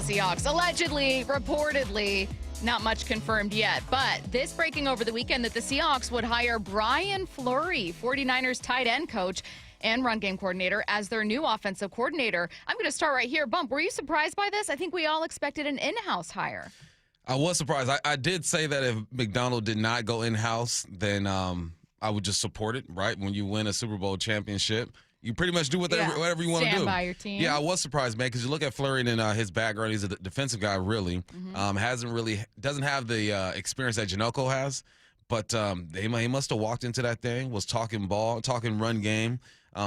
Seahawks. Allegedly, reportedly, not much confirmed yet. But this breaking over the weekend that the Seahawks would hire Brian Fleury, 49ers tight end coach and run game coordinator, as their new offensive coordinator. I'm going to start right here. Bump, were you surprised by this? I think we all expected an in-house hire. I was surprised. I did say that if McDonald did not go in-house, then I would just support it, right? When you win a Super Bowl championship, you pretty much do whatever you want to do. Stand by your team. Yeah, I was surprised, man, because you look at Fleury and his background. He's a defensive guy, really. Doesn't have the experience that Maiocco has. But he must have walked into that thing, was talking ball, talking run game,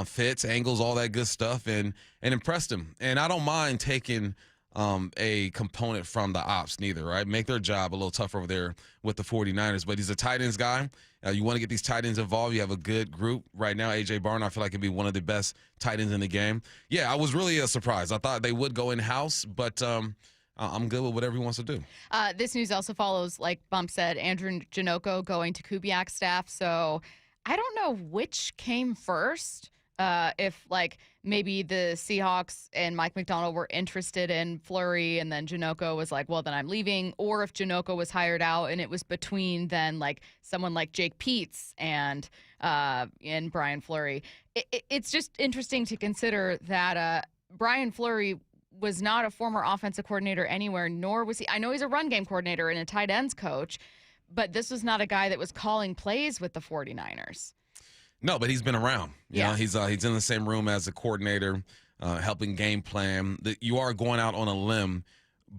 fits, angles, all that good stuff, and impressed him. And I don't mind taking a component from the ops neither, right? Make their job a little tougher over there with the 49ers. But he's a tight ends guy. You want to get these tight ends involved. You have a good group right now. A.J. Barn, I feel like, could be one of the best tight ends in the game. Yeah, I was really surprised. I thought they would go in-house, but I'm good with whatever he wants to do. This news also follows, like Bump said, Andrew Maiocco going to Kubiak's staff. So I don't know which came first. If, like, maybe the Seahawks and Mike McDonald were interested in Fleury and then Maiocco was like, well, then I'm leaving. Or if Maiocco was hired out and it was between then, like, someone like Jake Peetz and Brian Fleury. It's just interesting to consider that Brian Fleury was not a former offensive coordinator anywhere, nor was he. I know he's a run game coordinator and a tight ends coach, but this was not a guy that was calling plays with the 49ers. No, but he's been around. You know, he's in the same room as a coordinator, helping game plan. You are going out on a limb,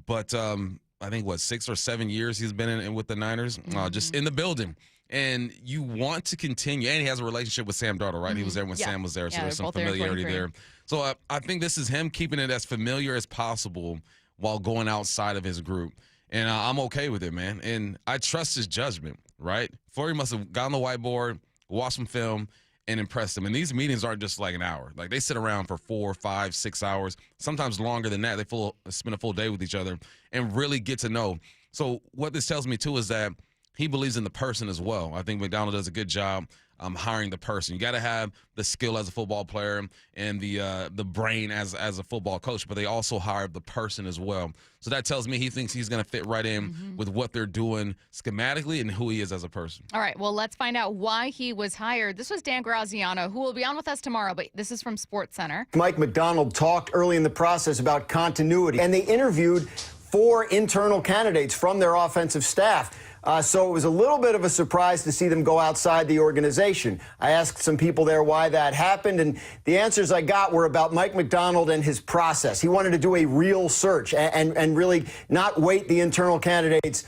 but I think, 6 or 7 years he's been in with the Niners, just in the building. And you want to continue. And he has a relationship with Sam Darnold, right? He was there when Sam was there, so there's some familiarity there. So I think this is him keeping it as familiar as possible while going outside of his group. And I'm okay with it, man. And I trust his judgment, right? Fleury must have got on the whiteboard, watch some film, and impress them. And these meetings aren't just like an hour. Like, they sit around for 4, 5, 6 hours, sometimes longer than that. They spend a full day with each other and really get to know. So what this tells me, too, is that he believes in the person as well. I think McDonald does a good job hiring the person. You got to have the skill as a football player and the brain as a football coach, but they also hire the person as well. So that tells me he thinks he's going to fit right in with what they're doing schematically and who he is as a person. All right, well, let's find out why he was hired. This was Dan Graziano, who will be on with us tomorrow, but this is from SportsCenter. Mike McDonald talked early in the process about continuity, and they interviewed 4 internal candidates from their offensive staff. So it was a little bit of a surprise to see them go outside the organization. I asked some people there why that happened, and the answers I got were about Mike McDonald and his process. He wanted to do a real search and really not weight the internal candidates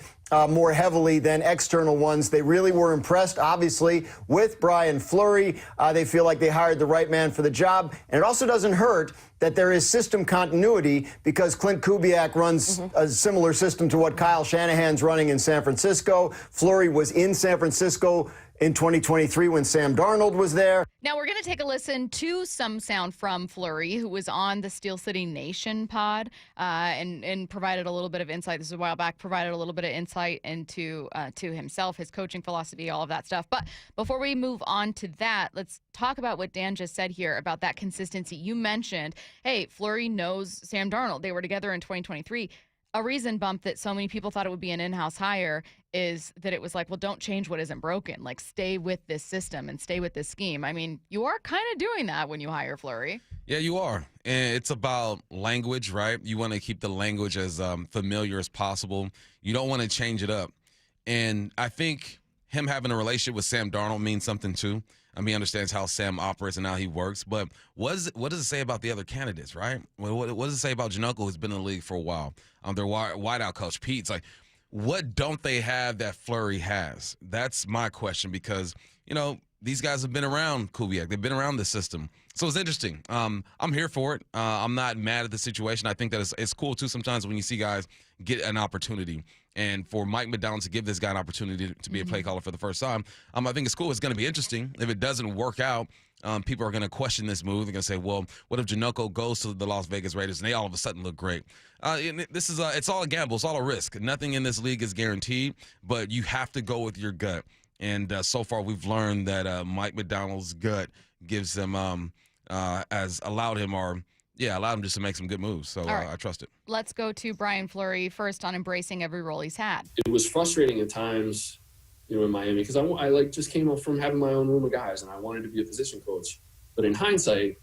more heavily than external ones. They really were impressed, obviously, with Brian Fleury. They feel like they hired the right man for the job. And it also doesn't hurt that there is system continuity because Clint Kubiak runs a similar system to what Kyle Shanahan's running in San Francisco. Fleury was in San Francisco in 2023 when Sam Darnold was there. Now we're going to take a listen to some sound from Fleury, who was on the Steel City Nation pod and provided a little bit of insight. This is a while back, provided a little bit of insight into to himself, his coaching philosophy, all of that stuff. But before we move on to that, let's talk about what Dan just said here about that consistency. You mentioned, hey, Fleury knows Sam Darnold. They were together in 2023. A reason, Bump, that so many people thought it would be an in-house hire is that it was like, well, don't change what isn't broken. Like, stay with this system and stay with this scheme. I mean, you are kind of doing that when you hire Fleury. Yeah, you are. And it's about language, right? You want to keep the language as familiar as possible. You don't want to change it up. And I think him having a relationship with Sam Darnold means something, too. I mean, he understands how Sam operates and how he works. But what does it say about the other candidates, right? What does it say about Maiocco, who's been in the league for a while? Their wideout coach, Pete's like, what don't they have that Fleury has? That's my question because, you know, these guys have been around Kubiak. They've been around the system. So it's interesting. I'm here for it. I'm not mad at the situation. I think that it's cool, too, sometimes when you see guys get an opportunity. And for Mike McDonald to give this guy an opportunity to be a play caller for the first time, I think it's cool. It's going to be interesting. If it doesn't work out, people are going to question this move. They're going to say, well, what if Maiocco goes to the Las Vegas Raiders and they all of a sudden look great? It's all a gamble. It's all a risk. Nothing in this league is guaranteed, but you have to go with your gut. And so far we've learned that Mike McDonald's gut gives him has allowed him or allowed him just to make some good moves. So right. I trust it. Let's go to Brian Fleury first on embracing every role he's had. It was frustrating at times, in Miami, because I just came up from having my own room of guys, and I wanted to be a position coach. But in hindsight,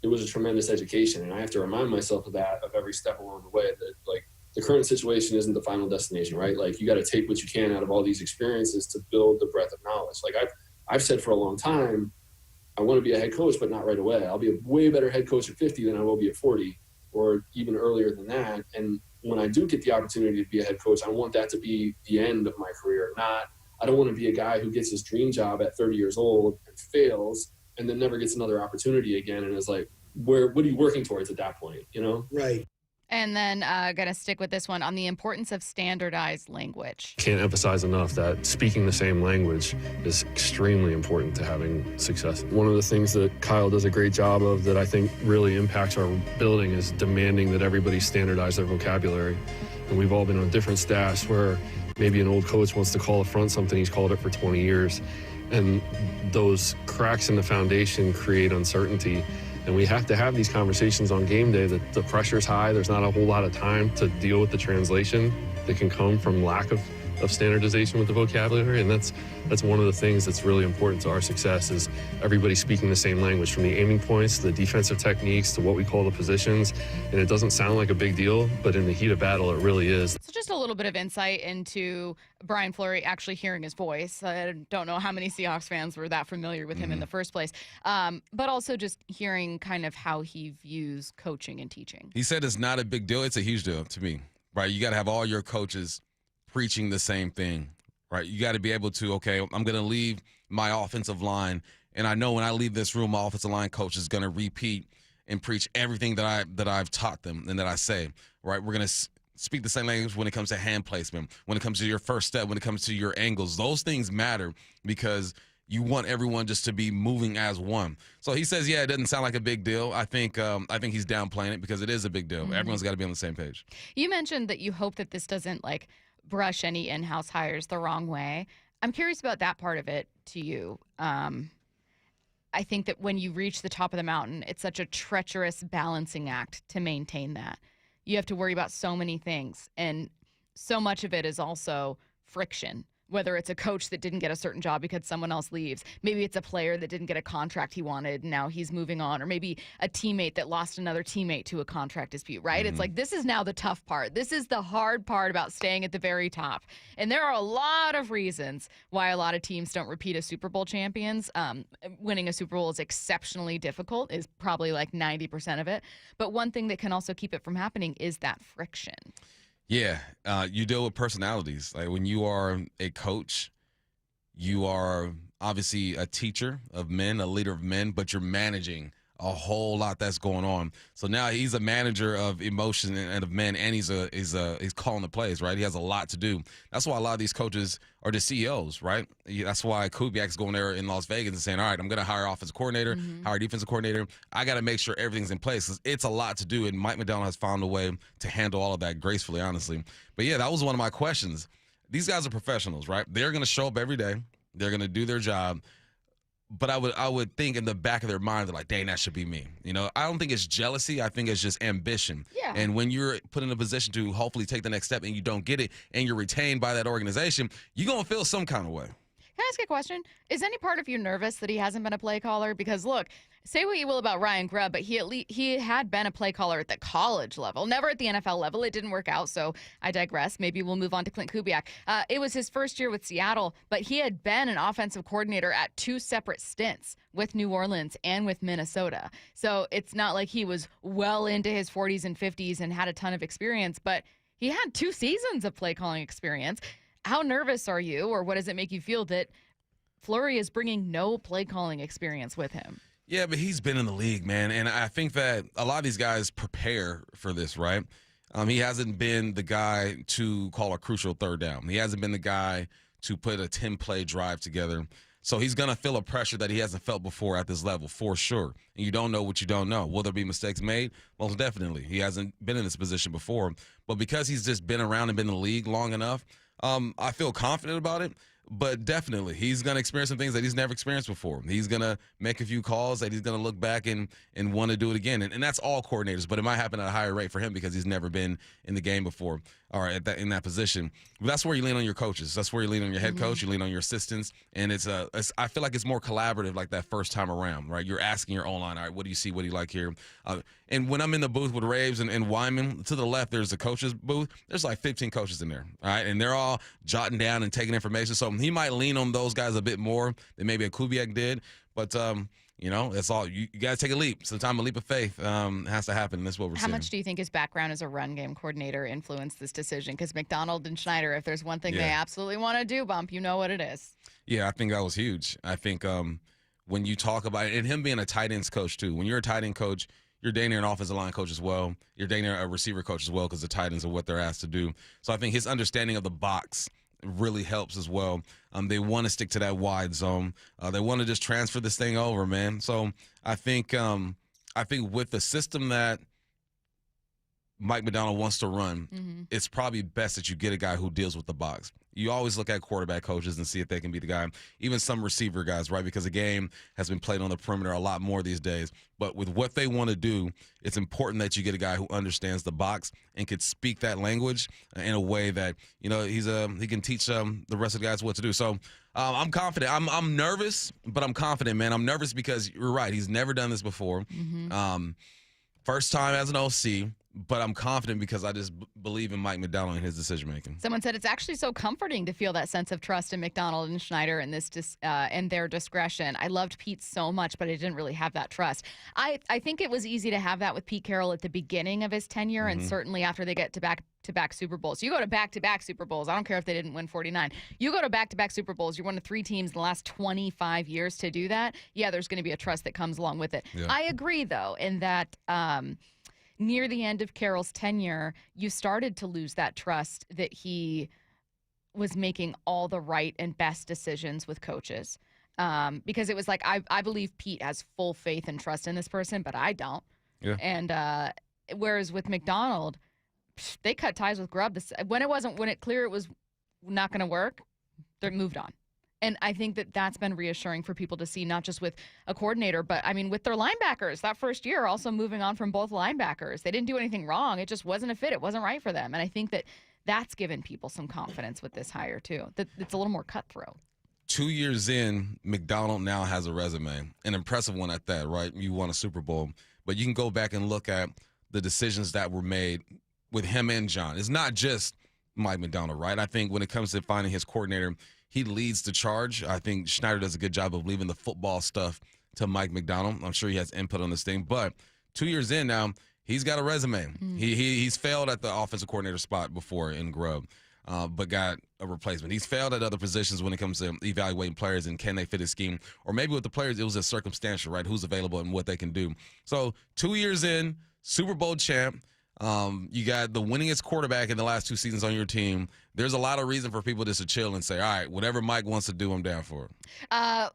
it was a tremendous education, and I have to remind myself of that of every step along the way, that like the current situation isn't the final destination, right? Like you got to take what you can out of all these experiences to build the breadth of knowledge. Like I've said for a long time, I want to be a head coach, but not right away. I'll be a way better head coach at 50 than I will be at 40 or even earlier than that. And when I do get the opportunity to be a head coach, I want that to be the end of my career. I don't want to be a guy who gets his dream job at 30 years old and fails and then never gets another opportunity again and is like, what are you working towards at that point, Right. And then going to stick with this one on the importance of standardized language. Can't emphasize enough that speaking the same language is extremely important to having success. One of the things that Kyle does a great job of that I think really impacts our building is demanding that everybody standardize their vocabulary. And we've all been on different staffs where maybe an old coach wants to call a front something, he's called it for 20 years. And those cracks in the foundation create uncertainty. And we have to have these conversations on game day that the pressure's high. There's not a whole lot of time to deal with the translation that can come from lack of standardization with the vocabulary. And that's one of the things that's really important to our success is everybody speaking the same language, from the aiming points to the defensive techniques to what we call the positions. And it doesn't sound like a big deal, but in the heat of battle, it really is. So just a little bit of insight into Brian Fleury actually hearing his voice. I don't know how many Seahawks fans were that familiar with him in the first place, but also just hearing kind of how he views coaching and teaching. He said it's not a big deal. It's a huge deal to me, right? You got to have all your coaches preaching the same thing, right? You got to be able to, okay, I'm going to leave my offensive line, and I know when I leave this room, my offensive line coach is going to repeat and preach everything that I've taught them and that I say, right? We're going to speak the same language when it comes to hand placement, when it comes to your first step, when it comes to your angles. Those things matter because you want everyone just to be moving as one. So he says, yeah, it doesn't sound like a big deal. I think he's downplaying it because it is a big deal. Everyone's got to be on the same page. You mentioned that you hope that this doesn't brush any in-house hires the wrong way. I'm curious about that part of it to you. I think that when you reach the top of the mountain, it's such a treacherous balancing act to maintain that. You have to worry about so many things, and so much of it is also friction. Whether it's a coach that didn't get a certain job because someone else leaves. Maybe it's a player that didn't get a contract he wanted and now he's moving on. Or maybe a teammate that lost another teammate to a contract dispute, right? It's like, this is now the tough part. This is the hard part about staying at the very top. And there are a lot of reasons why a lot of teams don't repeat as Super Bowl champions. Winning a Super Bowl is exceptionally difficult, is probably 90% of it. But one thing that can also keep it from happening is that friction. Yeah, you deal with personalities. Like when you are a coach, you are obviously a teacher of men, a leader of men, but you're managing a whole lot that's going on. So now he's a manager of emotion and of men, and he's calling the plays, right? He has a lot to do. That's why a lot of these coaches are the CEOs, right? That's why Kubiak's going there in Las Vegas and saying, all right, I'm going to hire offensive coordinator, hire defensive coordinator. I got to make sure everything's in place because it's a lot to do, and Mike McDonald has found a way to handle all of that gracefully, honestly. But, yeah, that was one of my questions. These guys are professionals, right? They're going to show up every day. They're going to do their job. But I would think in the back of their mind, they're like, dang, that should be me. I don't think it's jealousy. I think it's just ambition. Yeah. And when you're put in a position to hopefully take the next step and you don't get it and you're retained by that organization, you're going to feel some kind of way. Can I ask a question? Is any part of you nervous that he hasn't been a play caller? Because, look, say what you will about Ryan Grubb, but he had been a play caller at the college level, never at the NFL level. It didn't work out, so I digress. Maybe we'll move on to Clint Kubiak. It was his first year with Seattle, but he had been an offensive coordinator at 2 separate stints with New Orleans and with Minnesota. So it's not like he was well into his 40s and 50s and had a ton of experience, but he had 2 seasons of play calling experience. How nervous are you, or what does it make you feel that Fleury is bringing no play calling experience with him? Yeah, but he's been in the league, man, and I think that a lot of these guys prepare for this, right? He hasn't been the guy to call a crucial third down. He hasn't been the guy to put a 10-play drive together. So he's going to feel a pressure that he hasn't felt before at this level, for sure. And you don't know what you don't know. Will there be mistakes made? Most definitely. He hasn't been in this position before. But because he's just been around and been in the league long enough, I feel confident about it. But definitely, he's going to experience some things that he's never experienced before. He's going to make a few calls that he's going to look back and want to do it again. And that's all coordinators, but it might happen at a higher rate for him because he's never been in the game before or in that position. But that's where you lean on your coaches. That's where you lean on your head coach. You lean on your assistants. And I feel like it's more collaborative like that first time around, right? You're asking your O-line, all right, what do you see? What do you like here? And when I'm in the booth with Raves and Wyman, to the left, there's the coaches booth. There's like 15 coaches in there, all right? And they're all jotting down and taking information. So he might lean on those guys a bit more than maybe a Kubiak did. But, that's all. You got to take a leap. Sometimes a leap of faith has to happen, and that's what we're seeing. How much do you think his background as a run game coordinator influenced this decision? Because McDonald and Schneider, if there's one thing they absolutely want to do, Bump, you know what it is. Yeah, I think that was huge. I think when you talk about it, and him being a tight ends coach too, when you're a tight end coach, you're dating an offensive line coach as well. You're dating a receiver coach as well because the tight ends are what they're asked to do. So I think his understanding of the box really helps as well. They want to stick to that wide zone. They want to just transfer this thing over, man. So I think with the system that Mike Macdonald wants to run, it's probably best that you get a guy who deals with the box. You always look at quarterback coaches and see if they can be the guy. Even some receiver guys, right? Because the game has been played on the perimeter a lot more these days. But with what they want to do, it's important that you get a guy who understands the box and could speak that language in a way that, he can teach the rest of the guys what to do. So I'm confident. I'm nervous, but I'm confident, man. I'm nervous because you're right. He's never done this before. First time as an OC. But I'm confident because I just believe in Mike Macdonald and his decision-making. Someone said it's actually so comforting to feel that sense of trust in Macdonald and Schneider and and their discretion. I loved Pete so much, but I didn't really have that trust. I think it was easy to have that with Pete Carroll at the beginning of his tenure and certainly after they get to back-to-back Super Bowls. You go to back-to-back Super Bowls. I don't care if they didn't win 49. You go to back-to-back Super Bowls. You're one of 3 teams in the last 25 years to do that. Yeah, there's going to be a trust that comes along with it. Yeah. I agree, though, in that near the end of Carroll's tenure, you started to lose that trust that he was making all the right and best decisions with coaches. Because it was like, I believe Pete has full faith and trust in this person, but I don't. Yeah. And whereas with Macdonald, they cut ties with Grubb. When it clear it was not going to work, they moved on. And I think that's been reassuring for people to see, not just with a coordinator, but, I mean, with their linebackers. That first year, also moving on from both linebackers. They didn't do anything wrong. It just wasn't a fit. It wasn't right for them. And I think that's given people some confidence with this hire, too. That it's a little more cutthroat. 2 years in, Macdonald now has a resume, an impressive one at that, right? You won a Super Bowl. But you can go back and look at the decisions that were made with him and John. It's not just Mike Macdonald, right? I think when it comes to finding his coordinator, he leads the charge. I think Schneider does a good job of leaving the football stuff to Mike Macdonald. I'm sure he has input on this thing. But 2 years in now, he's got a resume. He's failed at the offensive coordinator spot before in Grubb, but got a replacement. He's failed at other positions when it comes to evaluating players and can they fit his scheme. Or maybe with the players, it was just circumstantial, right? Who's available and what they can do. So 2 years in, Super Bowl champ. You got the winningest quarterback in the last 2 seasons on your team. There's a lot of reason for people just to chill and say, all right, whatever Mike wants to do, I'm down for it.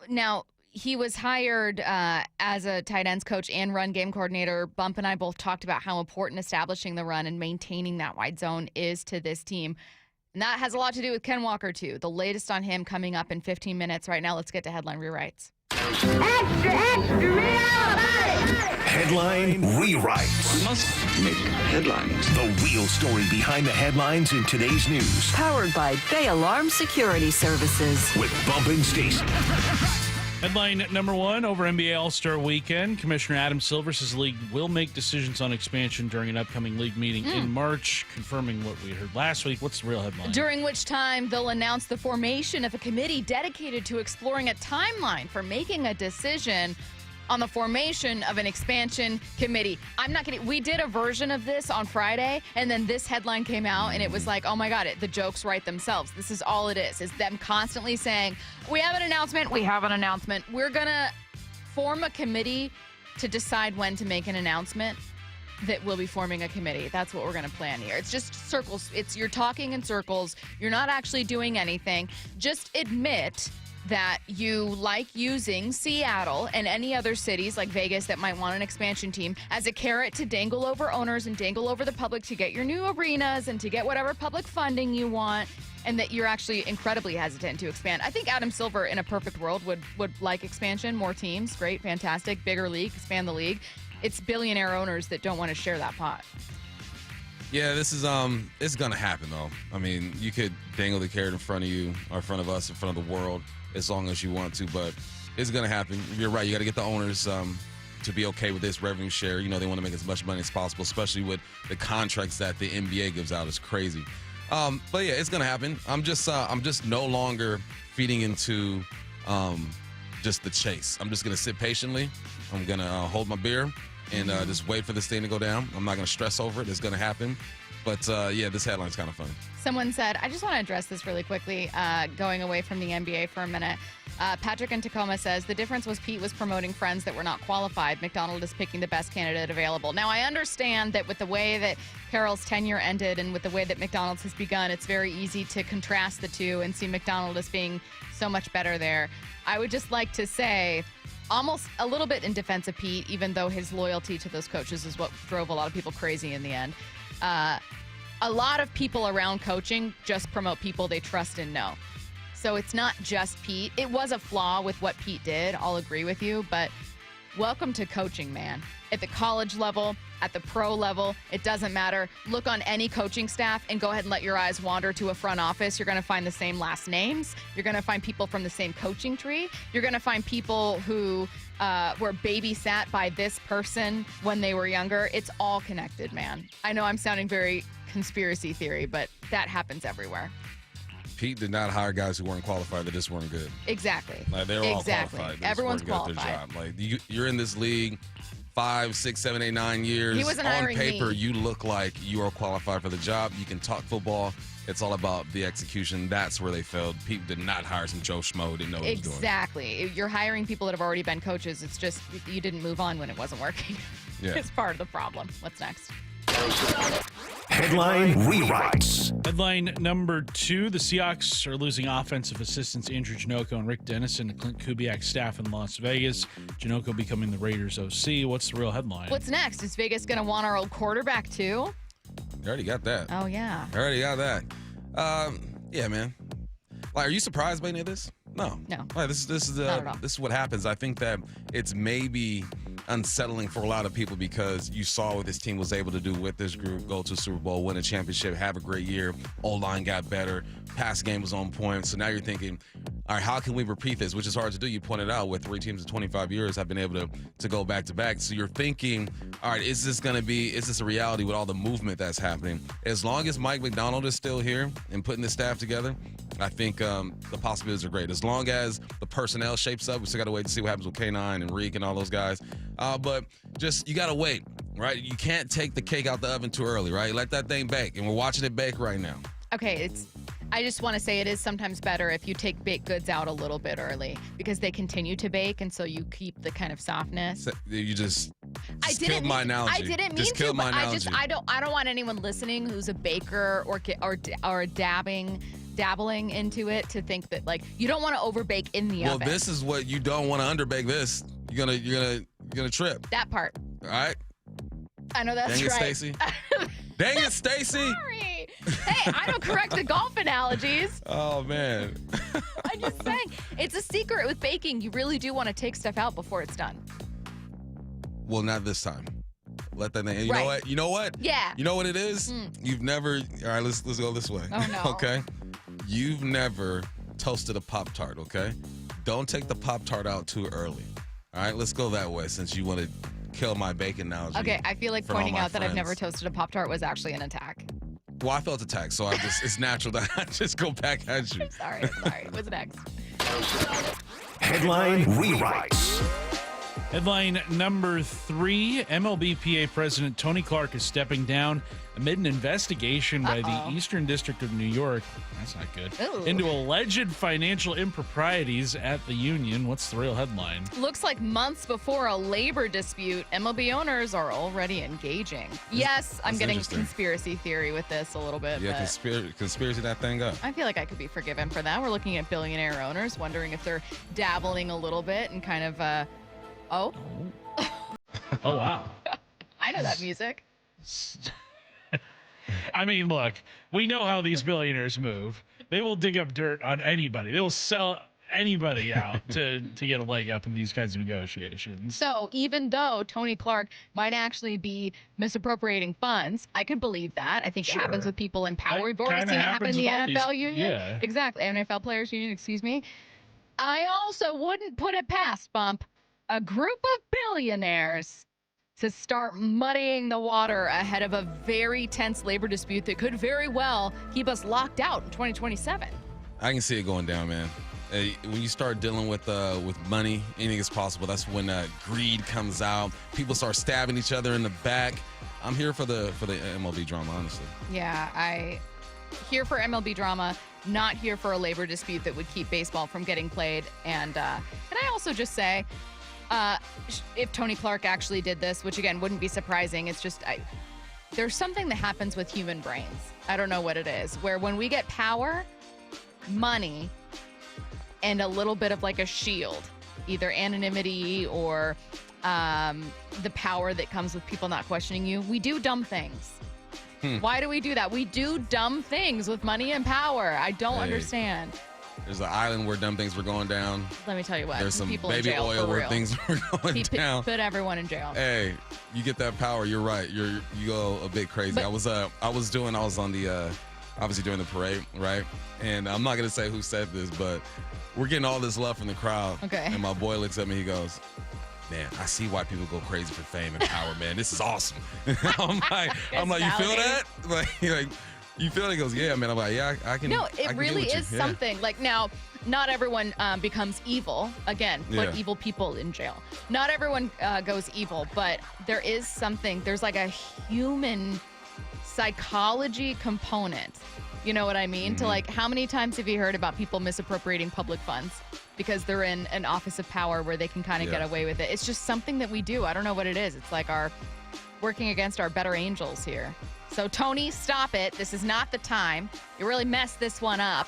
Now, he was hired as a tight ends coach and run game coordinator. Bump and I both talked about how important establishing the run and maintaining that wide zone is to this team. And that has a lot to do with Ken Walker, too. The latest on him coming up in 15 minutes. Right now, let's get to headline rewrites. Extra, extra, Headline rewrites. We must make headlines. The real story behind the headlines in today's news. Powered by Bay Alarm Security Services. With Bump and Stacy. Headline number 1 over NBA All-Star Weekend. Commissioner Adam Silver says the league will make decisions on expansion during an upcoming league meeting in March, confirming what we heard last week. What's the real headline? During which time they'll announce the formation of a committee dedicated to exploring a timeline for making a decision on the formation of an expansion committee. I'm not kidding. We did a version of this on Friday, and then this headline came out, and it was like, oh my God, the jokes write themselves. This is all it is them constantly saying, we have an announcement, we have an announcement. We're going to form a committee to decide when to make an announcement that we'll be forming a committee. That's what we're going to plan here. It's just circles. You're talking in circles. You're not actually doing anything. Just admit that you like using Seattle and any other cities like Vegas that might want an expansion team as a carrot to dangle over owners and dangle over the public to get your new arenas and to get whatever public funding you want. and that you're actually incredibly hesitant to expand. I think Adam Silver, in a perfect world, would like expansion, more teams, great, fantastic, bigger league, expand the league. It's billionaire owners that don't want to share that pot. Yeah, this is it's gonna happen though. I mean, you could dangle the carrot in front of you, or in front of us, in front of the world, as long as you want to, but it's gonna happen. You're right. You got to get the owners to be okay with this revenue share. You know, they want to make as much money as possible, especially with the contracts that the NBA gives out. It's crazy. But yeah, it's gonna happen. I'm just no longer feeding into just the chase. I'm just gonna sit patiently. I'm gonna hold my beer and just wait for this thing to go down. I'm not going to stress over it. It's going to happen. But, yeah, this headline's kind of funny. Someone said, I just want to address this really quickly, going away from the NBA for a minute. Patrick in Tacoma says, the difference was Pete was promoting friends that were not qualified. McDonald is picking the best candidate available. Now, I understand that with the way that Carroll's tenure ended and with the way that McDonald's has begun, it's very easy to contrast the two and see McDonald as being so much better there. I would just like to say, almost a little bit in defense of Pete, even though his loyalty to those coaches is what drove a lot of people crazy in the end. A lot of people around coaching just promote people they trust and know. So it's not just Pete. It was a flaw with what Pete did. I'll agree with you, but welcome to coaching, man. At the college level, at the pro level, it doesn't matter. Look on any coaching staff and go ahead and let your eyes wander to a front office. You're going to find the same last names. You're going to find people from the same coaching tree. You're going to find people who were babysat by this person when they were younger. It's all connected, man. I know I'm sounding very conspiracy theory, but that happens everywhere. Pete did not hire guys who weren't qualified that just weren't good. Exactly. Like, they were all qualified. Everyone's qualified. At their job. Like, you're in this league 5, 6, 7, 8, 9 years. He wasn't on hiring paper, me. You look like you are qualified for the job. You can talk football. It's all about the execution. That's where they failed. Pete did not hire some Joe Schmo who didn't know what he was doing. Exactly. You're hiring people that have already been coaches. It's just you didn't move on when it wasn't working. Yeah. It's part of the problem. What's next? Headline rewrites. Headline number 2, the Seahawks are losing offensive assistants Andrew Janocko and Rick Dennison to Clint Kubiak's staff in Las Vegas. Janocko becoming the Raiders OC. What's the real headline? What's next? Is Vegas going to want our old quarterback too? You already got that. Oh, yeah. I already got that. Yeah, man. Like, are you surprised by any of this? No. Like, this is what happens. I think that it's maybe unsettling for a lot of people because you saw what this team was able to do with this group, go to a Super Bowl, win a championship, have a great year. O-line got better. Pass game was on point. So now you're thinking, all right, how can we repeat this? Which is hard to do. You pointed out with 3 teams in 25 years have been able to go back to back. So you're thinking, all right, is this a reality with all the movement that's happening? As long as Mike Macdonald is still here and putting the staff together, I think the possibilities are great. As long as the personnel shapes up, we still got to wait to see what happens with K9 and Reek and all those guys. But just, you got to wait, right? You can't take the cake out the oven too early, right? Let that thing bake. And we're watching it bake right now. Okay, I just want to say it is sometimes better if you take baked goods out a little bit early because they continue to bake, and so you keep the kind of softness. So you just killed my analogy. I didn't mean to, but I don't want anyone listening who's a baker or dabbling into it to think that, like, you don't want to overbake in the oven. Well, this is what you don't want to underbake this. You're gonna trip. That part. All right. I know that's Dang right. It, Stacy. Dang it, Stacy. Sorry. Hey, I don't correct the golf analogies. Oh, man. I'm just saying, it's a secret with baking. You really do want to take stuff out before it's done. Well, not this time. Let that thing. You Right. know what? You know what? Yeah. You know what it is? You've never. All right, let's go this way. Oh, no. Okay. You've never toasted a Pop-Tart. Okay. Don't take the Pop-Tart out too early. All right. Let's go that way since you want to kill my bacon analogy. Okay, I feel like for all pointing my out that I've friends. never toasted a Pop-Tart was actually an attack. Well, I felt attacked, so it's natural that I just go back at you. Sorry. What's next? Headline rewrites. Headline number 3, MLBPA President Tony Clark is stepping down amid an investigation by the Eastern District of New York. That's not good. Ooh. Into alleged financial improprieties at the union. What's the real headline? Looks like months before a labor dispute, MLB owners are already engaging. Yes, I'm getting interesting. conspiracy theory with this a little bit. Yeah, but conspiracy that thing up. I feel like I could be forgiven for that. We're looking at billionaire owners, wondering if they're dabbling a little bit and kind of, Oh, wow. I know that music. I mean, look, we know how these billionaires move. They will dig up dirt on anybody. They will sell anybody out to get a leg up in these kinds of negotiations. So even though Tony Clark might actually be misappropriating funds, I could believe that. I think it happens with people in power. We've already seen it happen in the NFL union. Yeah. Exactly. NFL Players Union, excuse me. I also wouldn't put it past, Bump, a group of billionaires to start muddying the water ahead of a very tense labor dispute that could very well keep us locked out in 2027. I can see it going down, man. When you start dealing with money, anything is possible. That's when greed comes out. People start stabbing each other in the back. I'm here for the MLB drama, honestly. Yeah, I here for MLB drama, not here for a labor dispute that would keep baseball from getting played. And can I also just say, if Tony Clark actually did this, which again wouldn't be surprising, it's just there's something that happens with human brains. I don't know what it is, where when we get power, money, and a little bit of like a shield, either anonymity or the power that comes with people not questioning you, we do dumb things. Why do we do that? We do dumb things with money and power. I don't understand. There's an island where dumb things were going down. Let me tell you what. There's some people baby in jail, oil where things were going down. Put everyone in jail. Hey, you get that power, you're right. You go a bit crazy. But, I was on the obviously during the parade, right? And I'm not gonna say who said this, but we're getting all this love from the crowd. Okay. And my boy looks at me, he goes, "Man, I see why people go crazy for fame and power, man. This is awesome." I'm like, you feel that? Like, you feel it? He goes, "Yeah, man." I'm like, "Yeah, I can." No, it I can really get with is you. something. Like now, not everyone becomes evil. Again, put evil people in jail. Not everyone goes evil, but there is something. There's like a human psychology component. You know what I mean? To like, how many times have you heard about people misappropriating public funds because they're in an office of power where they can kind of get away with it? It's just something that we do. I don't know what it is. It's like our working against our better angels here. So Tony, stop it. This is not the time. You really messed this one up.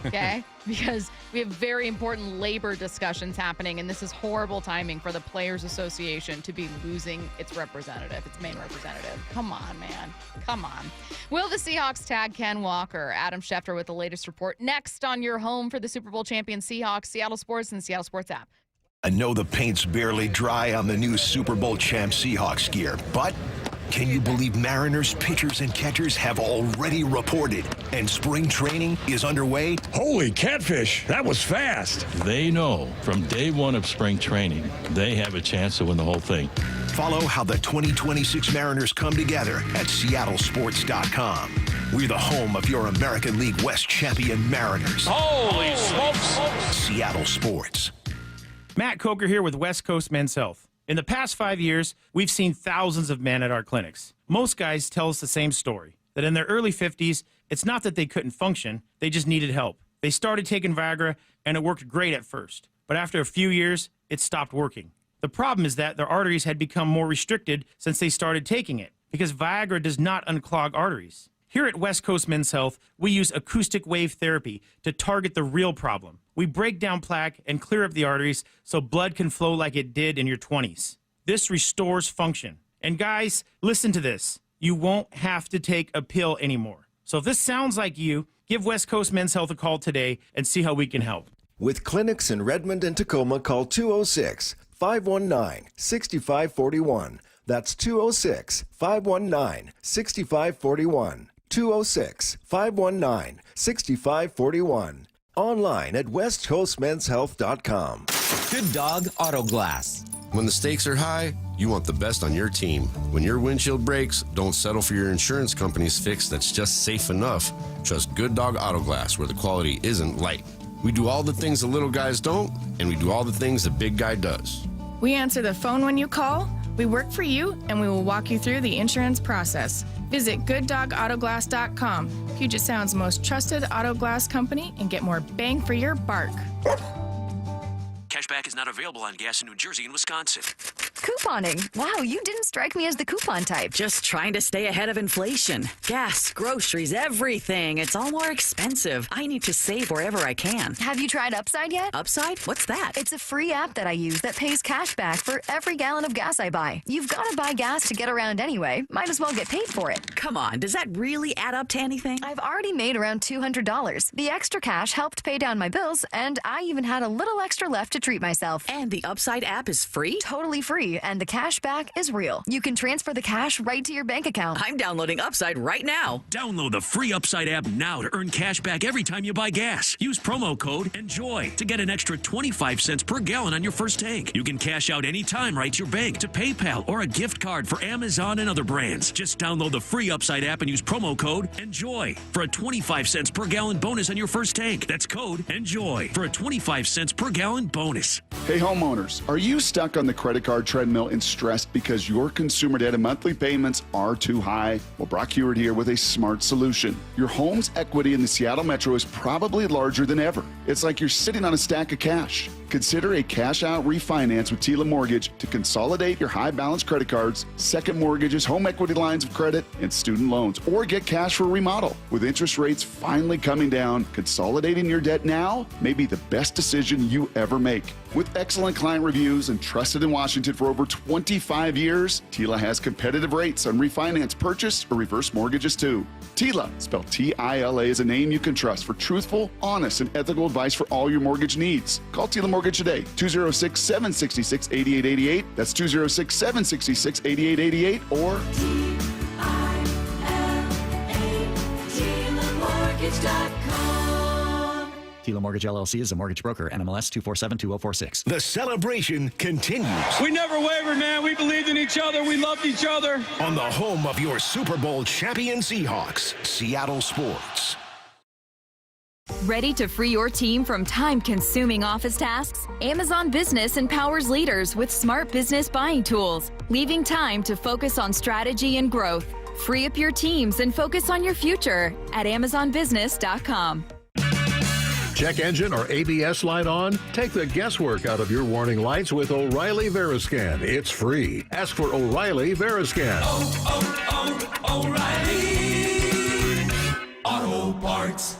Okay? Because we have very important labor discussions happening, and this is horrible timing for the Players Association to be losing its representative, its main representative. Come on, man. Come on. Will the Seahawks tag Ken Walker? Adam Schefter with the latest report. Next on your home for the Super Bowl champion Seahawks, Seattle Sports and the Seattle Sports app. I know the paint's barely dry on the new Super Bowl champ Seahawks gear, but can you believe Mariners pitchers and catchers have already reported and spring training is underway? Holy catfish, that was fast. They know from day one of spring training, they have a chance to win the whole thing. Follow how the 2026 Mariners come together at seattlesports.com. We're the home of your American League West champion Mariners. Holy smokes. Seattle Sports. Matt Coker here with West Coast Men's Health. In the past 5 years, we've seen thousands of men at our clinics. Most guys tell us the same story, that in their early 50s, it's not that they couldn't function, they just needed help. They started taking Viagra, and it worked great at first. But after a few years, it stopped working. The problem is that their arteries had become more restricted since they started taking it, because Viagra does not unclog arteries. Here at West Coast Men's Health, we use acoustic wave therapy to target the real problem. We break down plaque and clear up the arteries so blood can flow like it did in your 20s. This restores function. And guys, listen to this. You won't have to take a pill anymore. So if this sounds like you, give West Coast Men's Health a call today and see how we can help. With clinics in Redmond and Tacoma, call 206-519-6541. That's 206-519-6541. 206-519-6541. Online at westcoastmenshealth.com. Good Dog Auto Glass. When the stakes are high, you want the best on your team. When your windshield breaks, don't settle for your insurance company's fix that's just safe enough. Trust Good Dog Auto Glass, where the quality isn't light. We do all the things the little guys don't, and we do all the things the big guy does. We answer the phone when you call, we work for you, and we will walk you through the insurance process. Visit GoodDogAutoGlass.com, Puget Sound's most trusted auto glass company, and get more bang for your bark. Cashback is not available on gas in New Jersey and Wisconsin. Couponing. Wow, you didn't strike me as the coupon type. Just trying to stay ahead of inflation. Gas, groceries, everything. It's all more expensive. I need to save wherever I can. Have you tried Upside yet? Upside? What's that? It's a free app that I use that pays cash back for every gallon of gas I buy. You've got to buy gas to get around anyway. Might as well get paid for it. Come on, does that really add up to anything? I've already made around $200. The extra cash helped pay down my bills, and I even had a little extra left to treat myself. And the Upside app is free? Totally free, and the cash back is real. You can transfer the cash right to your bank account. I'm downloading Upside right now. Download the free Upside app now to earn cash back every time you buy gas. Use promo code ENJOY to get an extra 25 cents per gallon on your first tank. You can cash out anytime right to your bank, to PayPal, or a gift card for Amazon and other brands. Just download the free Upside app and use promo code ENJOY for a 25 cents per gallon bonus on your first tank. That's code ENJOY for a 25 cents per gallon bonus. Hey homeowners, are you stuck on the credit card treadmill and stressed because your consumer debt and monthly payments are too high? Well, Brock Hewitt here with a smart solution. Your home's equity in the Seattle Metro is probably larger than ever. It's like you're sitting on a stack of cash. Consider a cash-out refinance with Tila Mortgage to consolidate your high-balance credit cards, second mortgages, home equity lines of credit, and student loans, or get cash for a remodel. With interest rates finally coming down, consolidating your debt now may be the best decision you ever make. With excellent client reviews and trusted in Washington for over 25 years, Tila has competitive rates on refinance, purchase, or reverse mortgages too. Tila, spelled T-I-L-A, is a name you can trust for truthful, honest, and ethical advice for all your mortgage needs. Call Tila Mortgage today, 206-766-8888. That's 206-766-8888 or Tila Mortgage LLC is a mortgage broker. NMLS 2472046. The celebration continues. We never wavered, man. We believed in each other. We loved each other. On the home of your Super Bowl champion Seahawks, Seattle Sports. Ready to free your team from time-consuming office tasks? Amazon Business empowers leaders with smart business buying tools, leaving time to focus on strategy and growth. Free up your teams and focus on your future at AmazonBusiness.com. Check engine or ABS light on? Take the guesswork out of your warning lights with O'Reilly Veriscan. It's free. Ask for O'Reilly Veriscan. O'Reilly Auto Parts.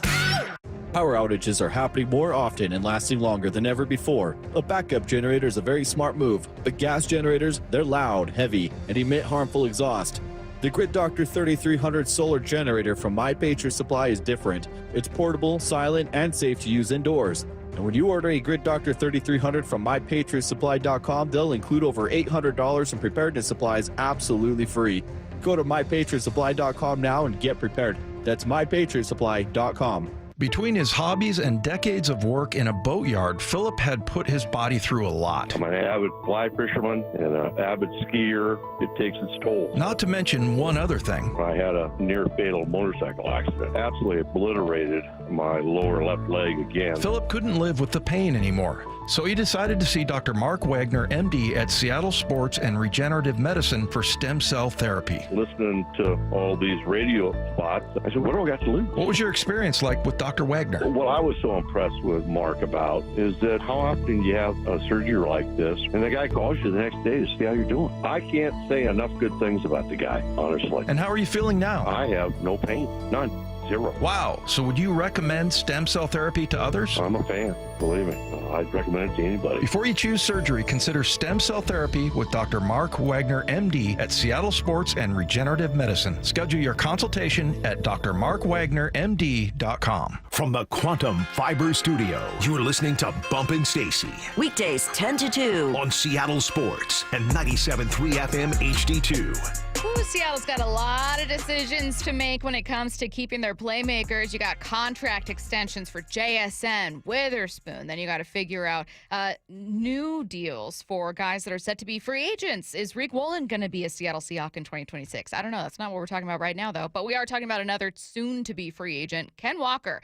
Power outages are happening more often and lasting longer than ever before. A backup generator is a very smart move, but gas generators, they're loud, heavy, and emit harmful exhaust. The Grid Doctor 3300 solar generator from My Patriot Supply is different. It's portable, silent, and safe to use indoors. And when you order a Grid Doctor 3300 from MyPatriotSupply.com, they'll include over $800 in preparedness supplies absolutely free. Go to MyPatriotSupply.com now and get prepared. That's MyPatriotSupply.com. Between his hobbies and decades of work in a boatyard, Philip had put his body through a lot. I'm an avid fly fisherman and an avid skier. It takes its toll. Not to mention one other thing. I had a near-fatal motorcycle accident. Absolutely obliterated my lower left leg again. Philip couldn't live with the pain anymore, so he decided to see Dr. Mark Wagner, MD, at Seattle Sports and Regenerative Medicine for stem cell therapy. Listening to all these radio spots, I said, what do I got to lose? What was your experience like with Dr. Wagner? What I was so impressed with Mark about is that how often you have a surgery like this, and the guy calls you the next day to see how you're doing. I can't say enough good things about the guy, honestly. And how are you feeling now? I have no pain, none. Zero. Wow. So would you recommend stem cell therapy to others? I'm a fan, believe me. I'd recommend it to anybody. Before you choose surgery, consider stem cell therapy with Dr. Mark Wagner, MD, at Seattle Sports and Regenerative Medicine. Schedule your consultation at drmarkwagnermd.com. From the Quantum Fiber Studio, you're listening to Bumpin' Stacy. Weekdays 10 to 2. On Seattle Sports and 97.3 FM HD2. Ooh, Seattle's got a lot of decisions to make when it comes to keeping their playmakers. You got contract extensions for JSN, Witherspoon. Then you got to figure out new deals for guys that are set to be free agents. Is Reek Woolen going to be a Seattle Seahawk in 2026? I don't know. That's not what we're talking about right now, though. But we are talking about another soon-to-be free agent, Ken Walker.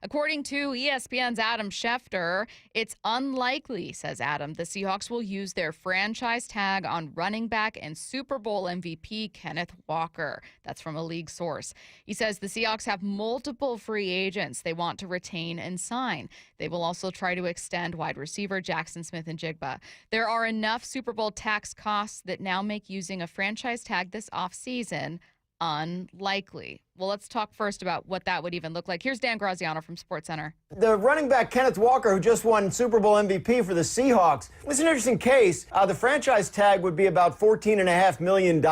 According to ESPN's Adam Schefter, it's unlikely, says Adam, the Seahawks will use their franchise tag on running back and Super Bowl MVP Kenneth Walker. That's from a league source. He says the Seahawks have multiple free agents they want to retain and sign. They will also try to extend wide receiver Jackson Smith-Njigba. There are enough Super Bowl tax costs that now make using a franchise tag this offseason unlikely. Well, let's talk first about what that would even look like. Here's Dan Graziano from SportsCenter. The running back Kenneth Walker, who just won Super Bowl MVP for the Seahawks, it's an interesting case. The franchise tag would be about $14.5 million,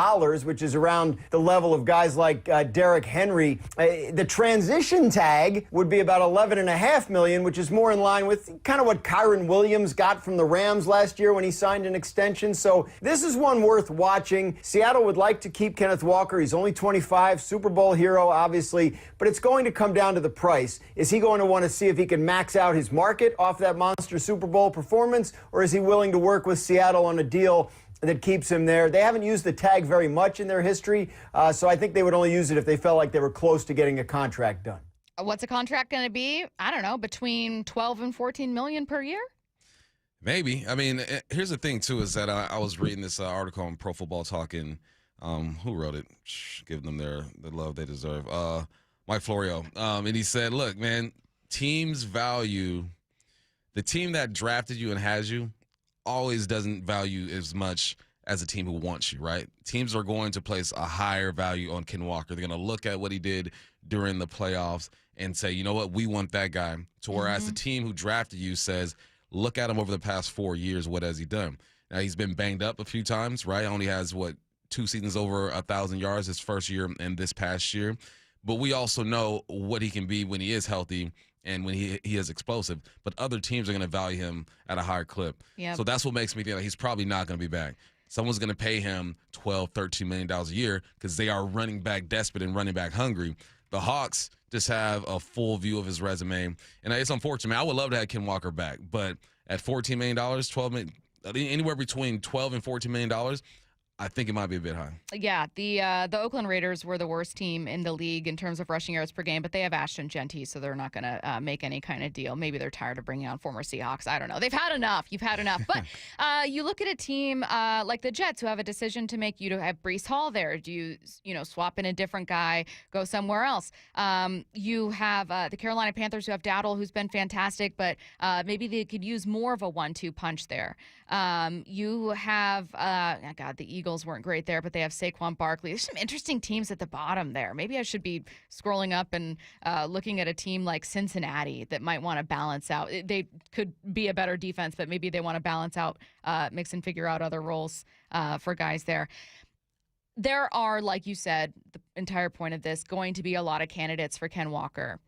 which is around the level of guys like Derrick Henry. The transition tag would be about $11.5 million, which is more in line with kind of what Kyron Williams got from the Rams last year when he signed an extension. So this is one worth watching. Seattle would like to keep Kenneth Walker. He's only 25, Super Bowl hero, obviously, but it's going to come down to the price. Is he going to want to see if he can max out his market off that monster Super Bowl performance, or is he willing to work with Seattle on a deal that keeps him there? They haven't used the tag very much in their history, so I think they would only use it if they felt like they were close to getting a contract done. What's a contract going to be? I don't know, between 12 and 14 million per year? Maybe. I mean, here's the thing, too, is that I was reading this article on Pro Football Talk, and who wrote it? Give them the love they deserve. Mike Florio. And he said, look, man, teams value the team that drafted you and has you always doesn't value as much as a team who wants you, right? Teams are going to place a higher value on Ken Walker. They're going to look at what he did during the playoffs and say, you know what, we want that guy. So whereas the team who drafted you says, look at him over the past 4 years, what has he done? Now, he's been banged up a few times, right? Only has, 2 seasons over 1,000 yards his first year and this past year. But we also know what he can be when he is healthy and when he is explosive. But other teams are going to value him at a higher clip. Yep. So that's what makes me think that he's probably not going to be back. Someone's going to pay him $12, $13 million a year because they are running back desperate and running back hungry. The Hawks just have a full view of his resume. And it's unfortunate. I would love to have Ken Walker back. But at $14 million, $12 million, anywhere between $12 and $14 million, I think it might be a bit high. Yeah, the Oakland Raiders were the worst team in the league in terms of rushing yards per game, but they have Ashton Genty, so they're not going to make any kind of deal. Maybe they're tired of bringing on former Seahawks. I don't know. They've had enough. You've had enough. But you look at a team like the Jets who have a decision to make. You to have Breece Hall there. Do you swap in a different guy, go somewhere else? You have the Carolina Panthers who have Dowdle, who's been fantastic, but maybe they could use more of a 1-2 punch there. You have, the Eagles weren't great there, but they have Saquon Barkley. There's some interesting teams at the bottom there. Maybe I should be scrolling up and looking at a team like Cincinnati that might want to balance out. They could be a better defense, but maybe they want to balance out, mix and figure out other roles for guys there. There are, like you said, the entire point of this, going to be a lot of candidates for Ken Walker.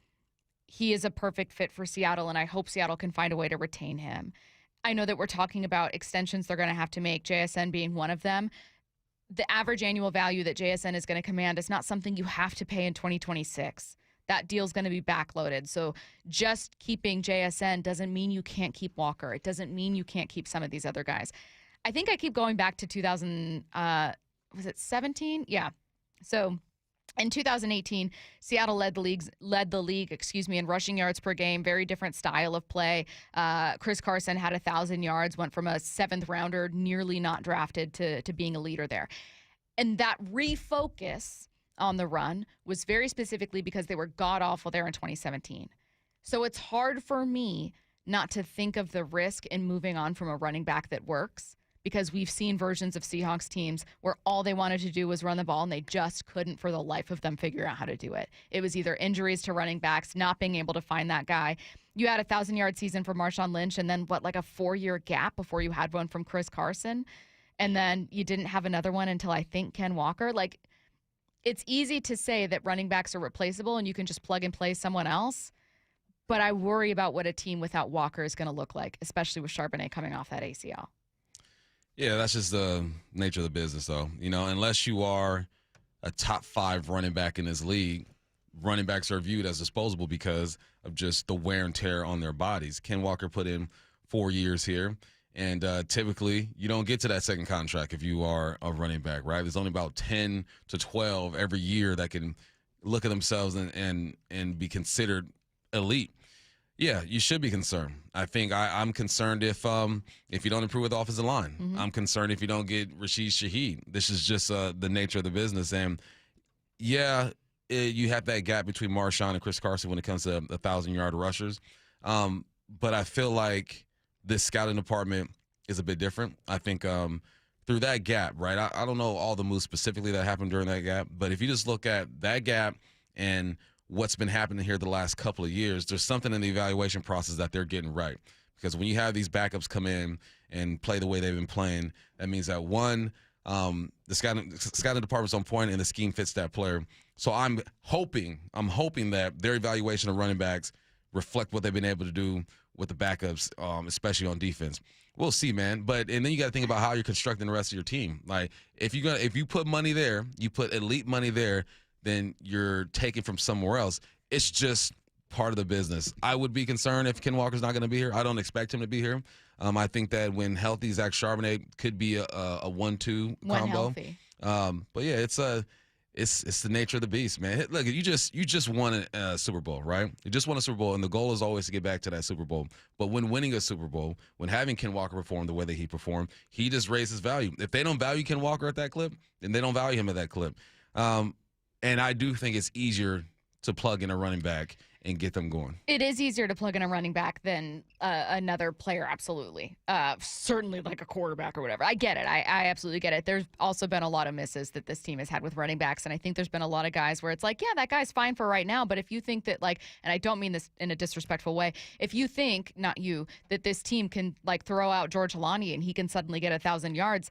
He is a perfect fit for Seattle, and I hope Seattle can find a way to retain him. I know that we're talking about extensions they're going to have to make, JSN being one of them. The average annual value that JSN is going to command is not something you have to pay in 2026. That deal's going to be backloaded. So just keeping JSN doesn't mean you can't keep Walker. It doesn't mean you can't keep some of these other guys. I think I keep going back to 2017? Yeah. So in 2018, Seattle led the league in rushing yards per game. Very different style of play. Chris Carson had 1,000 yards, went from a 7th rounder, nearly not drafted, to being a leader there. And that refocus on the run was very specifically because they were god-awful there in 2017. So it's hard for me not to think of the risk in moving on from a running back that works, because we've seen versions of Seahawks teams where all they wanted to do was run the ball and they just couldn't for the life of them figure out how to do it. It was either injuries to running backs, not being able to find that guy. You had a 1,000-yard season for Marshawn Lynch and then, like a 4-year gap before you had one from Chris Carson. And then you didn't have another one until, I think, Ken Walker. Like, it's easy to say that running backs are replaceable and you can just plug and play someone else. But I worry about what a team without Walker is going to look like, especially with Charbonnet coming off that ACL. Yeah, that's just the nature of the business, though. Unless you are a top 5 running back in this league, running backs are viewed as disposable because of just the wear and tear on their bodies. Ken Walker put in 4 years here, and typically you don't get to that second contract if you are a running back, right? There's only about 10 to 12 every year that can look at themselves and be considered elite, yeah, you should be concerned. I think I'm concerned if you don't improve with the offensive line. Mm-hmm. I'm concerned if you don't get Rashid Shaheed. This is just the nature of the business. And, yeah, you have that gap between Marshawn and Chris Carson when it comes to 1,000-yard rushers. But I feel like this scouting department is a bit different. I think through that gap, right, I don't know all the moves specifically that happened during that gap, but if you just look at that gap and what's been happening here the last couple of years, there's something in the evaluation process that they're getting right. Because when you have these backups come in and play the way they've been playing, that means that, one, the scouting department's on point and the scheme fits that player. So I'm hoping that their evaluation of running backs reflect what they've been able to do with the backups, especially on defense. We'll see, man. And then you got to think about how you're constructing the rest of your team. Like, if you put money there, you put elite money there, then you're taking from somewhere else. It's just part of the business. I would be concerned if Ken Walker's not going to be here. I don't expect him to be here. I think that when healthy, Zach Charbonnet could be a 1-2 combo. Healthy. But yeah, it's the nature of the beast, man. Look, you just won a Super Bowl, right? You just won a Super Bowl, and the goal is always to get back to that Super Bowl. But when winning a Super Bowl, when having Ken Walker perform the way that he performed, he just raised his value. If they don't value Ken Walker at that clip, then they don't value him at that clip. And I do think it's easier to plug in a running back and get them going. It is easier to plug in a running back than another player, absolutely. Certainly like a quarterback or whatever. I get it. I absolutely get it. There's also been a lot of misses that this team has had with running backs, and I think there's been a lot of guys where it's like, yeah, that guy's fine for right now, but if you think that, like, and I don't mean this in a disrespectful way, if you think, not you, that this team can, like, throw out George Halani and he can suddenly get 1,000 yards,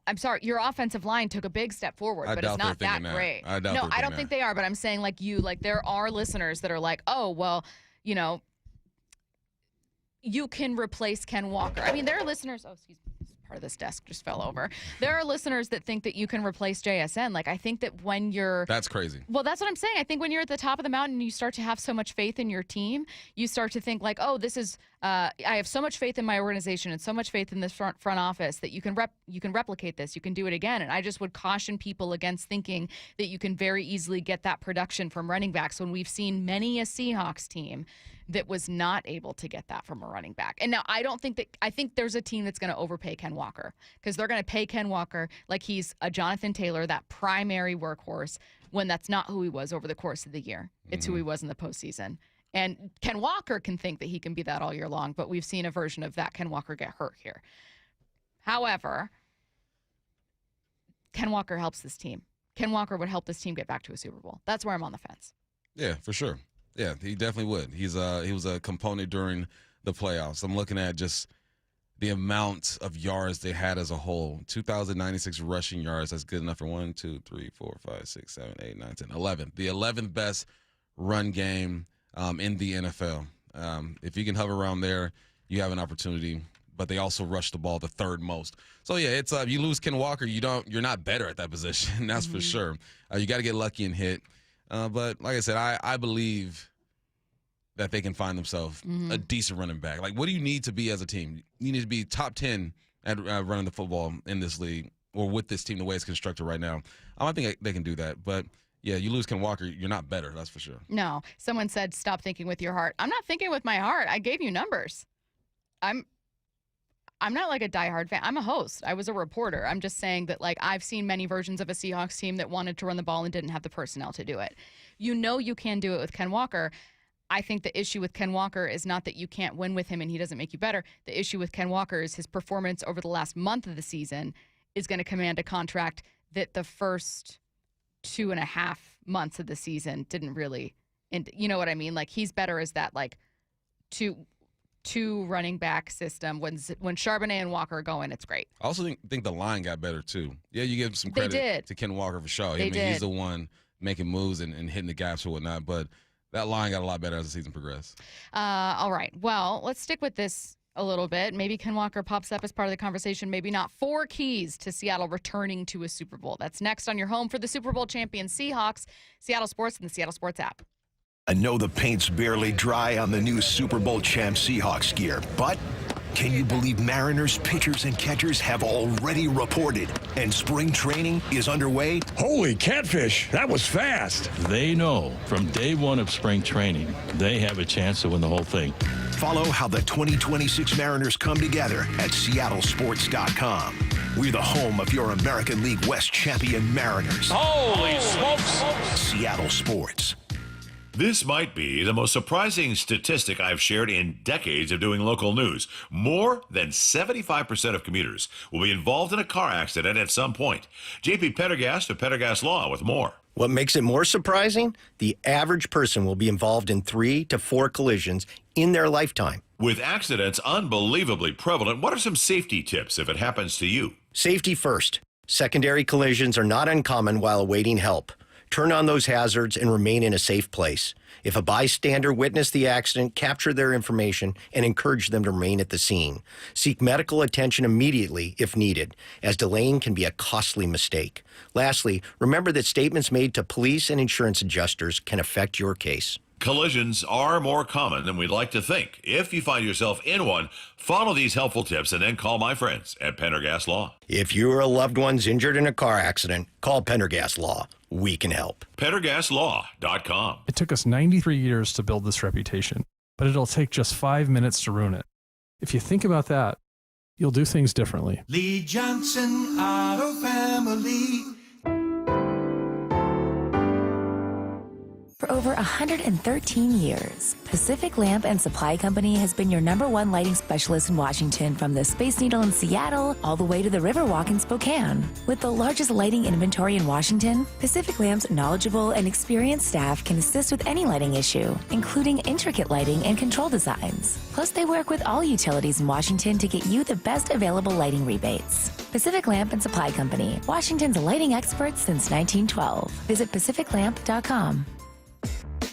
I'm sorry, your offensive line took a big step forward, but it's not that great. I don't think they are, but I'm saying, like, there are listeners that are like, oh, well, you know, you can replace Ken Walker. I mean, there are listeners, oh, excuse me, part of this desk just fell over. There are listeners that think that you can replace JSN. Like, I think that when you're... That's crazy. Well, that's what I'm saying. I think when you're at the top of the mountain and you start to have so much faith in your team, you start to think like, oh, this is... I have so much faith in my organization and so much faith in this front office that you can replicate this. You can do it again. And I just would caution people against thinking that you can very easily get that production from running backs when we've seen many a Seahawks team that was not able to get that from a running back. And now I think there's a team that's going to overpay Ken Walker because they're going to pay Ken Walker like he's a Jonathan Taylor, that primary workhorse, when that's not who he was over the course of the year. It's who he was in the postseason. And Ken Walker can think that he can be that all year long, but we've seen a version of that Ken Walker get hurt here. However, Ken Walker helps this team. Ken Walker would help this team get back to a Super Bowl. That's where I'm on the fence. Yeah, for sure. Yeah, he definitely would. He was a component during the playoffs. I'm looking at just the amount of yards they had as a whole. 2,096 rushing yards. That's good enough for 1, 2, 3, 4, 5, 6, 7, 8, 9, 10, 11. The 11th best run game in the NFL. If you can hover around there, you have an opportunity. But they also rush the ball the third most. So yeah, it's you lose Ken Walker, you're not better at that position. That's for sure. You got to get lucky and hit. But like I said, I believe that they can find themselves a decent running back. Like, what do you need to be as a team? You need to be top 10 at running the football in this league or with this team the way it's constructed right now. I think they can do that. But yeah, you lose Ken Walker, you're not better, that's for sure. No. Someone said, stop thinking with your heart. I'm not thinking with my heart. I gave you numbers. I'm not like a diehard fan. I'm a host. I was a reporter. I'm just saying that, like, I've seen many versions of a Seahawks team that wanted to run the ball and didn't have the personnel to do it. You know you can do it with Ken Walker. I think the issue with Ken Walker is not that you can't win with him and he doesn't make you better. The issue with Ken Walker is his performance over the last month of the season is going to command a contract that the first 2.5 months of the season didn't really, and you know what I mean? Like, he's better as that, like, two running back system. When Charbonnet and Walker are going, it's great. I also think the line got better too. Yeah, you give some credit to Ken Walker for sure. He's the one making moves and hitting the gaps or whatnot, but that line got a lot better as the season progressed. All right. Well, let's stick with this a little bit. Maybe Ken Walker pops up as part of the conversation, maybe not. 4 keys to Seattle returning to a Super Bowl. That's next on your home for the Super Bowl champion Seahawks, Seattle Sports, and the Seattle Sports app. I know the paint's barely dry on the new Super Bowl champ Seahawks gear, but Can you believe Mariners pitchers and catchers have already reported and spring training is underway? Holy catfish, that was fast. They know from day one of spring training, they have a chance to win the whole thing. Follow how the 2026 Mariners come together at seattlesports.com. We're the home of your American League West champion Mariners. Holy smokes! Seattle Sports. This might be the most surprising statistic I've shared in decades of doing local news. More than 75% of commuters will be involved in a car accident at some point. JP Pendergast of Pendergast Law with more. What makes it more surprising? The average person will be involved in 3 to 4 collisions in their lifetime. With accidents unbelievably prevalent, what are some safety tips if it happens to you? Safety first. Secondary collisions are not uncommon while awaiting help. Turn on those hazards and remain in a safe place. If a bystander witnessed the accident, capture their information and encourage them to remain at the scene. Seek medical attention immediately if needed, as delaying can be a costly mistake. Lastly, remember that statements made to police and insurance adjusters can affect your case. Collisions are more common than we'd like to think. If you find yourself in one, follow these helpful tips and then call my friends at Pendergast Law. If you or a loved one's injured in a car accident, call Pendergast Law. We can help. PendergastLaw.com. It took us 93 years to build this reputation, but it'll take just 5 minutes to ruin it. If you think about that, you'll do things differently. Lee Johnson Auto Family. For over 113 years, Pacific Lamp and Supply Company has been your #1 lighting specialist in Washington, from the Space Needle in Seattle all the way to the Riverwalk in Spokane. With the largest lighting inventory in Washington, Pacific Lamp's knowledgeable and experienced staff can assist with any lighting issue, including intricate lighting and control designs. Plus, they work with all utilities in Washington to get you the best available lighting rebates. Pacific Lamp and Supply Company, Washington's lighting experts since 1912. Visit pacificlamp.com.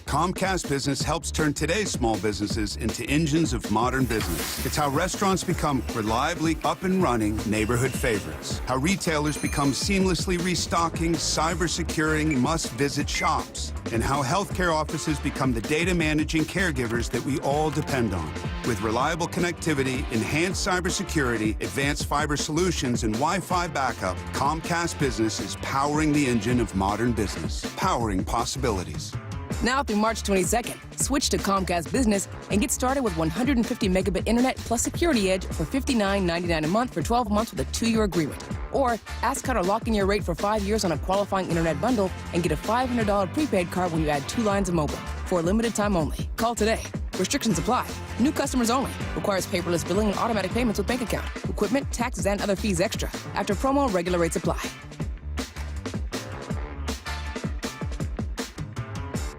Comcast Business helps turn today's small businesses into engines of modern business. It's how restaurants become reliably up and running neighborhood favorites. How retailers become seamlessly restocking, cyber-securing, must-visit shops. And how healthcare offices become the data managing caregivers that we all depend on. With reliable connectivity, enhanced cybersecurity, advanced fiber solutions, and Wi-Fi backup, Comcast Business is powering the engine of modern business, powering possibilities. Now through March 22nd, switch to Comcast Business and get started with 150 megabit internet plus Security Edge for $59.99 a month for 12 months with a 2-year agreement. Or ask how to lock in your rate for 5 years on a qualifying internet bundle and get a $500 prepaid card when you add 2 lines of mobile for a limited time only. Call today. Restrictions apply. New customers only. Requires paperless billing and automatic payments with bank account. Equipment, taxes, and other fees extra. After promo, regular rates apply.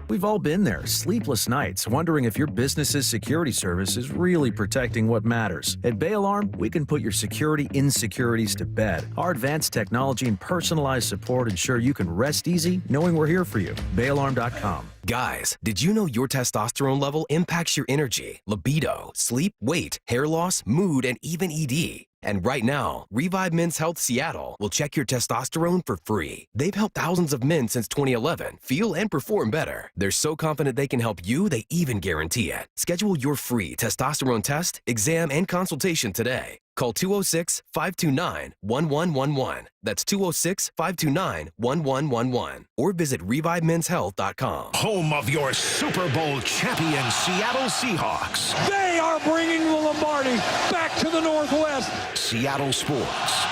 We've all been there, sleepless nights, wondering if your business's security service is really protecting what matters. At Bay Alarm, we can put your security insecurities to bed. Our advanced technology and personalized support ensure you can rest easy knowing we're here for you. BayAlarm.com. Guys, did you know your testosterone level impacts your energy, libido, sleep, weight, hair loss, mood, and even ED? And right now, Revive Men's Health Seattle will check your testosterone for free. They've helped thousands of men since 2011 feel and perform better. They're so confident they can help you, they even guarantee it. Schedule your free testosterone test, exam, and consultation today. Call 206-529-1111. That's 206-529-1111. Or visit ReviveMen'sHealth.com. Home of your Super Bowl champion Seattle Seahawks. They are bringing the Lombardi back to the Northwest. Seattle Sports.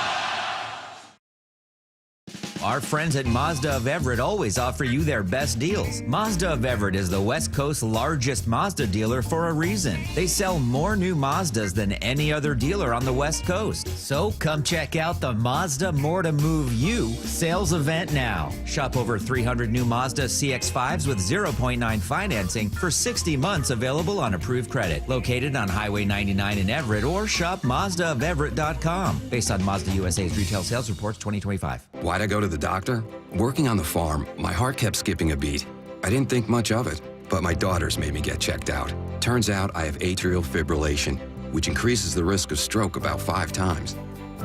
Our friends at Mazda of Everett always offer you their best deals. Mazda of Everett is the West Coast's largest Mazda dealer for a reason. They sell more new Mazdas than any other dealer on the West Coast. So come check out the Mazda More to Move You sales event now. Shop over 300 new Mazda CX-5s with 0.9 financing for 60 months, available on approved credit. Located on Highway 99 in Everett, or shop MazdaofEverett.com. Based on Mazda USA's retail sales reports 2025. Why'd I go to the doctor? Working on the farm, my heart kept skipping a beat. I didn't think much of it, but my daughters made me get checked out. Turns out I have atrial fibrillation, which increases the risk of stroke about 5 times.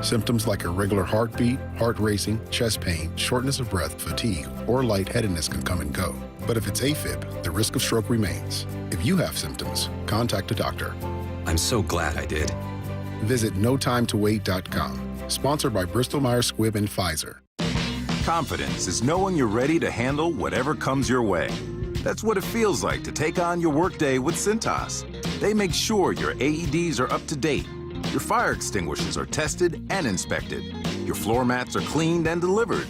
Symptoms like irregular heartbeat, heart racing, chest pain, shortness of breath, fatigue, or lightheadedness can come and go. But if it's AFib, the risk of stroke remains. If you have symptoms, contact a doctor. I'm so glad I did. Visit notimetowait.com. Sponsored by Bristol-Myers Squibb and Pfizer. Confidence is knowing you're ready to handle whatever comes your way. That's what it feels like to take on your workday with Cintas. They make sure your AEDs are up to date, your fire extinguishers are tested and inspected, your floor mats are cleaned and delivered,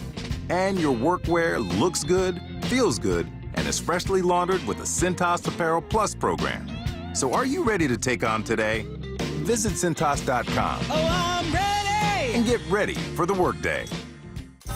and your workwear looks good, feels good, and is freshly laundered with the Cintas Apparel Plus program. So are you ready to take on today? Visit Cintas.com. Oh, I'm ready! And get ready for the workday.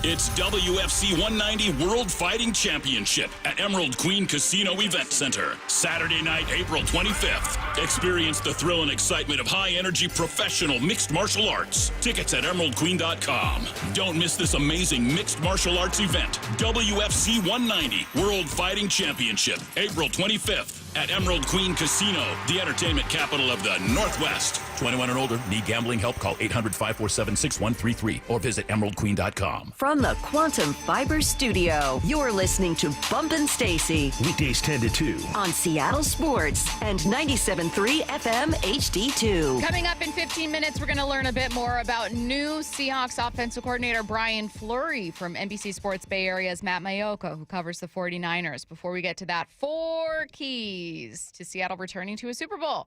It's WFC 190 World Fighting Championship at Emerald Queen Casino Event Center. Saturday night, April 25th. Experience the thrill and excitement of high-energy professional mixed martial arts. Tickets at emeraldqueen.com. Don't miss this amazing mixed martial arts event. WFC 190 World Fighting Championship, April 25th. At Emerald Queen Casino, the entertainment capital of the Northwest. 21 and older. Need gambling help? Call 800-547-6133 or visit emeraldqueen.com. From the Quantum Fiber Studio, you're listening to Bumpin' Stacy. Weekdays 10 to 2. On Seattle Sports and 97.3 FM HD2. Coming up in 15 minutes, we're going to learn a bit more about new Seahawks offensive coordinator Brian Fleury from NBC Sports Bay Area's Matt Maiocco, who covers the 49ers. Before we get to that, 4 keys to Seattle returning to a Super Bowl.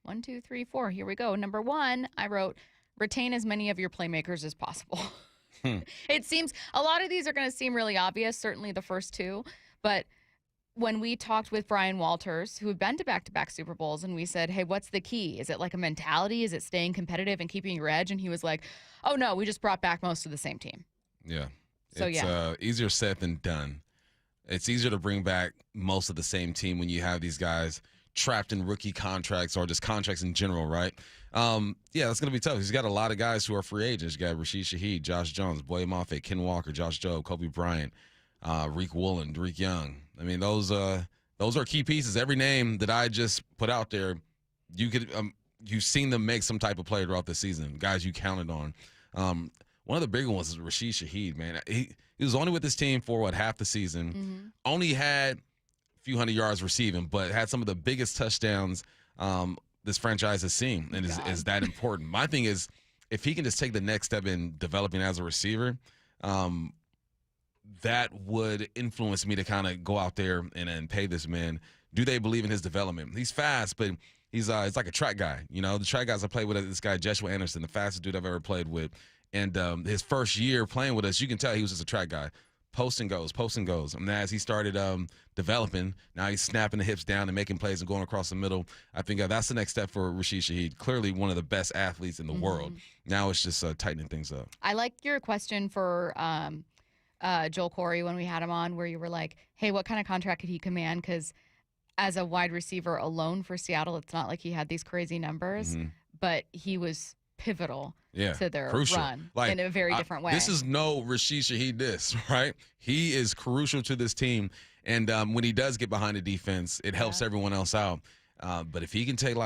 1, 2, 3, 4. Here we go. Number 1, I wrote, retain as many of your playmakers as possible. It seems a lot of these are going to seem really obvious, certainly the first 2. But when we talked with Brian Walters, who had been to back-to-back Super Bowls, and we said, hey, what's the key? Is it like a mentality? Is it staying competitive and keeping your edge? And he was like, oh, no, we just brought back most of the same team. Yeah. So, it's easier said than done. It's easier to bring back most of the same team when you have these guys trapped in rookie contracts or just contracts in general, right? Yeah, that's going to be tough. He's got a lot of guys who are free agents. You got Rashid Shaheed, Josh Jones, Boye Mafe, Ken Walker, Josh Jobe, Kobe Bryant, Reek Woolen, Dariq Young. I mean, those are key pieces. Every name that I just put out there, you've seen them make some type of play throughout the season, guys you counted on. One of the bigger ones is Rashid Shaheed, man. He was only with this team for, half the season. Mm-hmm. Only had a few hundred yards receiving, but had some of the biggest touchdowns this franchise has seen, and is that important. My thing is, if he can just take the next step in developing as a receiver, that would influence me to kind of go out there and pay this man. Do they believe in his development? He's fast, but he's like a track guy. You know, the track guys I played with, this guy, Joshua Anderson, the fastest dude I've ever played with. And his first year playing with us, you can tell he was just a track guy. Post and goes. And as he started developing, now he's snapping the hips down and making plays and going across the middle. I think that's the next step for Rashid Shaheed. Clearly one of the best athletes in the world. Now it's just tightening things up. I like your question for Joel Corey when we had him on, where you were like, hey, what kind of contract could he command? Because as a wide receiver alone for Seattle, it's not like he had these crazy numbers, but he was pivotal to their run in a very different way. This is no Rashid Shaheed right? He is crucial to this team, and when he does get behind the defense, it helps everyone else out. But if he can take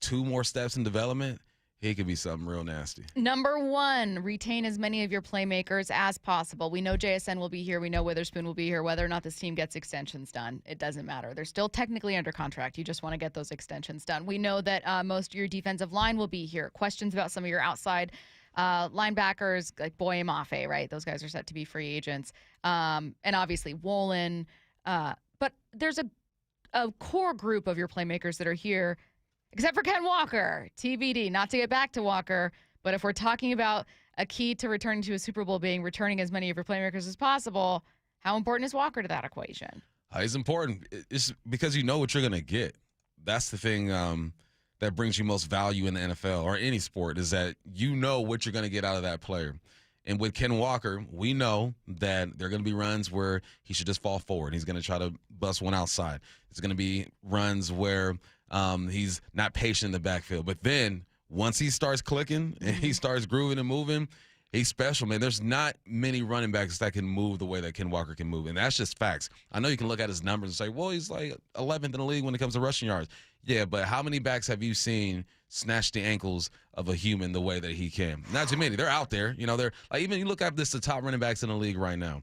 2 more steps in development, he could be something real nasty. Number 1, retain as many of your playmakers as possible. We know JSN will be here. We know Witherspoon will be here. Whether or not this team gets extensions done, it doesn't matter. They're still technically under contract. You just want to get those extensions done. We know that most of your defensive line will be here. Questions about some of your outside linebackers, like Boye Mafe, right? Those guys are set to be free agents. And obviously Woolen. But there's a core group of your playmakers that are here, except for Ken Walker, TBD. Not to get back to Walker, but if we're talking about a key to returning to a Super Bowl being returning as many of your playmakers as possible, how important is Walker to that equation? He's important. It's because you know what you're going to get. That's the thing that brings you most value in the NFL or any sport, is that you know what you're going to get out of that player. And with Ken Walker, we know that there are going to be runs where he should just fall forward. He's going to try to bust one outside. It's going to be runs where he's not patient in the backfield. But then once he starts clicking and he starts grooving and moving, he's special, man. There's not many running backs that can move the way that Ken Walker can move. And that's just facts. I know you can look at his numbers and say, well, he's like 11th in the league when it comes to rushing yards. Yeah, but how many backs have you seen snatch the ankles of a human the way that he can? Not too many. They're out there. You know, they're like, even you look at the top running backs in the league right now.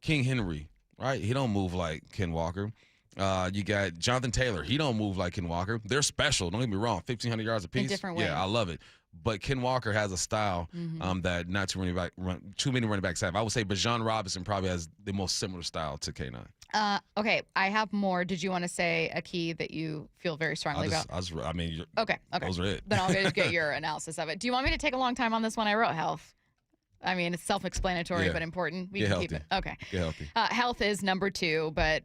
King Henry, right? He don't move like Ken Walker. You got Jonathan Taylor. He don't move like Ken Walker. They're special. Don't get me wrong. 1,500 yards apiece. In different ways. Yeah, I love it. But Ken Walker has a style that not too many running backs have. I would say Bijan Robinson probably has the most similar style to K9. Okay, I have more. Did you want to say a key that you feel very strongly about? Okay. Those are it. Then I'll just get your analysis of it. Do you want me to take a long time on this one? I wrote health. I mean, it's self-explanatory, but important. We can keep it. Okay. Get healthy. Health is number 2, but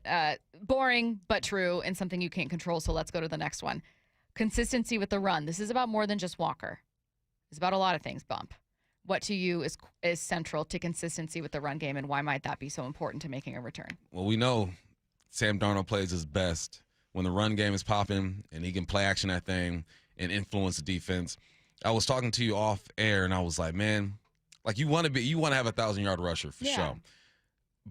boring but true and something you can't control. So let's go to the next one. Consistency with the run. This is about more than just Walker. It's about a lot of things, Bump. What to you is central to consistency with the run game, and why might that be so important to making a return? Well, we know Sam Darnold plays his best when the run game is popping and he can play action that thing and influence the defense. I was talking to you off air, and I was like, man, like you want to have a 1,000-yard rusher for sure.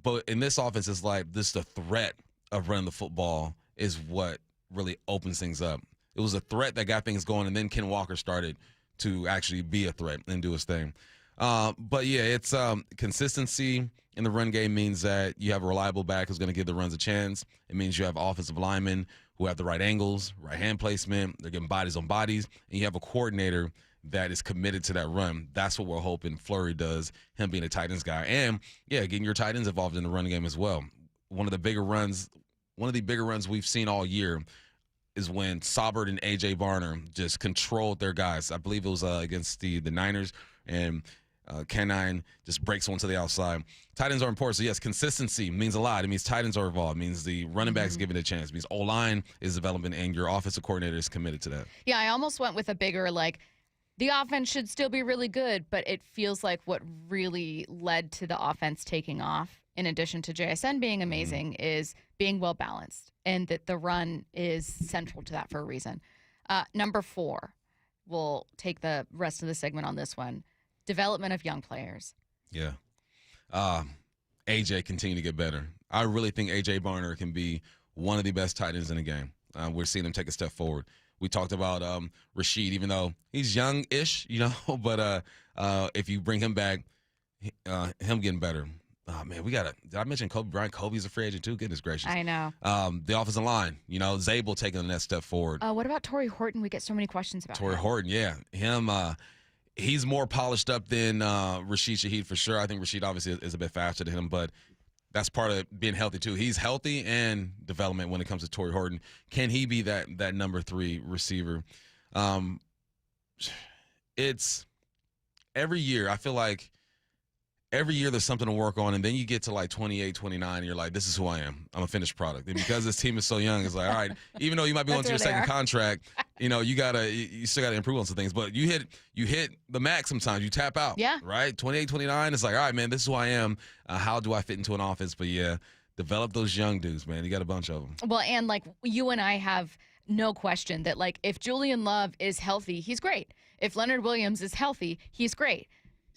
But in this offense, it's like the threat of running the football is what really opens things up. It was a threat that got things going, and then Ken Walker started to actually be a threat and do his thing. But yeah, it's consistency in the run game means that you have a reliable back who's going to give the runs a chance. It means you have offensive linemen who have the right angles, right hand placement. They're getting bodies on bodies, and you have a coordinator that is committed to that run. That's what we're hoping Fleury does, him being a tight ends guy. And yeah, getting your tight ends involved in the running game as well. One of the bigger runs we've seen all year is when Saubert and A.J. Barner just controlled their guys. I believe it was against the Niners, and K9 just breaks one to the outside. Tight ends are important. So, yes, consistency means a lot. It means tight ends are involved. It means the running backs given a chance. It means O-line is development, and your offensive coordinator is committed to that. Yeah, I almost went with a bigger, the offense should still be really good, but it feels like what really led to the offense taking off, in addition to JSN being amazing, is being well-balanced, and that the run is central to that for a reason. Number 4, we'll take the rest of the segment on this one, development of young players. Yeah. AJ continue to get better. I really think A.J. Barner can be one of the best tight ends in the game. We're seeing him take a step forward. We talked about Rashid, even though he's young-ish, but if you bring him back, him getting better. Oh, man, did I mention Kobe? Brian Kobe's a free agent too? Goodness gracious. I know. The offensive line, Zabel taking the next step forward. What about Torrey Horton? We get so many questions about Torrey Horton, yeah. Him, he's more polished up than Rashid Shaheed for sure. I think Rashid obviously is a bit faster than him, but that's part of being healthy too. He's healthy and development when it comes to Torrey Horton. Can he be that number 3 receiver? It's every year, I feel like every year there's something to work on, and then you get to 28, 29, and you're like, this is who I am. I'm a finished product. And because this team is so young, it's like, all right, even though you might be going to your second contract, you still gotta improve on some things. But you hit the max sometimes. You tap out. Yeah. Right? 28, 29, it's like, all right, man, this is who I am. How do I fit into an offense? But yeah, develop those young dudes, man. You got a bunch of them. Well, and you and I have no question that if Julian Love is healthy, he's great. If Leonard Williams is healthy, he's great.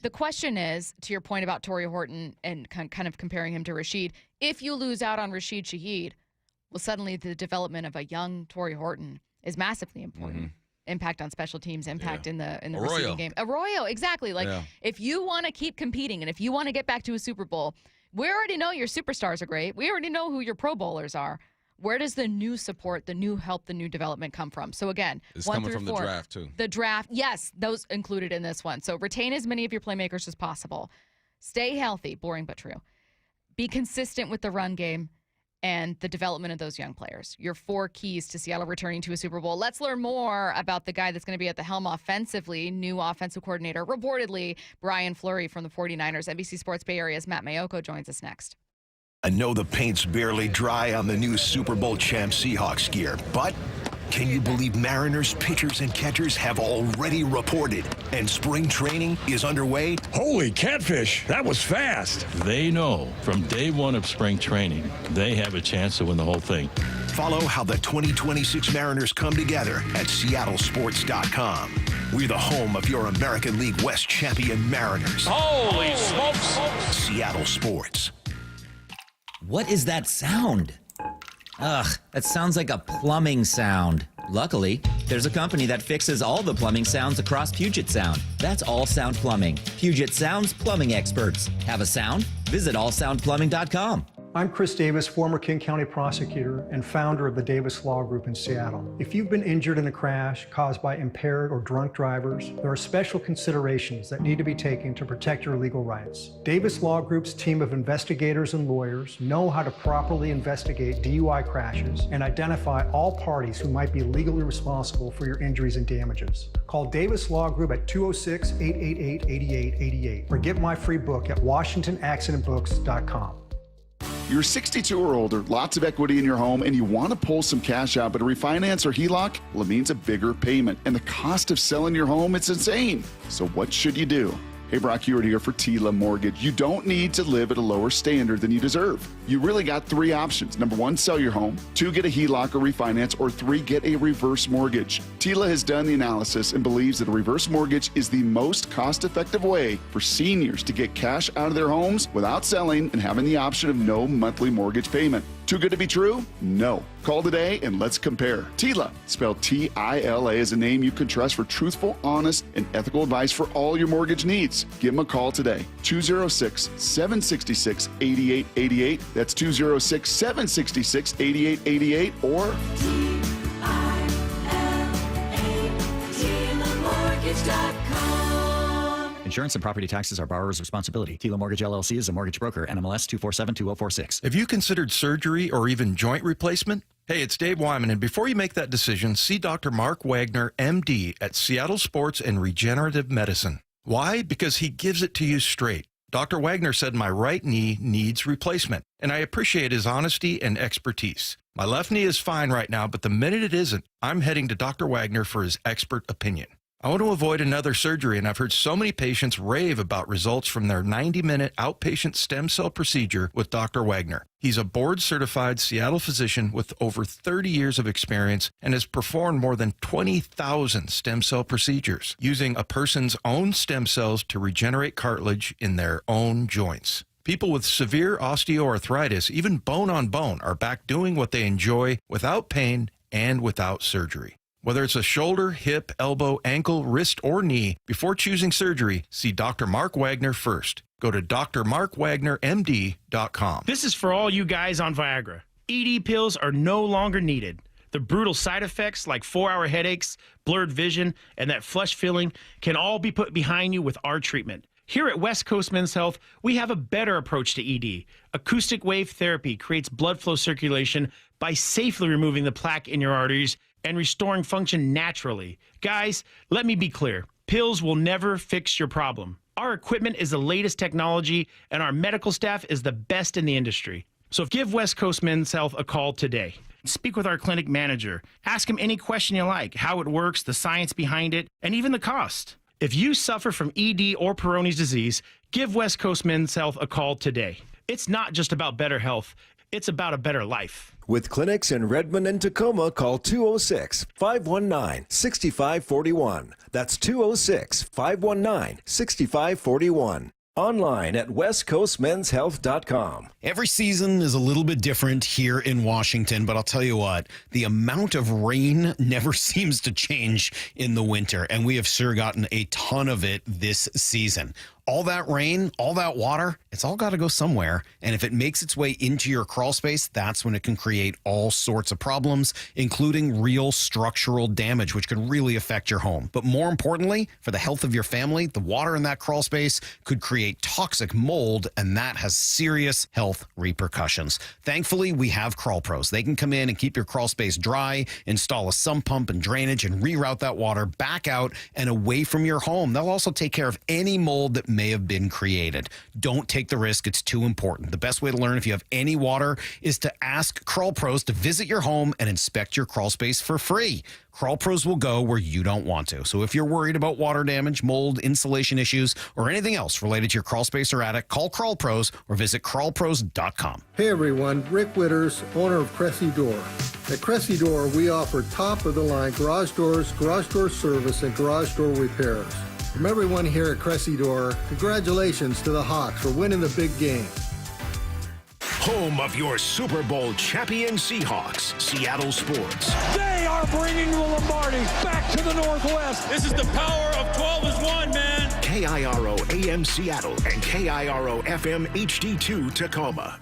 The question is, to your point about Torrey Horton and kind of comparing him to Rashid, if you lose out on Rashid Shaheed, well, suddenly the development of a young Torrey Horton is massively important. Mm-hmm. Impact on special teams, impact in the receiving game. Arroyo, exactly. If you want to keep competing and if you want to get back to a Super Bowl, we already know your superstars are great. We already know who your Pro Bowlers are. Where does the new support, the new help, the new development come from? So again, it's 1 coming through from 4. The draft too. The draft, yes, those included in this one. So retain as many of your playmakers as possible. Stay healthy, boring but true. Be consistent with the run game and the development of those young players. Your 4 keys to Seattle returning to a Super Bowl. Let's learn more about the guy that's going to be at the helm offensively, new offensive coordinator, reportedly Brian Fleury from the 49ers. NBC Sports Bay Area's Matt Maiocco joins us next. I know the paint's barely dry on the new Super Bowl champ Seahawks gear, but can you believe Mariners pitchers and catchers have already reported and spring training is underway? Holy catfish, that was fast. They know from day 1 of spring training, they have a chance to win the whole thing. Follow how the 2026 Mariners come together at seattlesports.com. We're the home of your American League West champion Mariners. Holy smokes! Seattle Sports. What is that sound? Ugh, that sounds like a plumbing sound. Luckily, there's a company that fixes all the plumbing sounds across Puget Sound. That's All Sound Plumbing. Puget Sound's plumbing experts. Have a sound? Visit allsoundplumbing.com. I'm Chris Davis, former King County prosecutor and founder of the Davis Law Group in Seattle. If you've been injured in a crash caused by impaired or drunk drivers, there are special considerations that need to be taken to protect your legal rights. Davis Law Group's team of investigators and lawyers know how to properly investigate DUI crashes and identify all parties who might be legally responsible for your injuries and damages. Call Davis Law Group at 206-888-8888 or get my free book at WashingtonAccidentBooks.com. You're 62 or older, lots of equity in your home, and you want to pull some cash out, but a refinance or HELOC, well, it means a bigger payment. And the cost of selling your home, it's insane. So what should you do? Hey, Brock Hewitt here for Tila Mortgage. You don't need to live at a lower standard than you deserve. You really got 3 options. Number 1, sell your home. 2, get a HELOC or refinance. Or 3, get a reverse mortgage. Tila has done the analysis and believes that a reverse mortgage is the most cost-effective way for seniors to get cash out of their homes without selling and having the option of no monthly mortgage payment. Too good to be true? No. Call today and let's compare. Tila, spelled T-I-L-A, is a name you can trust for truthful, honest, and ethical advice for all your mortgage needs. Give them a call today. 206-766-8888. That's 206-766-8888 or Insurance and property taxes are borrower's responsibility. Tila Mortgage LLC is a mortgage broker. NMLS 2472046. Have you considered surgery or even joint replacement? Hey, it's Dave Wyman, and before you make that decision, see Dr. Mark Wagner, MD, at Seattle Sports and Regenerative Medicine. Why? Because he gives it to you straight. Dr. Wagner said my right knee needs replacement, and I appreciate his honesty and expertise. My left knee is fine right now, but the minute it isn't, I'm heading to Dr. Wagner for his expert opinion. I want to avoid another surgery, and I've heard so many patients rave about results from their 90-minute outpatient stem cell procedure with Dr. Wagner. He's a board-certified Seattle physician with over 30 years of experience and has performed more than 20,000 stem cell procedures using a person's own stem cells to regenerate cartilage in their own joints. People with severe osteoarthritis, even bone on bone, are back doing what they enjoy without pain and without surgery. Whether it's a shoulder, hip, elbow, ankle, wrist, or knee, before choosing surgery, see Dr. Mark Wagner first. Go to drmarkwagnermd.com. This is for all you guys on Viagra. ED pills are no longer needed. The brutal side effects like 4-hour headaches, blurred vision, and that flush feeling can all be put behind you with our treatment. Here at West Coast Men's Health, we have a better approach to ED. Acoustic wave therapy creates blood flow circulation by safely removing the plaque in your arteries and restoring function naturally. Guys, let me be clear. Pills will never fix your problem. Our equipment is the latest technology, and our medical staff is the best in the industry. So give West Coast Men's Health a call today. Speak with our clinic manager. Ask him any question you like, how it works, the science behind it, and even the cost. If you suffer from ED or Peyronie's disease, give West Coast Men's Health a call today. It's not just about better health. It's about a better life. With clinics in Redmond and Tacoma, call 206-519-6541. That's 206-519-6541. Online at westcoastmenshealth.com. Every season is a little bit different here in Washington, but I'll tell you what, the amount of rain never seems to change in the winter, and we have sure gotten a ton of it this season. All that rain, all that water, it's all got to go somewhere. And if it makes its way into your crawl space, that's when it can create all sorts of problems, including real structural damage, which could really affect your home. But more importantly, for the health of your family, the water in that crawl space could create toxic mold, and that has serious health repercussions. Thankfully, we have Crawl Pros. They can come in and keep your crawl space dry, install a sump pump and drainage, and reroute that water back out and away from your home. They'll also take care of any mold that may have been created. Don't take the risk. It's too important. The best way to learn if you have any water is to ask Crawl Pros to visit your home and inspect your crawl space for free. Crawl Pros will go where you don't want to. So if you're worried about water damage, mold, insulation issues, or anything else related to your crawl space or attic, call Crawl Pros or visit crawlpros.com. Hey everyone, Rick Witters, owner of Cressy Door. At Cressy Door, we offer top-of-the-line garage doors, garage door service, and garage door repairs. From everyone here at Cressy Door, congratulations to the Hawks for winning the big game. Home of your Super Bowl champion Seahawks, Seattle Sports. They are bringing the Lombardi back to the Northwest. This is the power of 12 is 1, man. KIRO AM Seattle and KIRO FM HD2 Tacoma.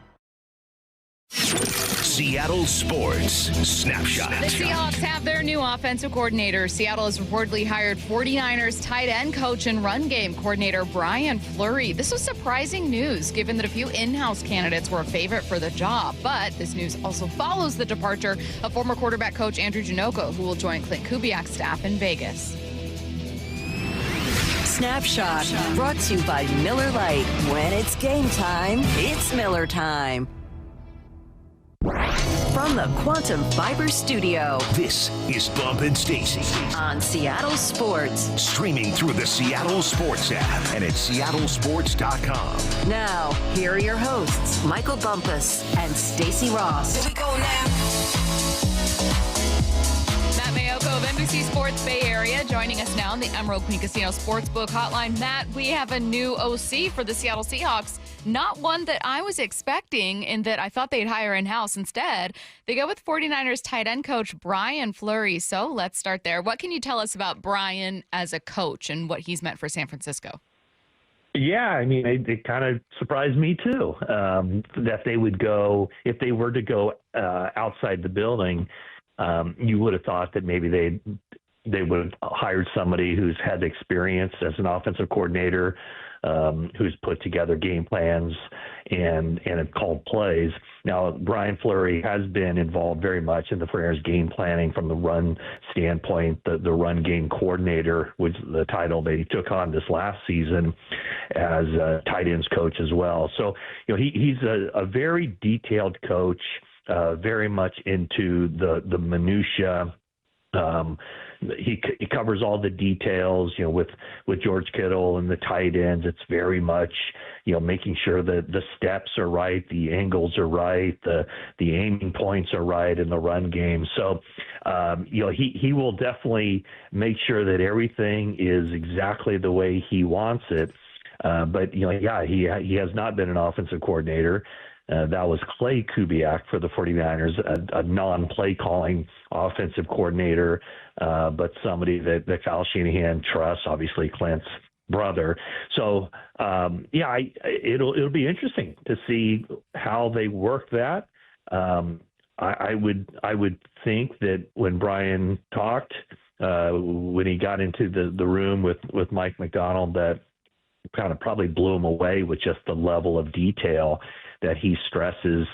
Seattle Sports Snapshot. The Seahawks have their new offensive coordinator. Seattle has reportedly hired 49ers tight end coach and run game coordinator Brian Fleury. This was surprising news, given that a few in-house candidates were a favorite for the job. But this news also follows the departure of former quarterback coach Andrew Janocko, who will join Clint Kubiak's staff in Vegas. Snapshot, brought to you by Miller Lite. When it's game time, it's Miller time. From the Quantum Fiber Studio, this is Bump and Stacy on Seattle Sports. Streaming through the Seattle Sports app and at seattlesports.com. Now, here are your hosts, Michael Bumpus and Stacy Ross. Here we go now. Maiocco of NBC Sports Bay Area joining us now on the Emerald Queen Casino Sportsbook Hotline. Matt, we have a new OC for the Seattle Seahawks. Not one that I was expecting, in that I thought they'd hire in-house. Instead, they go with 49ers tight end coach Brian Fleury. So let's start there. What can you tell us about Brian as a coach and what he's meant for San Francisco? Yeah, I mean, it kind of surprised me too, that they would go, if they were to go outside the building, you would have thought that maybe they would have hired somebody who's had experience as an offensive coordinator, who's put together game plans and have called plays. Now, Brian Fleury has been involved very much in the 49ers game planning from the run standpoint, the run game coordinator, which is the title that he took on this last season as a tight ends coach as well. So, he's a very detailed coach, very much into the minutia. He covers all the details, with George Kittle and the tight ends. It's very much, making sure that the steps are right, the angles are right, the aiming points are right in the run game. So, he will definitely make sure that everything is exactly the way he wants it. But he has not been an offensive coordinator. That was Clay Kubiak for the 49ers, a non-play calling offensive coordinator, but somebody that Kyle Shanahan trusts, obviously Clint's brother. So, it'll be interesting to see how they work that. I would think that when Brian talked, when he got into the room with Mike McDonald, that kind of probably blew him away with just the level of detail that he stresses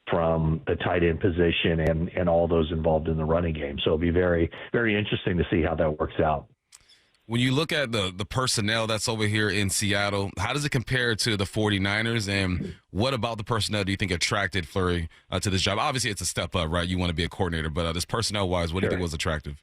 from the tight end position and all those involved in the running game. So it'll be very, very interesting to see how that works out. When you look at the personnel that's over here in Seattle, how does it compare to the 49ers? And what about the personnel do you think attracted Fleury to this job? Obviously, it's a step up, right? You want to be a coordinator, but just personnel-wise, what do you think was attractive?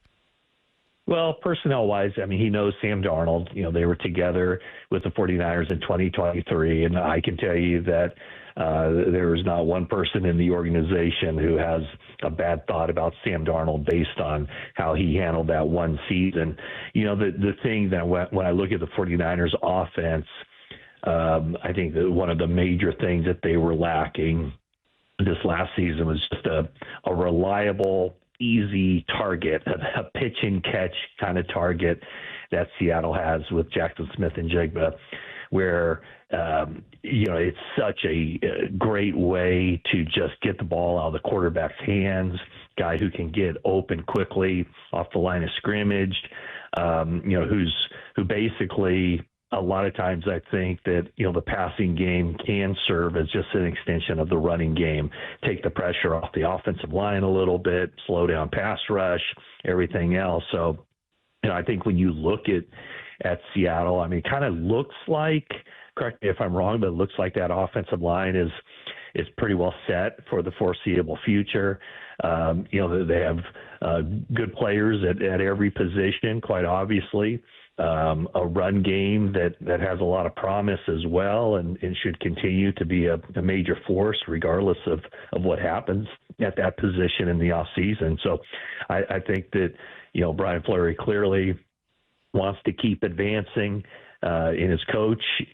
Well, personnel-wise, I mean, he knows Sam Darnold. They were together with the 49ers in 2023, and I can tell you that there is not one person in the organization who has a bad thought about Sam Darnold based on how he handled that one season. The thing that when I look at the 49ers offense, I think that one of the major things that they were lacking this last season was just a reliable, easy target, a pitch and catch kind of target that Seattle has with Jackson Smith and Jigba, where it's such a great way to just get the ball out of the quarterback's hands, guy who can get open quickly off the line of scrimmage, who basically a lot of times I think that, the passing game can serve as just an extension of the running game, take the pressure off the offensive line a little bit, slow down pass rush, everything else. So, I think when you look at Seattle, I mean, it kind of looks like, correct me if I'm wrong, but it looks like that offensive line is pretty well set for the foreseeable future. They have good players at every position, quite obviously. A run game that has a lot of promise as well and should continue to be a major force regardless of what happens at that position in the offseason. So I think that, Brian Fleury clearly wants to keep advancing in his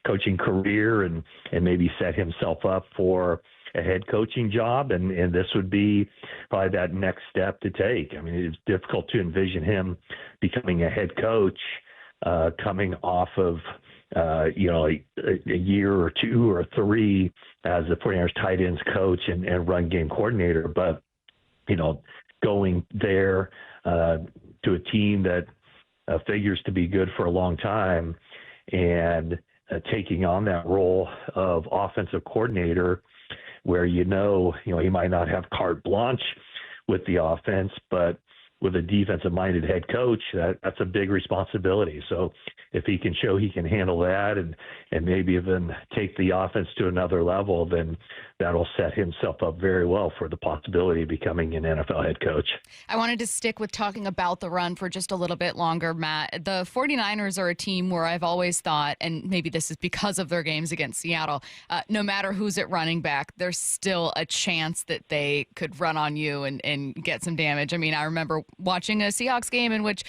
coaching career and maybe set himself up for a head coaching job. And this would be probably that next step to take. I mean, it's difficult to envision him becoming a head coach coming off of a year or two or three as the 49ers tight ends coach and run game coordinator. But, going there to a team that figures to be good for a long time and taking on that role of offensive coordinator where, he might not have carte blanche with the offense, but with a defensive-minded head coach, that's a big responsibility. So if he can show he can handle that and maybe even take the offense to another level, then that'll set himself up very well for the possibility of becoming an NFL head coach. I wanted to stick with talking about the run for just a little bit longer, Matt. The 49ers are a team where I've always thought, and maybe this is because of their games against Seattle, no matter who's at running back, there's still a chance that they could run on you and get some damage. I mean, I remember watching a Seahawks game in which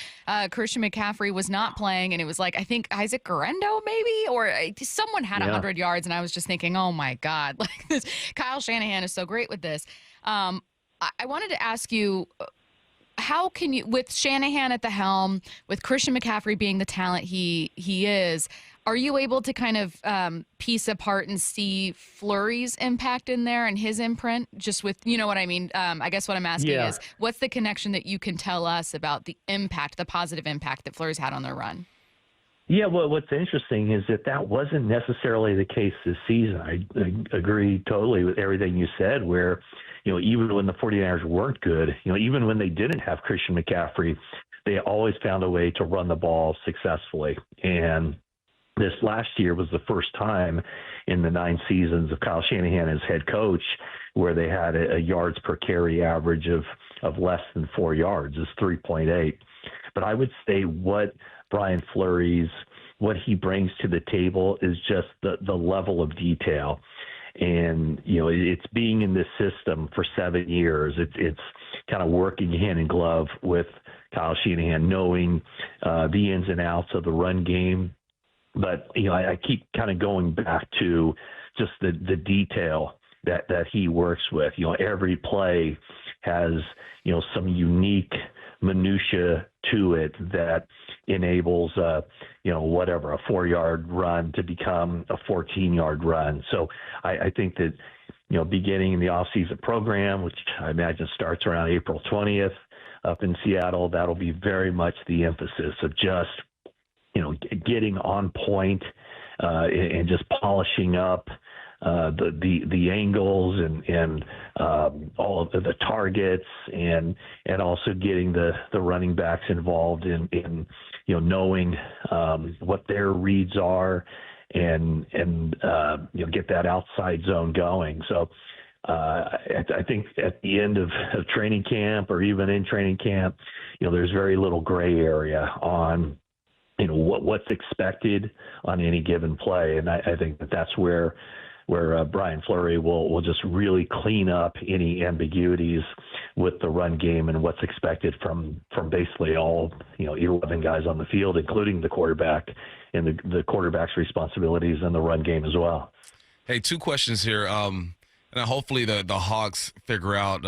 Christian McCaffrey was not playing, and it was like, I think Isaac Guerrero maybe, or someone had 100 yards, and I was just thinking, oh my God, like this. Kyle Shanahan is so great with this. I wanted to ask you, how can you, with Shanahan at the helm, with Christian McCaffrey being the talent he is, are you able to kind of piece apart and see Fleury's impact in there and his imprint? Just with, you know what I mean? I guess what I'm asking is, what's the connection that you can tell us about the impact, the positive impact that Fleury's had on their run? Yeah, well, what's interesting is that wasn't necessarily the case this season. I agree totally with everything you said, where, even when the 49ers weren't good, even when they didn't have Christian McCaffrey, they always found a way to run the ball successfully. And this last year was the first time in the 9 seasons of Kyle Shanahan as head coach where they had a yards per carry average of less than 4 yards. It's 3.8. But I would say what Brian Fleury's, what he brings to the table is just the level of detail. And, it's being in this system for 7 years. It's kind of working hand in glove with Kyle Shanahan, knowing the ins and outs of the run game. But, I keep kind of going back to just the detail that he works with. Every play has, some unique minutia to it that enables a 4-yard run to become a 14-yard run. So I think that, beginning in the offseason program, which I imagine starts around April 20th up in Seattle, that'll be very much the emphasis of just, getting on point and just polishing up the angles and all of the targets and also getting the running backs involved in knowing what their reads are and get that outside zone going. So I think at the end of training camp or even in training camp, there's very little gray area on what's expected on any given play. And I think that's where Brian Fleury will just really clean up any ambiguities with the run game and what's expected from basically all 11 guys on the field, including the quarterback and the quarterback's responsibilities in the run game as well. Hey, 2 questions here. And hopefully the Hawks figure out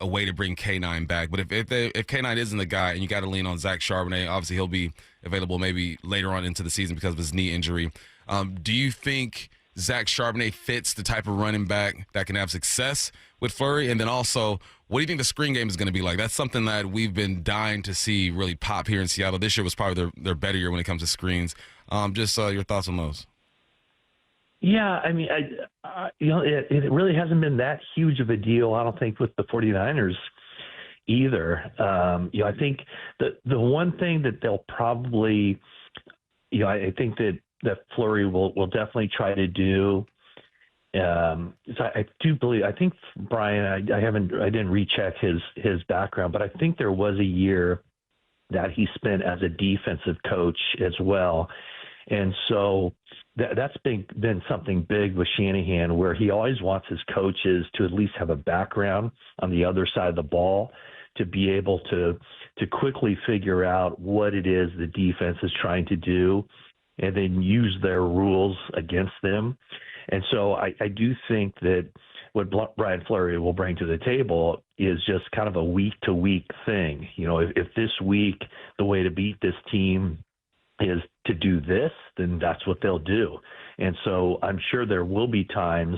a way to bring K9 back. But if K9 isn't the guy and you got to lean on Zach Charbonnet, obviously he'll be available maybe later on into the season because of his knee injury. Do you think Zach Charbonnet fits the type of running back that can have success with Fleury? And then also, what do you think the screen game is going to be like? That's something that we've been dying to see really pop here in Seattle. This year was probably their better year when it comes to screens. Just your thoughts on those. Yeah, I mean, it really hasn't been that huge of a deal, I don't think, with the 49ers either. I think the one thing that they'll probably, I think that Fleury will definitely try to do. I do believe, I think Brian, I didn't recheck his background, but I think there was a year that he spent as a defensive coach as well. And so that's been something big with Shanahan, where he always wants his coaches to at least have a background on the other side of the ball to be able to quickly figure out what it is the defense is trying to do and then use their rules against them. And so I do think that what Brian Fleury will bring to the table is just kind of a week-to-week thing. If this week the way to beat this team is to do this, then that's what they'll do. And so I'm sure there will be times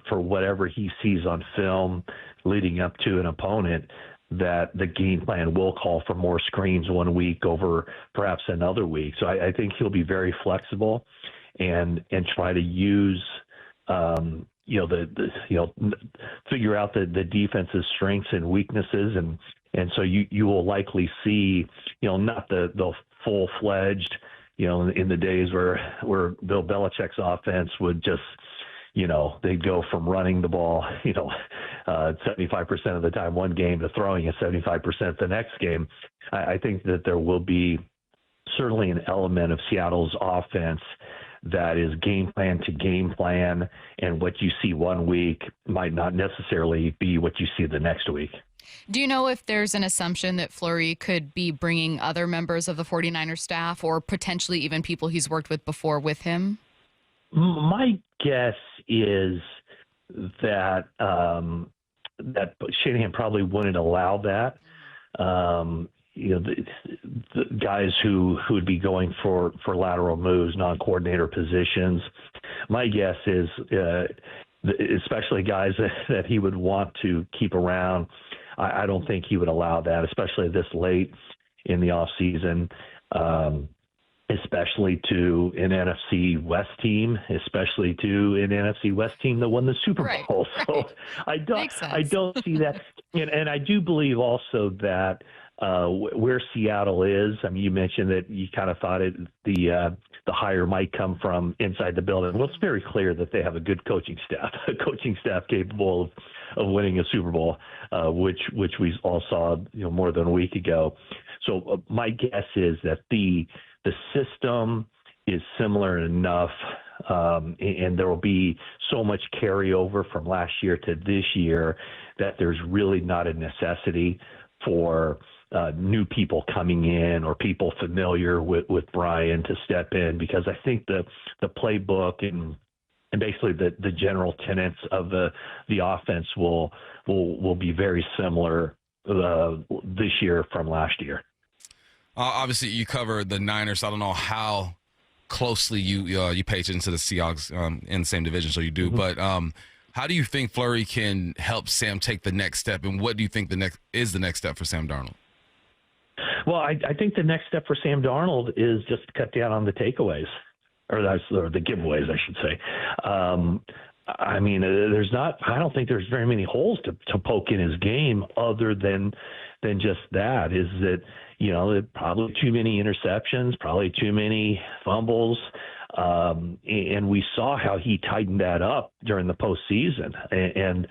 for whatever he sees on film leading up to an opponent that the game plan will call for more screens one week over perhaps another week. So I think he'll be very flexible and try to use figure out the defense's strengths and weaknesses, and so you will likely see not the full-fledged in the days where Bill Belichick's offense would just they'd go from running the ball 75% of the time one game to throwing it 75% the next game. I think that there will be certainly an element of Seattle's offense that is game plan to game plan, and what you see one week might not necessarily be what you see the next week. Do you know if there's an assumption that Fleury could be bringing other members of the 49ers staff or potentially even people he's worked with before with him? My guess is that that Shanahan probably wouldn't allow that. The guys who would be going for lateral moves, non-coordinator positions. My guess is, especially guys that he would want to keep around, I don't think he would allow that, especially this late in the offseason, especially to an NFC West team, especially to an NFC West team that won the Super Bowl. Right. So I don't see that. And I do believe also that where Seattle is, I mean, you mentioned that you kind of thought the hire might come from inside the building. Well, it's very clear that they have a good coaching staff capable of winning a Super Bowl, which we all saw more than a week ago. So my guess is that the system is similar enough, and there will be so much carryover from last year to this year that there's really not a necessity for new people coming in or people familiar with Brian to step in, because I think the playbook and basically the general tenets of the offense will be very similar this year from last year. Obviously, you cover the Niners. So I don't know how closely you pay attention to the Seahawks in the same division, so you do. Mm-hmm. But how do you think Fleury can help Sam take the next step, and what do you think the next step for Sam Darnold? Well, I think the next step for Sam Darnold is just to cut down on the takeaways, or the giveaways, I should say. I mean, I don't think there's very many holes to poke in his game other than just that. Is that, probably too many interceptions, probably too many fumbles. And we saw how he tightened that up during the postseason. And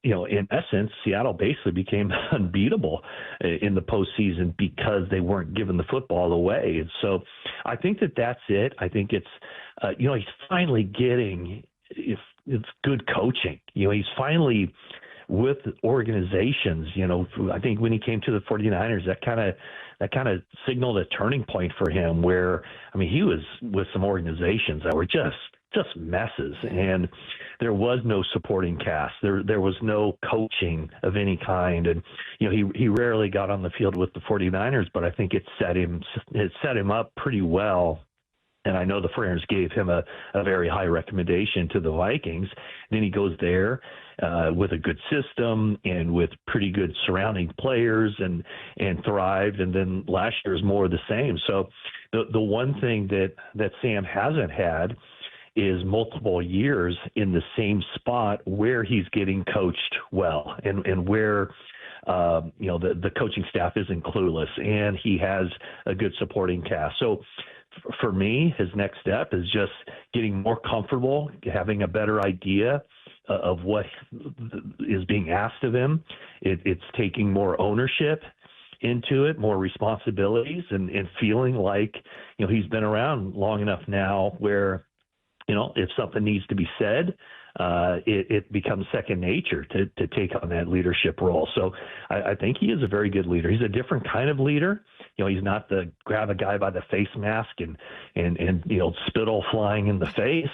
in essence, Seattle basically became unbeatable in the postseason because they weren't giving the football away. And so I think that's it. I think it's, he's finally getting it's good coaching. He's finally with organizations. I think when he came to the 49ers, that kind of signaled a turning point for him where, I mean, he was with some organizations that were just messes, and there was no supporting cast. There was no coaching of any kind. And, he rarely got on the field with the 49ers, but I think it set him up pretty well. And I know the 49ers gave him a very high recommendation to the Vikings. And then he goes there with a good system and with pretty good surrounding players and thrived. And then last year is more of the same. So the one thing that Sam hasn't had is multiple years in the same spot where he's getting coached well and where the coaching staff isn't clueless and he has a good supporting cast. So for me, his next step is just getting more comfortable, having a better idea of what is being asked of him. It's taking more ownership into it, more responsibilities, and feeling like, he's been around long enough now where, if something needs to be said, it becomes second nature to take on that leadership role. So I think he is a very good leader. He's a different kind of leader. He's not the grab a guy by the face mask and spittle flying in the face.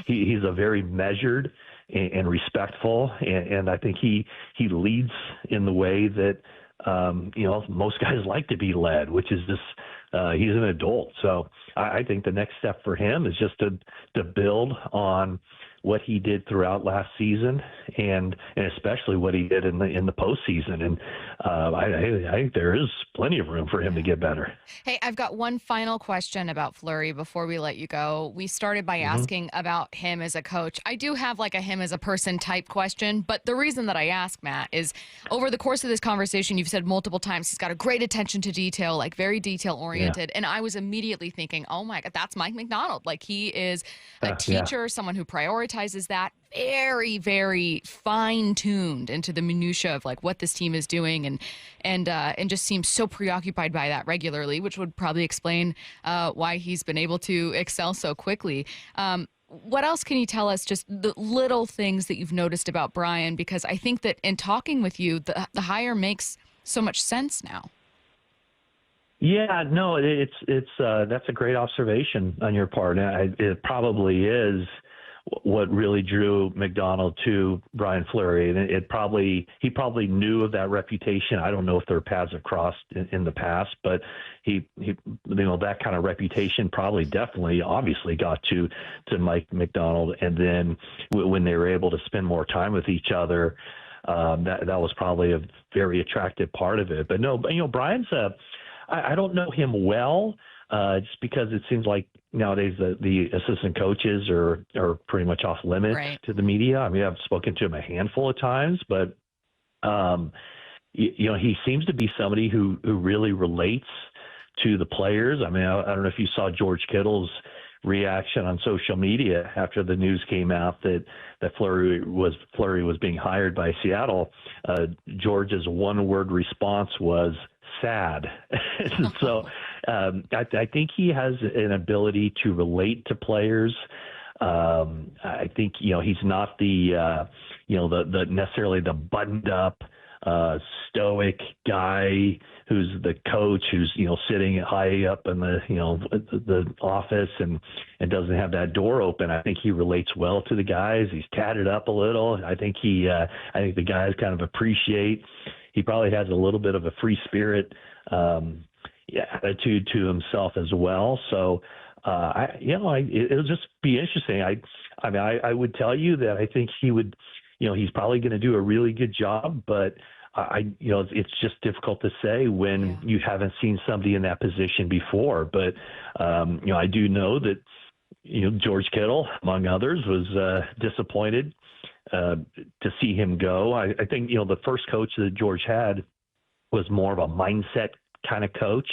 He's a very measured and respectful, and I think he leads in the way that most guys like to be led, which is just he's an adult. So I think the next step for him is just to build on what he did throughout last season, and especially what he did in the postseason. And I think there is plenty of room for him to get better. Hey, I've got one final question about Fleury before we let you go. We started by asking about him as a coach. I do have like a him as a person type question, but the reason that I ask, Matt, is over the course of this conversation, you've said multiple times he's got a great attention to detail, like very detail oriented. Yeah. And I was immediately thinking, oh my God, that's Mike Macdonald. Like he is a teacher, someone who prioritizes that, very, very fine-tuned into the minutia of like what this team is doing, and just seems so preoccupied by that regularly, which would probably explain why he's been able to excel so quickly. What else can you tell us, just the little things that you've noticed about Brian? Because I think that in talking with you, the hire makes so much sense now. Yeah, no, it's that's a great observation on your part. It probably is what really drew Macdonald to Brian Fleury, and he probably knew of that reputation. I don't know if their paths have crossed in the past, but he that kind of reputation probably definitely obviously got to Mike Macdonald, and then when they were able to spend more time with each other, that was probably a very attractive part of it. But no, Brian's I don't know him well, just because it seems like nowadays the assistant coaches are pretty much off limits to the media. I mean, I've spoken to him a handful of times, but he seems to be somebody who really relates to the players. I mean, I don't know if you saw George Kittle's reaction on social media after the news came out that Fleury was being hired by Seattle. George's one-word response was sad. So I think he has an ability to relate to players. I think he's not the necessarily the buttoned up stoic guy who's the coach who's sitting high up in the office and doesn't have that door open. I think he relates well to the guys. He's tatted up a little. I think the guys kind of appreciate. He probably has a little bit of a free spirit attitude to himself as well. So it'll just be interesting. I would tell you that I think he would. He's probably going to do a really good job, but it's just difficult to say when you haven't seen somebody in that position before. But I do know that George Kittle, among others, was disappointed to see him go. I think the first coach that George had was more of a mindset kind of coach.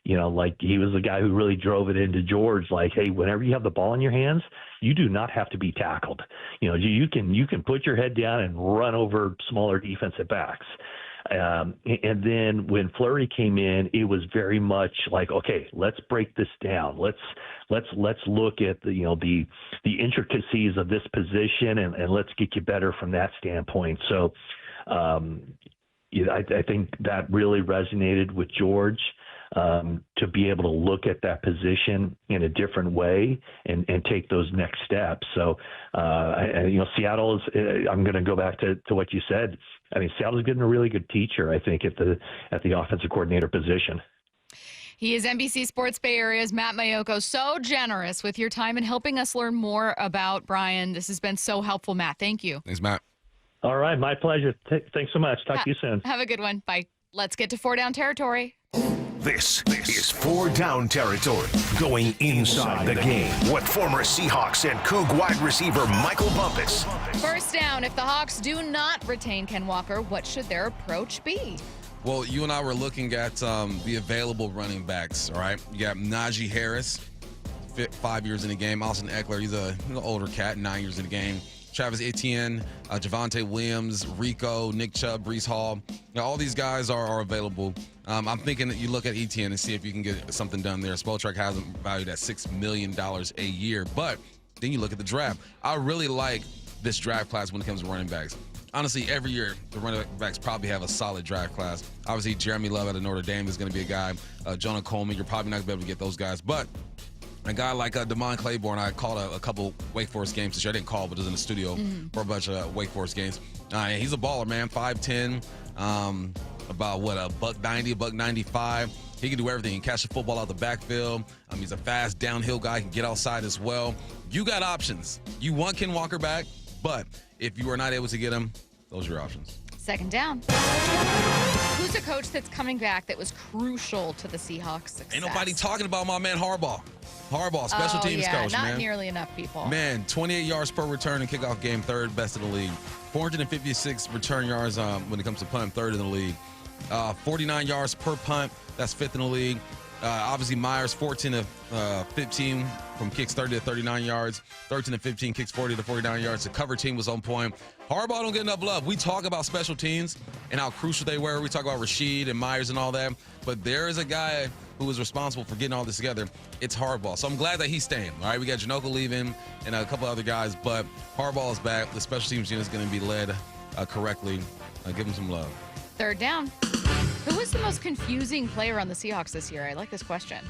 Like he was the guy who really drove it into George. Like, hey, whenever you have the ball in your hands, you do not have to be tackled. You can put your head down and run over smaller defensive backs. And then when Fleury came in, it was very much like, okay, let's break this down. Let's look at the intricacies of this position and let's get you better from that standpoint. So I think that really resonated with George. To be able to look at that position in a different way and take those next steps. So, Seattle is, I'm going to go back to what you said. I mean, Seattle's getting a really good teacher, I think, at the offensive coordinator position. He is NBC Sports Bay Area's Matt Maiocco. So generous with your time and helping us learn more about Brian. This has been so helpful, Matt. Thank you. Thanks, Matt. All right. My pleasure. Thanks so much. Talk to you soon. Have a good one. Bye. Let's get to 4 Down territory. This is 4 Down territory, going inside the game. What former Seahawks and Coug wide receiver Michael Bumpus. First down, if the Hawks do not retain Ken Walker, what should their approach be? Well, you and I were looking at the available running backs, all right? You got Najee Harris, 5 years in the game. Austin Eckler, he's an older cat, 9 years in the game. Travis Etienne, Javonte Williams, Rico, Nick Chubb, Breece Hall. All these guys are available. I'm thinking that you look at Etienne and see if you can get something done there. Spotrac has him valued at $6 million a year. But then you look at the draft. I really like this draft class when it comes to running backs. Honestly, every year, the running backs probably have a solid draft class. Obviously, Jeremy Love out of Notre Dame is going to be a guy. Jonah Coleman, you're probably not going to be able to get those guys. But a guy like Damon Claiborne, I called a couple Wake Forest games this year. I didn't call, but was in the studio for a bunch of Wake Forest games. He's a baller, man. 5'10", about what, $190, $195. He can do everything. He can catch the football out the backfield. He's a fast downhill guy. He can get outside as well. You got options. You want Ken Walker back, but if you are not able to get him, those are your options. Second down. Who's a coach that's coming back that was crucial to the Seahawks' success? Ain't nobody talking about my man Harbaugh. Harbaugh, special teams coach, not man. Not nearly enough people. Man, 28 yards per return in kickoff game, third best in the league. 456 return yards when it comes to punt, third in the league. 49 yards per punt, that's fifth in the league. Obviously, Myers, 14 to 15 from kicks 30 to 39 yards. 13 to 15 kicks 40 to 49 yards. The cover team was on point. Harbaugh don't get enough love. We talk about special teams and how crucial they were. We talk about Rashid and Myers and all that. But there is a guy who is responsible for getting all this together. It's Harbaugh. So I'm glad that he's staying. All right, we got Janocko leaving and a couple other guys. But Harbaugh is back. The special teams unit is going to be led correctly. Give him some love. Third down. Who was the most confusing player on the Seahawks this year? I like this question.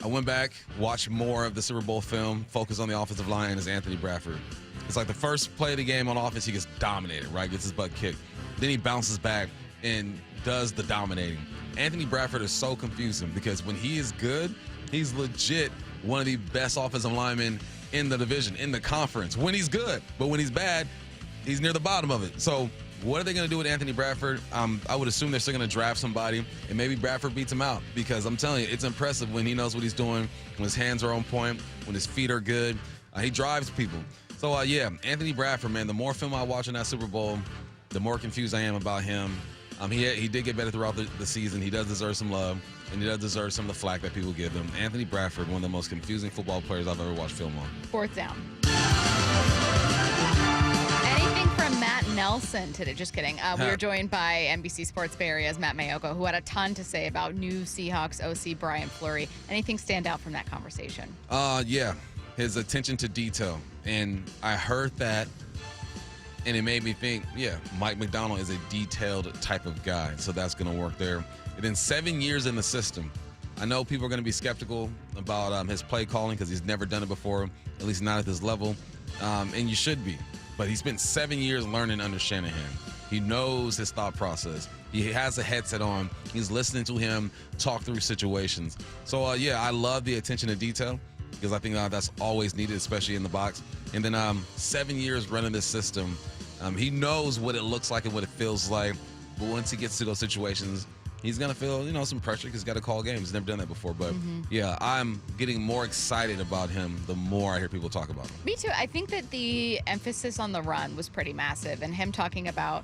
I went back, watched more of the Super Bowl film, focused on the offensive line as Anthony Bradford. It's like the first play of the game on offense, he gets dominated, right? Gets his butt kicked. Then he bounces back and does the dominating. Anthony Bradford is so confusing because when he is good, he's legit one of the best offensive linemen in the division, in the conference, when he's good. But when he's bad, he's near the bottom of it. So what are they going to do with Anthony Bradford? I would assume they're still going to draft somebody, and maybe Bradford beats him out because I'm telling you, it's impressive when he knows what he's doing, when his hands are on point, when his feet are good. He drives people. So, yeah, Anthony Bradford, man, the more film I watch in that Super Bowl, the more confused I am about him. He did get better throughout the season. He does deserve some love, and he does deserve some of the flack that people give him. Anthony Bradford, one of the most confusing football players I've ever watched film on. Fourth down. Matt Nelson today. Just kidding. We were joined by NBC Sports Bay Area's Matt Maiocco, who had a ton to say about new Seahawks OC Brian Fleury. Anything stand out from that conversation? Yeah, his attention to detail. And I heard that, and it made me think, yeah, Mike McDonald is a detailed type of guy, so that's going to work there. And then 7 years in the system. I know people are going to be skeptical about his play calling because he's never done it before, at least not at this level, and you should be. But he spent 7 years learning under Shanahan. He knows his thought process. He has a headset on. He's listening to him talk through situations. So, yeah, I love the attention to detail because I think that's always needed, especially in the box. And then 7 years running this system, he knows what it looks like and what it feels like. But once he gets to those situations, he's going to feel, some pressure because he's got to call games. He's never done that before. But, yeah, I'm getting more excited about him the more I hear people talk about him. Me too. I think that the emphasis on the run was pretty massive. And him talking about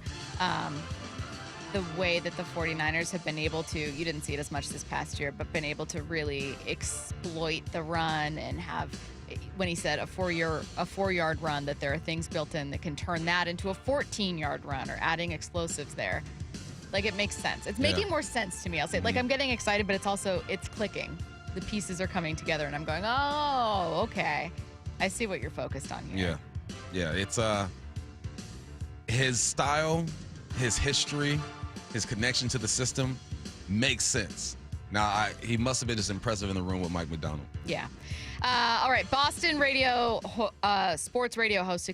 the way that the 49ers have been able to, you didn't see it as much this past year, but been able to really exploit the run and have, when he said a 4-yard run, that there are things built in that can turn that into a 14-yard run or adding explosives there. Like, it makes sense. It's making more sense to me. I'll say, like, I'm getting excited, but it's clicking. The pieces are coming together, and I'm going, oh, okay. I see what you're focused on here. Yeah. It's his style, his history, his connection to the system makes sense. Now, he must have been just impressive in the room with Mike McDonald. Yeah. All right. Boston sports radio hosts,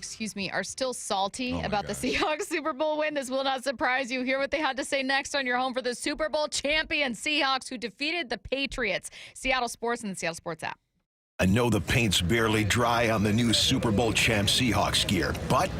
are still salty about the Seahawks Super Bowl win. This will not surprise you. Hear what they had to say next on your home for the Super Bowl champion Seahawks, who defeated the Patriots. Seattle Sports and the Seattle Sports app. I know the paint's barely dry on the new Super Bowl champ Seahawks gear, but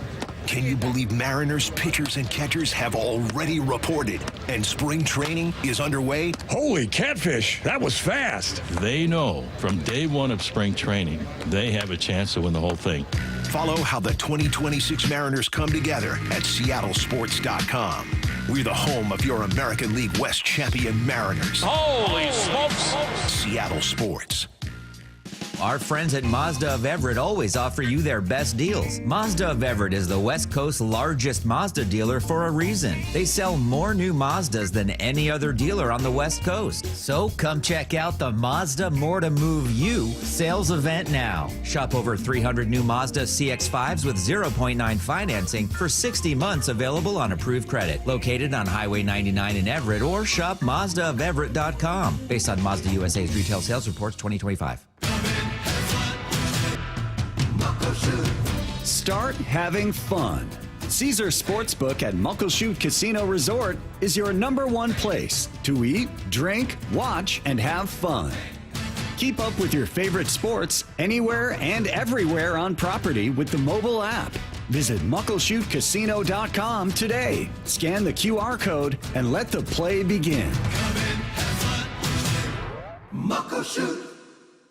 can you believe Mariners pitchers and catchers have already reported and spring training is underway? Holy catfish, that was fast. They know from day one of spring training, they have a chance to win the whole thing. Follow how the 2026 Mariners come together at seattlesports.com. We're the home of your American League West champion Mariners. Holy smokes! Seattle Sports. Our friends at Mazda of Everett always offer you their best deals. Mazda of Everett is the West Coast's largest Mazda dealer for a reason. They sell more new Mazdas than any other dealer on the West Coast. So come check out the Mazda More to Move You sales event now. Shop over 300 new Mazda CX-5s with 0.9 financing for 60 months, available on approved credit. Located on Highway 99 in Everett, or shop MazdaofEverett.com. Based on Mazda USA's retail sales reports 2025. Start having fun. Caesar Sportsbook at Muckleshoot Casino Resort is your #1 place to eat, drink, watch, and have fun. Keep up with your favorite sports anywhere and everywhere on property with the mobile app. Visit muckleshootcasino.com today. Scan the QR code and let the play begin. Muckleshoot.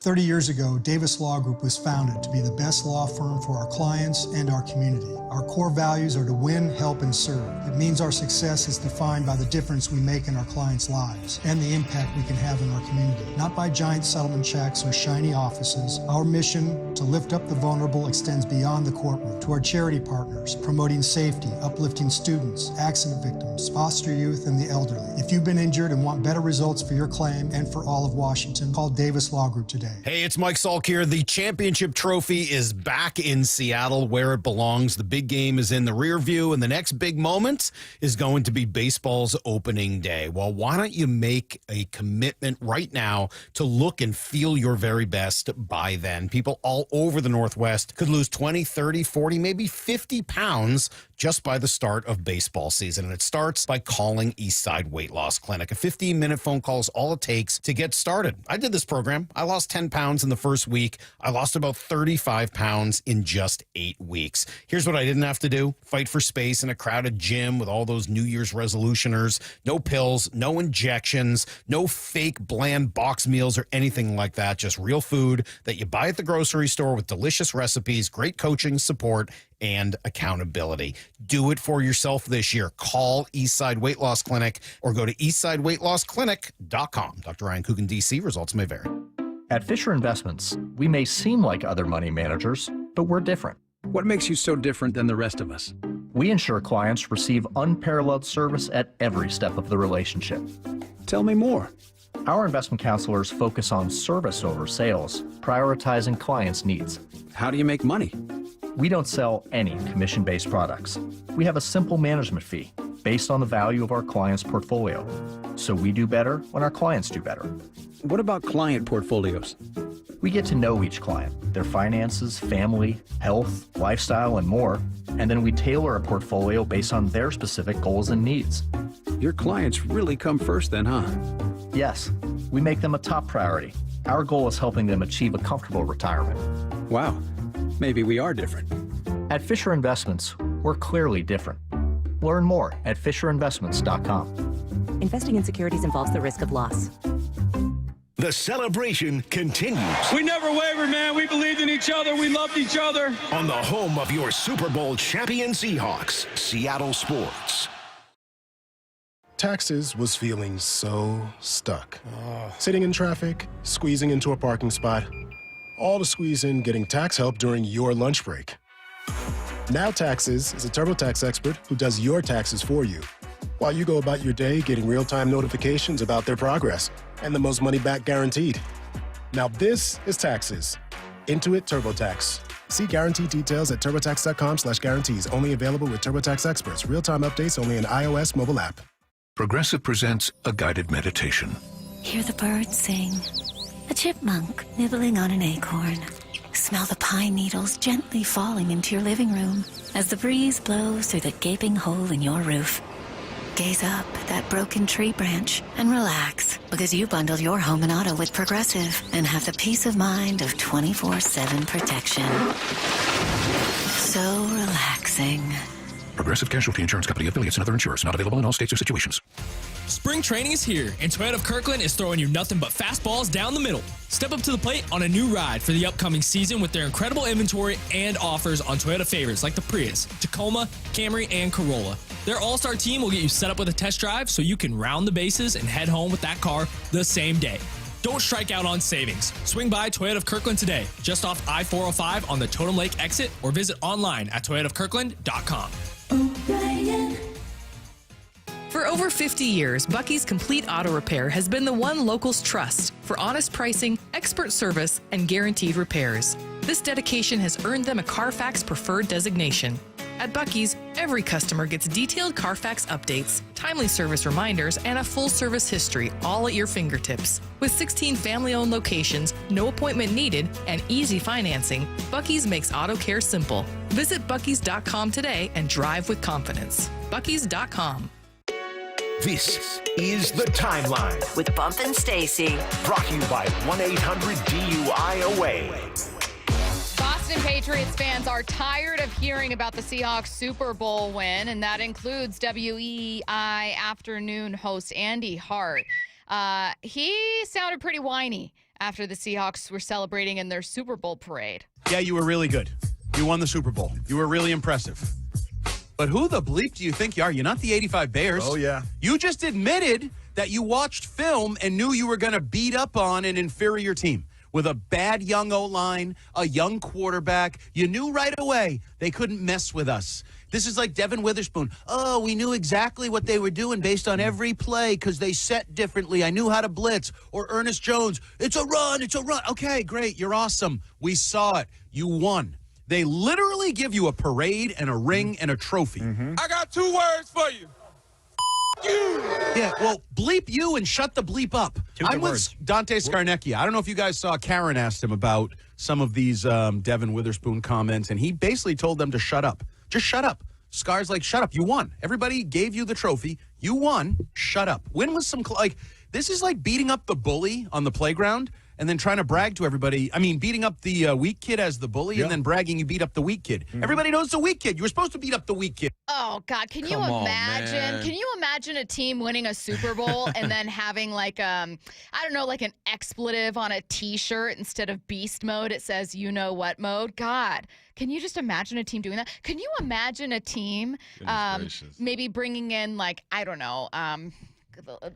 30 years ago, Davis Law Group was founded to be the best law firm for our clients and our community. Our core values are to win, help, and serve. It means our success is defined by the difference we make in our clients' lives and the impact we can have in our community, not by giant settlement checks or shiny offices. Our mission to lift up the vulnerable extends beyond the courtroom to our charity partners, promoting safety, uplifting students, accident victims, foster youth, and the elderly. If you've been injured and want better results for your claim and for all of Washington, call Davis Law Group today. Hey, it's Mike Salk here. The championship trophy is back in Seattle where it belongs. The big game is in the rear view, and the next big moment is going to be baseball's opening day. Well, why don't you make a commitment right now to look and feel your very best by then? People all over the Northwest could lose 20, 30, 40, maybe 50 pounds just by the start of baseball season. And it starts by calling Eastside Weight Loss Clinic. A 15-minute phone call is all it takes to get started. I did this program. I lost 10 pounds in the first week. I lost about 35 pounds in just 8 weeks. Here's what I didn't have to do. Fight for space in a crowded gym with all those New Year's resolutioners. No pills, no injections, no fake bland box meals or anything like that. Just real food that you buy at the grocery store with delicious recipes, great coaching, support, and accountability. Do it for yourself this year. Call Eastside Weight Loss Clinic or go to eastsideweightlossclinic.com. Dr. Ryan Coogan, D.C. Results may vary. At Fisher Investments, we may seem like other money managers, but we're different. What makes you so different than the rest of us? We ensure clients receive unparalleled service at every step of the relationship. Tell me more. Our investment counselors focus on service over sales, prioritizing clients' needs. How do you make money? We don't sell any commission-based products. We have a simple management fee based on the value of our client's portfolio. So we do better when our clients do better. What about client portfolios? We get to know each client, their finances, family, health, lifestyle, and more, and then we tailor a portfolio based on their specific goals and needs. Your clients really come first then, huh? Yes, we make them a top priority. Our goal is helping them achieve a comfortable retirement. Wow, maybe we are different. At Fisher Investments, we're clearly different. Learn more at FisherInvestments.com. Investing in securities involves the risk of loss. The celebration continues. We never wavered, man. We believed in each other. We loved each other. On the home of your Super Bowl champion Seahawks, Seattle Sports. Taxes was feeling so stuck. Sitting in traffic, squeezing into a parking spot, all to squeeze in getting tax help during your lunch break. Now Taxes is a TurboTax expert who does your taxes for you, while you go about your day getting real-time notifications about their progress and the most money back guaranteed. Now this is Taxes. Intuit TurboTax. See guarantee details at turbotax.com/guarantees. Only available with TurboTax experts. Real-time updates only in iOS mobile app. Progressive presents a guided meditation. Hear the birds sing. A chipmunk nibbling on an acorn. Smell the pine needles gently falling into your living room as the breeze blows through the gaping hole in your roof. Gaze up at that broken tree branch and relax, because you bundle your home and auto with Progressive and have the peace of mind of 24/7 protection. So relaxing. Progressive Casualty Insurance Company, affiliates, and other insurers. Not available in all states or situations. Spring training is here, and Toyota of Kirkland is throwing you nothing but fastballs down the middle. Step up to the plate on a new ride for the upcoming season with their incredible inventory and offers on Toyota favorites like the Prius, Tacoma, Camry, and Corolla. Their all-star team will get you set up with a test drive so you can round the bases and head home with that car the same day. Don't strike out on savings. Swing by Toyota of Kirkland today, just off I-405 on the Totem Lake exit, or visit online at toyotaofkirkland.com. For over 50 years, Bucky's Complete Auto Repair has been the one locals trust for honest pricing, expert service, and guaranteed repairs. This dedication has earned them a Carfax Preferred designation. At Buc-ee's, every customer gets detailed Carfax updates, timely service reminders, and a full service history all at your fingertips. With 16 family-owned locations, no appointment needed, and easy financing, Buc-ee's makes auto care simple. Visit Buc-ee's.com today and drive with confidence. Buc-ee's.com. This is The Timeline with Bump and Stacy. Brought to you by 1-800-DUI-AWAY. Boston Patriots fans are tired of hearing about the Seahawks Super Bowl win, and that includes WEEI afternoon host Andy Hart. He sounded pretty whiny after the Seahawks were celebrating in their Super Bowl parade. Yeah, you were really good. You won the Super Bowl. You were really impressive. But who the bleep do you think you are? You're not the 85 Bears. Oh, yeah. You just admitted that you watched film and knew you were going to beat up on an inferior team. With a bad young O-line, a young quarterback, you knew right away they couldn't mess with us. This is like Devin Witherspoon. Oh, we knew exactly what they were doing based on every play because they set differently. I knew how to blitz. Or Ernest Jones, it's a run, it's a run. Okay, great, you're awesome. We saw it. You won. They literally give you a parade and a ring and a trophy. I got 2 words for you. You. Yeah, well, bleep you and shut the bleep up. I'm with Dante Scarnecchia. I don't know if you guys saw Karen asked him about some of these Devin Witherspoon comments, and he basically told them to shut up. Just shut up. Scar's like, shut up. You won. Everybody gave you the trophy. You won. Shut up. Win with some, this is like beating up the bully on the playground and then trying to brag to everybody. I mean, beating up the weak kid as the bully and then bragging you beat up the weak kid. Everybody knows the weak kid. You were supposed to beat up the weak kid. Oh, God. Can you imagine? Can you imagine a team winning a Super Bowl and then having like, I don't know, like an expletive on a T-shirt instead of beast mode? It says, you know what mode? God. Can you just imagine a team doing that? Can you imagine a team maybe bringing in like, I don't know,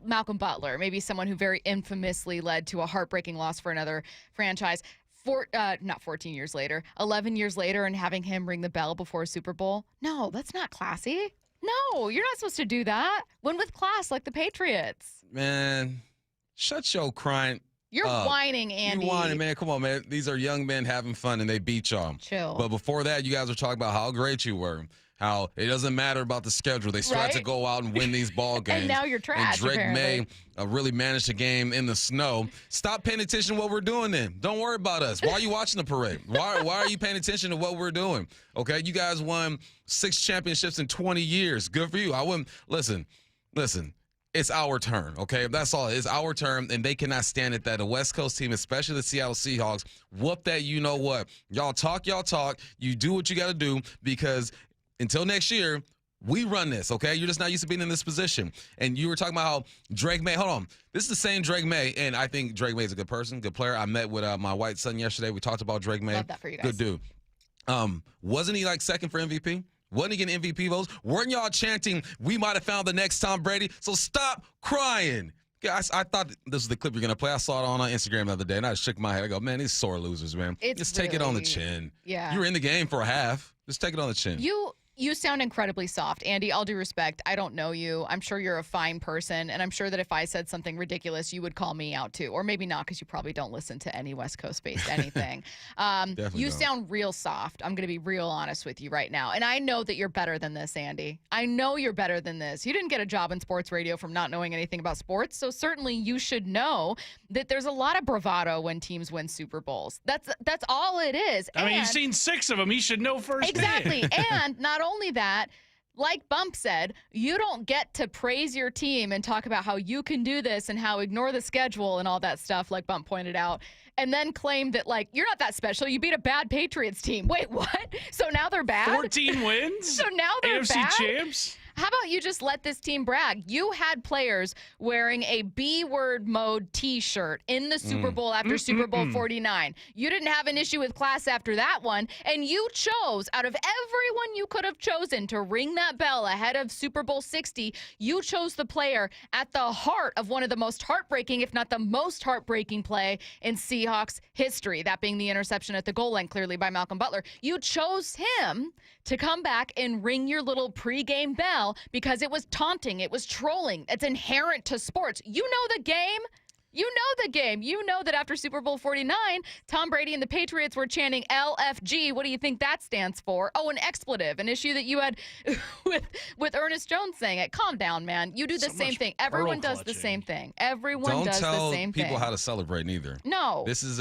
Malcolm Butler, maybe someone who very infamously led to a heartbreaking loss for another franchise, not 14 years later, 11 years later, and having him ring the bell before a Super Bowl? No, that's not classy. No, you're not supposed to do that. Win with class like the Patriots. Man, shut your crying. You're whining, Andy. You're whining, man. Come on, man. These are young men having fun, and they beat y'all. Chill. But before that, you guys were talking about how great you were. How it doesn't matter about the schedule. They start to go out and win these ball games. And now you're trash, And Drake apparently. May really managed the game in the snow. Stop paying attention to what we're doing then. Don't worry about us. Why are you watching the parade? Why are you paying attention to what we're doing? Okay, you guys won 6 championships in 20 years. Good for you. I wouldn't – listen. It's our turn, okay? That's all. It's our turn, and they cannot stand it that a West Coast team, especially the Seattle Seahawks, whoop that you know what. Y'all talk. You do what you got to do because – until next year, we run this, okay? You're just not used to being in this position. And you were talking about how Drake May, hold on. This is the same Drake May, and I think Drake May is a good person, good player. I met with my white son yesterday. We talked about Drake May. Love that for you guys. Good dude. Wasn't he like second for MVP? Wasn't he getting MVP votes? Weren't y'all chanting, we might have found the next Tom Brady? So stop crying. Guys, I thought this was the clip you're going to play. I saw it on Instagram the other day, and I shook my head. I go, man, these sore losers, man. Just take it on the chin. Yeah. You were in the game for a half. Just take it on the chin. You sound incredibly soft. Andy, all due respect, I don't know you. I'm sure you're a fine person, and I'm sure that if I said something ridiculous, you would call me out too. Or maybe not, because you probably don't listen to any West Coast-based anything. You sound real soft. I'm going to be real honest with you right now. And I know that you're better than this, Andy. I know you're better than this. You didn't get a job in sports radio from not knowing anything about sports, so certainly you should know that there's a lot of bravado when teams win Super Bowls. That's all it is. I mean, you've seen 6 of them. You should know firsthand. Exactly. And not only that, like Bump said, you don't get to praise your team and talk about how you can do this and how ignore the schedule and all that stuff, like Bump pointed out, and then claim that, like, you're not that special. You beat a bad Patriots team. Wait, what? So now they're bad? 14 wins? So now they're AFC bad? champs? How about you just let this team brag? You had players wearing a B-word mode T-shirt in the Super Bowl after Super Bowl 49. You didn't have an issue with class after that one, and you chose, out of everyone you could have chosen to ring that bell ahead of Super Bowl 60, you chose the player at the heart of one of the most heartbreaking, if not the most heartbreaking play in Seahawks history, that being the interception at the goal line, clearly by Malcolm Butler. You chose him to come back and ring your little pregame bell because it was taunting, it was trolling. It's inherent to sports. You know the game. You know the game. You know that after Super Bowl 49, Tom Brady and the Patriots were chanting LFG. What do you think that stands for? Oh, an expletive, an issue that you had with Ernest Jones saying it. Calm down, man. You do the same thing. Everyone does the same thing. Everyone does the same thing. Don't tell people how to celebrate neither. No. This is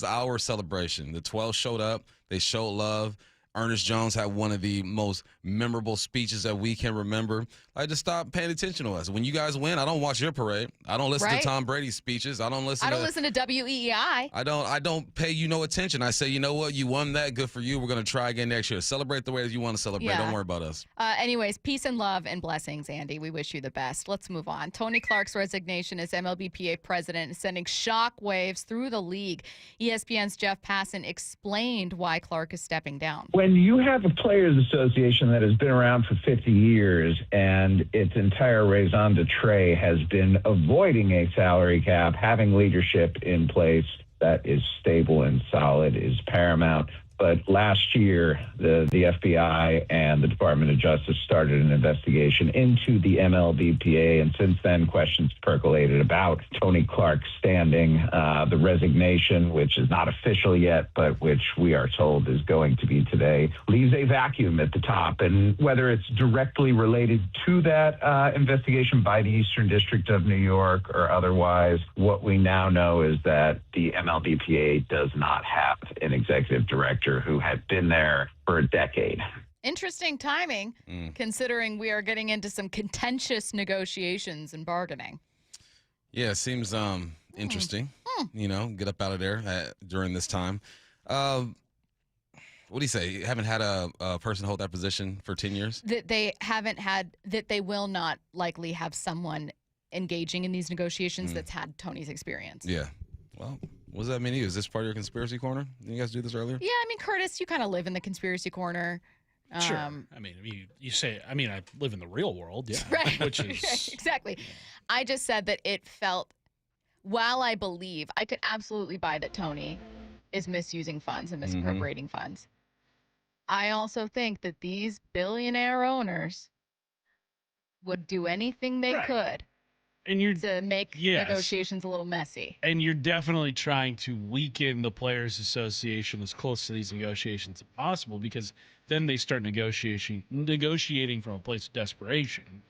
our celebration. The 12 showed up. They showed love. Ernest Jones had one of the most memorable speeches that we can remember. I just stop paying attention to us. When you guys win, I don't watch your parade. I don't listen to Tom Brady's speeches. I don't listen to WEEI. I don't pay you no attention. I say, you know what? You won that. Good for you. We're going to try again next year. Celebrate the way that you want to celebrate. Yeah. Don't worry about us. Anyways, peace and love and blessings, Andy. We wish you the best. Let's move on. Tony Clark's resignation as MLBPA president is sending shock waves through the league. ESPN's Jeff Passan explained why Clark is stepping down. When you have a players association that has been around for 50 years and its entire raison d'etre has been avoiding a salary cap, having leadership in place that is stable and solid is paramount. But last year, the FBI and the Department of Justice started an investigation into the MLBPA, and since then, questions percolated about Tony Clark's standing. The resignation, which is not official yet, but which we are told is going to be today, leaves a vacuum at the top. And whether it's directly related to that investigation by the Eastern District of New York or otherwise, what we now know is that the MLBPA does not have an executive director who had been there for a decade. Interesting timing, considering we are getting into some contentious negotiations and bargaining. Yeah, it seems interesting. You know, get up out of there during this time. What do you say? You haven't had a person hold that position for 10 years? That they haven't had, that they will not likely have someone engaging in these negotiations that's had Tony's experience. Yeah. Well, what does that mean to you? Is this part of your conspiracy corner? Didn't you guys do this earlier? Yeah, I mean, Curtis, you kind of live in the conspiracy corner. Sure. I mean, you say, I mean, I live in the real world, yeah. Right. Which is exactly. I just said that it felt, while I believe, I could absolutely buy that Tony is misusing funds and misappropriating funds. I also think that these billionaire owners would do anything they could to make negotiations a little messy. And you're definitely trying to weaken the Players Association as close to these negotiations as possible, because then they start negotiating from a place of desperation.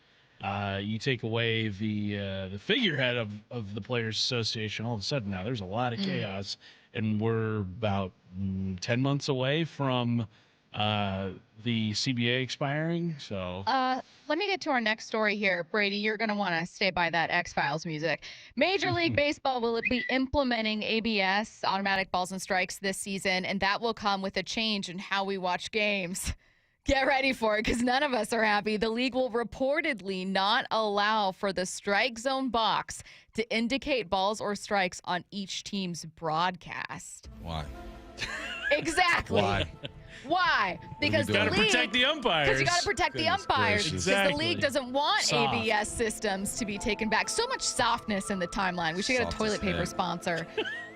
You take away the figurehead of the Players Association, all of a sudden now there's a lot of chaos, and we're about 10 months away from the CBA expiring. So let me get to our next story here. Brady, you're going to want to stay by that X-Files music. Major League Baseball will be implementing ABS, automatic balls and strikes, this season, and that will come with a change in how we watch games. Get ready for it, because none of us are happy. The league will reportedly not allow for the strike zone box to indicate balls or strikes on each team's broadcast. Why? Exactly. Why? Because you got to protect the umpires. Because you got to protect the umpires. Because Exactly. the league doesn't want ABS systems to be taken back. So much softness in the timeline. We should get a toilet paper sponsor.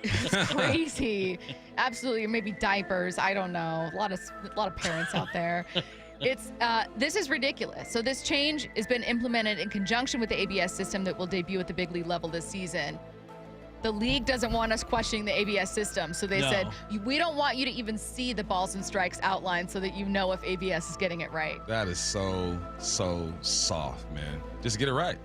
It's crazy. Absolutely. Or maybe diapers. I don't know. A lot of parents out there. It's this is ridiculous. So this change has been implemented in conjunction with the ABS system that will debut at the big league level this season. The league doesn't want us questioning the ABS system, so they said, we don't want you to even see the balls and strikes outline so that you know if ABS is getting it right. That is so soft, man. Just get it right.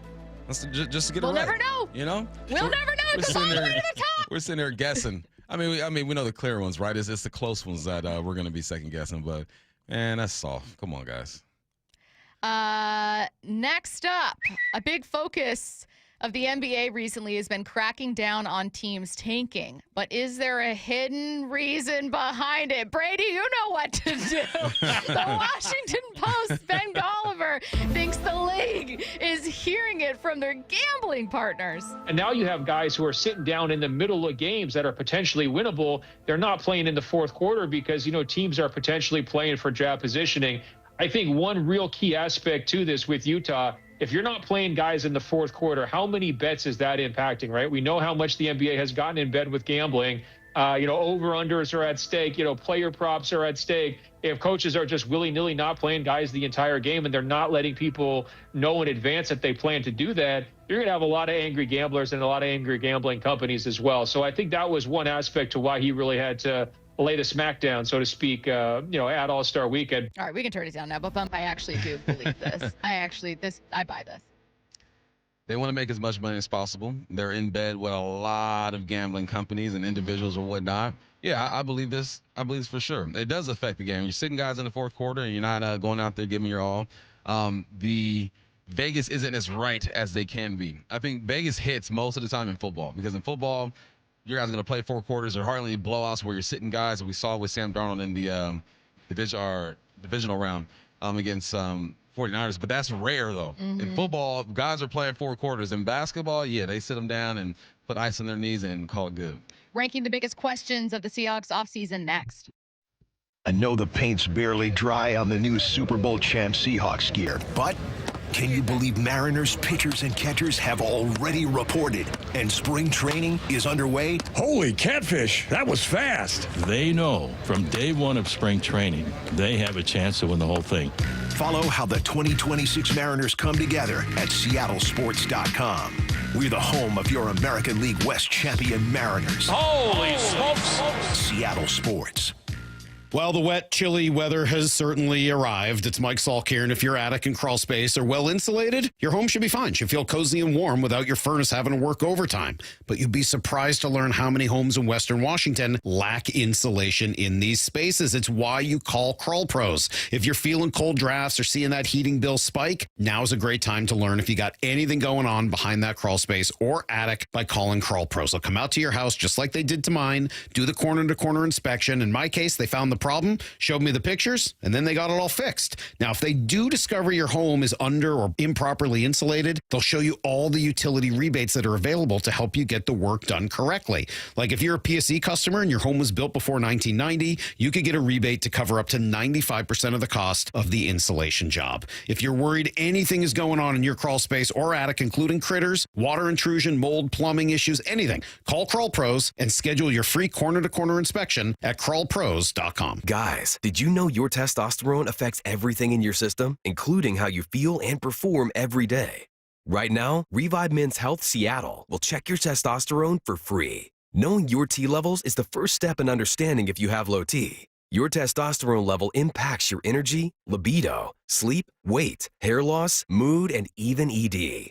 Just to get it right. We'll never know. You know? We'll never know. It goes all the way to the top. We're sitting there guessing. I mean, we know the clear ones, right? It's the close ones that we're going to be second guessing, but, man, that's soft. Come on, guys. Next up, a big focus of the NBA recently has been cracking down on teams tanking. But is there a hidden reason behind it? Brady, you know what to do. The Washington Post, Ben Golliver, thinks the league is hearing it from their gambling partners. And now you have guys who are sitting down in the middle of games that are potentially winnable. They're not playing in the fourth quarter because, teams are potentially playing for draft positioning. I think one real key aspect to this with Utah, if you're not playing guys in the fourth quarter, how many bets is that impacting, right? We know how much the NBA has gotten in bed with gambling. Over-unders are at stake. Player props are at stake. If coaches are just willy-nilly not playing guys the entire game and they're not letting people know in advance that they plan to do that, you're going to have a lot of angry gamblers and a lot of angry gambling companies as well. So I think that was one aspect to why he really had to lay the smackdown, so to speak, at All-Star Weekend. All right, we can turn it down now, but I actually do believe this. I buy this. They want to make as much money as possible. They're in bed with a lot of gambling companies and individuals or whatnot. Yeah, I believe this. I believe this for sure. It does affect the game. You're sitting guys in the fourth quarter and you're not going out there giving your all. The Vegas isn't as right as they can be. I think Vegas hits most of the time in football, because in football, your guys are going to play 4 quarters. There are hardly any blowouts where you're sitting guys. We saw with Sam Darnold in the divisional round against 49ers, but that's rare, though. Mm-hmm. In football, guys are playing 4 quarters. In basketball, yeah, they sit them down and put ice on their knees and call it good. Ranking the biggest questions of the Seahawks offseason next. I know the paint's barely dry on the new Super Bowl champ Seahawks gear, but can you believe Mariners pitchers and catchers have already reported and spring training is underway? Holy catfish, that was fast. They know from day one of spring training, they have a chance to win the whole thing. Follow how the 2026 Mariners come together at seattlesports.com. We're the home of your American League West champion Mariners. Holy smokes. Seattle Sports. Well, the wet, chilly weather has certainly arrived. It's Mike Salk here, and if your attic and crawl space are well insulated, your home should be fine. Should feel cozy and warm without your furnace having to work overtime. But you'd be surprised to learn how many homes in Western Washington lack insulation in these spaces. It's why you call Crawl Pros. If you're feeling cold drafts or seeing that heating bill spike, now's a great time to learn if you got anything going on behind that crawl space or attic by calling Crawl Pros. They'll come out to your house just like they did to mine, do the corner-to-corner inspection. In my case, they found the problem, showed me the pictures, and then they got it all fixed. Now, if they do discover your home is under or improperly insulated, they'll show you all the utility rebates that are available to help you get the work done correctly. Like if you're a PSE customer and your home was built before 1990, you could get a rebate to cover up to 95% of the cost of the insulation job. If you're worried anything is going on in your crawl space or attic, including critters, water intrusion, mold, plumbing issues, anything, call Crawl Pros and schedule your free corner-to-corner inspection at crawlpros.com. Guys, did you know your testosterone affects everything in your system, including how you feel and perform every day? Right now, Revive Men's Health Seattle will check your testosterone for free. Knowing your T levels is the first step in understanding if you have low T. Your testosterone level impacts your energy, libido, sleep, weight, hair loss, mood, and even ED.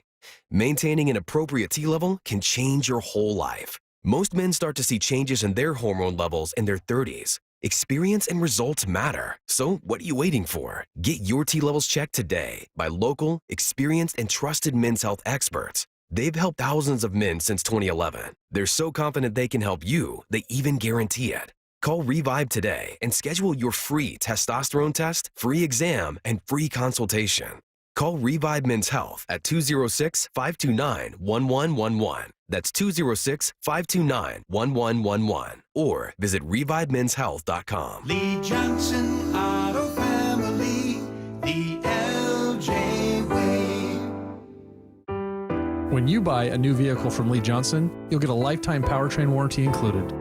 Maintaining an appropriate T level can change your whole life. Most men start to see changes in their hormone levels in their 30s. Experience and results matter. So what are you waiting for? Get your T levels checked today by local, experienced, and trusted men's health experts. They've helped thousands of men since 2011. They're so confident they can help you, they even guarantee it. Call Revive today and schedule your free testosterone test, free exam, and free consultation. Call Revive Men's Health at 206-529-1111. That's 206-529-1111. Or visit ReviveMen'sHealth.com. Lee Johnson Auto Family, the LJ way. When you buy a new vehicle from Lee Johnson, you'll get a lifetime powertrain warranty included.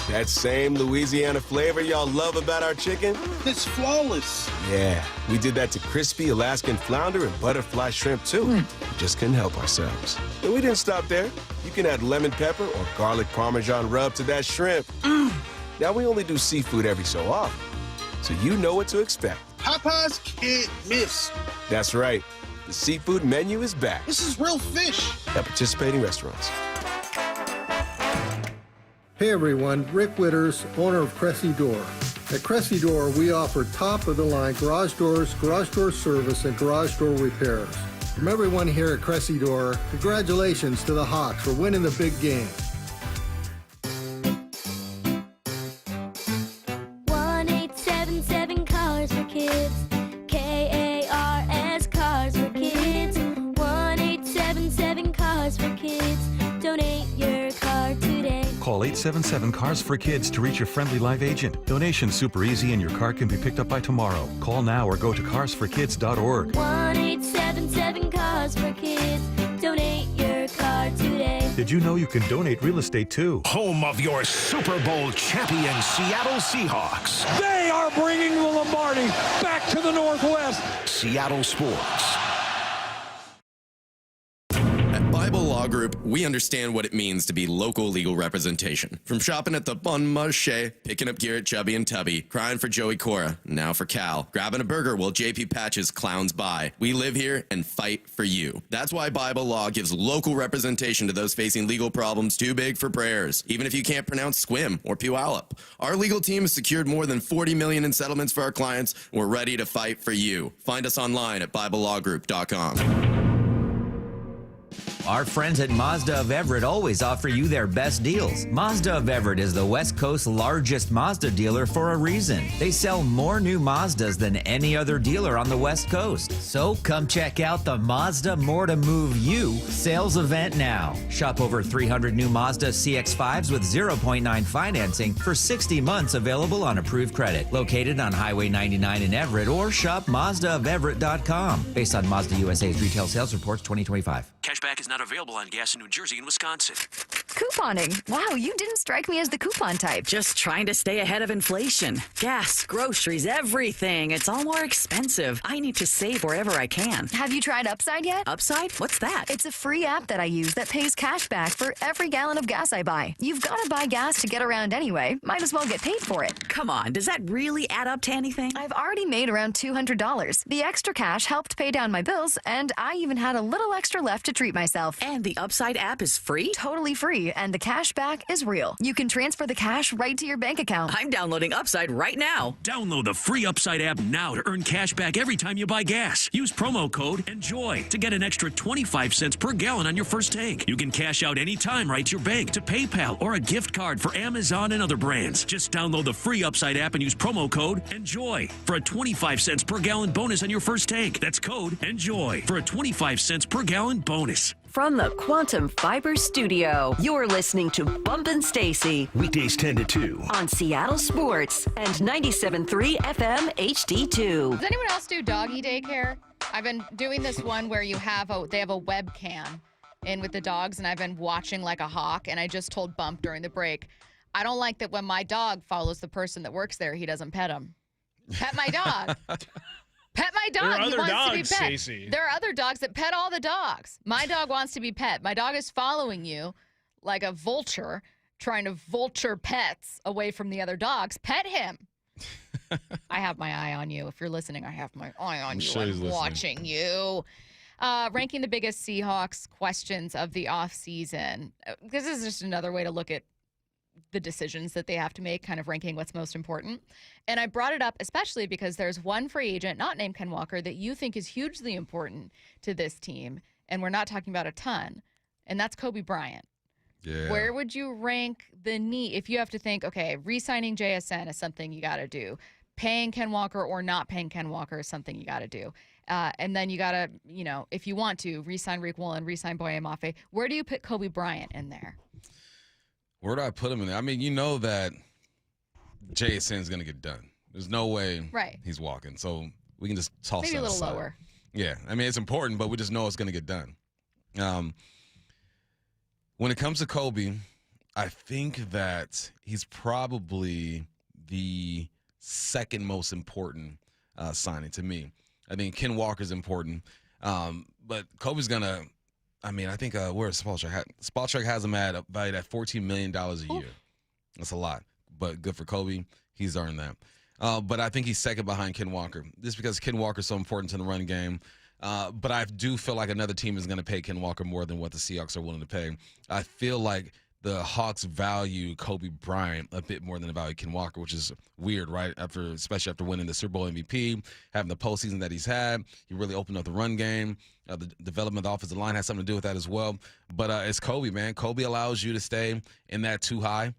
That same Louisiana flavor y'all love about our chicken? It's flawless. Yeah, we did that to crispy Alaskan flounder and butterfly shrimp too. We just couldn't help ourselves. And we didn't stop there. You can add lemon pepper or garlic parmesan rub to that shrimp. Now we only do seafood every so often, so you know what to expect. Popeyes can't miss. That's right. The seafood menu is back. This is real fish. At participating restaurants. Hey everyone, Rick Witters, owner of Cressy Door. At Cressy Door, we offer top-of-the-line garage doors, garage door service, and garage door repairs. From everyone here at Cressy Door, congratulations to the Hawks for winning the big game. 1-877 Cars for Kids. KARS Cars for Kids. 1-877 Cars for Kids. Donate your car today. Call 877 Cars for Kids to reach your friendly live agent. Donation's super easy and your car can be picked up by tomorrow. Call now or go to carsforkids.org. 1-877 Cars for Kids. Donate your car today. Did you know you can donate real estate too? Home of your Super Bowl champion Seattle Seahawks. They are bringing the Lombardi back to the Northwest. Seattle Sports. Law Group, we understand what it means to be local legal representation. From shopping at the Bon Marché, picking up gear at Chubby and Tubby, crying for Joey Cora, now for Cal, grabbing a burger while JP Patches clowns by. We live here and fight for you. That's why Bible Law gives local representation to those facing legal problems too big for prayers, even if you can't pronounce Squim or Puyallup. Our legal team has secured more than $40 million in settlements for our clients. We're ready to fight for you. Find us online at BibleLawGroup.com. Our friends at Mazda of Everett always offer you their best deals. Mazda of Everett is the West Coast's largest Mazda dealer for a reason. They sell more new Mazdas than any other dealer on the West Coast. So come check out the Mazda More to Move You sales event now. Shop over 300 new Mazda CX-5s with 0.9 financing for 60 months, available on approved credit. Located on Highway 99 in Everett, or shop MazdaofEverett.com. Based on Mazda USA's retail sales reports 2025. Cashback is not available on gas in New Jersey and Wisconsin. Couponing. Wow, you didn't strike me as the coupon type. Just trying to stay ahead of inflation. Gas, groceries, everything. It's all more expensive. I need to save wherever I can. Have you tried Upside yet? Upside? What's that? It's a free app that I use that pays cash back for every gallon of gas I buy. You've got to buy gas to get around anyway. Might as well get paid for it. Come on, does that really add up to anything? I've already made around $200. The extra cash helped pay down my bills, and I even had a little extra left to treat myself. And the Upside app is free? Totally free, and the cash back is real. You can transfer the cash right to your bank account. I'm downloading Upside right now. Download the free Upside app now to earn cash back every time you buy gas. Use promo code ENJOY to get an extra 25 cents per gallon on your first tank. You can cash out anytime right to your bank, to PayPal, or a gift card for Amazon and other brands. Just download the free Upside app and use promo code ENJOY for a 25 cents per gallon bonus on your first tank. That's code ENJOY for a 25 cents per gallon bonus. From the Quantum Fiber Studio, you're listening to Bumpin' Stacy. Weekdays 10 to 2. On Seattle Sports and 97.3 FM HD2. Does anyone else do doggy daycare? I've been doing this one where they have a webcam in with the dogs, and I've been watching like a hawk, and I just told Bump during the break, I don't like that when my dog follows the person that works there, he doesn't pet him. Pet my dog. Pet my dog. There are He other wants dogs, to be pet. Stacy. There are other dogs that pet all the dogs. My dog wants to be pet. My dog is following you like a vulture, trying to vulture pets away from the other dogs. Pet him. I have my eye on you. If you're listening, I have my eye on you. I'm watching you. Ranking the biggest Seahawks questions of the offseason. This is just another way to look at the decisions that they have to make, kind of ranking what's most important. And I brought it up especially because there's one free agent, not named Ken Walker, that you think is hugely important to this team, and we're not talking about a ton, and that's Kobe Bryant. Yeah. Where would you rank the need if you have to think, okay, re-signing JSN is something you got to do, paying Ken Walker or not paying Ken Walker is something you got to do, and then you got to, if you want to, re-sign Rick Woolen, re-sign Boye Mafe. Where do you put Kobe Bryant in there? Where do I put him in there? I mean, you know that JSN's going to get done. There's no way he's walking. So we can just toss maybe that a little aside. lower. Yeah. I mean, it's important, but we just know it's going to get done. When it comes to Kobe, I think that he's probably the second most important signing to me. I think Ken Walker's important, but Kobe's going to, I think where's Spaltrak? Spaltrak has him valued at $14 million a year. That's a lot, but good for Kobe. He's earned that. But I think he's second behind Ken Walker, just because Ken Walker's so important to the run game. But I do feel like another team is going to pay Ken Walker more than what the Seahawks are willing to pay. I feel like the Hawks value Kobe Bryant a bit more than they value Ken Walker, which is weird, right? Especially after winning the Super Bowl MVP, having the postseason that he's had. He really opened up the run game. The development of the offensive line has something to do with that as well. But it's Kobe, man. Kobe allows you to stay in that too high.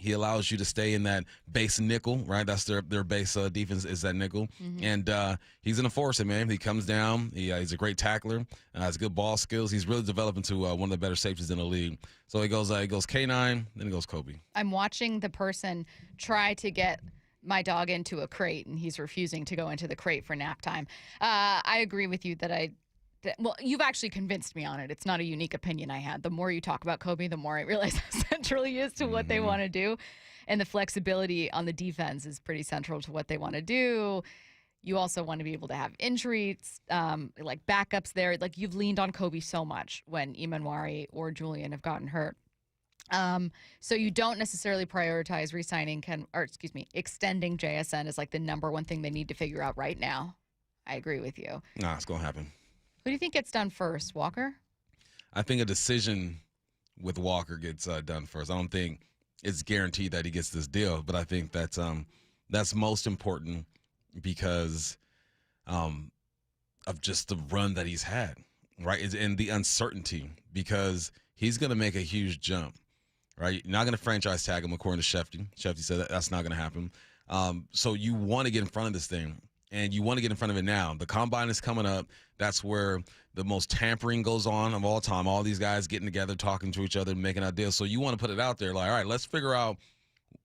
He allows you to stay in that base nickel, right? That's their base defense is that nickel. Mm-hmm. And he's an enforcer, man. He comes down. He's a great tackler. Has good ball skills. He's really developed into one of the better safeties in the league. So he goes K9, then he goes Kobe. I'm watching the person try to get my dog into a crate, and he's refusing to go into the crate for nap time. I agree with you that well, you've actually convinced me on it. It's not a unique opinion I had. The more you talk about Kobe, the more I realize how central he is to what they want to do. And the flexibility on the defense is pretty central to what they want to do. you also want to be able to have injuries, like backups there. Like you've leaned on Kobe so much when Imanwari or Julian have gotten hurt. So you don't necessarily prioritize extending JSN as like the number one thing they need to figure out right now. I agree with you. Nah, it's going to happen. Who do you think gets done first, Walker? I think a decision with Walker gets done first. I don't think it's guaranteed that he gets this deal, but I think that's most important because of just the run that he's had, right? And the uncertainty, because he's going to make a huge jump, right? You're not going to franchise tag him, according to Shefty. Shefty said that's not going to happen. So you want to get in front of this thing, and you want to get in front of it now. The combine is coming up. That's where the most tampering goes on of all time. All these guys getting together, talking to each other, making out deals. So you want to put it out there like, all right, let's figure out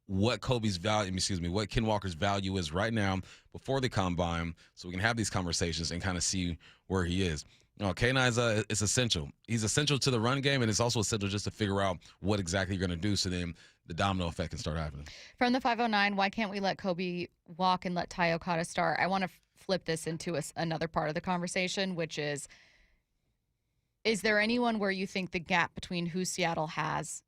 what what Ken Walker's value is right now before the combine, so we can have these conversations and kind of see where he is. K9 is essential. He's essential to the run game, and it's also essential just to figure out what exactly you're going to do so then the domino effect can start happening. From the 509, why can't we let Kobe walk and let Ty Okada start? I want to flip this into another part of the conversation, which is there anyone where you think the gap between who Seattle has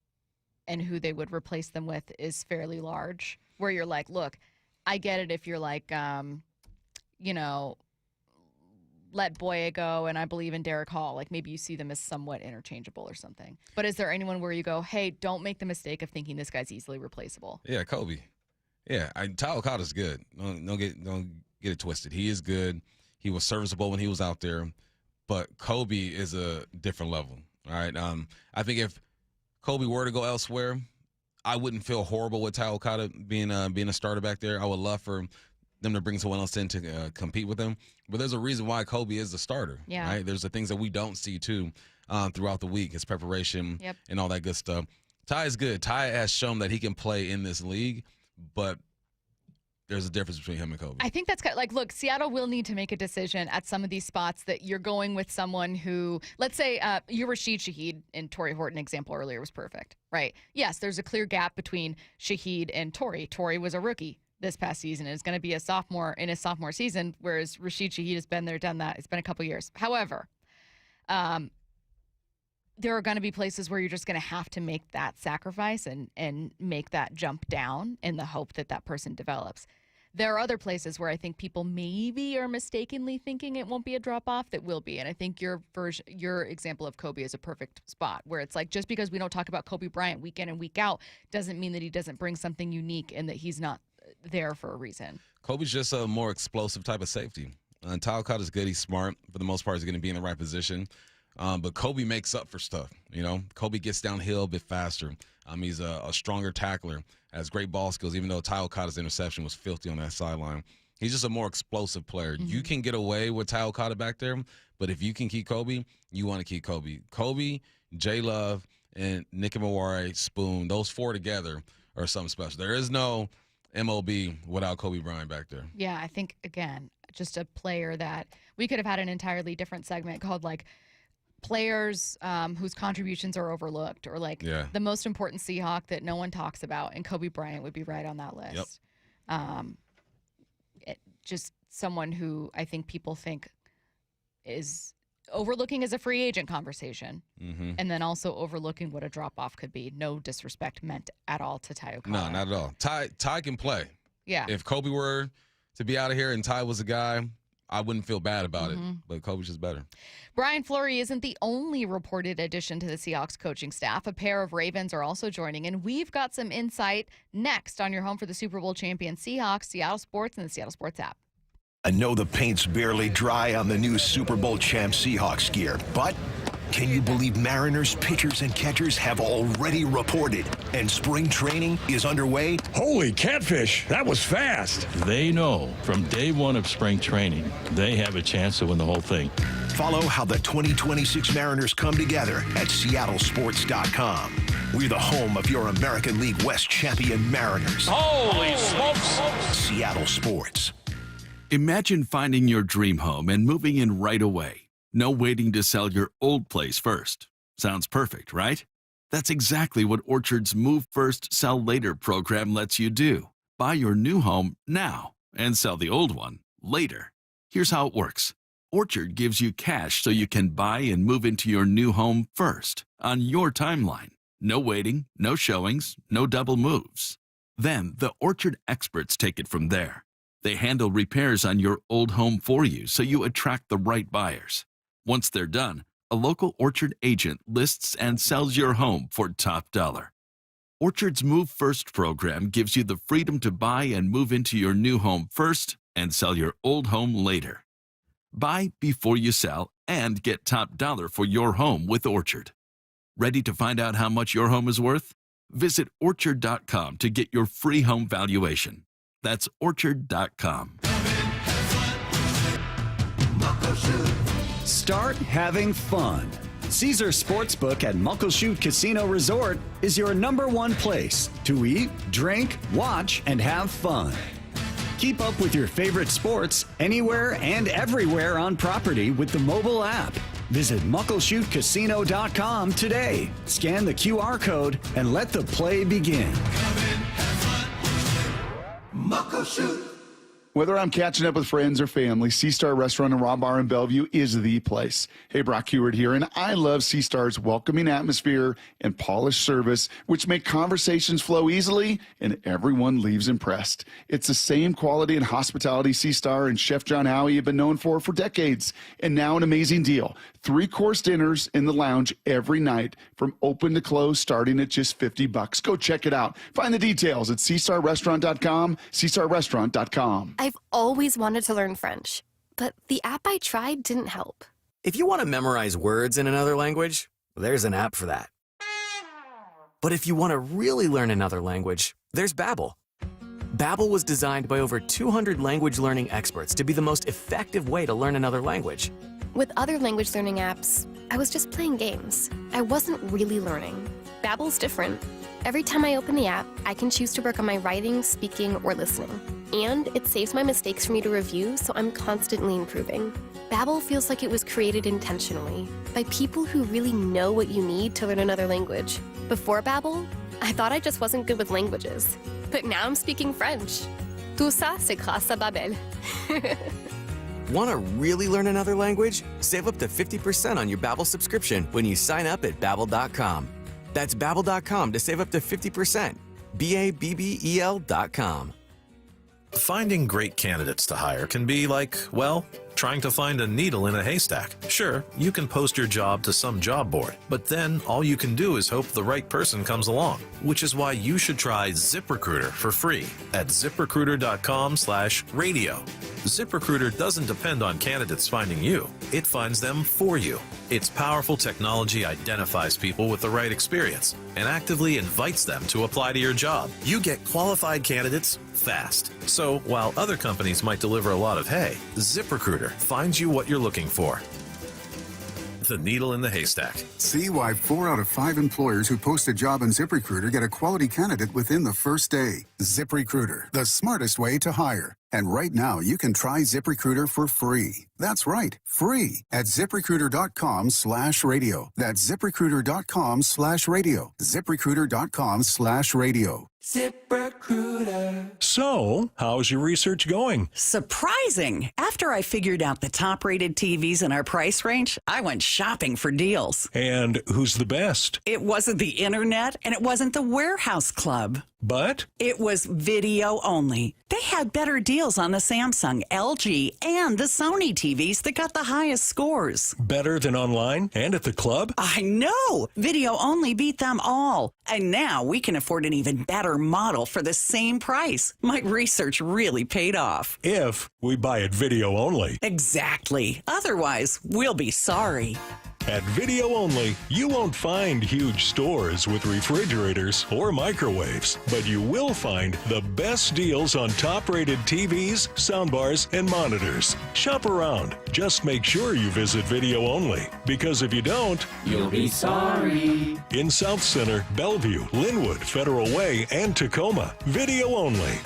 and who they would replace them with is fairly large, where you're like, look, I get it if you're like, let Boye go and I believe in Derek Hall. Like maybe you see them as somewhat interchangeable or something. But is there anyone where you go, hey, don't make the mistake of thinking this guy's easily replaceable? Yeah, Kobe. Yeah, Ty Okada's good. Don't get it twisted. He is good. He was serviceable when he was out there. But Kobe is a different level, all right? I think if Kobe were to go elsewhere, I wouldn't feel horrible with Ty Okada being a starter back there. I would love for them to bring someone else in to compete with him. But there's a reason why Kobe is the starter, right? There's the things that we don't see, too, throughout the week, his preparation and all that good stuff. Ty is good. Ty has shown that he can play in this league, but there's a difference between him and Kobe. I think that's kind of like, look, Seattle will need to make a decision at some of these spots that you're going with someone who, let's say, your Rashid Shaheed and Torrey Horton example earlier was perfect, right? Yes, there's a clear gap between Shaheed and Torrey. Torrey was a rookie this past season and is going to be a sophomore in his sophomore season, whereas Rashid Shaheed has been there, done that. It's been a couple years. However, there are going to be places where you're just going to have to make that sacrifice and make that jump down in the hope that that person develops. There are other places where I think people maybe are mistakenly thinking it won't be a drop-off that will be. And I think your example of Kobe is a perfect spot where it's like, just because we don't talk about Kobe Bryant week in and week out doesn't mean that he doesn't bring something unique and that he's not there for a reason. Kobe's just a more explosive type of safety. Ty Okada's good. He's smart. For the most part, he's going to be in the right position. But Kobe makes up for stuff. Kobe gets downhill a bit faster. He's a stronger tackler, has great ball skills, even though Ty Okada's interception was filthy on that sideline. He's just a more explosive player. You can get away with Ty Okada back there, but if you can keep Kobe, you want to keep Kobe. Kobe, J Love, and Nick Mawari, Spoon, those four together are something special. There is no MOB without Kobe Bryant back there. Yeah, I think, again, just a player that we could have had an entirely different segment called, like, players whose contributions are overlooked, or like the most important Seahawk that no one talks about, and Kobe Bryant would be right on that list. Just someone who I think people think is overlooking as a free agent conversation, and then also overlooking what a drop-off could be. No disrespect meant at all to Ty Okada. No, not at all. Ty can play. Yeah. If Kobe were to be out of here and Ty was a guy, I wouldn't feel bad about it, but Kobe's just better. Brian Fleury isn't the only reported addition to the Seahawks coaching staff. A pair of Ravens are also joining, and we've got some insight next on your home for the Super Bowl champion Seahawks, Seattle Sports, and the Seattle Sports app. I know the paint's barely dry on the new Super Bowl champ Seahawks gear, but can you believe Mariners pitchers and catchers have already reported, and spring training is underway? Holy catfish, that was fast. They know from day one of spring training, they have a chance to win the whole thing. Follow how the 2026 Mariners come together at seattlesports.com. We're the home of your American League West champion Mariners. Holy smokes. Seattle Sports. Imagine finding your dream home and moving in right away. No waiting to sell your old place first. Sounds perfect, right? That's exactly what Orchard's Move First, Sell Later program lets you do. Buy your new home now and sell the old one later. Here's how it works. Orchard gives you cash so you can buy and move into your new home first, on your timeline. No waiting, no showings, no double moves. Then the Orchard experts take it from there. They handle repairs on your old home for you so you attract the right buyers. Once they're done, a local Orchard agent lists and sells your home for top dollar. Orchard's Move First program gives you the freedom to buy and move into your new home first and sell your old home later. Buy before you sell and get top dollar for your home with Orchard. Ready to find out how much your home is worth? Visit Orchard.com to get your free home valuation. That's Orchard.com. Start having fun. Caesar Sportsbook at Muckleshoot Casino Resort is your #1 place to eat, drink, watch, and have fun. Keep up with your favorite sports anywhere and everywhere on property with the mobile app. Visit MuckleshootCasino.com today. Scan the QR code and let the play begin. Muckleshoot. Whether I'm catching up with friends or family, Sea Star Restaurant and Raw Bar in Bellevue is the place. Hey, Brock Heward here, and I love Sea Star's welcoming atmosphere and polished service, which make conversations flow easily and everyone leaves impressed. It's the same quality and hospitality Sea Star and Chef John Howie have been known for decades. And now an amazing deal. 3-course dinners in the lounge every night from open to close starting at just $50. Go check it out. Find the details at SeaStarRestaurant.com, SeaStarRestaurant.com. I've always wanted to learn French, but the app I tried didn't help. If you want to memorize words in another language, there's an app for that. But if you want to really learn another language, there's Babbel. Babbel was designed by over 200 language learning experts to be the most effective way to learn another language. With other language learning apps, I was just playing games. I wasn't really learning. Babbel's different. Every time I open the app, I can choose to work on my writing, speaking, or listening. And it saves my mistakes for me to review, so I'm constantly improving. Babbel feels like it was created intentionally by people who really know what you need to learn another language. Before Babbel, I thought I just wasn't good with languages. But now I'm speaking French. Tout ça, c'est grâce à Babbel. Want to really learn another language? Save up to 50% on your Babbel subscription when you sign up at Babbel.com. That's Babbel.com to save up to 50%. Babbel.com. Finding great candidates to hire can be like, well, trying to find a needle in a haystack. Sure, you can post your job to some job board, but then all you can do is hope the right person comes along, which is why you should try ZipRecruiter for free at ZipRecruiter.com/radio. ZipRecruiter doesn't depend on candidates finding you. It finds them for you. Its powerful technology identifies people with the right experience and actively invites them to apply to your job. You get qualified candidates fast. So while other companies might deliver a lot of hay, ZipRecruiter finds you what you're looking for. The needle in the haystack. See why 4 out of 5 employers who post a job on ZipRecruiter get a quality candidate within the first day. ZipRecruiter, the smartest way to hire. And right now, you can try ZipRecruiter for free. That's right, free at ZipRecruiter.com/radio. That's ZipRecruiter.com/radio. ZipRecruiter.com/radio. ZipRecruiter. So, how's your research going? Surprising! After I figured out the top-rated TVs in our price range, I went shopping for deals. And who's the best? It wasn't the internet, and it wasn't the warehouse club. But? It was video only. They had better deals on the Samsung, LG, and the Sony TVs that got the highest scores. Better than online and at the club? I know! Video only beat them all. And now we can afford an even better model for the same price. My research really paid off. If we buy it video only. Exactly. Otherwise, we'll be sorry. At Video Only, you won't find huge stores with refrigerators or microwaves, but you will find the best deals on top-rated TVs, soundbars, and monitors. Shop around. Just make sure you visit Video Only, because if you don't, you'll be sorry. In South Center, Bellevue, Linwood, Federal Way, and Tacoma, Video Only.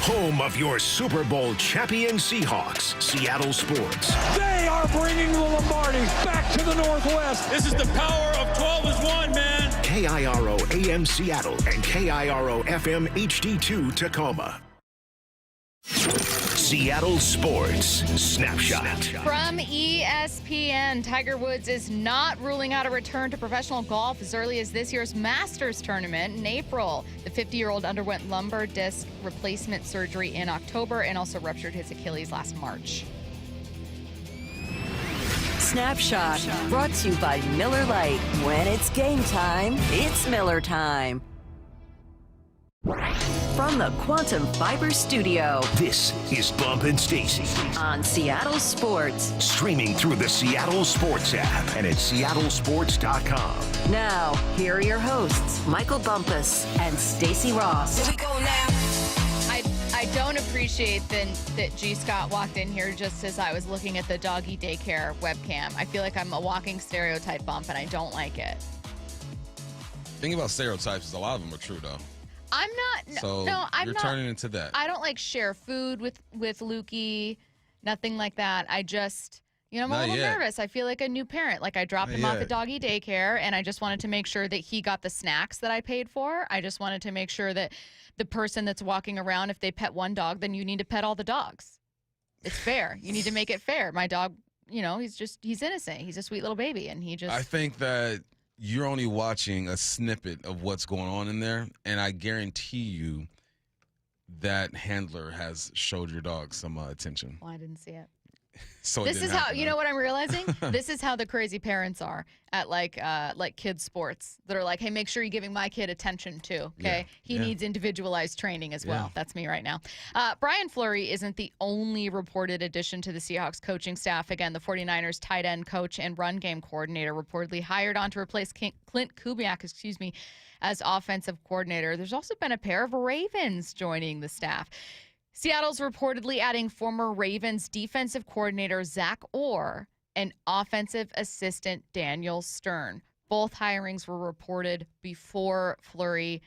Home of your Super Bowl champion Seahawks, Seattle Sports. They are bringing the Lombardi back to the Northwest. This is the power of 12 as one, man. KIRO AM Seattle and KIRO FM HD2 Tacoma. Seattle Sports Snapshot. From ESPN, Tiger Woods is not ruling out a return to professional golf as early as this year's Masters tournament in April. The 50-year-old underwent lumbar disc replacement surgery in October and also ruptured his Achilles last March. Snapshot, brought to you by Miller Lite. When it's game time, it's Miller time. From the Quantum Fiber Studio, this is Bump and Stacy on Seattle Sports. Streaming through the Seattle Sports app and at seattlesports.com. Now, here are your hosts, Michael Bumpus and Stacy Ross. Here we go now. I don't appreciate that G. Scott walked in here just as I was looking at the doggy daycare webcam. I feel like I'm a walking stereotype bump, and I don't like it. The thing about stereotypes is a lot of them are true, though. I'm not. So no, I'm you're not turning into that. I don't like share food with Lukey, nothing like that. I just, I'm a little nervous. I feel like a new parent. Like I dropped him off at doggy daycare, and I just wanted to make sure that he got the snacks that I paid for. I just wanted to make sure that the person that's walking around, if they pet one dog, then you need to pet all the dogs. It's fair. You need to make it fair. My dog, he's innocent. He's a sweet little baby, and he just. I think that you're only watching a snippet of what's going on in there, and I guarantee you that handler has showed your dog some attention. Well, I didn't see it. So this is how, you know what I'm realizing? This is how the crazy parents are at like kids sports that are like, hey, make sure you're giving my kid attention too. Okay. He needs individualized training as well. That's me right now. Brian Fleury isn't the only reported addition to the Seahawks coaching staff. Again, the 49ers tight end coach and run game coordinator reportedly hired on to replace Clint Kubiak, as offensive coordinator. There's also been a pair of Ravens joining the staff. Seattle's reportedly adding former Ravens defensive coordinator Zach Orr and offensive assistant Daniel Stern. Both hirings were reported before Fleury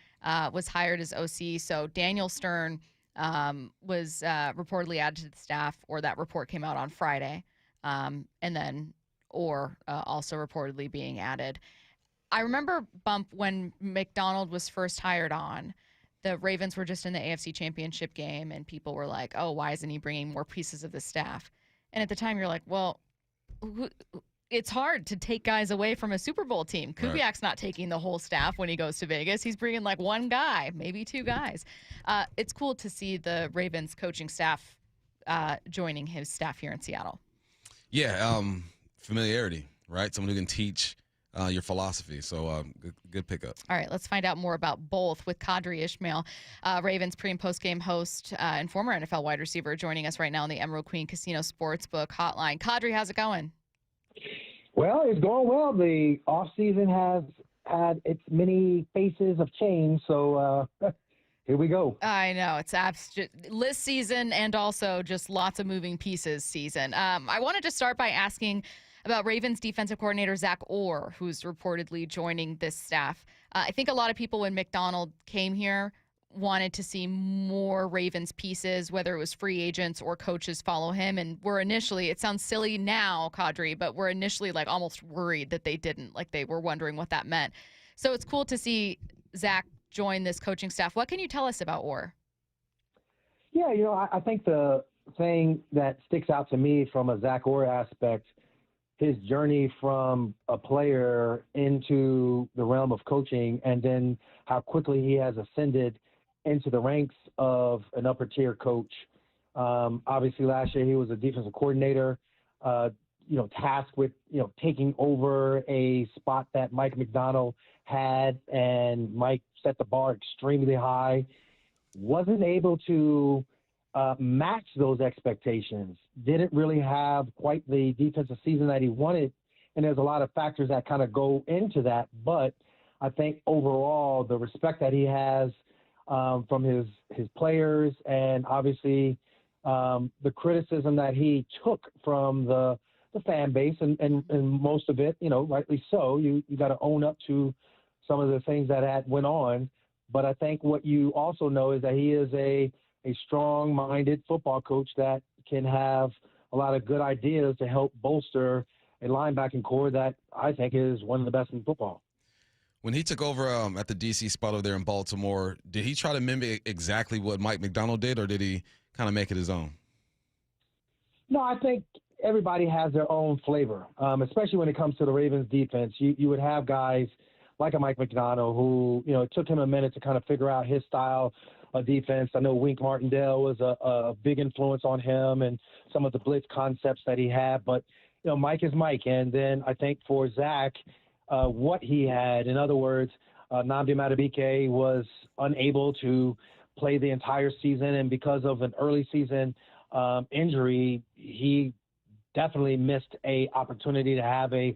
was hired as OC. So Daniel Stern was reportedly added to the staff, or that report came out on Friday. And then Orr also reportedly being added. I remember, Bump, when McDonald was first hired on, the Ravens were just in the AFC Championship game, and people were like, oh, why isn't he bringing more pieces of the staff? And at the time, you're like, well, it's hard to take guys away from a Super Bowl team. Kubiak's not taking the whole staff when he goes to Vegas. He's bringing like one guy, maybe two guys. It's cool to see the Ravens coaching staff joining his staff here in Seattle. Yeah, familiarity, right? Someone who can teach your philosophy. So good pickup. All right, let's find out more about both with Qadry Ismail, Ravens pre- and post-game host and former NFL wide receiver, joining us right now on the Emerald Queen Casino Sportsbook hotline. Qadry, how's it going? Well, it's going well. The offseason has had its many faces of change, so here we go. I know. It's list season and also just lots of moving pieces season. I wanted to start by asking about Ravens defensive coordinator Zach Orr, who's reportedly joining this staff. I think a lot of people, when McDonald came here, wanted to see more Ravens pieces, whether it was free agents or coaches follow him. And we're initially, it sounds silly now, Qadry, but we're initially like almost worried that they didn't, like they were wondering what that meant. So it's cool to see Zach join this coaching staff. What can you tell us about Orr? Yeah, I think the thing that sticks out to me from a Zach Orr aspect, his journey from a player into the realm of coaching, and then how quickly he has ascended into the ranks of an upper tier coach. Obviously last year he was a defensive coordinator, tasked with, taking over a spot that Mike McDonald had, and Mike set the bar extremely high. Wasn't able to match those expectations. Didn't really have quite the defensive season that he wanted, and there's a lot of factors that kind of go into that. But I think overall, the respect that he has from his players, and obviously the criticism that he took from the fan base, and most of it, rightly so. You got to own up to some of the things that had went on. But I think what you also know is that he is a strong-minded football coach that can have a lot of good ideas to help bolster a linebacking core that I think is one of the best in football. When he took over at the D.C. spot over there in Baltimore, did he try to mimic exactly what Mike McDonald did, or did he kind of make it his own? No, I think everybody has their own flavor, especially when it comes to the Ravens defense. You would have guys like a Mike Macdonald who, it took him a minute to kind of figure out his style of defense. I know Wink Martindale was a big influence on him and some of the blitz concepts that he had. But, Mike is Mike. And then I think for Zach, what he had, in other words, Nnamdi Madubuike was unable to play the entire season. And because of an early season injury, he definitely missed a opportunity to have a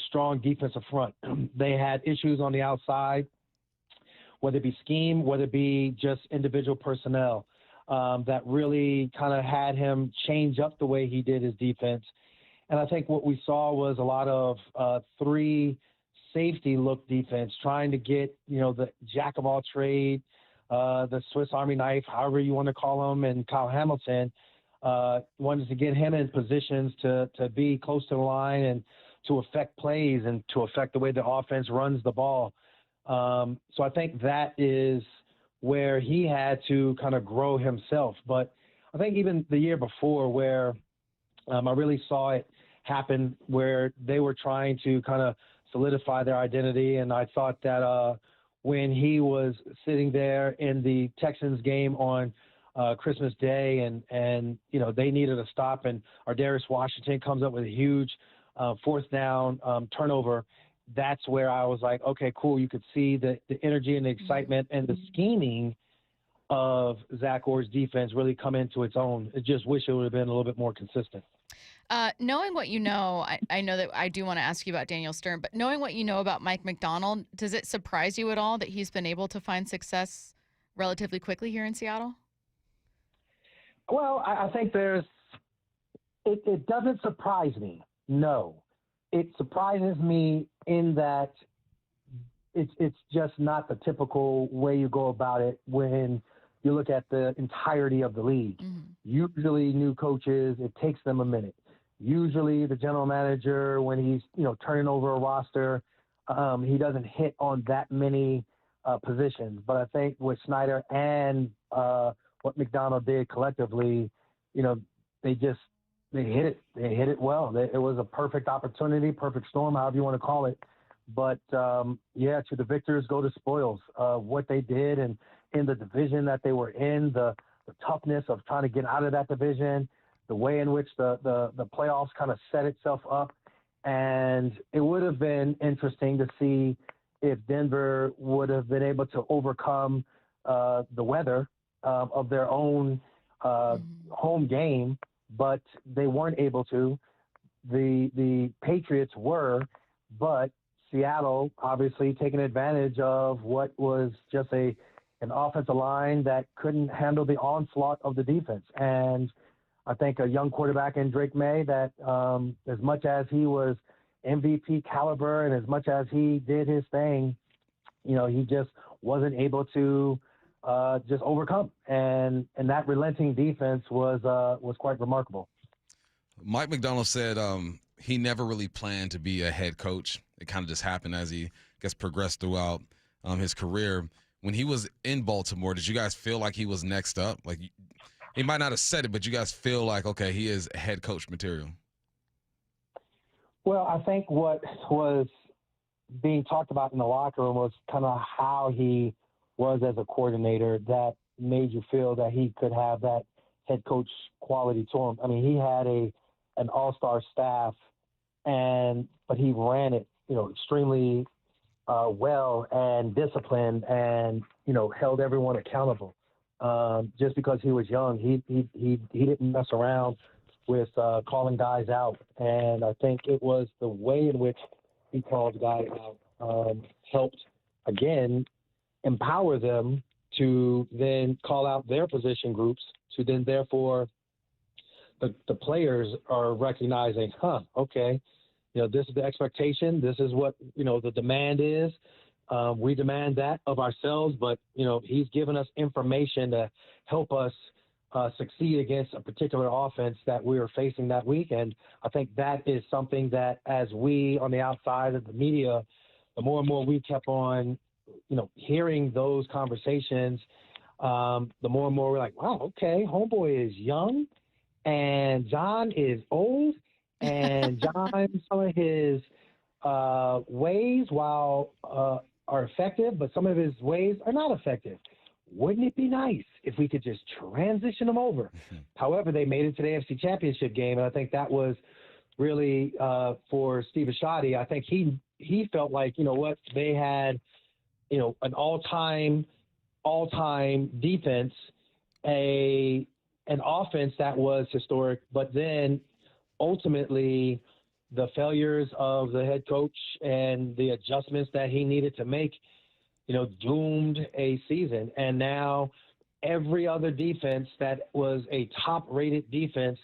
strong defensive front. They had issues on the outside, whether it be scheme, whether it be just individual personnel, that really kind of had him change up the way he did his defense. And I think what we saw was a lot of three safety look defense, trying to get, the jack of all trade, the Swiss Army knife, however you want to call him, and Kyle Hamilton, wanted to get him in positions to be close to the line and to affect plays and to affect the way the offense runs the ball. So I think that is where he had to kind of grow himself. But I think even the year before where I really saw it happen, where they were trying to kind of solidify their identity. And I thought that when he was sitting there in the Texans game on Christmas Day and they needed a stop, and Ardarius Washington comes up with a huge fourth down turnover, that's where I was like, okay, cool. You could see the energy and the excitement and the scheming of Zach Orr's defense really come into its own. I just wish it would have been a little bit more consistent. Knowing what you know, I know that I do want to ask you about Daniel Stern, but knowing what you know about Mike Macdonald, does it surprise you at all that he's been able to find success relatively quickly here in Seattle? Well, I think it doesn't surprise me. No, it surprises me in that it's just not the typical way you go about it when you look at the entirety of the league. Mm-hmm. Usually new coaches, it takes them a minute. Usually the general manager, when he's, turning over a roster, he doesn't hit on that many positions. But I think with Snyder and what Macdonald did collectively, they hit it. They hit it well. It was a perfect opportunity, perfect storm, however you want to call it. But, to the victors go the spoils. What they did and in the division that they were in, the toughness of trying to get out of that division, the way in which the playoffs kind of set itself up. And it would have been interesting to see if Denver would have been able to overcome the weather of their own home game, but they weren't able to. The Patriots were, but Seattle obviously taking advantage of what was just an offensive line that couldn't handle the onslaught of the defense. And I think a young quarterback in Drake May that as much as he was MVP caliber and as much as he did his thing, he just wasn't able to just overcome. And that relenting defense was quite remarkable. Mike Macdonald said he never really planned to be a head coach. It kind of just happened as he progressed throughout his career. When he was in Baltimore, did you guys feel like he was next up? Like, he might not have said it, but you guys feel like, okay, he is head coach material. Well, I think what was being talked about in the locker room was kind of how he was as a coordinator that made you feel that he could have that head coach quality to him. I mean, he had an all-star staff, but he ran it, extremely well and disciplined and, held everyone accountable. Just because he was young, he didn't mess around with calling guys out. And I think it was the way in which he called guys out helped, again, empower them to then call out their position groups, to then therefore the players are recognizing, okay, this is the expectation. This is what, the demand is. We demand that of ourselves, but, he's given us information to help us succeed against a particular offense that we were facing that week. And I think that is something that as we on the outside of the media, the more and more we kept on, hearing those conversations, the more and more we're like, wow, okay, homeboy is young And John is old, and some of his ways, while are effective, but some of his ways are not effective. Wouldn't it be nice if we could just transition them over? However, they made it to the AFC Championship game, and I think that was really for Steve Bisciotti. I think he felt like, you know what, they had, you know, an all-time defense, an offense that was historic, but then ultimately the failures of the head coach and the adjustments that he needed to make, you know, doomed a season. And now every other defense that was a top-rated defense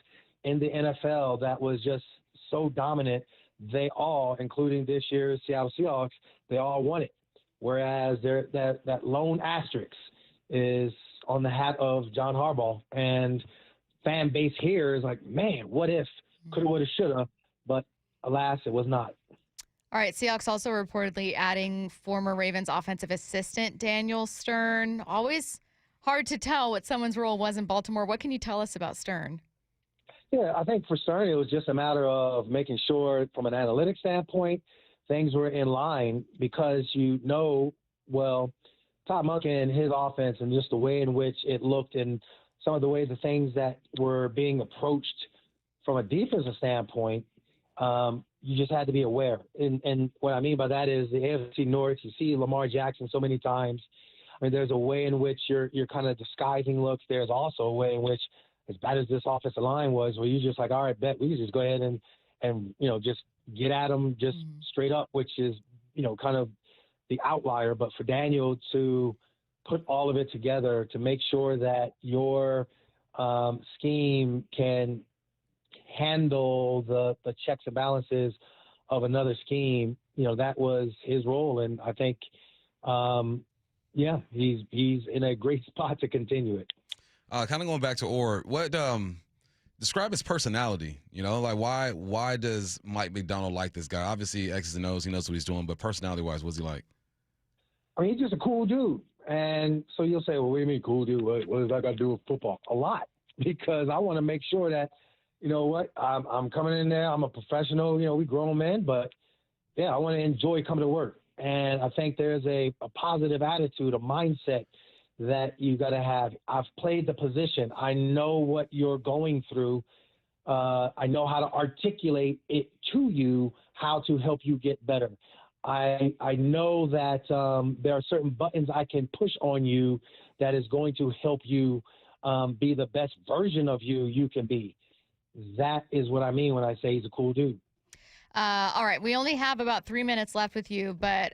in the NFL that was just so dominant, they all, including this year's Seattle Seahawks, they all won it. Whereas that lone asterisk is on the hat of John Harbaugh. And fan base here is like, man, what if? Coulda, woulda, shoulda. But alas, it was not. All right, Seahawks also reportedly adding former Ravens offensive assistant Daniel Stern. Always hard to tell what someone's role was in Baltimore. What can you tell us about Stern? Yeah, I think for Stern, it was just a matter of making sure from an analytics standpoint, things were in line because well, Todd Monken and his offense and just the way in which it looked and some of the ways the things that were being approached from a defensive standpoint, you just had to be aware. And what I mean by that is the AFC North, you see Lamar Jackson so many times. I mean, there's a way in which you're kind of disguising looks. There's also a way in which, as bad as this offensive line was, where you're just like, all right, bet we can just go ahead and you know, just get at them just straight up, which is, you know, kind of the outlier. But for Daniel to put all of it together to make sure that your scheme can handle the checks and balances of another scheme, you know, that was his role. And I think, he's in a great spot to continue it. Kind of going back to Orr, what describe his personality? You know, like why does Mike McDonald like this guy? Obviously, X's and O's, he knows what he's doing, but personality-wise, what's he like? I mean, he's just a cool dude. And so you'll say, well, what do you mean cool dude? What does that got to do with football? A lot, because I want to make sure that, you know what, I'm coming in there. I'm a professional. You know, we grown men, but, yeah, I want to enjoy coming to work. And I think there's a positive attitude, a mindset that you got to have. I've played the position. I know what you're going through. I know how to articulate it to you, how to help you get better. I know that there are certain buttons I can push on you that is going to help you be the best version of you can be. That is what I mean when I say he's a cool dude. All right, we only have about 3 minutes left with you, but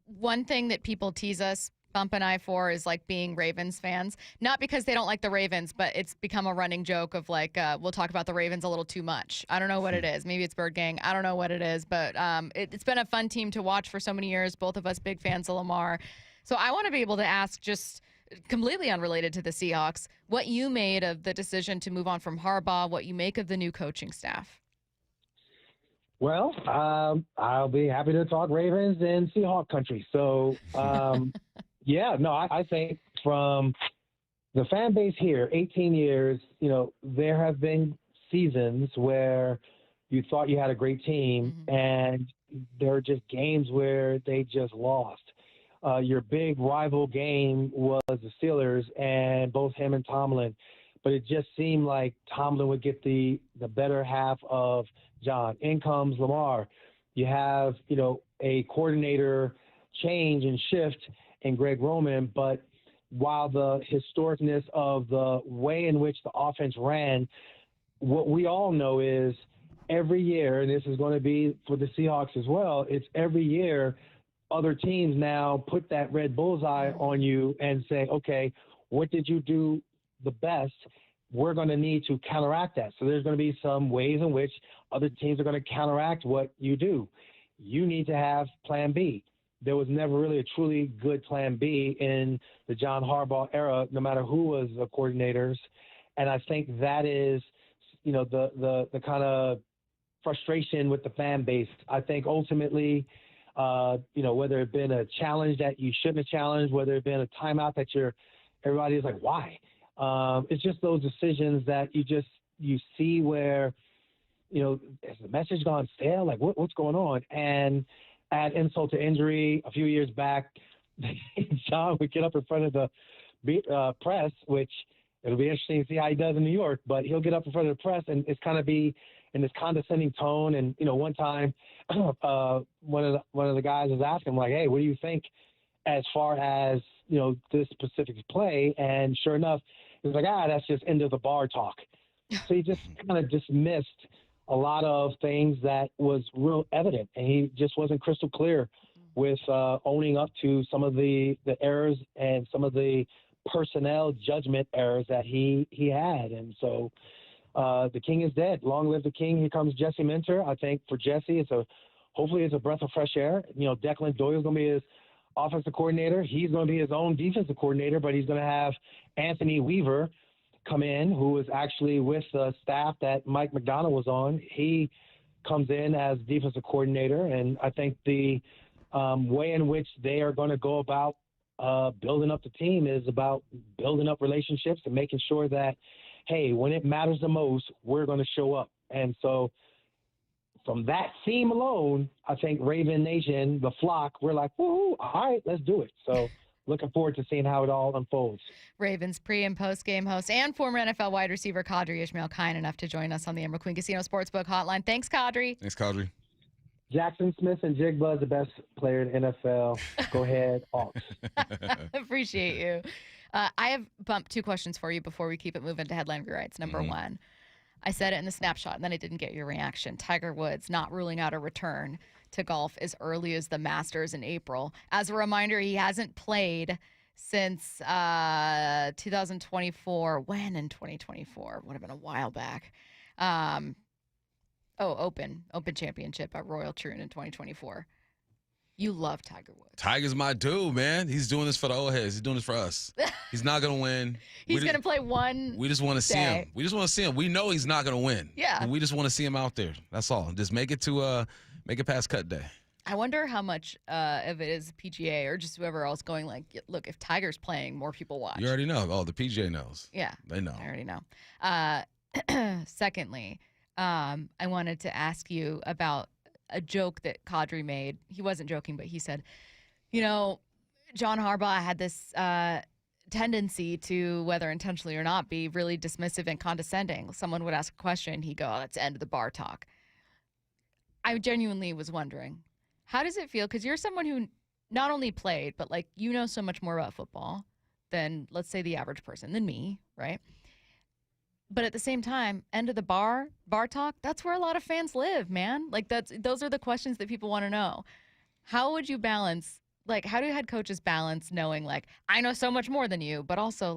one thing that people tease us, Bump and I, for is like being Ravens fans. Not because they don't like the Ravens, but it's become a running joke of like, we'll talk about the Ravens a little too much. I don't know what it is. Maybe it's Bird Gang. I don't know what it is, but it's been a fun team to watch for so many years. Both of us big fans of Lamar. So I want to be able to ask, just completely unrelated to the Seahawks, what you made of the decision to move on from Harbaugh, what you make of the new coaching staff. Well, I'll be happy to talk Ravens and Seahawk country. So, I think from the fan base here, 18 years, you know, there have been seasons where you thought you had a great team and there are just games where they just lost. Your big rival game was the Steelers and both him and Tomlin, but it just seemed like Tomlin would get the better half of John. In comes Lamar. You have, you know, a coordinator change and shift in Greg Roman, but while the historicness of the way in which the offense ran, what we all know is every year, and this is going to be for the Seahawks as well, it's every year other teams now put that red bullseye on you and say, okay, what did you do the best? We're going to need to counteract that. So there's going to be some ways in which other teams are going to counteract what you do. You need to have plan B. There was never really a truly good plan B in the John Harbaugh era, no matter who was the coordinators. And I think that is, you know, the kind of frustration with the fan base. I think ultimately, you know, whether it been a challenge that you shouldn't have challenged, whether it been a timeout that everybody is like, why? It's just those decisions that you just you see where, has the message gone stale? Like, what's going on? And add insult to injury, a few years back, John would get up in front of the press, which it'll be interesting to see how he does in New York, but he'll get up in front of the press and it's kind of be in this condescending tone. And, one time one of the guys was asking him, like, hey, what do you think as far as, this specific play? And sure enough, he was like, that's just end of the bar talk. So he just kind of dismissed a lot of things that was real evident, and he just wasn't crystal clear with owning up to some of the errors and some of the personnel judgment errors that he had. And so the king is dead. Long live the king. Here comes Jesse Minter. I think for Jesse, hopefully it's a breath of fresh air. Declan Doyle's going to be his offensive coordinator. He's going to be his own defensive coordinator, but he's going to have Anthony Weaver come in, who was actually with the staff that Mike McDonald was on. He comes in as defensive coordinator, and I think the way in which they are going to go about building up the team is about building up relationships and making sure that, hey, when it matters the most, we're going to show up. And so from that theme alone, I think Raven Nation, the flock, we're like, woo, all right, let's do it. So looking forward to seeing how it all unfolds. Ravens pre- and post-game host and former NFL wide receiver Qadry Ismail, kind enough to join us on the Emerald Queen Casino Sportsbook Hotline. Thanks, Qadry. Thanks, Qadry. Jackson Smith and Jigba is the best player in NFL. Go ahead, Hawks. Appreciate you. I have bumped 2 questions for you before we keep it moving to headline rewrites. Number one, I said it in the snapshot, and then I didn't get your reaction. Tiger Woods not ruling out a return to golf as early as the Masters in April. As a reminder, he hasn't played since 2024. When in 2024? Would have been a while back. Open Championship at Royal Troon in 2024. You love Tiger Woods. Tiger's my dude, man. He's doing this for the old heads. He's doing this for us. He's not going to win. He's going to play one We just want to see him. We just want to see him. We know he's not going to win. Yeah. And we just want to see him out there. That's all. Just make it past cut day. I wonder how much of it is PGA or just whoever else going like, look, if Tiger's playing, more people watch. You already know. Oh, the PGA knows. Yeah. They know. I already know. Secondly, I wanted to ask you about a joke that Qadry made. He wasn't joking, but he said, John Harbaugh had this tendency to, whether intentionally or not, be really dismissive and condescending. Someone would ask a question, he'd go, that's the end of the bar talk. I genuinely was wondering, how does it feel? Because you're someone who not only played, but so much more about football than, let's say, the average person, than me, right? But at the same time, end of the bar talk, that's where a lot of fans live, man. Those are the questions that people want to know. How would you balance, how do head coaches balance knowing, I know so much more than you, but also,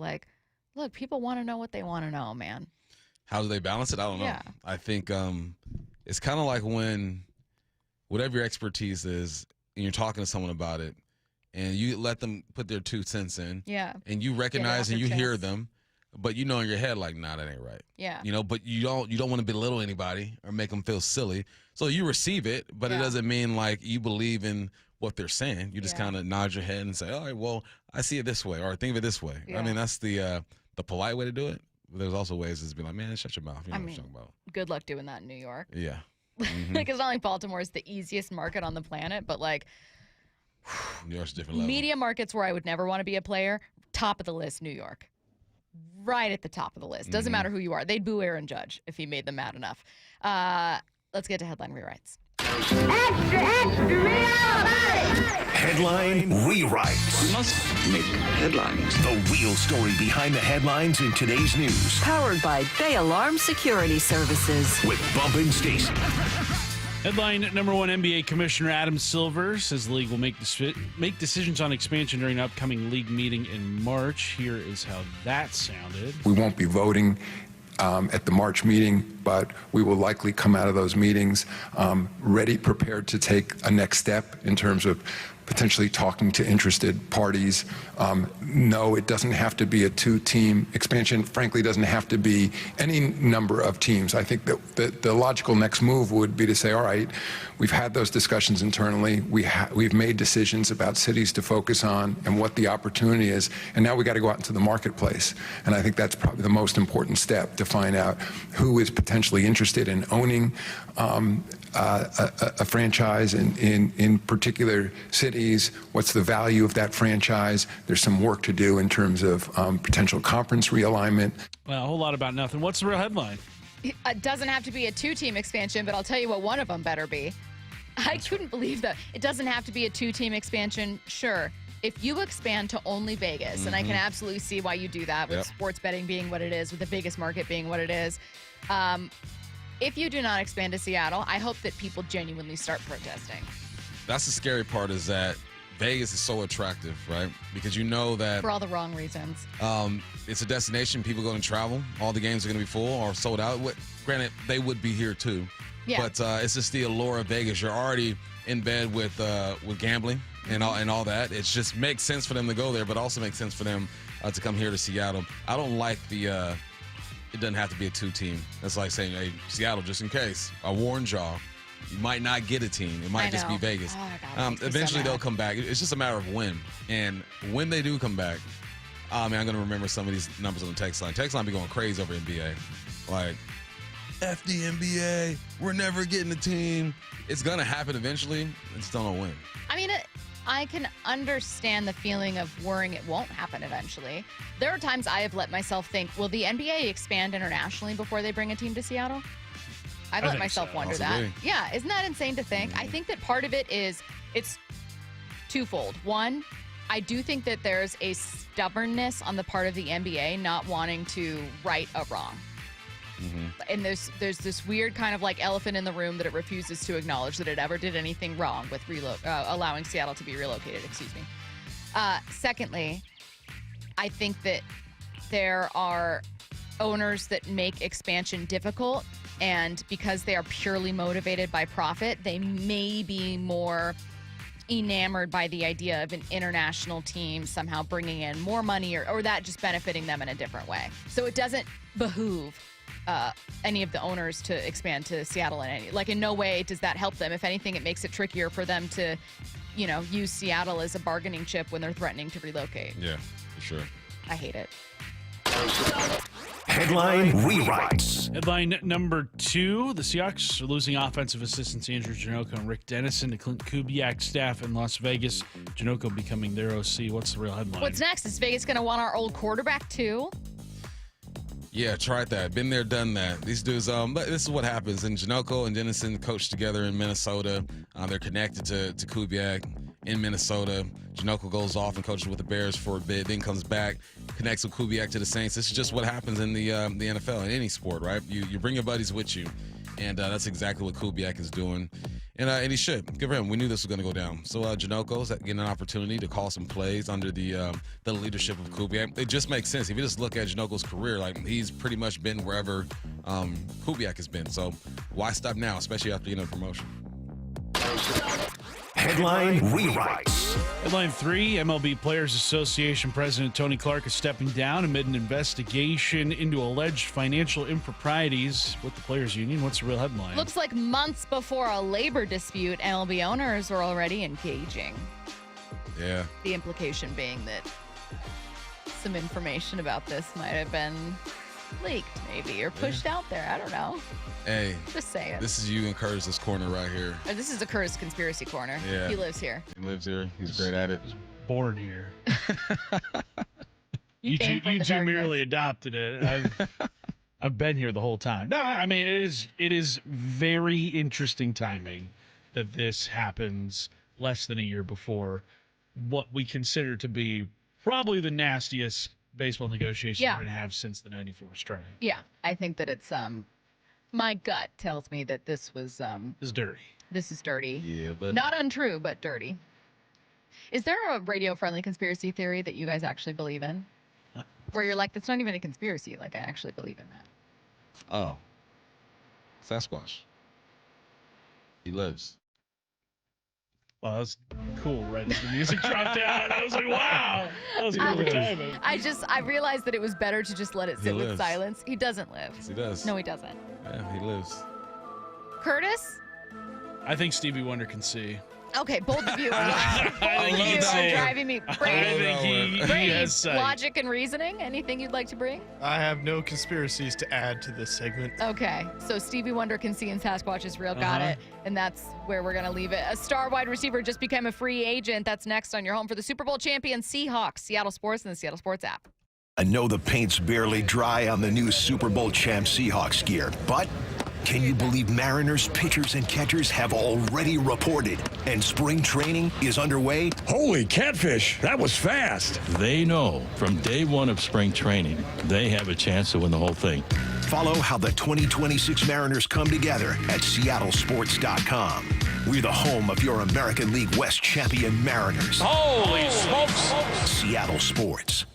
look, people want to know what they want to know, man. How do they balance it? I don't know. Yeah. I think it's kind of like when whatever your expertise is and you're talking to someone about it and you let them put their 2 cents in. Yeah. And you recognize and you hear them. But in your head, nah, that ain't right. Yeah. But you don't want to belittle anybody or make them feel silly. So you receive it, but it doesn't mean you believe in what they're saying. You just kind of nod your head and say, all right, well, I see it this way, or I think of it this way. Yeah. I mean, that's the polite way to do it. But there's also ways to be like, man, shut your mouth. You know what I'm talking about. Good luck doing that in New York. Yeah. Mm-hmm. It's not like Baltimore is the easiest market on the planet, but New York's a different level. Media markets where I would never want to be a player, top of the list, New York. Right at the top of the list. Doesn't matter who you are. They'd boo Aaron Judge if he made them mad enough. Let's get to headline rewrites. Headline rewrites. We must make headlines. The real story behind the headlines in today's news. Powered by Bay Alarm Security Services. With Bump and Stacy. Headline number 1, NBA Commissioner Adam Silver says the league will make decisions on expansion during an upcoming league meeting in March. Here is how that sounded. We won't be voting at the March meeting, but we will likely come out of those meetings ready, prepared to take a next step in terms of potentially talking to interested parties. No, it doesn't have to be a 2-team expansion. Frankly, it doesn't have to be any number of teams. I think that the logical next move would be to say, all right, we've had those discussions internally. We've made decisions about cities to focus on and what the opportunity is, and now we got to go out into the marketplace. And I think that's probably the most important step, to find out who is potentially interested in owning a franchise in particular cities. What's the value of that franchise? There's some work to do in terms of potential conference realignment. Well, a whole lot about nothing. What's the real headline? It doesn't have to be a 2-team expansion, but I'll tell you what one of them better be. I couldn't believe that. It doesn't have to be a 2-team expansion. Sure. If you expand to only Vegas, and I can absolutely see why you do that with sports betting being what it is, with the biggest market being what it is. If you do not expand to Seattle, I hope that people genuinely start protesting. That's the scary part, is that Vegas is so attractive, right? Because you know that For all the wrong reasons. it's a destination. People going to travel. All the games are going to be full or sold out. Granted, they would be here too. Yeah. But it's just the allure of Vegas. You're already in bed with gambling and all that. It just makes sense for them to go there, but also makes sense for them to come here to Seattle. I don't like the it doesn't have to be a 2-team. That's like saying, hey, Seattle, just in case. I warned y'all. You might not get a team. It might just be Vegas. Eventually, they'll come back. It's just a matter of when. And when they do come back, I'm going to remember some of these numbers on the text line. Text line be going crazy over NBA. Like, F the NBA. We're never getting a team. It's going to happen eventually. I just don't know when. I mean, I can understand the feeling of worrying it won't happen eventually. There are times I have let myself think, will the NBA expand internationally before they bring a team to Seattle? I've let myself wonder that. Yeah, isn't that insane to think? I think that part of it is, it's twofold. One, I do think that there's a stubbornness on the part of the NBA not wanting to right a wrong. And there's this weird kind of like elephant in the room that it refuses to acknowledge that it ever did anything wrong with allowing Seattle to be relocated. Excuse me. Secondly, I think that there are owners that make expansion difficult, and because they are purely motivated by profit, they may be more enamored by the idea of an international team somehow bringing in more money or that just benefiting them in a different way. So it doesn't behoove any of the owners to expand to Seattle in no way does that help them. If anything, it makes it trickier for them to, use Seattle as a bargaining chip when they're threatening to relocate. Yeah, for sure. I hate it. Headline rewrites. Headline number 2, the Seahawks are losing offensive assistants Andrew Janocko and Rick Dennison to Clint Kubiak's staff in Las Vegas. Janocko becoming their OC. What's the real headline? What's next? Is Vegas going to want our old quarterback too? Yeah, tried that. Been there, done that. These dudes, but this is what happens. And Janocko and Dennison coached together in Minnesota. They're connected to Kubiak in Minnesota. Janocko goes off and coaches with the Bears for a bit, then comes back, connects with Kubiak to the Saints. This is just what happens in the NFL, in any sport, right? You bring your buddies with you, and that's exactly what Kubiak is doing. And he should. Good for him. We knew this was going to go down. So Janocko's getting an opportunity to call some plays under the leadership of Kubiak. It just makes sense. If you just look at Janocko's career, like he's pretty much been wherever Kubiak has been. So why stop now, especially after getting a promotion? Headline rewrites. Headline 3, MLB Players Association President Tony Clark is stepping down amid an investigation into alleged financial improprieties with the Players Union. What's the real headline? Looks like months before a labor dispute, MLB owners were already engaging. Yeah. The implication being that some information about this might have been leaked, maybe, or pushed out there. I don't know. Hey, just saying. This is you in Curtis's corner right here. This is a Curtis conspiracy corner. Yeah. He lives here. He lives here. He's great at it. Born here. you two merely adopted it. I've been here the whole time. No, I mean it is very interesting timing that this happens less than a year before what we consider to be probably the nastiest baseball negotiation we're going to have since the '94 strike. Yeah, I think that it's my gut tells me that this was is dirty. This is dirty. Yeah, but not untrue, but dirty. Is there a radio-friendly conspiracy theory that you guys actually believe in? Where you're like, that's not even a conspiracy. Like, I actually believe in that. Oh. Sasquatch. He lives. Well, that was cool right as the music dropped out. I was like, wow. That was cool timing. I realized that it was better to just let it sit with silence. He doesn't live. Yes, he does. No, he doesn't. Yeah, he lives. Curtis? I think Stevie Wonder can see. Okay, both of you are I driving me. Brady, he has sight. Logic and reasoning. Anything you'd like to bring? I have no conspiracies to add to this segment. Okay, so Stevie Wonder can see and Sasquatch is real. Got it. And that's where we're going to leave it. A star wide receiver just became a free agent. That's next on your home for the Super Bowl champion Seahawks, Seattle Sports, and the Seattle Sports app. I know the paint's barely dry on the new Super Bowl champ Seahawks gear, but can you believe Mariners pitchers and catchers have already reported and spring training is underway? Holy catfish, that was fast. They know from day one of spring training, they have a chance to win the whole thing. Follow how the 2026 Mariners come together at seattlesports.com. We're the home of your American League West champion Mariners. Holy smokes. Seattle Sports.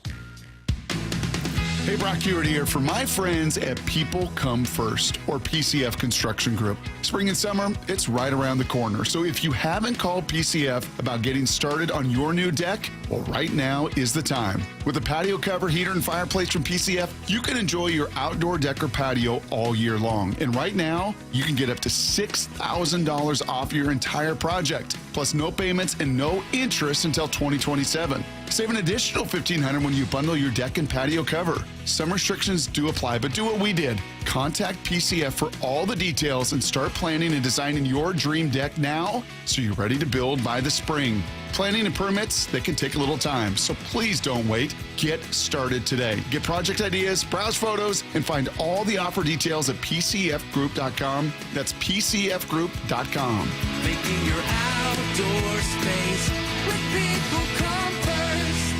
Hey, Brock Hewitt here for my friends at People Come First, or PCF Construction Group. Spring and summer, it's right around the corner. So if you haven't called PCF about getting started on your new deck, well, right now is the time. With a patio cover, heater, and fireplace from PCF, you can enjoy your outdoor deck or patio all year long. And right now, you can get up to $6,000 off your entire project, plus no payments and no interest until 2027. Save an additional $1,500 when you bundle your deck and patio cover. Some restrictions do apply, but do what we did. Contact PCF for all the details and start planning and designing your dream deck now so you're ready to build by the spring. Planning and permits, they can take a little time, so please don't wait. Get started today. Get project ideas, browse photos, and find all the offer details at PCFgroup.com. That's PCFgroup.com. Making your outdoor space with People Come First.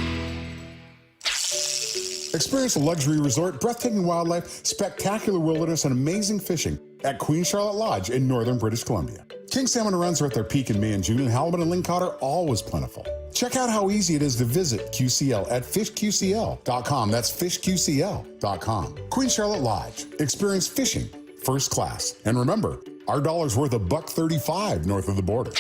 Experience a luxury resort, breathtaking wildlife, spectacular wilderness, and amazing fishing at Queen Charlotte Lodge in northern British Columbia. King salmon runs are at their peak in May and June, and halibut and lingcod are always plentiful. Check out how easy it is to visit QCL at fishqcl.com. That's fishqcl.com. Queen Charlotte Lodge. Experience fishing first class. And remember, our dollar's worth $1.35 north of the border.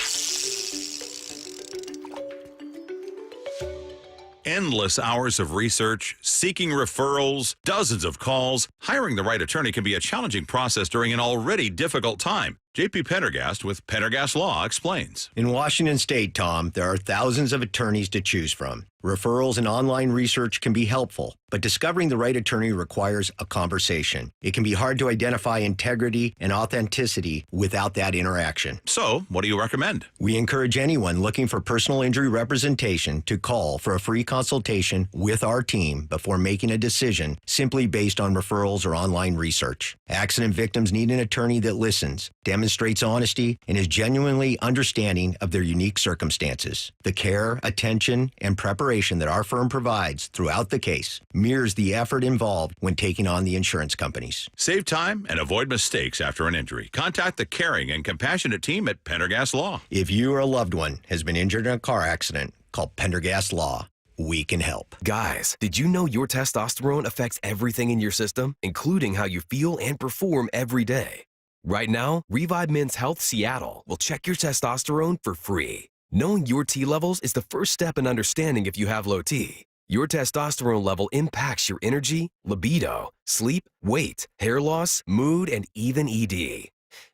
Endless hours of research, seeking referrals, dozens of calls. Hiring the right attorney can be a challenging process during an already difficult time. J.P. Pendergast with Pendergast Law explains. In Washington State, Tom, there are thousands of attorneys to choose from. Referrals and online research can be helpful, but discovering the right attorney requires a conversation. It can be hard to identify integrity and authenticity without that interaction. So, what do you recommend? We encourage anyone looking for personal injury representation to call for a free consultation with our team before making a decision simply based on referrals or online research. Accident victims need an attorney that listens, demonstrates honesty, and is genuinely understanding of their unique circumstances. The care, attention, and preparation that our firm provides throughout the case mirrors the effort involved when taking on the insurance companies. Save time and avoid mistakes after an injury. Contact the caring and compassionate team at Pendergast Law. If you or a loved one has been injured in a car accident, call Pendergast Law. We can help. Guys, did you know your testosterone affects everything in your system, including how you feel and perform every day? Right now, Revive Men's Health Seattle will check your testosterone for free. Knowing your T levels is the first step in understanding if you have low T. Your testosterone level impacts your energy, libido, sleep, weight, hair loss, mood, and even ED.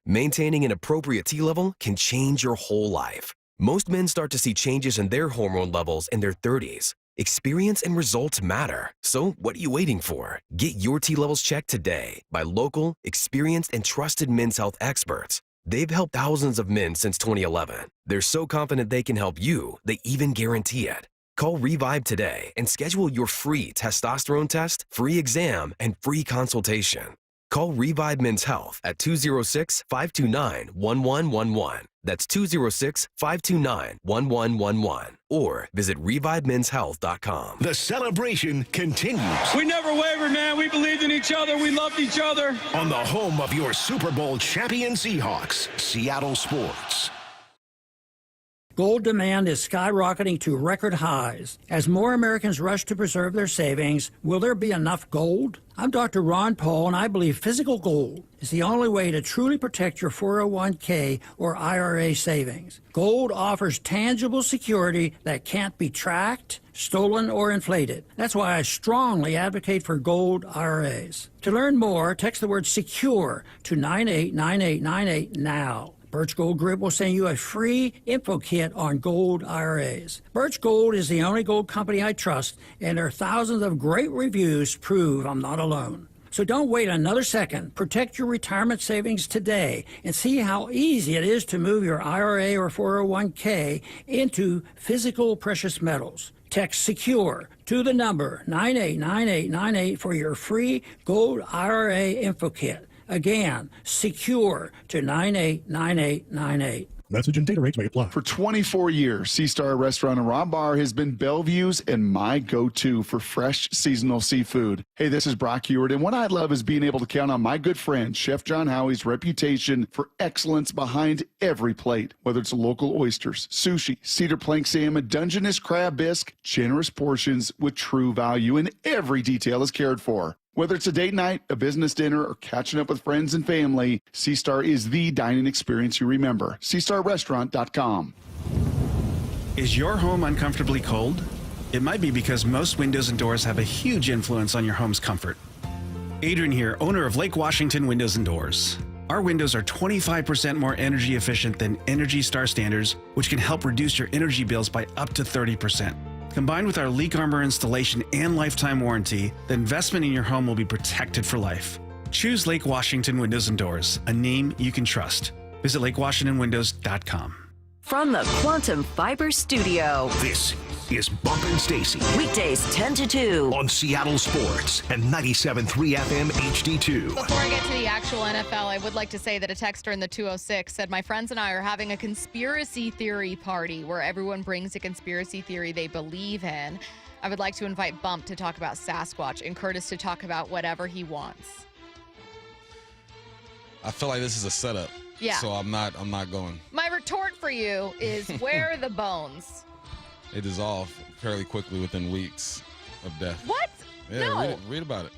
Maintaining an appropriate T level can change your whole life. Most men start to see changes in their hormone levels in their 30s. Experience and results matter. So what are you waiting for? Get your T levels checked today by local, experienced, and trusted men's health experts. They've helped thousands of men since 2011. They're so confident they can help you, they even guarantee it. Call Revive today and schedule your free testosterone test, free exam, and free consultation. Call Revive Men's Health at 206-529-1111. That's 206-529-1111. Or visit ReviveMen'sHealth.com. The celebration continues. We never wavered, man. We believed in each other. We loved each other. On the home of your Super Bowl champion Seahawks, Seattle Sports. Gold demand is skyrocketing to record highs. As more Americans rush to preserve their savings, will there be enough gold? I'm Dr. Ron Paul, and I believe physical gold is the only way to truly protect your 401k or IRA savings. Gold offers tangible security that can't be tracked, stolen, or inflated. That's why I strongly advocate for gold IRAs. To learn more, text the word SECURE to 989898 now. Birch Gold Group will send you a free info kit on gold IRAs. Birch Gold is the only gold company I trust, and their thousands of great reviews prove I'm not alone. So don't wait another second. Protect your retirement savings today and see how easy it is to move your IRA or 401k into physical precious metals. Text SECURE to the number 989898 for your free gold IRA info kit. Again, SECURE to 989898. Message and data rates may apply. For 24 years, Sea Star Restaurant and Raw Bar has been Bellevue's and my go-to for fresh seasonal seafood. Hey, this is Brock Heward, and what I love is being able to count on my good friend, Chef John Howie's reputation for excellence behind every plate. Whether it's local oysters, sushi, cedar plank salmon, Dungeness crab bisque, generous portions with true value, and every detail is cared for. Whether it's a date night, a business dinner, or catching up with friends and family, Sea Star is the dining experience you remember. SeaStarRestaurant.com. Is your home uncomfortably cold? It might be because most windows and doors have a huge influence on your home's comfort. Adrian here, owner of Lake Washington Windows and Doors. Our windows are 25% more energy efficient than Energy Star standards, which can help reduce your energy bills by up to 30%. Combined with our leak armor installation and lifetime warranty, the investment in your home will be protected for life. Choose Lake Washington Windows and Doors, a name you can trust. Visit LakeWashingtonWindows.com. From the Quantum Fiber Studio. This is Bump and Stacy. Weekdays 10 to 2. On Seattle Sports and 97.3 FM HD2. Before I get to the actual NFL, I would like to say that a texter in the 206 said, my friends and I are having a conspiracy theory party where everyone brings a conspiracy theory they believe in. I would like to invite Bump to talk about Sasquatch and Curtis to talk about whatever he wants. I feel like this is a setup. Yeah. So I'm not going. My retort for you is, where are the bones? They dissolve fairly quickly within weeks of death. What? Yeah, No. read about it.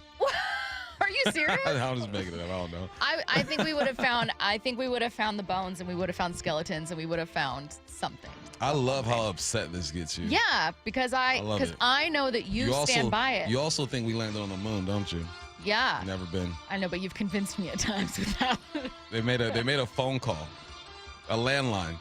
Are you serious? I'm just making it up. I don't know. I think we would have found. I think we would have found the bones, and we would have found skeletons, and we would have found something. I love how upset this gets you. Yeah, because I know that you stand by it. You also think we landed on the moon, don't you? Yeah. Never been. I know, but you've convinced me at times with that. They made a phone call, a landline.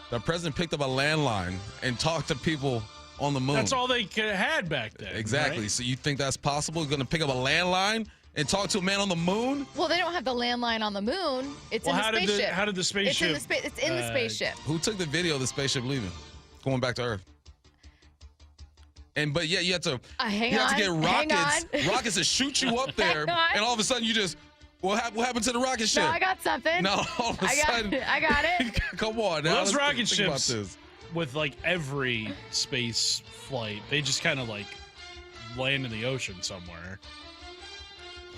The president picked up a landline and talked to people on the moon. That's all they had back then. Exactly. Right? So you think that's possible? You're going to pick up a landline and talk to a man on the moon? Well, they don't have the landline on the moon. It's in the spaceship. How did the spaceship? It's in the spaceship. Who took the video of the spaceship leaving, going back to Earth? But yeah, you have to get rockets to shoot you up there, and all of a sudden you just, what happened to the rocket ship? No, I got something. No, all of a sudden. I got it. Come on. Now, those rocket ships, with like every space flight, they just kind of like land in the ocean somewhere.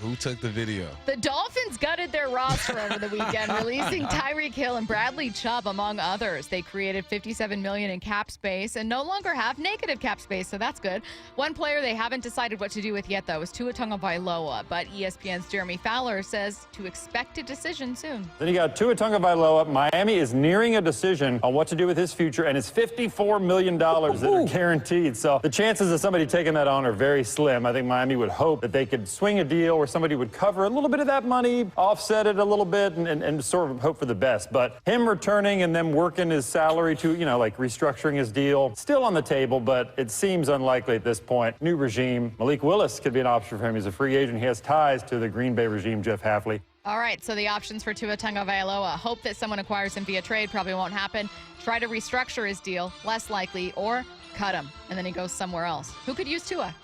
Who took the video? The Dolphins gutted their roster over the weekend, releasing Tyreek Hill and Bradley Chubb, among others. They created $57 million in cap space and no longer have negative cap space, so that's good. One player they haven't decided what to do with yet, though, is Tua Tagovailoa, but ESPN's Jeremy Fowler says to expect a decision soon. Then you got Tua Tagovailoa. Miami is nearing a decision on what to do with his future, and it's $54 million that are guaranteed. So the chances of somebody taking that on are very slim. I think Miami would hope that they could swing a deal where somebody would cover a little bit of that money, offset it a little bit, and sort of hope for the best. But him returning and them working his salary to, like restructuring his deal, still on the table, but it seems unlikely at this point. New regime. Malik Willis could be an option for him. He's a free agent. He has ties to the Green Bay regime, Jeff Hafley. All right, so the options for Tua Tagovailoa. Hope that someone acquires him via trade. Probably won't happen. Try to restructure his deal. Less likely. Or cut him, and then he goes somewhere else. Who could use Tua?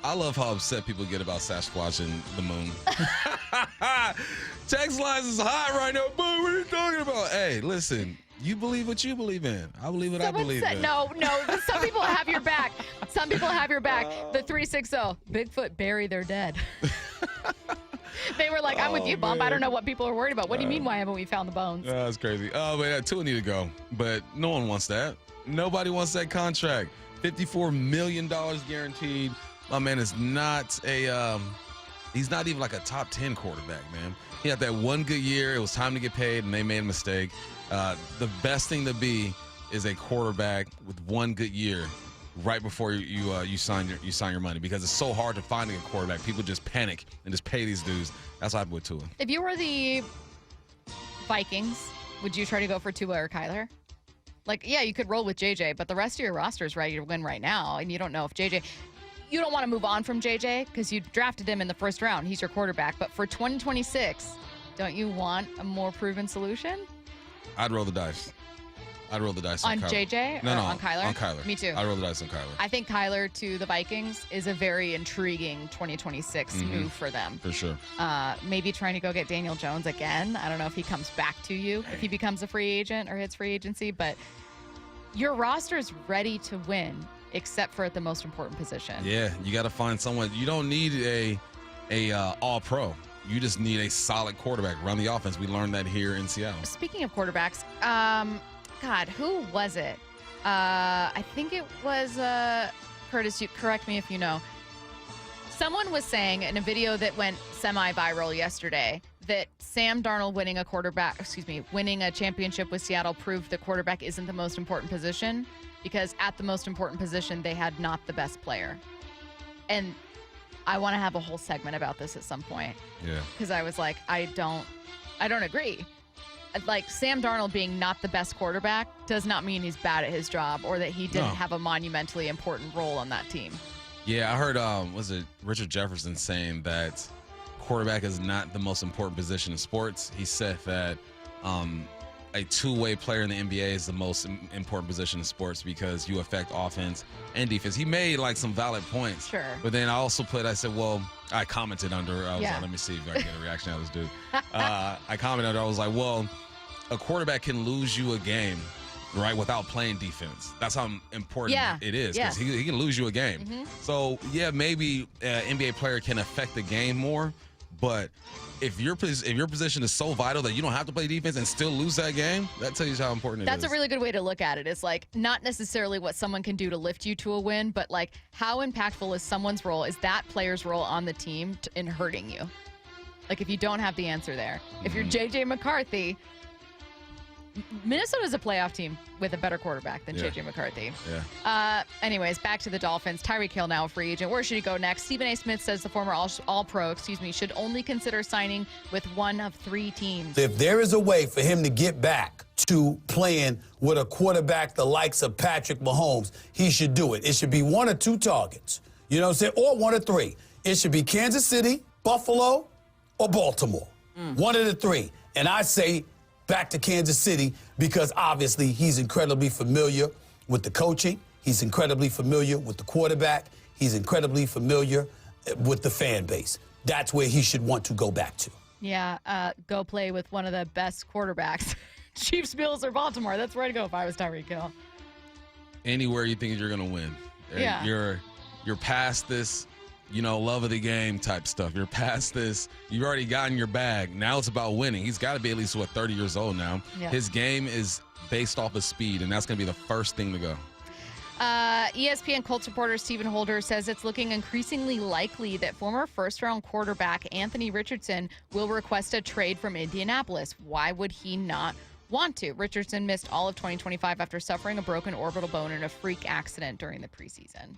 I love how upset people get about Sasquatch and the moon. Text lines is hot right now. Boy, what are you talking about? Hey, listen, you believe what you believe in. I believe what I believe in. No, some people have your back. Some people have your back. The 360, Bigfoot bury their dead. They were like, I'm with you, Bump. I don't know what people are worried about. What do you mean, why haven't we found the bones? That's crazy. Oh, but Tua need to go. But no one wants that. Nobody wants that contract. $54 million guaranteed. My man is not he's not even like a top 10 quarterback, man. He had that one good year. It was time to get paid, and they made a mistake. The best thing to be is a quarterback with one good year right before you sign your money, because it's so hard to find a good quarterback. People just panic and just pay these dudes. That's what I would Tua. If you were the Vikings, would you try to go for Tua or Kyler? Like, yeah, you could roll with JJ, but the rest of your roster is ready to win right now, and you don't know if JJ... You don't want to move on from JJ because you drafted him in the first round. He's your quarterback. But for 2026, don't you want a more proven solution? I'd roll the dice. On Kyler. JJ no, on Kyler? On Kyler. Me too. I'd roll the dice on Kyler. I think Kyler to the Vikings is a very intriguing 2026 move for them. For sure. Maybe trying to go get Daniel Jones again. I don't know if he comes back to you, if he becomes a free agent or hits free agency, but your roster is ready to win, except for at the most important position. Yeah, you got to find someone. You don't need a all-pro. You just need a solid quarterback. Run the offense. We learned that here in Seattle. Speaking of quarterbacks, God, who was it? I think it was Curtis. You correct me if you know. Someone was saying in a video that went semi-viral yesterday that Sam Darnold winning a championship with Seattle proved the quarterback isn't the most important position, because at the most important position, they had not the best player. And I want to have a whole segment about this at some point. Yeah. Because I was like, I don't agree. Like, Sam Darnold being not the best quarterback does not mean he's bad at his job or that he didn't have a monumentally important role on that team. Yeah, I heard, was it Richard Jefferson saying that quarterback is not the most important position in sports. He said that a two-way player in the NBA is the most important position in sports because you affect offense and defense. He made like some valid points. Sure. But then I commented under, I was like, let me see if I can get a reaction out of this dude. I commented under, I was like, well, a quarterback can lose you a game, right, without playing defense. That's how important it is, because he can lose you a game. Mm-hmm. So, yeah, maybe an NBA player can affect the game more, but if your position is so vital that you don't have to play defense and still lose that game, that tells you how important it is. That's a really good way to look at it. It's like not necessarily what someone can do to lift you to a win, but like how impactful is someone's role, is that player's role on the team in hurting you? Like if you don't have the answer there. If you're J.J. McCarthy, Minnesota's a playoff team with a better quarterback than J.J. McCarthy. Yeah. Anyways, back to the Dolphins. Tyreek Hill now a free agent. Where should he go next? Stephen A. Smith says the former All-Pro, should only consider signing with one of three teams. If there is a way for him to get back to playing with a quarterback the likes of Patrick Mahomes, he should do it. It should be one or two targets. You know what I'm saying? Or one or three. It should be Kansas City, Buffalo, or Baltimore. One of the three. And I say back to Kansas City because obviously he's incredibly familiar with the coaching. He's incredibly familiar with the quarterback. He's incredibly familiar with the fan base. That's where he should want to go back to. Yeah, go play with one of the best quarterbacks. Chiefs, Bills, or Baltimore. That's where I'd go if I was Tyreek Hill. Anywhere you think you're going to win. Yeah. You're past this, love of the game type stuff. You're past this. You've already gotten your bag. Now it's about winning. He's got to be at least, 30 years old now. Yeah. His game is based off of speed, and that's going to be the first thing to go. ESPN Colts reporter Stephen Holder says it's looking increasingly likely that former first-round quarterback Anthony Richardson will request a trade from Indianapolis. Why would he not want to? Richardson missed all of 2025 after suffering a broken orbital bone in a freak accident during the preseason.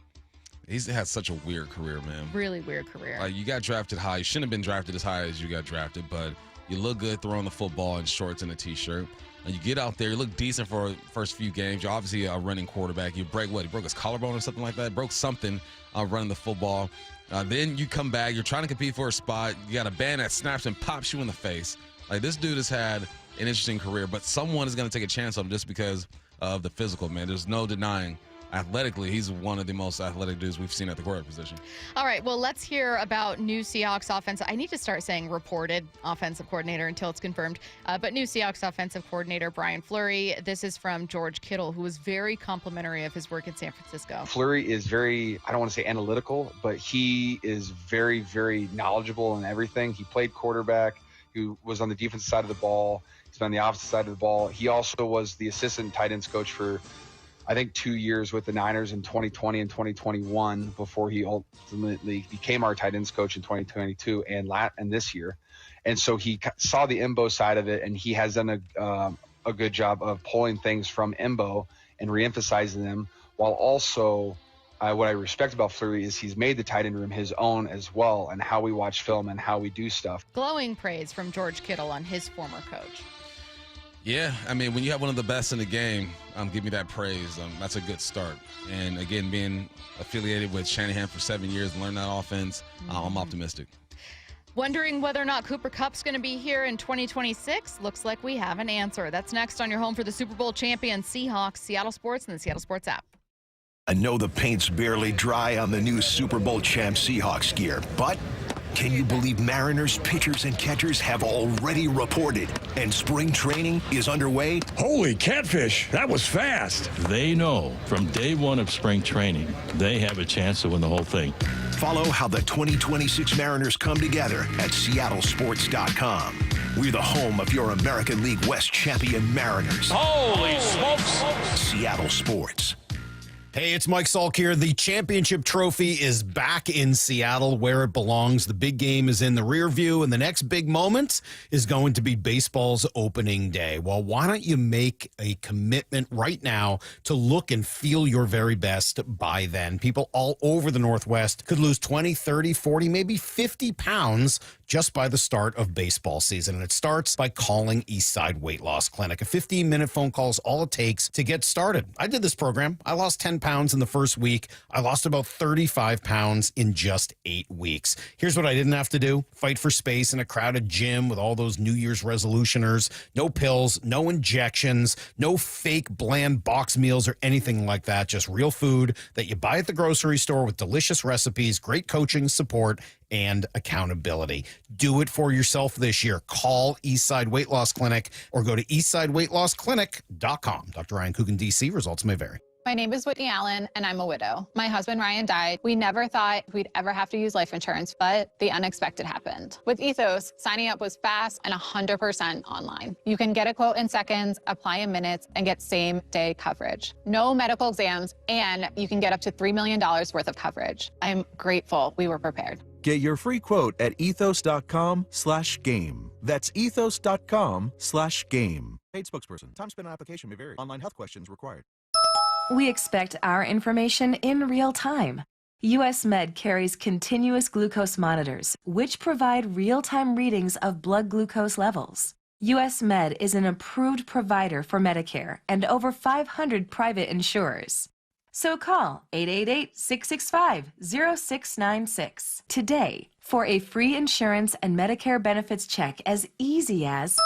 He's had such a weird career, man. Really weird career. You got drafted high. You shouldn't have been drafted as high as you got drafted, but you look good throwing the football in shorts and a T-shirt. And you get out there, you look decent for the first few games. You're obviously a running quarterback. You break what? He broke his collarbone or something like that? Broke something running the football. Then you come back. You're trying to compete for a spot. You got a band that snaps and pops you in the face. Like, this dude has had an interesting career, but someone is going to take a chance on him just because of the physical, man. There's no denying athletically, he's one of the most athletic dudes we've seen at the quarterback position. All right, well, let's hear about new Seahawks offensive. I need to start saying reported offensive coordinator until it's confirmed. But new Seahawks offensive coordinator Brian Fleury. This is from George Kittle, who was very complimentary of his work in San Francisco. Fleury is very, I don't want to say analytical, but he is very, very knowledgeable in everything. He played quarterback. He was on the defensive side of the ball. He's been on the opposite side of the ball. He also was the assistant tight ends coach for, I think, 2 years with the Niners in 2020 and 2021 before he ultimately became our tight ends coach in 2022 and this year. And so he saw the Embo side of it, and he has done a good job of pulling things from Embo and reemphasizing them, while also what I respect about Fleury is he's made the tight end room his own as well, and how we watch film and how we do stuff. Glowing praise from George Kittle on his former coach. Yeah, I mean, when you have one of the best in the game, give me that praise. That's a good start. And again, being affiliated with Shanahan for 7 years and learn that offense, I'm optimistic. Wondering whether or not Cooper Kupp's going to be here in 2026? Looks like we have an answer. That's next on your home for the Super Bowl champion Seahawks, Seattle Sports, and the Seattle Sports app. I know the paint's barely dry on the new Super Bowl champ Seahawks gear, but can you believe Mariners pitchers and catchers have already reported and spring training is underway? Holy catfish, that was fast. They know from day one of spring training, they have a chance to win the whole thing. Follow how the 2026 Mariners come together at seattlesports.com. We're the home of your American League West champion Mariners. Holy smokes. Seattle Sports. Hey, it's Mike Salk here. The championship trophy is back in Seattle where it belongs. The big game is in the rear view, and the next big moment is going to be baseball's opening day. Well, why don't you make a commitment right now to look and feel your very best by then? People all over the Northwest could lose 20, 30, 40, maybe 50 pounds just by the start of baseball season. And it starts by calling Eastside Weight Loss Clinic. A 15-minute phone call is all it takes to get started. I did this program. I lost 10 pounds in the first week. I lost about 35 pounds in just 8 weeks. Here's what I didn't have to do. Fight for space in a crowded gym with all those New Year's resolutioners. No pills, no injections, no fake bland box meals or anything like that. Just real food that you buy at the grocery store with delicious recipes, great coaching, support, and accountability. Do it for yourself this year. Call Eastside Weight Loss Clinic or go to eastsideweightlossclinic.com. Dr. Ryan Coogan, D.C. Results may vary. My name is Whitney Allen, and I'm a widow. My husband, Ryan, died. We never thought we'd ever have to use life insurance, but the unexpected happened. With Ethos, signing up was fast and 100% online. You can get a quote in seconds, apply in minutes, and get same-day coverage. No medical exams, and you can get up to $3 million worth of coverage. I'm grateful we were prepared. Get your free quote at ethos.com/game. That's ethos.com/game. Paid spokesperson. Time spent on application may vary. Online health questions required. We expect our information in real time. US Med carries continuous glucose monitors, which provide real-time readings of blood glucose levels. US Med is an approved provider for Medicare and over 500 private insurers. So call 888-665-0696 today for a free insurance and Medicare benefits check as easy as...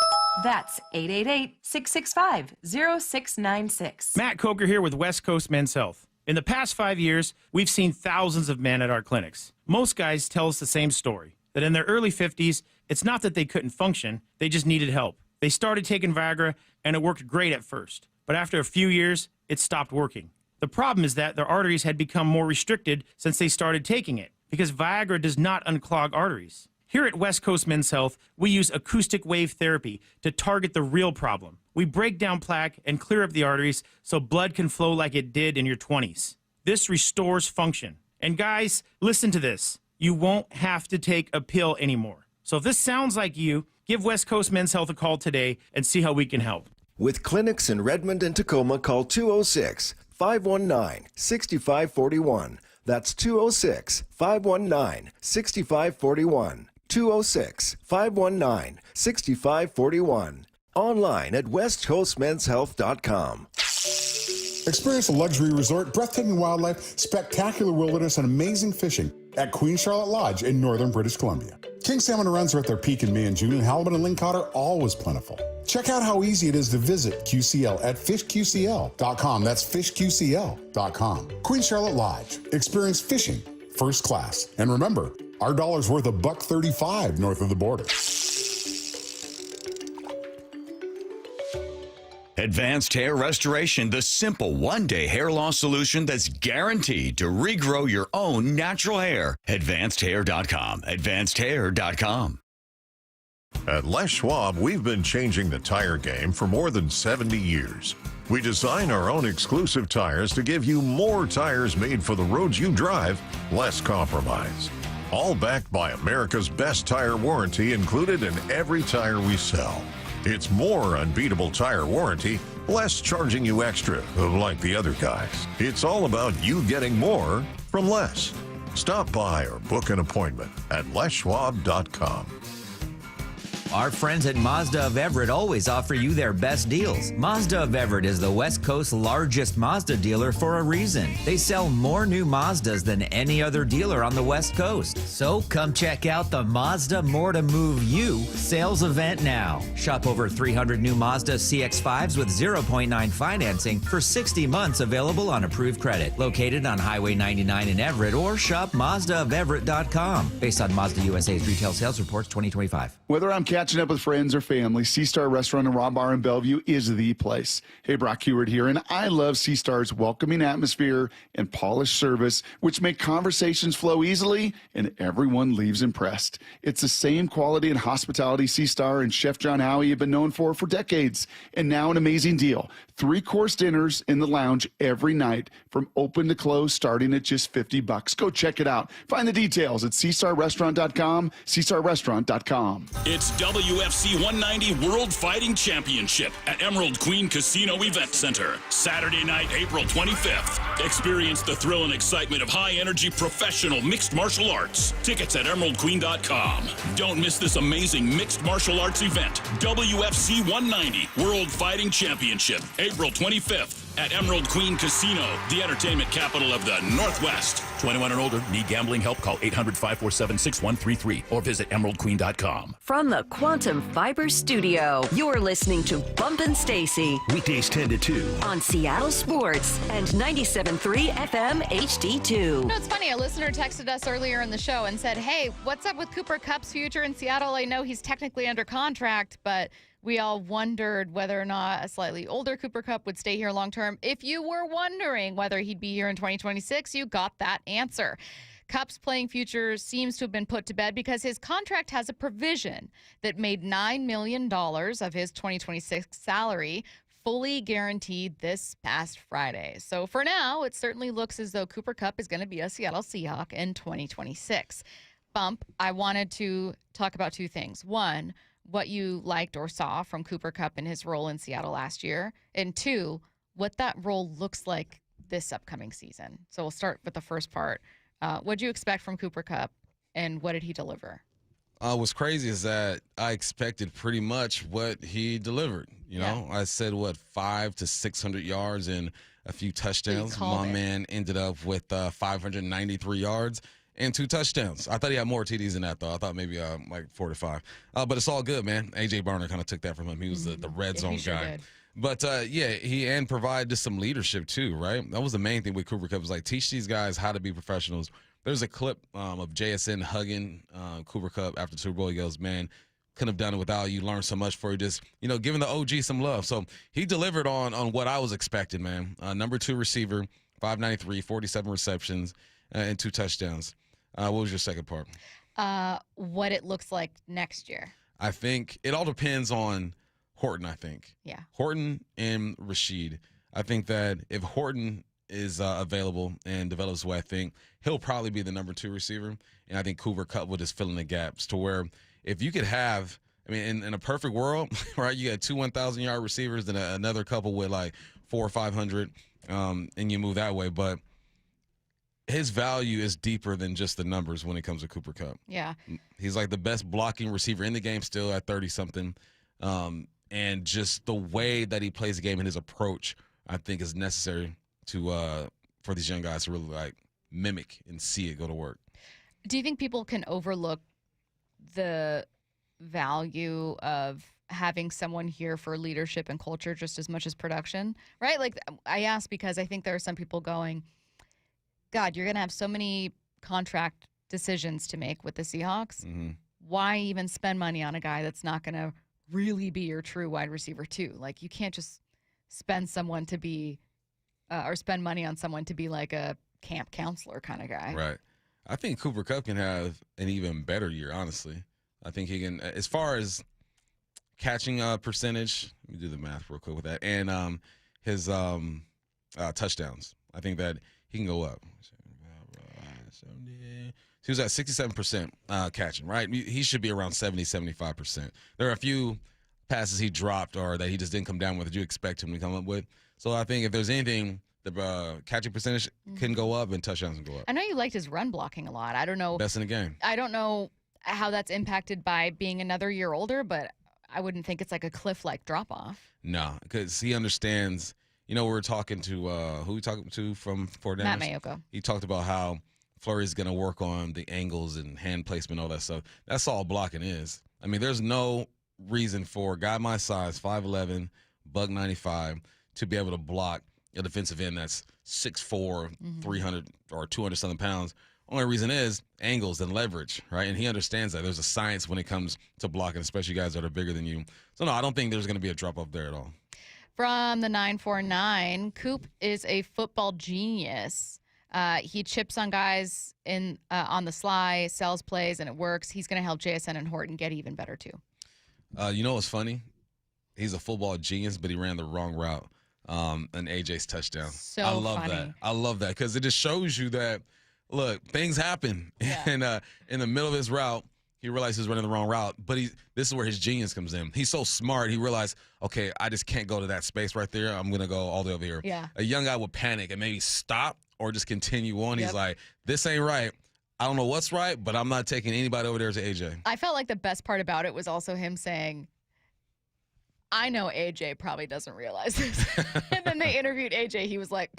That's 888-665-0696. Matt Coker here with West Coast Men's Health. In the past 5 years, we've seen thousands of men at our clinics. Most guys tell us the same story, that in their early 50s, it's not that they couldn't function, they just needed help. They started taking Viagra, and it worked great at first. But after a few years, it stopped working. The problem is that their arteries had become more restricted since they started taking it, because Viagra does not unclog arteries. Here at West Coast Men's Health, we use acoustic wave therapy to target the real problem. We break down plaque and clear up the arteries so blood can flow like it did in your 20s. This restores function. And guys, listen to this. You won't have to take a pill anymore. So if this sounds like you, give West Coast Men's Health a call today and see how we can help. With clinics in Redmond and Tacoma, call 206-519-6541. That's 206-519-6541. 206-519-6541. Online at westcoastmenshealth.com. Experience a luxury resort, breathtaking wildlife, spectacular wilderness, and amazing fishing at Queen Charlotte Lodge in northern British Columbia. King salmon runs are at their peak in May and June, and halibut and lingcod are always plentiful. Check out how easy it is to visit QCL at fishqcl.com. That's fishqcl.com. Queen Charlotte Lodge. Experience fishing first class. And remember, our dollar's worth $1.35 north of the border. Advanced Hair Restoration, the simple one-day hair loss solution that's guaranteed to regrow your own natural hair. AdvancedHair.com. AdvancedHair.com. At Les Schwab, we've been changing the tire game for more than 70 years. We design our own exclusive tires to give you more tires made for the roads you drive, less compromise. All backed by America's best tire warranty included in every tire we sell. It's more unbeatable tire warranty, less charging you extra, like the other guys. It's all about you getting more from less. Stop by or book an appointment at leschwab.com. Our friends at Mazda of Everett always offer you their best deals. Mazda of Everett is the West Coast's largest Mazda dealer for a reason. They sell more new Mazdas than any other dealer on the West Coast. So come check out the Mazda More to Move You sales event now. Shop over 300 new Mazda CX-5s with 0.9 financing for 60 months, available on approved credit. Located on Highway 99 in Everett, or shop MazdaofEverett.com. Based on Mazda USA's retail sales reports 2025. Whether I'm catching up with friends or family, C-Star Restaurant and Raw Bar in Bellevue is the place. Hey, Brock Heward here, and I love C-Star's welcoming atmosphere and polished service, which make conversations flow easily and everyone leaves impressed. It's the same quality and hospitality C-Star and Chef John Howie have been known for decades. And now an amazing deal. 3-course dinners in the lounge every night from open to close, starting at just $50. Go check it out. Find the details at CStarRestaurant.com, CStarRestaurant.com. It's WFC 190 World Fighting Championship at Emerald Queen Casino Event Center. Saturday night, April 25th. Experience the thrill and excitement of high-energy professional mixed martial arts. Tickets at emeraldqueen.com. Don't miss this amazing mixed martial arts event. WFC 190 World Fighting Championship, April 25th. At Emerald Queen Casino, the entertainment capital of the Northwest. 21 and older. Need gambling help? Call 800-547-6133 or visit emeraldqueen.com. From the Quantum Fiber Studio, you're listening to Bumpin' Stacy. Weekdays 10 to 2. On Seattle Sports and 97.3 FM HD2. You know, it's funny. A listener texted us earlier in the show and said, hey, what's up with Cooper Kupp's future in Seattle? I know he's technically under contract, but we all wondered whether or not a slightly older Cooper Kupp would stay here long term. If you were wondering whether he'd be here in 2026, you got that answer. Kupp's playing future seems to have been put to bed because his contract has a provision that made $9 million of his 2026 salary fully guaranteed this past Friday. So for now, it certainly looks as though Cooper Kupp is going to be a Seattle Seahawk in 2026. Bump, I wanted to talk about two things. One, what you liked or saw from Cooper Kupp in his role in Seattle last year, and two, what that role looks like this upcoming season. So we'll start with the first part. What did you expect from Cooper Kupp, and what did he deliver? What's crazy is that I expected pretty much what he delivered. You know, I said, 500 to 600 yards and a few touchdowns. My man ended up with 593 yards. And 2 touchdowns. I thought he had more TDs than that, though. I thought maybe like 4 to 5. But it's all good, man. A.J. Barner kind of took that from him. He was the red zone guy. Did. But, he provided some leadership, too, right? That was the main thing with Cooper Kupp, was like, teach these guys how to be professionals. There's a clip of JSN hugging Cooper Kupp after the Super Bowl. He goes, man, couldn't have done it without you. Learned so much for you. Just, giving the OG some love. So he delivered on what I was expecting, man. Number 2 receiver, 593, 47 receptions, and 2 touchdowns. What was your second part? What it looks like next year. I think it all depends on Horton, I think. Yeah. Horton and Rashid. I think that if Horton is available and develops the way I think, he'll probably be the number 2 receiver. And I think Cooper Kupp will just fill in the gaps to where if you could have, in a perfect world, right, you got 2 1,000-yard receivers and another couple with like 400 or 500, and you move that way. But his value is deeper than just the numbers when it comes to Cooper Kupp. Yeah. He's like the best blocking receiver in the game still at 30-something. And just the way that he plays the game and his approach, I think, is necessary to for these young guys to really like mimic and see it go to work. Do you think people can overlook the value of having someone here for leadership and culture just as much as production, right? Like, I ask because I think there are some people going, God, you're going to have so many contract decisions to make with the Seahawks. Mm-hmm. Why even spend money on a guy that's not going to really be your true wide receiver too? Like, you can't just spend someone to be or spend money on someone to be like a camp counselor kind of guy. Right. I think Cooper Kupp can have an even better year, honestly. I think he can, as far as catching percentage, let me do the math real quick with that, and his touchdowns. I think that he can go up. He was at 67% catching, right? He should be around 70, 75%. There are a few passes he dropped or that he just didn't come down with that you expect him to come up with. So I think if there's anything, the catching percentage can go up and touchdowns can go up. I know you liked his run blocking a lot. I don't know. Best in the game. I don't know how that's impacted by being another year older, but I wouldn't think it's like a cliff-like drop-off. No, because he understands. You know, we were talking to who we talking to from Fort Matt Maiocco. He talked about how Fleury's going to work on the angles and hand placement, all that stuff. That's all blocking is. I mean, there's no reason for a guy my size, 5'11", $195, to be able to block a defensive end that's 6'4", 300 or 200-something pounds. Only reason is angles and leverage, right? And he understands that. There's a science when it comes to blocking, especially guys that are bigger than you. So, no, I don't think there's going to be a drop-off there at all. From the 949, Coop is a football genius. He chips on guys on the sly, sells plays, and it works. He's going to help JSN and Horton get even better, too. You know what's funny? He's a football genius, but he ran the wrong route on AJ's touchdown. So I love funny. that. I love that because it just shows you that, look, things happen. Yeah. And in the middle of his route, he realized he was running the wrong route, but this is where his genius comes in. He's so smart. He realized, okay, I just can't go to that space right there. I'm going to go all the way over here. Yeah. A young guy would panic and maybe stop or just continue on. Yep. He's like, this ain't right. I don't know what's right, but I'm not taking anybody over there to AJ. I felt like the best part about it was also him saying, I know AJ probably doesn't realize this. And then they interviewed AJ. He was like,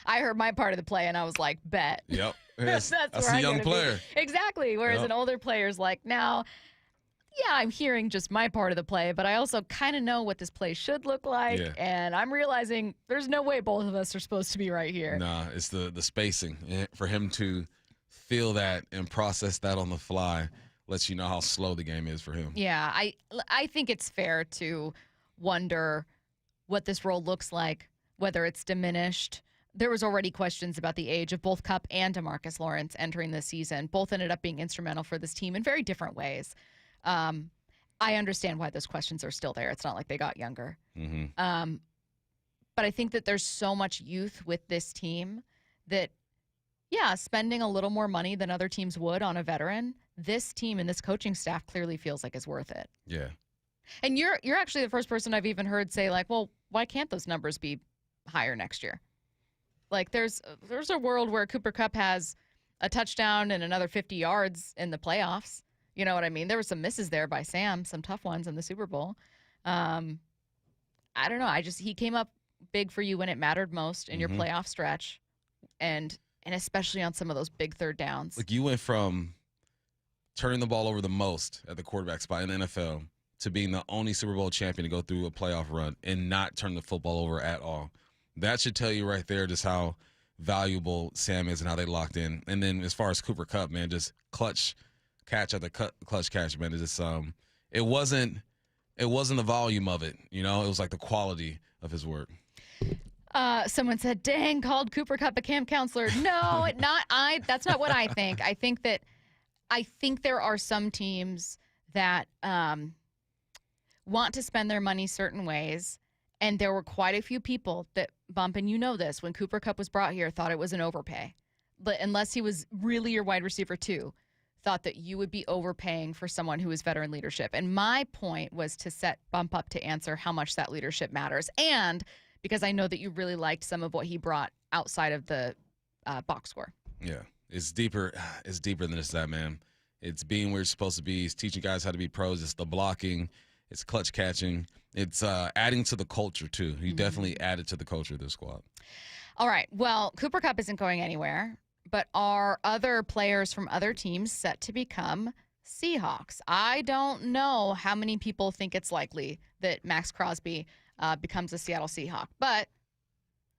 I heard my part of the play, and I was like, bet. Yep. That's a where young player. Exactly. Whereas an older player's like, now, yeah, I'm hearing just my part of the play, but I also kind of know what this play should look like. Yeah. And I'm realizing there's no way both of us are supposed to be right here. Nah, it's the spacing. For him to feel that and process that on the fly lets you know how slow the game is for him. Yeah, I think it's fair to wonder what this role looks like, whether it's diminished. There was already questions about the age of both Kupp and DeMarcus Lawrence entering this season. Both ended up being instrumental for this team in very different ways. I understand why those questions are still there. It's not like they got younger. Mm-hmm. But I think that there's so much youth with this team that, yeah, spending a little more money than other teams would on a veteran, this team and this coaching staff clearly feels like is worth it. Yeah. And you're actually the first person I've even heard say, like, well, why can't those numbers be higher next year? Like, there's a world where Cooper Kupp has a touchdown and another 50 yards in the playoffs. You know what I mean? There were some misses there by Sam, some tough ones in the Super Bowl. I don't know. He came up big for you when it mattered most in your playoff stretch, and especially on some of those big third downs. Like, you went from turning the ball over the most at the quarterback spot in the NFL to being the only Super Bowl champion to go through a playoff run and not turn the football over at all. That should tell you right there just how valuable Sam is and how they locked in. And then as far as Cooper Kupp, man, just clutch catch after clutch catch, man. It's just it wasn't the volume of it, you know. It was like the quality of his work. Someone said, "Dang, called Cooper Kupp a camp counselor." No, that's not what I think. I think there are some teams that want to spend their money certain ways, and there were quite a few people that, Bump, and you know this, when Cooper Kupp was brought here, thought it was an overpay. But unless he was really your wide receiver too, thought that you would be overpaying for someone who is veteran leadership. And my point was to set Bump up to answer how much that leadership matters. And because I know that you really liked some of what he brought outside of the box score. Yeah, it's deeper. It's deeper than just that, man. It's being where you're supposed to be. It's teaching guys how to be pros. It's the blocking. It's clutch catching. It's adding to the culture, too. He definitely added to the culture of this squad. All right. Well, Cooper Kupp isn't going anywhere, but are other players from other teams set to become Seahawks. I don't know how many people think it's likely that Maxx Crosby becomes a Seattle Seahawk, but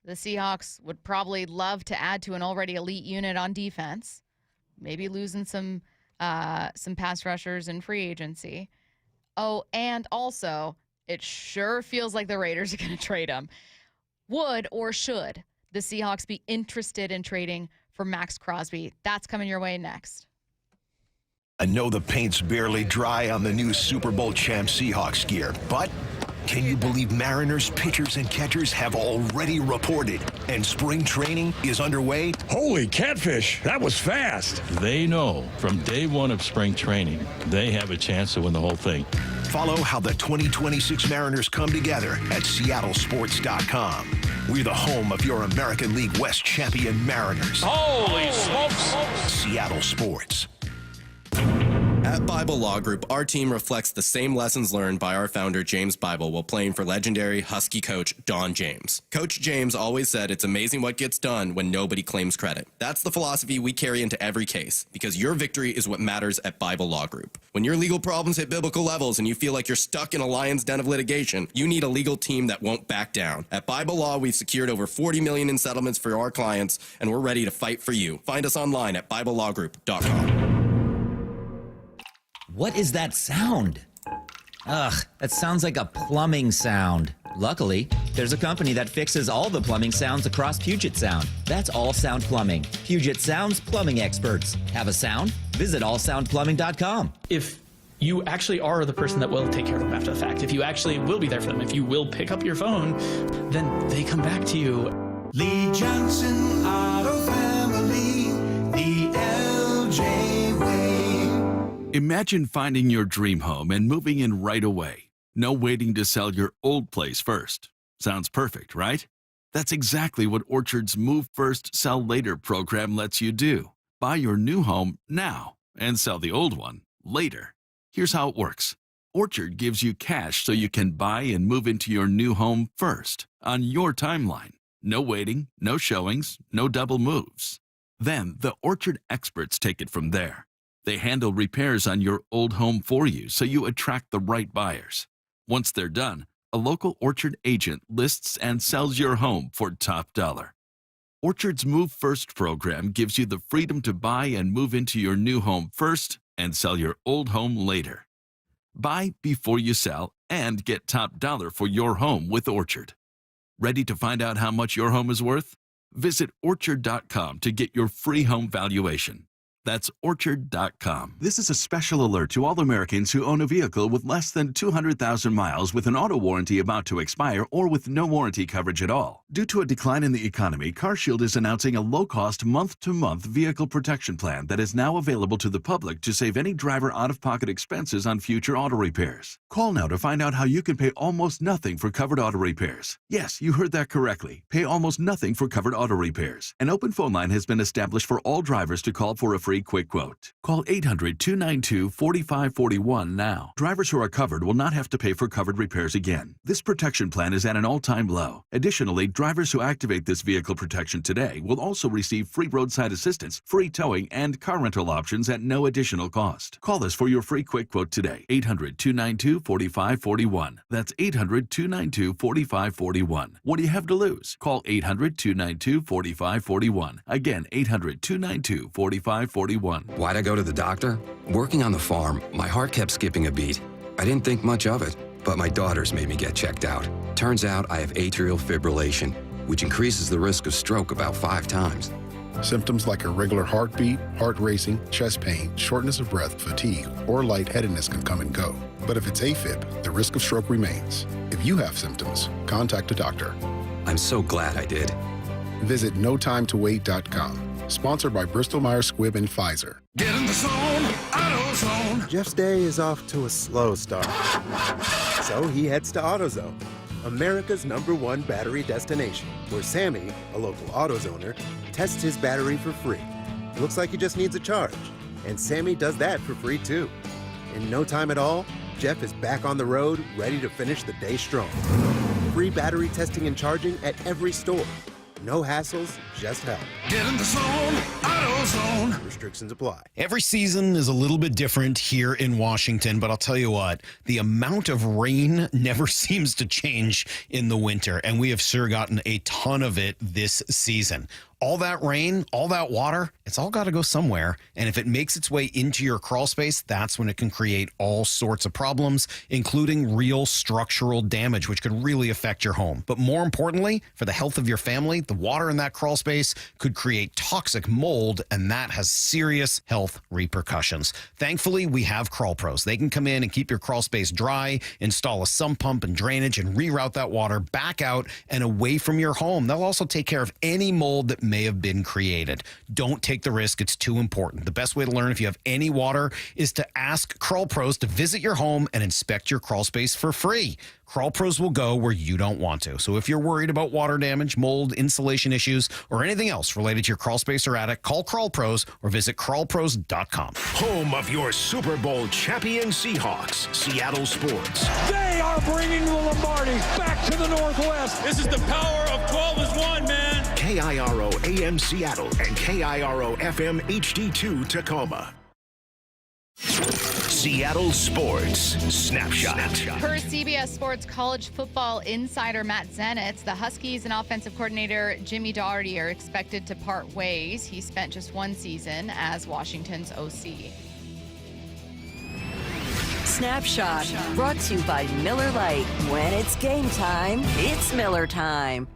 the Seahawks would probably love to add to an already elite unit on defense, maybe losing some pass rushers in free agency. Oh, and also, it sure feels like the Raiders are going to trade him. Would or should the Seahawks be interested in trading for Maxx Crosby? That's coming your way next. I know the paint's barely dry on the new Super Bowl champ Seahawks gear, but can you believe Mariners pitchers and catchers have already reported and spring training is underway? Holy catfish, that was fast. They know from day one of spring training, they have a chance to win the whole thing. Follow how the 2026 Mariners come together at seattlesports.com. We're the home of your American League West champion Mariners. Holy smokes! Seattle Sports. At Bible Law Group, our team reflects the same lessons learned by our founder, James Bible, while playing for legendary Husky coach Don James. Coach James always said it's amazing what gets done when nobody claims credit. That's the philosophy we carry into every case, because your victory is what matters at Bible Law Group. When your legal problems hit biblical levels and you feel like you're stuck in a lion's den of litigation, you need a legal team that won't back down. At Bible Law, we've secured over $40 million in settlements for our clients, and we're ready to fight for you. Find us online at BibleLawGroup.com. What is that sound? Ugh, that sounds like a plumbing sound. Luckily, there's a company that fixes all the plumbing sounds across Puget Sound. That's All Sound Plumbing. Puget Sound's plumbing experts. Have a sound? Visit allsoundplumbing.com. If you actually are the person that will take care of them after the fact, if you actually will be there for them, if you will pick up your phone, then they come back to you. Lee Johnson Auto Family, the LJ way. Imagine finding your dream home and moving in right away. No waiting to sell your old place first. Sounds perfect, right? That's exactly what Orchard's Move First, Sell Later program lets you do. Buy your new home now and sell the old one later. Here's how it works. Orchard gives you cash so you can buy and move into your new home first on your timeline. No waiting, no showings, no double moves. Then the Orchard experts take it from there. They handle repairs on your old home for you so you attract the right buyers. Once they're done, a local Orchard agent lists and sells your home for top dollar. Orchard's Move First program gives you the freedom to buy and move into your new home first and sell your old home later. Buy before you sell and get top dollar for your home with Orchard. Ready to find out how much your home is worth? Visit Orchard.com to get your free home valuation. That's Orchard.com. This is a special alert to all Americans who own a vehicle with less than 200,000 miles with an auto warranty about to expire or with no warranty coverage at all. Due to a decline in the economy, CarShield is announcing a low-cost month-to-month vehicle protection plan that is now available to the public to save any driver out-of-pocket expenses on future auto repairs. Call now to find out how you can pay almost nothing for covered auto repairs. Yes, you heard that correctly. Pay almost nothing for covered auto repairs. An open phone line has been established for all drivers to call for a free quick quote. Call 800-292-4541 now. Drivers who are covered will not have to pay for covered repairs again. This protection plan is at an all-time low. Additionally, drivers who activate this vehicle protection today will also receive free roadside assistance, free towing, and car rental options at no additional cost. Call us for your free quick quote today. 800-292-4541. That's 800-292-4541. What do you have to lose? Call 800-292-4541. Again, 800-292-4541. Why'd I go to the doctor? Working on the farm, my heart kept skipping a beat. I didn't think much of it, but my daughters made me get checked out. Turns out I have atrial fibrillation, which increases the risk of stroke about 5 times. Symptoms like irregular heartbeat, heart racing, chest pain, shortness of breath, fatigue, or lightheadedness can come and go. But if it's AFib, the risk of stroke remains. If you have symptoms, contact a doctor. I'm so glad I did. Visit NoTimeToWait.com. Sponsored by Bristol-Myers Squibb and Pfizer. Get in the zone, AutoZone. Jeff's day is off to a slow start. So he heads to AutoZone, America's #1 battery destination, where Sammy, a local AutoZoner, tests his battery for free. Looks like he just needs a charge, and Sammy does that for free too. In no time at all, Jeff is back on the road, ready to finish the day strong. Free battery testing and charging at every store. No hassles, just help. Get in the zone, AutoZone. Restrictions apply. Every season is a little bit different here in Washington, but I'll tell you what, the amount of rain never seems to change in the winter, and we have sure gotten a ton of it this season. All that rain, all that water, it's all got to go somewhere. And if it makes its way into your crawl space, that's when it can create all sorts of problems, including real structural damage, which could really affect your home. But more importantly, for the health of your family, the water in that crawl space could create toxic mold, and that has serious health repercussions. Thankfully, we have Crawl Pros. They can come in and keep your crawl space dry, install a sump pump and drainage, and reroute that water back out and away from your home. They'll also take care of any mold that may have been created. Don't take the risk. It's too important. The best way to learn if you have any water is to ask Crawl Pros to visit your home and inspect your crawl space for free. Crawl Pros will go where you don't want to. So if you're worried about water damage, mold, insulation issues, or anything else related to your crawl space or attic, call Crawl Pros or visit crawlpros.com. Home of your Super Bowl champion Seahawks, Seattle Sports. They are bringing the Lombardi back to the Northwest. This is the power of 12 is 1, man. KIRO AM Seattle and KIRO FM HD2 Tacoma. Seattle Sports Snapshot. Per CBS Sports college football insider Matt Zenitz, the Huskies and offensive coordinator Jimmy Doherty are expected to part ways. He spent just one season as Washington's OC. Snapshot brought to you by Miller Lite. When it's game time, it's Miller time.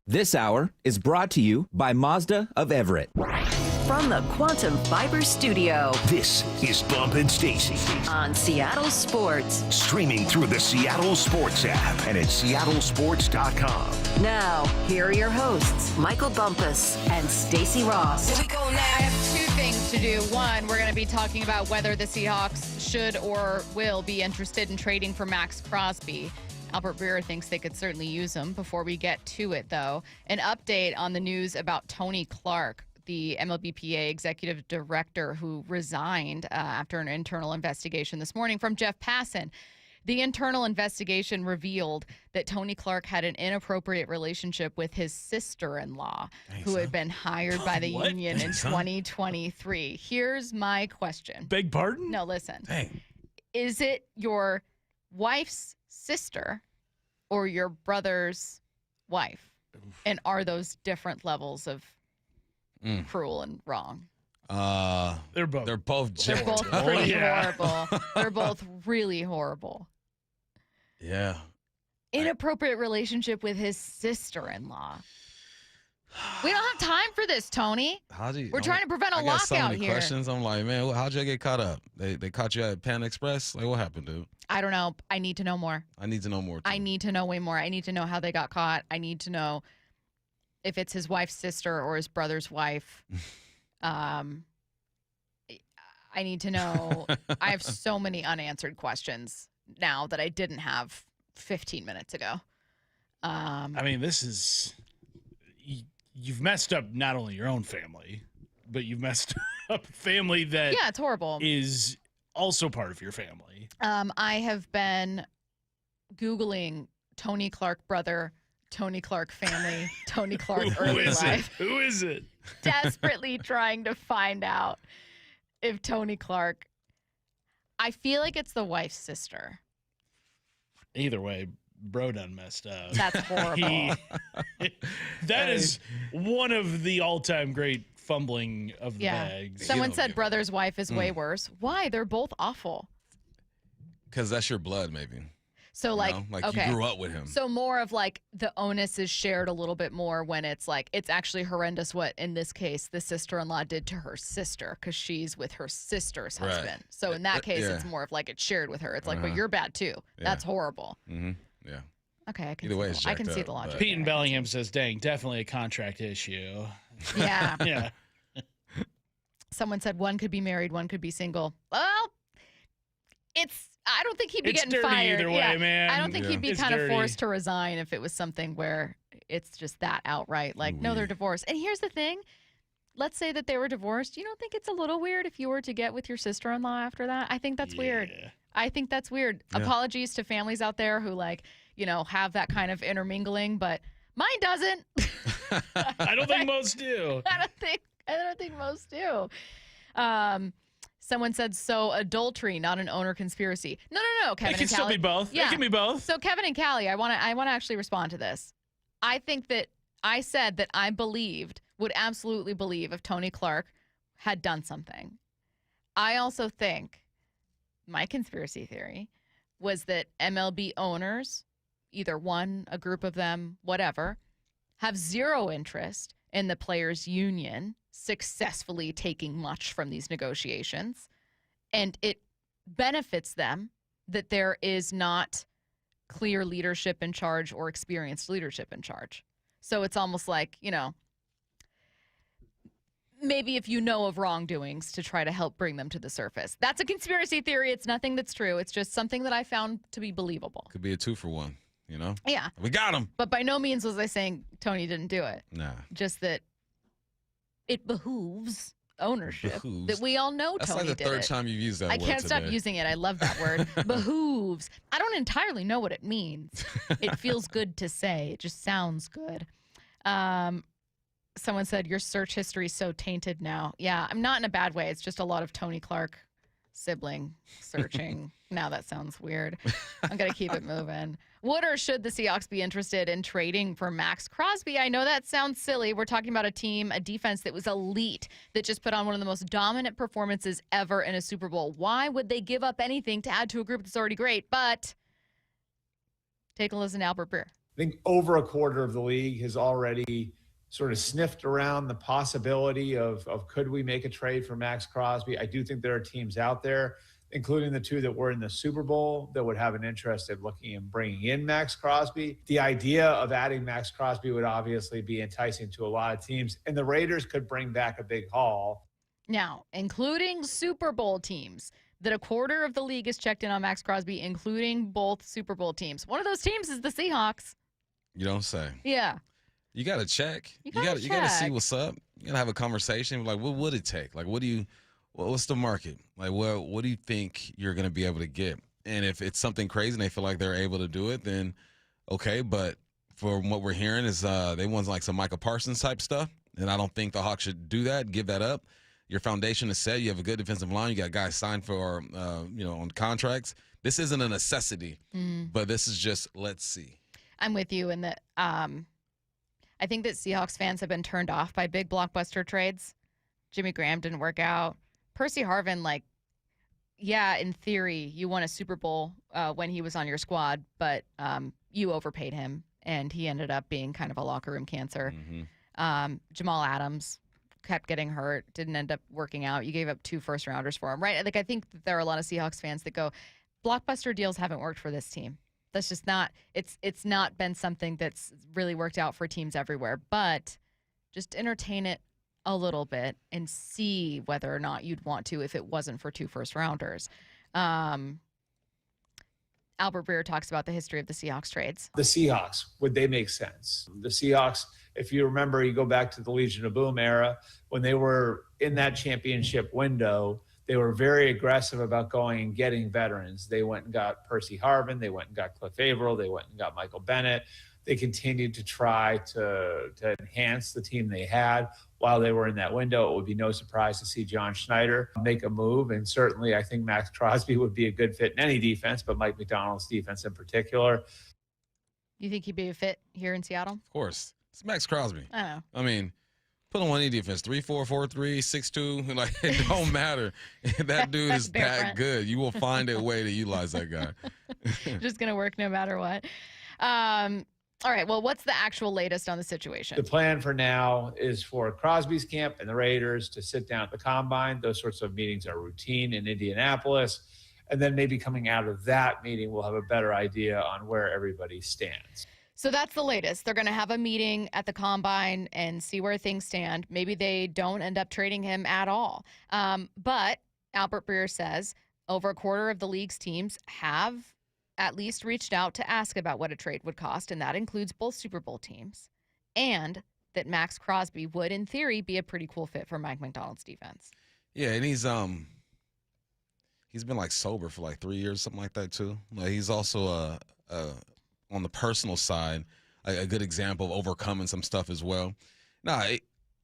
This hour is brought to you by Mazda of Everett. From the Quantum Fiber Studio. This is Bump and Stacy on Seattle Sports. Streaming through the Seattle Sports app and at seattlesports.com. Now, here are your hosts, Michael Bumpus and Stacy Ross. I have two things to do. One, we're going to be talking about whether the Seahawks should or will be interested in trading for Maxx Crosby. Albert Breer thinks they could certainly use him. Before we get to it, though, an update on the news about Tony Clark, the MLBPA executive director who resigned after an internal investigation this morning from Jeff Passan. The internal investigation revealed that Tony Clark had an inappropriate relationship with his sister-in-law, who had been hired by the union in 2023. Here's my question. Beg pardon? No, listen. Dang. Is it your wife's sister or your brother's wife? And are those different levels of cruel and wrong? They're both. They're both. They're both pretty horrible. They're both really horrible. Yeah. Inappropriate relationship with his sister-in-law. We don't have time for this, Tony. We're trying to prevent a I got so lockout many here. questions. I'm like, man, how'd you get caught up? They caught you at Pan Express? Like, what happened, dude? I don't know. I need to know more. I need to know more, too. I need to know way more. I need to know how they got caught. I need to know if it's his wife's sister or his brother's wife. I need to know. I have so many unanswered questions now that I didn't have 15 minutes ago. I mean, this is... You've messed up not only your own family, but you've messed up a family that it's horrible. Is also part of your family. I have been Googling Tony Clark brother, Tony Clark family, Tony Clark early life. Who is it? Desperately trying to find out if Tony Clark. I feel like it's the wife's sister. Either way, bro done messed up. That's horrible. That is one of the all-time great fumbling of the bags. Someone said brother's wife is way worse. Why? They're both awful. Because that's your blood, maybe. So, like okay. You grew up with him. So more of like the onus is shared a little bit more when it's like it's actually horrendous what, in this case, the sister-in-law did to her sister because she's with her sister's husband. Right. So in that case, it's more of like it's shared with her. It's like, but you're bad too. Yeah. That's horrible. Mm-hmm. Yeah. Okay, I can Either way, I can see the logic. Peyton Bellingham says, dang, definitely a contract issue. Yeah. Yeah. Someone said one could be married, one could be single. Well, I don't think he'd be getting fired. Either way, man. I don't think he'd be kind of forced to resign if it was something where it's just that outright. Like, no, they're divorced. And here's the thing. Let's say that they were divorced. You don't think it's a little weird if you were to get with your sister-in-law after that? I think that's weird. I think that's weird. Yeah. Apologies to families out there who have that kind of intermingling, but mine doesn't. I don't think most do. I don't think those too. Someone said, so adultery, not an owner conspiracy. No, Kevin It can and still Callie. be both. Yeah. It can be both. So Kevin and Callie, I want to actually respond to this. I think that I said that I would absolutely believe if Tony Clark had done something. I also think my conspiracy theory was that MLB owners, either one, a group of them, whatever, have zero interest in the players' union successfully taking much from these negotiations. And it benefits them that there is not clear leadership in charge or experienced leadership in charge. So it's almost like, maybe if you know of wrongdoings to try to help bring them to the surface. That's a conspiracy theory. It's nothing that's true. It's just something that I found to be believable. Could be a 2-for-1, Yeah. We got him. But by no means was I saying Tony didn't do it. Nah. Just that it behooves ownership that we all know That's Tony like the did third it. time you've used that I word can't stop today. using it. I love that word. Behooves. I don't entirely know what it means. It feels good to say. It just sounds good. Someone said, your search history is so tainted now. Yeah, I'm not in a bad way. It's just a lot of Tony Clark sibling searching. Now that sounds weird. I'm going to keep it moving. Would or should the Seahawks be interested in trading for Maxx Crosby? I know that sounds silly. We're talking about a defense that was elite, that just put on one of the most dominant performances ever in a Super Bowl. Why would they give up anything to add to a group that's already great? But take a listen to Albert Breer. I think over a quarter of the league has already sort of sniffed around the possibility of could we make a trade for Maxx Crosby? I do think there are teams out there, including the two that were in the Super Bowl, that would have an interest in looking and bringing in Maxx Crosby. The idea of adding Maxx Crosby would obviously be enticing to a lot of teams, and the Raiders could bring back a big haul. Now, including Super Bowl teams, that a quarter of the league is checked in on Maxx Crosby, including both Super Bowl teams. One of those teams is the Seahawks. You don't say. Yeah. You got to check. You got to see check. what's up. You got to have a conversation. Like, what would it take? Like, what's the market? Like, what do you think you're going to be able to get? And if it's something crazy and they feel like they're able to do it, then okay. But from what we're hearing is they want like some Micah Parsons type stuff. And I don't think the Hawks should do that, give that up. Your foundation is set. You have a good defensive line. You got guys signed for, on contracts. This isn't a necessity, but this is just, let's see. I'm with you in that I think that Seahawks fans have been turned off by big blockbuster trades. Jimmy Graham didn't work out. Percy Harvin, in theory, you won a Super Bowl when he was on your squad, but you overpaid him, and he ended up being kind of a locker room cancer. Jamal Adams kept getting hurt, didn't end up working out. You gave up 2 first-rounders for him, right? I think that there are a lot of Seahawks fans that go, blockbuster deals haven't worked for this team. That's just not – it's not been something that's really worked out for teams everywhere. But just entertain it a little bit and see whether or not you'd want to if it wasn't for 2 first-rounders. Albert Breer talks about the history of the Seahawks trades. The Seahawks, would they make sense? The Seahawks, if you remember, you go back to the Legion of Boom era, when they were in that championship window, they were very aggressive about going and getting veterans. They went and got Percy Harvin. They went and got Cliff Averill. They went and got Michael Bennett. They continued to try to enhance the team they had while they were in that window. It would be no surprise to see John Schneider make a move. And certainly I think Maxx Crosby would be a good fit in any defense, but Mike McDonald's defense in particular. You think he'd be a fit here in Seattle? Of course. It's Maxx Crosby. I know. I mean, put him on any defense, 3-4, 4-3, 6-2. Like, it don't matter. That dude is that good. You will find a way to utilize that guy. Just going to work no matter what. All right, well, what's the actual latest on the situation? The plan for now is for Crosby's camp and the Raiders to sit down at the Combine. Those sorts of meetings are routine in Indianapolis. And then maybe coming out of that meeting, we'll have a better idea on where everybody stands. So that's the latest. They're going to have a meeting at the Combine and see where things stand. Maybe they don't end up trading him at all. But Albert Breer says over a quarter of the league's teams have at least reached out to ask about what a trade would cost, and that includes both Super Bowl teams, and that Maxx Crosby would, in theory, be a pretty cool fit for Mike McDonald's defense. Yeah, and he's been sober for 3 years, something like that too. He's also on the personal side, a good example of overcoming some stuff as well.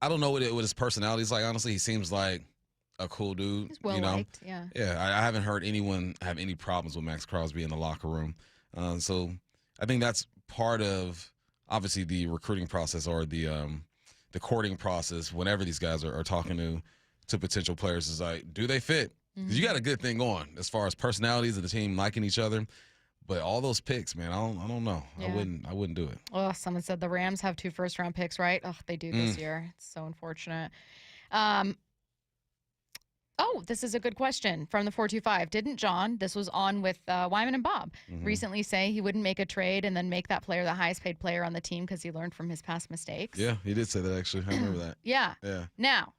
I don't know what his personality is like. Honestly, he seems like a cool dude. He's well you know? liked, yeah. Yeah, I haven't heard anyone have any problems with Maxx Crosby in the locker room. So I think that's part of obviously the recruiting process or the courting process. Whenever these guys are talking to potential players, is like, do they fit? Because you got a good thing going as far as personalities of the team liking each other. But all those picks, man, I don't know. Yeah. I wouldn't do it. Oh, someone said the Rams have 2 first-round picks, right? Oh, they do this year. It's so unfortunate. Oh, this is a good question from the 425. Didn't John, this was on with Wyman and Bob, recently say he wouldn't make a trade and then make that player the highest paid player on the team because he learned from his past mistakes? Yeah, he did say that, actually. I remember that. Yeah. Yeah. Now,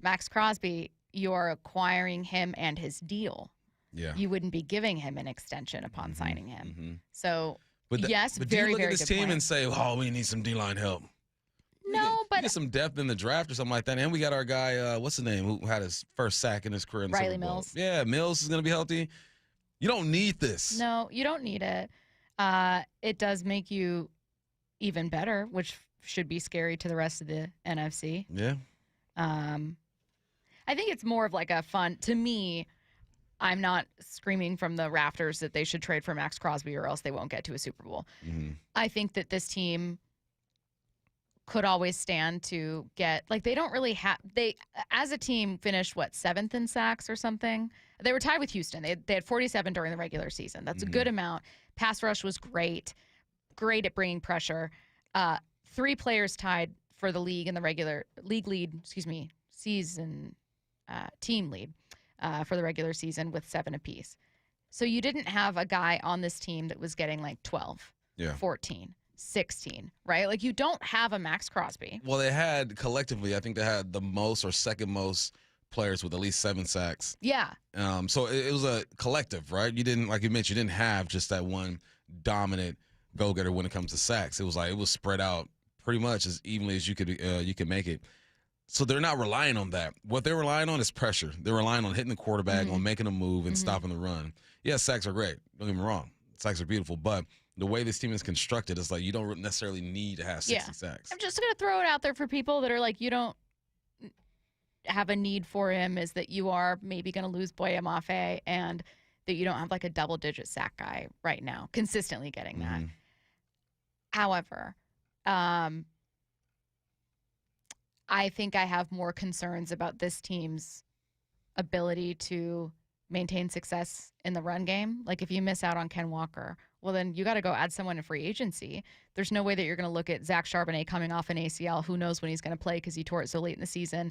Maxx Crosby, you're acquiring him and his deal. Yeah. You wouldn't be giving him an extension upon signing him. So, But yes, but very, do you look very at this good team point. and say, oh, we need some D-line help? No, but get some depth in the draft or something like that. And we got our guy, what's his name, who had his first sack in his career in the Riley Super Bowl. Mills. Yeah, Mills is going to be healthy. You don't need this. No, you don't need it. It does make you even better, which should be scary to the rest of the NFC. Yeah. I think it's more of like a fun, to me, I'm not screaming from the rafters that they should trade for Maxx Crosby or else they won't get to a Super Bowl. I think that this team could always stand to get, like, they don't really have, they, as a team, finished, 7th in sacks or something? They were tied with Houston. They had 47 during the regular season. That's a good amount. Pass rush was great at bringing pressure. 3 players tied for the league in the regular league lead, season team lead for the regular season with 7 apiece. So you didn't have a guy on this team that was getting like 12, 14, 16, right? Like, you don't have a Maxx Crosby. Well, they had collectively, I think they had the most or second most players with at least 7 sacks. Yeah. So it was a collective, right? You didn't, like you mentioned, you didn't have just that one dominant go-getter when it comes to sacks. It was like, it was spread out pretty much as evenly as you could make it. So they're not relying on that. What they're relying on is pressure. They're relying on hitting the quarterback, on making a move and stopping the run. Yeah, sacks are great. Don't get me wrong. Sacks are beautiful. But the way this team is constructed, it's like you don't necessarily need to have 60 sacks. I'm just going to throw it out there for people that are like, you don't have a need for him, is that you are maybe going to lose Boye Mafe and that you don't have like a double-digit sack guy right now, consistently getting that. However, I think I have more concerns about this team's ability to maintain success in the run game. Like, if you miss out on Ken Walker, well, then you got to go add someone in free agency. There's no way that you're going to look at Zach Charbonnet coming off an ACL. Who knows when he's going to play because he tore it so late in the season.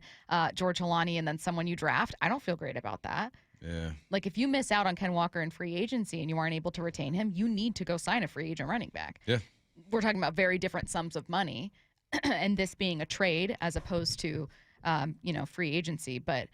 George Halani and then someone you draft. I don't feel great about that. Yeah. Like, if you miss out on Ken Walker in free agency and you aren't able to retain him, you need to go sign a free agent running back. Yeah. We're talking about very different sums of money, and this being a trade as opposed to, free agency. But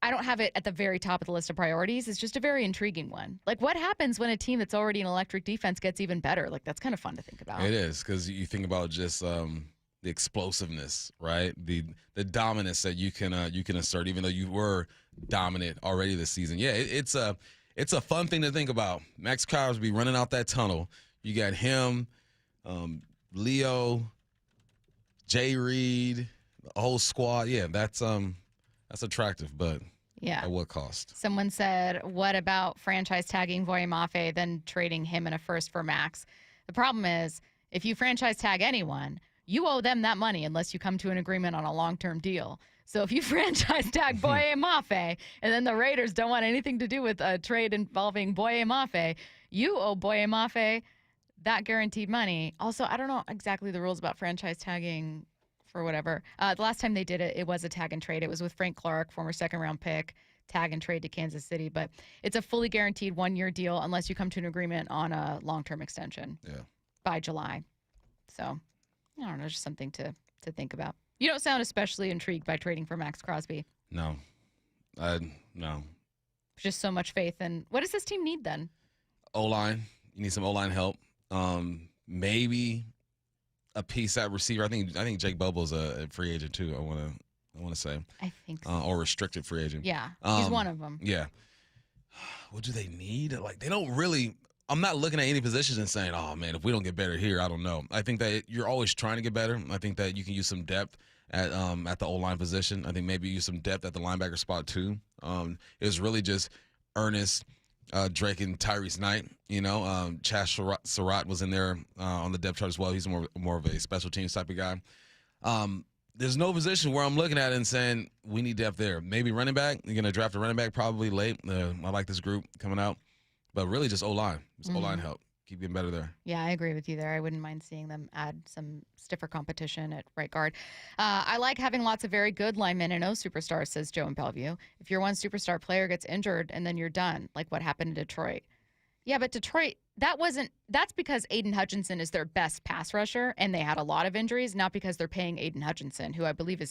I don't have it at the very top of the list of priorities. It's just a very intriguing one. Like, what happens when a team that's already an electric defense gets even better? Like, that's kind of fun to think about. It is, because you think about just the explosiveness, right? The dominance that you can assert, even though you were dominant already this season. Yeah, it's a fun thing to think about. Maxx Crosby running out that tunnel. You got him, Leo, Jay Reed, the whole squad. Yeah, that's attractive, but at what cost? Someone said, what about franchise tagging Boye Mafe, then trading him in a first for Max? The problem is, if you franchise tag anyone, you owe them that money unless you come to an agreement on a long-term deal. So if you franchise tag Boye Mafe and then the Raiders don't want anything to do with a trade involving Boye Mafe, you owe Boye Mafe that guaranteed money. Also, I don't know exactly the rules about franchise tagging for whatever. The last time they did it, it was a tag and trade. It was with Frank Clark, former second-round pick, tag and trade to Kansas City. But it's a fully guaranteed one-year deal unless you come to an agreement on a long-term extension by July. So, I don't know, just something to think about. You don't sound especially intrigued by trading for Maxx Crosby. No. No. Just so much faith. And what does this team need then? O-line. You need some O-line help. Maybe a piece at receiver. I think Jake Bobo's a free agent too. I want to say. I think so. Or restricted free agent. Yeah, he's one of them. Yeah. What do they need? Like, they don't really. I'm not looking at any positions and saying, oh, man, if we don't get better here, I don't know. I think that you're always trying to get better. I think that you can use some depth at the O-line position. I think maybe use some depth at the linebacker spot too. It was really just Ernest, Drake, and Tyrese Knight. Chaz Surratt was in there on the depth chart as well. He's more of a special teams type of guy. There's no position where I'm looking at it and saying we need depth there. Maybe running back. You're going to draft a running back probably late. I like this group coming out. But really just O-line. Just O-line help. Keep getting better there. Yeah, I agree with you there. I wouldn't mind seeing them add some stiffer competition at right guard. I like having lots of very good linemen and no superstars, says Joe in Bellevue. If your one superstar player gets injured and then you're done, like what happened in Detroit. Yeah, but Detroit, that's because Aiden Hutchinson is their best pass rusher, and they had a lot of injuries, not because they're paying Aiden Hutchinson, who I believe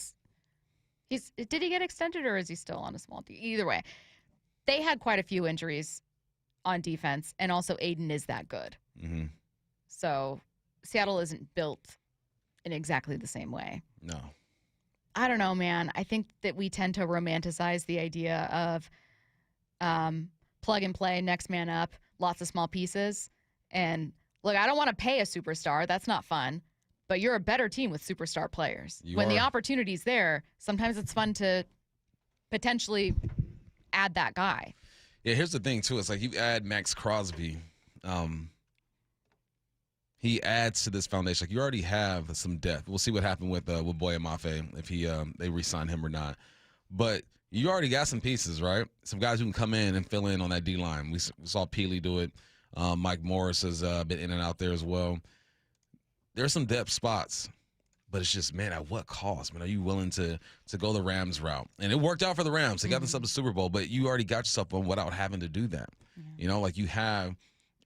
did he get extended or is he still on a small deal? Either way, they had quite a few injuries on defense, and also Aiden is that good. Mm-hmm. So Seattle isn't built in exactly the same way. No. I don't know, man. I think that we tend to romanticize the idea of plug and play, next man up, lots of small pieces. And look, I don't want to pay a superstar. That's not fun. But you're a better team with superstar players. When the opportunity's there, sometimes it's fun to potentially add that guy. Yeah, here's the thing, too. It's like you add Maxx Crosby. He adds to this foundation. Like you already have some depth. We'll see what happened with Boye Mafe, if they re-sign him or not. But you already got some pieces, right? Some guys who can come in and fill in on that D-line. We saw Peely do it. Mike Morris has been in and out there as well. There's some depth spots. But it's just, man, at what cost? Man, are you willing to go the Rams route? And it worked out for the Rams. They got themselves a Super Bowl, but you already got yourself one without having to do that. Yeah. Like you have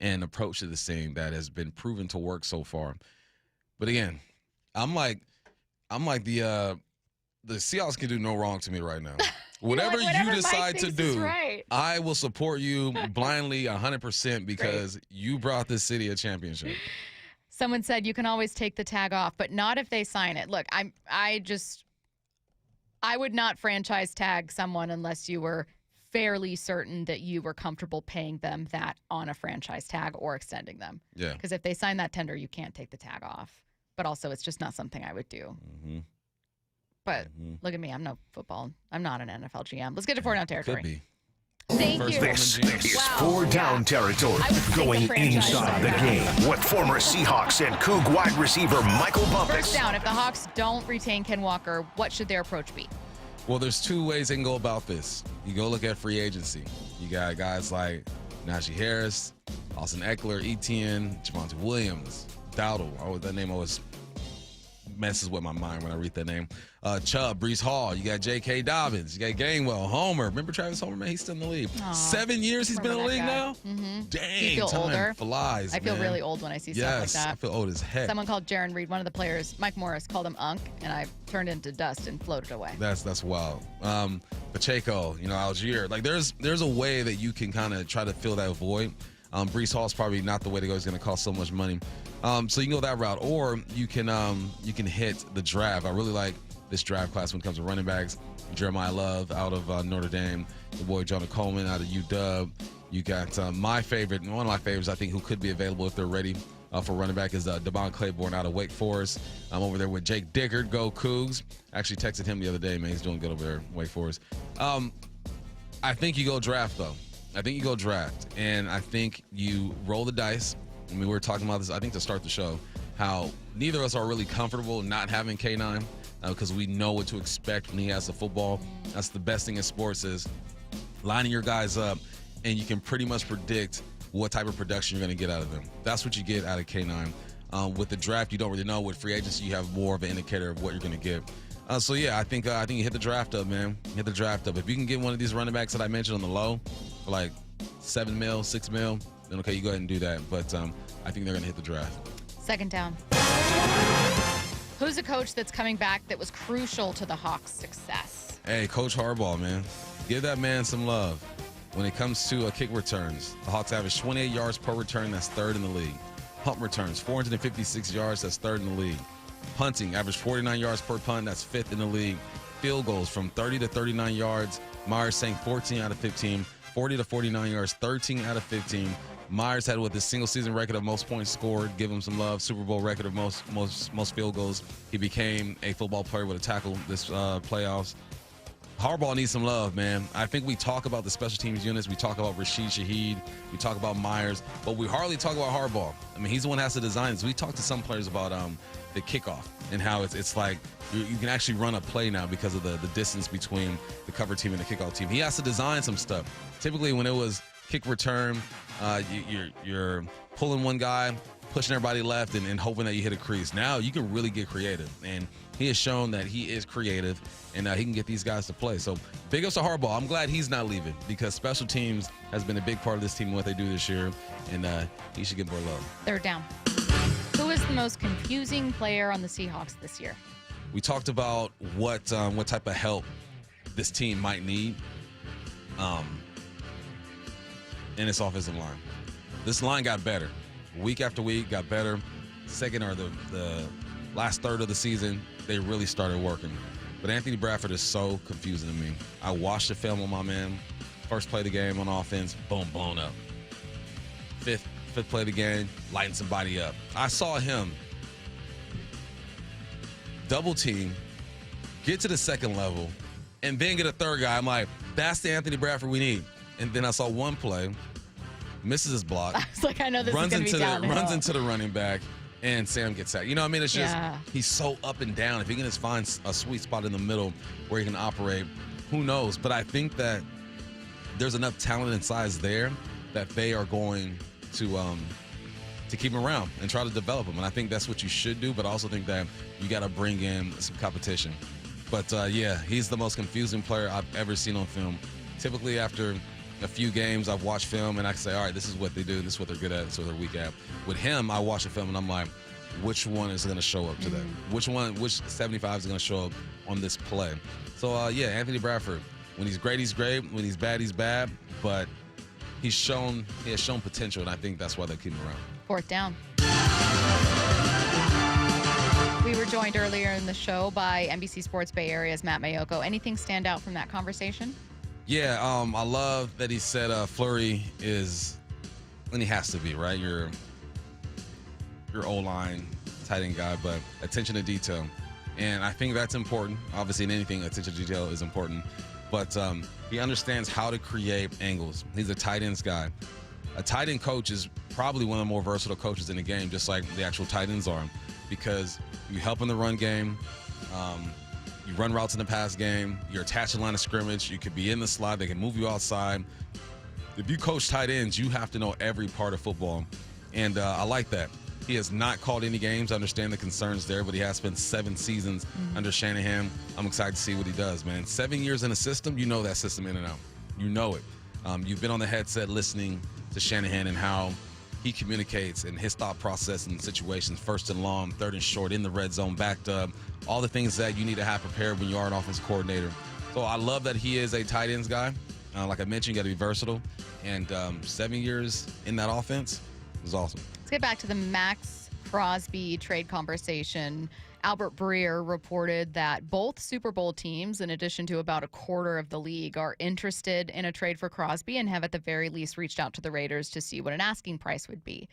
an approach to this thing that has been proven to work so far. But again, I'm like the Seahawks can do no wrong to me right now. Whatever you decide to do, right. I will support you blindly 100% because you brought this city a championship. Someone said you can always take the tag off, but not if they sign it. Look, I would not franchise tag someone unless you were fairly certain that you were comfortable paying them that on a franchise tag or extending them. Yeah. Because if they sign that tender, you can't take the tag off. But also, it's just not something I would do. Mm-hmm. But look at me. I'm no football. I'm not an NFL GM. Let's get to 4-down territory. Could be. Thank you. This is 4-down territory. Going inside the game with former Seahawks and Coug wide receiver Michael Bumpus. First down, if the Hawks don't retain Ken Walker, what should their approach be? Well, there's two ways they can go about this. You go look at free agency. You got guys like Najee Harris, Austin Eckler, Etienne, Javonte Williams, Dowdle. That name always messes with my mind when I read that name. Chubb, Breece Hall. You got J.K. Dobbins. You got Gainwell, Homer. Remember Travis Homer, man? He's still in the league. Aww, 7 years he's been in the league now? Mm-hmm. Dang, Do you feel time older? flies, I feel man. really old when I see stuff like that. I feel old as heck. Someone called Jaron Reed, one of the players, Mike Morris, called him Unk, and I turned into dust and floated away. That's wild. Pacheco, Algier. Like there's a way that you can kind of try to fill that void. Breece Hall's probably not the way to go. It's going to cost so much money. So you can go that route, or you can hit the draft. I really like this draft class when it comes to running backs. Jeremiah Love out of Notre Dame, your boy Jonah Coleman out of UW. You got my favorite, one of my favorites, I think, who could be available if they're ready for running back is Devon Claiborne out of Wake Forest. I'm over there with Jake Dickert, go Cougs. Actually texted him the other day, man. He's doing good over there, Wake Forest. I think you go draft, though. I think you go draft, and I think you roll the dice. I mean, we were talking about this, I think, to start the show, how neither of us are really comfortable not having K9 because we know what to expect when he has the football. That's the best thing in sports is lining your guys up, and you can pretty much predict what type of production you're going to get out of them. That's what you get out of K9. With the draft, you don't really know. With free agency, you have more of an indicator of what you're going to get. So, yeah, I think you hit the draft up, man. Hit the draft up. If you can get one of these running backs that I mentioned on the low for like $7 million, $6 million, then okay, you go ahead and do that. But I think they're going to hit the draft. Second down. Who's a coach that's coming back that was crucial to the Hawks' success? Hey, Coach Harbaugh, man. Give that man some love. When it comes to kick returns, the Hawks average 28 yards per return. That's third in the league. Punt returns, 456 yards. That's third in the league. Punting, average 49 yards per punt. That's fifth in the league. Field goals from 30 to 39 yards. Myers saying 14 out of 15. 40 to 49 yards, 13 out of 15. Myers had with his single season record of most points scored, give him some love. Super Bowl record of most field goals. He became a football player with a tackle this playoffs. Harbaugh needs some love, man. I think we talk about the special teams units. We talk about Rashid Shaheed. We talk about Myers. But we hardly talk about Harbaugh. I mean, he's the one that has to design this. We talked to some players about the kickoff and how it's like you can actually run a play now because of the distance between the cover team and the kickoff team. He has to design some stuff. Typically, when it was kick return, you're pulling one guy, pushing everybody left, and hoping that you hit a crease. Now you can really get creative. And he has shown that he is creative, and he can get these guys to play. So big ups to Harbaugh. I'm glad he's not leaving because special teams has been a big part of this team and what they do this year, and he should get more love. They're down. Who is the most confusing player on the Seahawks this year? We talked about what type of help this team might need in its offensive line. This line got better. Week after week, got better. Second or the last third of the season, they really started working. But Anthony Bradford is so confusing to me. I watched the film on my man. First play of the game on offense, boom, blown up. Fifth play of the game, lighting somebody up. I saw him double team, get to the second level, and then get a third guy. I'm like, that's the Anthony Bradford we need. And then I saw one play, misses his block. I was like, I know this is going to be downhill. Runs into the running back, and Sam gets sacked. You know what I mean? It's just, he's so up and down. If he can just find a sweet spot in the middle where he can operate, who knows? But I think that there's enough talent and size there that they are going to keep him around and try to develop him. And I think that's what you should do, but I also think that you got to bring in some competition. But, yeah, he's the most confusing player I've ever seen on film. Typically after a few games, I've watched film, and I can say, all right, this is what they do, this is what they're good at, this is what they're weak at. With him, I watch the film, and I'm like, which one is going to show up today? Which 75 is going to show up on this play? So, yeah, Anthony Bradford, when he's great, he's great. When he's bad, he's bad. But he has shown potential, and I think that's why they keep him around. Fourth down. We were joined earlier in the show by NBC Sports Bay Area's Matt Maiocco. Anything stand out from that conversation? Yeah, I love that he said Fleury is, and he has to be, right? Your O-line tight end guy, but attention to detail. And I think that's important. Obviously, in anything, attention to detail is important. But he understands how to create angles. He's a tight ends guy. A tight end coach is probably one of the more versatile coaches in the game, just like the actual tight ends are, because you help in the run game. You run routes in the pass game. You're attached to the line of scrimmage. You could be in the slot. They can move you outside. If you coach tight ends, you have to know every part of football. And I like that. He has not called any games. I understand the concerns there, but he has spent 7 seasons under Shanahan. I'm excited to see what he does, man. 7 years in a system, you know that system in and out. You know it. You've been on the headset listening to Shanahan and how he communicates and his thought process in situations, first and long, third and short, in the red zone, backed up, all the things that you need to have prepared when you are an offensive coordinator. So I love that he is a tight ends guy. Like I mentioned, you got to be versatile. And 7 years in that offense was awesome. Let's get back to the Maxx Crosby trade conversation. Albert Breer reported that both Super Bowl teams, in addition to about a quarter of the league, are interested in a trade for Crosby and have at the very least reached out to the Raiders to see what an asking price would be.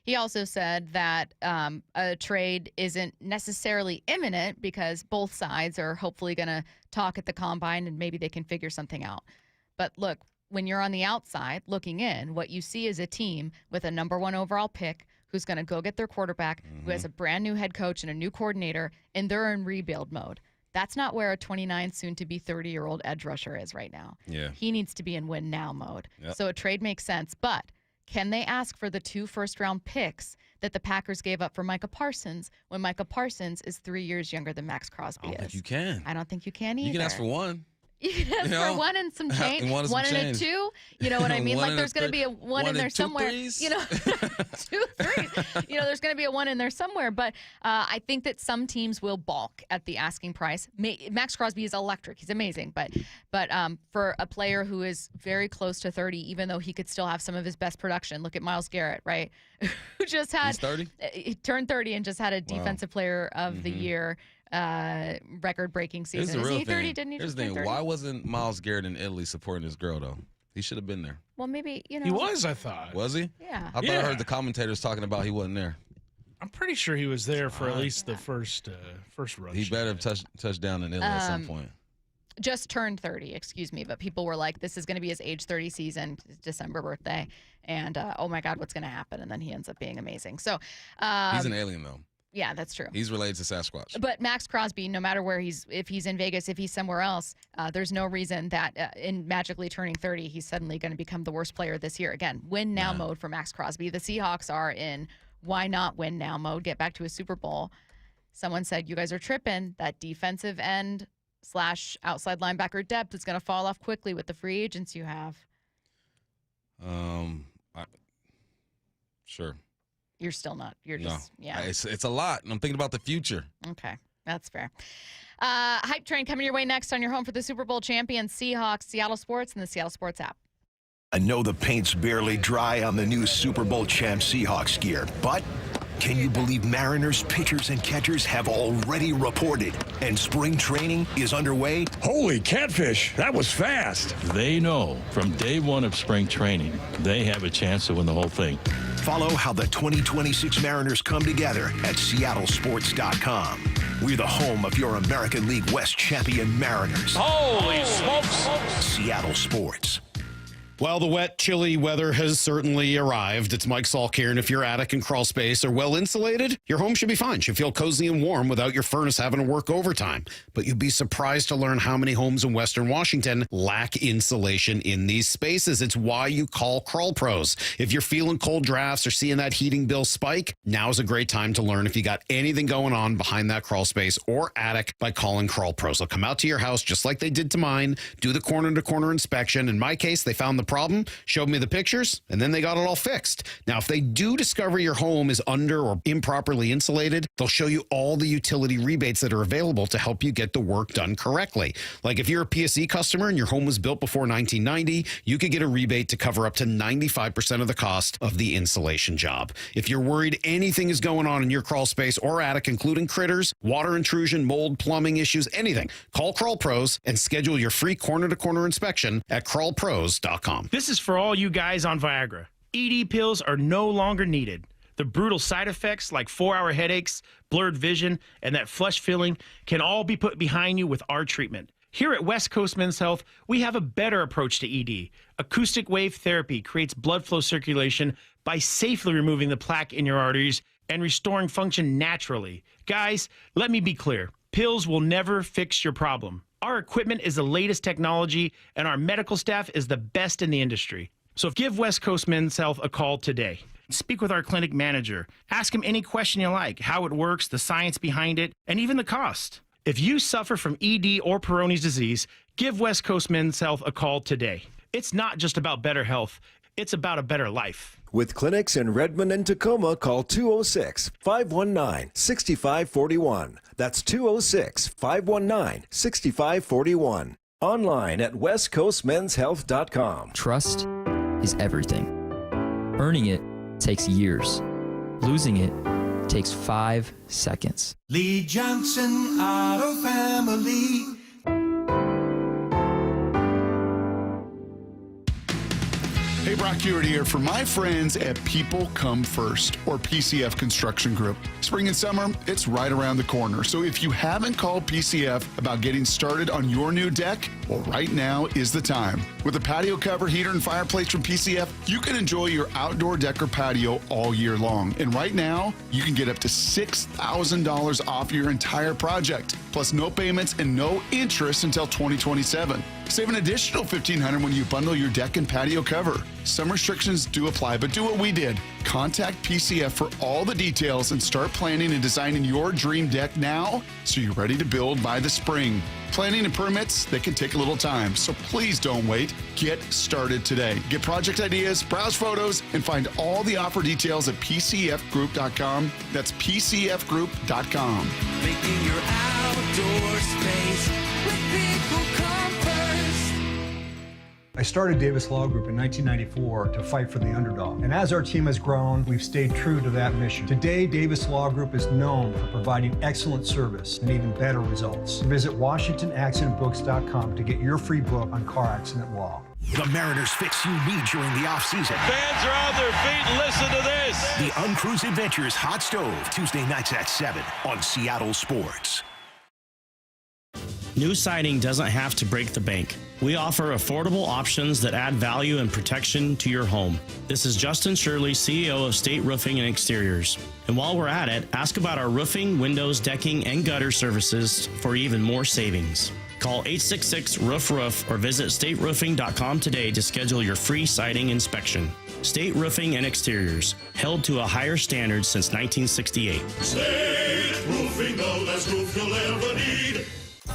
He also said that a trade isn't necessarily imminent because both sides are hopefully going to talk at the combine and maybe they can figure something out. But look, when you're on the outside looking in, what you see is a team with a number 1 overall pick who's going to go get their quarterback, who has a brand new head coach and a new coordinator, and they're in rebuild mode. That's not where a 29, soon-to-be 30-year-old edge rusher is right now. Yeah. He needs to be in win-now mode. Yep. So a trade makes sense. But can they ask for the 2 first-round picks that the Packers gave up for Micah Parsons when Micah Parsons is 3 years younger than Maxx Crosby I don't think you can. I don't think you can either. You can ask for 1. You can ask for 1 and some change. One and a 2. You know what I mean? Like there's going to be a 1 in there somewhere. Threes. You know, 2 3s. You know, there's going to be a 1 in there somewhere. But I think that some teams will balk at the asking price. Maxx Crosby is electric. He's amazing. But for a player who is very close to 30, even though he could still have some of his best production, look at Myles Garrett, right? Who just had He's 30? He turned 30 and just had a defensive player of the year record-breaking season. Here's the real Is he 30? thing. Didn't he Here's just the turn thing. 30? Why wasn't Myles Garrett in Italy supporting his girl, though? He should have been there. Well, maybe, He was, I thought. Was he? Yeah. I thought I heard the commentators talking about he wasn't there. I'm pretty sure he was there for at least the first run. He better have touched down in Italy at some point. Just turned 30, excuse me. But people were like, this is going to be his age 30 season, his December birthday. And, oh, my God, what's going to happen? And then he ends up being amazing. So he's an alien, though. Yeah, that's true. He's related to Sasquatch. But Maxx Crosby, no matter where if he's in Vegas, if he's somewhere else, there's no reason that in magically turning 30, he's suddenly going to become the worst player this year. Again, win now mode for Maxx Crosby. The Seahawks are in why not win now mode, get back to a Super Bowl. Someone said, you guys are tripping. That defensive end / outside linebacker depth is going to fall off quickly with the free agents you have. Sure. You're still not. You're just, yeah. It's a lot, and I'm thinking about the future. Okay, that's fair. Hype Train coming your way next on your home for the Super Bowl champions, Seahawks, Seattle Sports, and the Seattle Sports app. I know the paint's barely dry on the new Super Bowl champ Seahawks gear, but can you believe Mariners pitchers and catchers have already reported and spring training is underway? Holy catfish, that was fast. They know from day one of spring training, they have a chance to win the whole thing. Follow how the 2026 Mariners come together at seattlesports.com. We're the home of your American League West champion Mariners. Holy smokes. Seattle Sports. Well, the wet, chilly weather has certainly arrived. It's Mike Salk here, and if your attic and crawl space are well insulated, your home should be fine. Should feel cozy and warm without your furnace having to work overtime. But you'd be surprised to learn how many homes in Western Washington lack insulation in these spaces. It's why you call Crawl Pros. If you're feeling cold drafts or seeing that heating bill spike, now's a great time to learn if you got anything going on behind that crawl space or attic by calling Crawl Pros. They'll come out to your house just like they did to mine, do the corner-to-corner inspection. In my case, they found the problem, showed me the pictures, and then they got it all fixed. Now, if they do discover your home is under or improperly insulated, they'll show you all the utility rebates that are available to help you get the work done correctly. Like if you're a PSE customer and your home was built before 1990, you could get a rebate to cover up to 95% of the cost of the insulation job. If you're worried anything is going on in your crawl space or attic, including critters, water intrusion, mold, plumbing issues, anything, call Crawl Pros and schedule your free corner-to-corner inspection at crawlpros.com. This is for all you guys on Viagra. ED pills are no longer needed. The brutal side effects like 4-hour headaches, blurred vision, and that flush feeling can all be put behind you with our treatment. Here at West Coast Men's Health, we have a better approach to ED. Acoustic wave therapy creates blood flow circulation by safely removing the plaque in your arteries and restoring function naturally. Guys, let me be clear. Pills will never fix your problem. Our equipment is the latest technology, and our medical staff is the best in the industry. So give West Coast Men's Health a call today. Speak with our clinic manager. Ask him any question you like, how it works, the science behind it, and even the cost. If you suffer from ED or Peyronie's disease, give West Coast Men's Health a call today. It's not just about better health. It's about a better life. With clinics in Redmond and Tacoma, call 206-519-6541. That's 206-519-6541. Online at westcoastmenshealth.com. Trust is everything. Earning it takes years. Losing it takes 5 seconds. Lee Johnson Auto Family. Hey, Brock Qadry here for my friends at People Come First, or PCF Construction Group. Spring and summer, it's right around the corner. So if you haven't called PCF about getting started on your new deck, well, right now is the time. With a patio cover, heater, and fireplace from PCF, you can enjoy your outdoor deck or patio all year long. And right now, you can get up to $6,000 off your entire project, plus no payments and no interest until 2027. Save an additional $1,500 when you bundle your deck and patio cover. Some restrictions do apply, but do what we did. Contact PCF for all the details and start planning and designing your dream deck now so you're ready to build by the spring. Planning and permits, they can take a little time, so please don't wait. Get started today. Get project ideas, browse photos, and find all the offer details at PCFgroup.com. That's PCFgroup.com. Making your outdoor space with People Come First. I started Davis Law Group in 1994 to fight for the underdog. And as our team has grown, we've stayed true to that mission. Today, Davis Law Group is known for providing excellent service and even better results. Visit WashingtonAccidentBooks.com to get your free book on car accident law. The Mariners fix you need during the offseason. Fans are on their feet. Listen to this. The Uncruise Adventures Hot Stove, Tuesday nights at 7 on Seattle Sports. New siding doesn't have to break the bank. We offer affordable options that add value and protection to your home. This is Justin Shirley, CEO of State Roofing and Exteriors. And while we're at it, ask about our roofing, windows, decking, and gutter services for even more savings. Call 866-ROOF-ROOF or visit stateroofing.com today to schedule your free siding inspection. State Roofing and Exteriors, held to a higher standard since 1968. State Roofing, the last roof you'll ever need.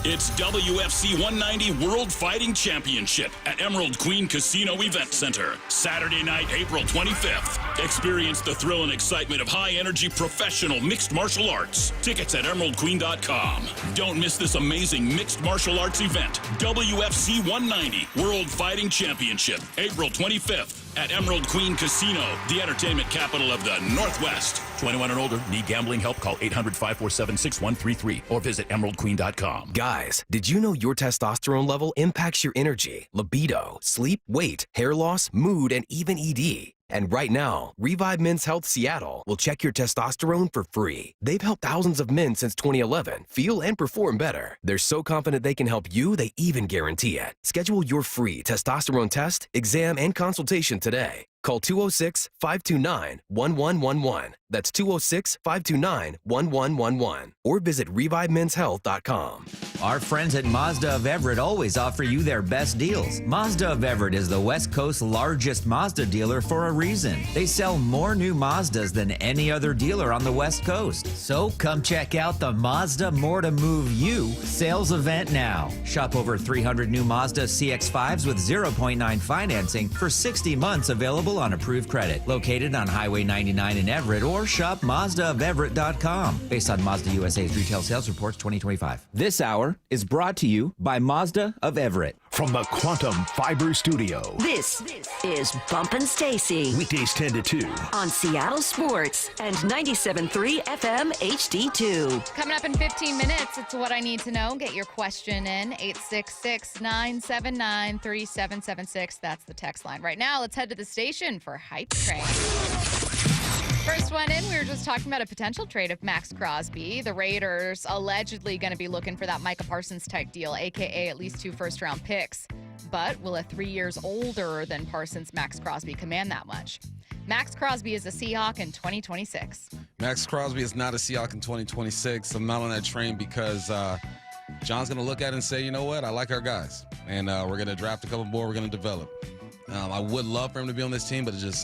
It's WFC 190 World Fighting Championship at Emerald Queen Casino Event Center. Saturday night, April 25th. Experience the thrill and excitement of high-energy professional mixed martial arts. Tickets at emeraldqueen.com. Don't miss this amazing mixed martial arts event. WFC 190 World Fighting Championship, April 25th. At Emerald Queen Casino, the entertainment capital of the Northwest. 21 and older, need gambling help? Call 800-547-6133 or visit emeraldqueen.com. Guys, did you know your testosterone level impacts your energy, libido, sleep, weight, hair loss, mood, and even ED? And right now, Revive Men's Health Seattle will check your testosterone for free. They've helped thousands of men since 2011 feel and perform better. They're so confident they can help you, they even guarantee it. Schedule your free testosterone test, exam, and consultation today. Call 206-529-1111. That's 206-529-1111. Or visit ReviveMen'sHealth.com. Our friends at Mazda of Everett always offer you their best deals. Mazda of Everett is the West Coast's largest Mazda dealer for a reason. They sell more new Mazdas than any other dealer on the West Coast. So come check out the Mazda More to Move You sales event now. Shop over 300 new Mazda CX-5s with 0.9 financing for 60 months available on approved credit. Located on Highway 99 in Everett, or shop MazdaofEverett.com. Based on Mazda USA's retail sales reports 2025. This hour is brought to you by Mazda of Everett. From the Quantum Fiber Studio. This is Bumpin' Stacy. Weekdays 10 to 2. On Seattle Sports and 97.3 FM HD2. Coming up in 15 minutes, it's What I Need to Know. Get your question in. 866-979-3776. That's the text line. Right now, let's head to the station for Hype Train. First one in, we were just talking about a potential trade of Maxx Crosby. The Raiders allegedly going to be looking for that Micah Parsons type deal, a.k.a. at least 2 first-round picks. But will a 3 years older than Parsons Maxx Crosby command that much? Maxx Crosby is a Seahawk in 2026. Maxx Crosby is not a Seahawk in 2026. I'm not on that train because John's going to look at it and say, you know what, I like our guys. And we're going to draft a couple more, we're going to develop. I would love for him to be on this team, but it's just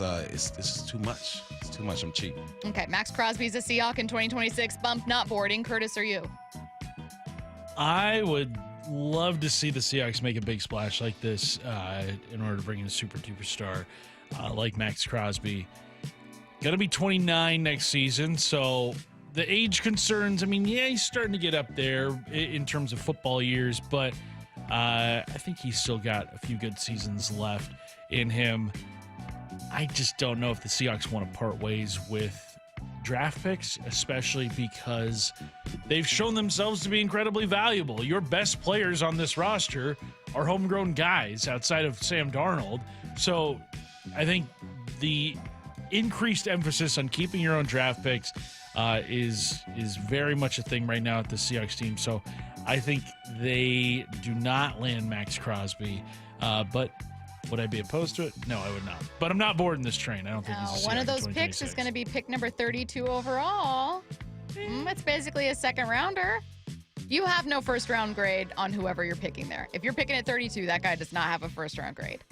too much. It's too much. I'm cheap. Okay, Maxx Crosby's a Seahawk in 2026. Bump not boarding. Curtis, or you? I would love to see the Seahawks make a big splash like this in order to bring in a super duper star like Maxx Crosby. Going to be 29 next season, so the age concerns, I mean, yeah, he's starting to get up there in terms of football years, but I think he's still got a few good seasons left in him. I just don't know if the Seahawks want to part ways with draft picks, especially because they've shown themselves to be incredibly valuable. Your best players on this roster are homegrown guys outside of Sam Darnold. So I think the increased emphasis on keeping your own draft picks is very much a thing right now at the Seahawks team. So I think they do not land Maxx Crosby, but would I be opposed to it? No, I would not. But I'm not boarding this train. I don't think he's a Seahawk. One of those picks is going to be pick number 32 overall. It's basically a second rounder. You have no first round grade on whoever you're picking there. If you're picking at 32, that guy does not have a first round grade.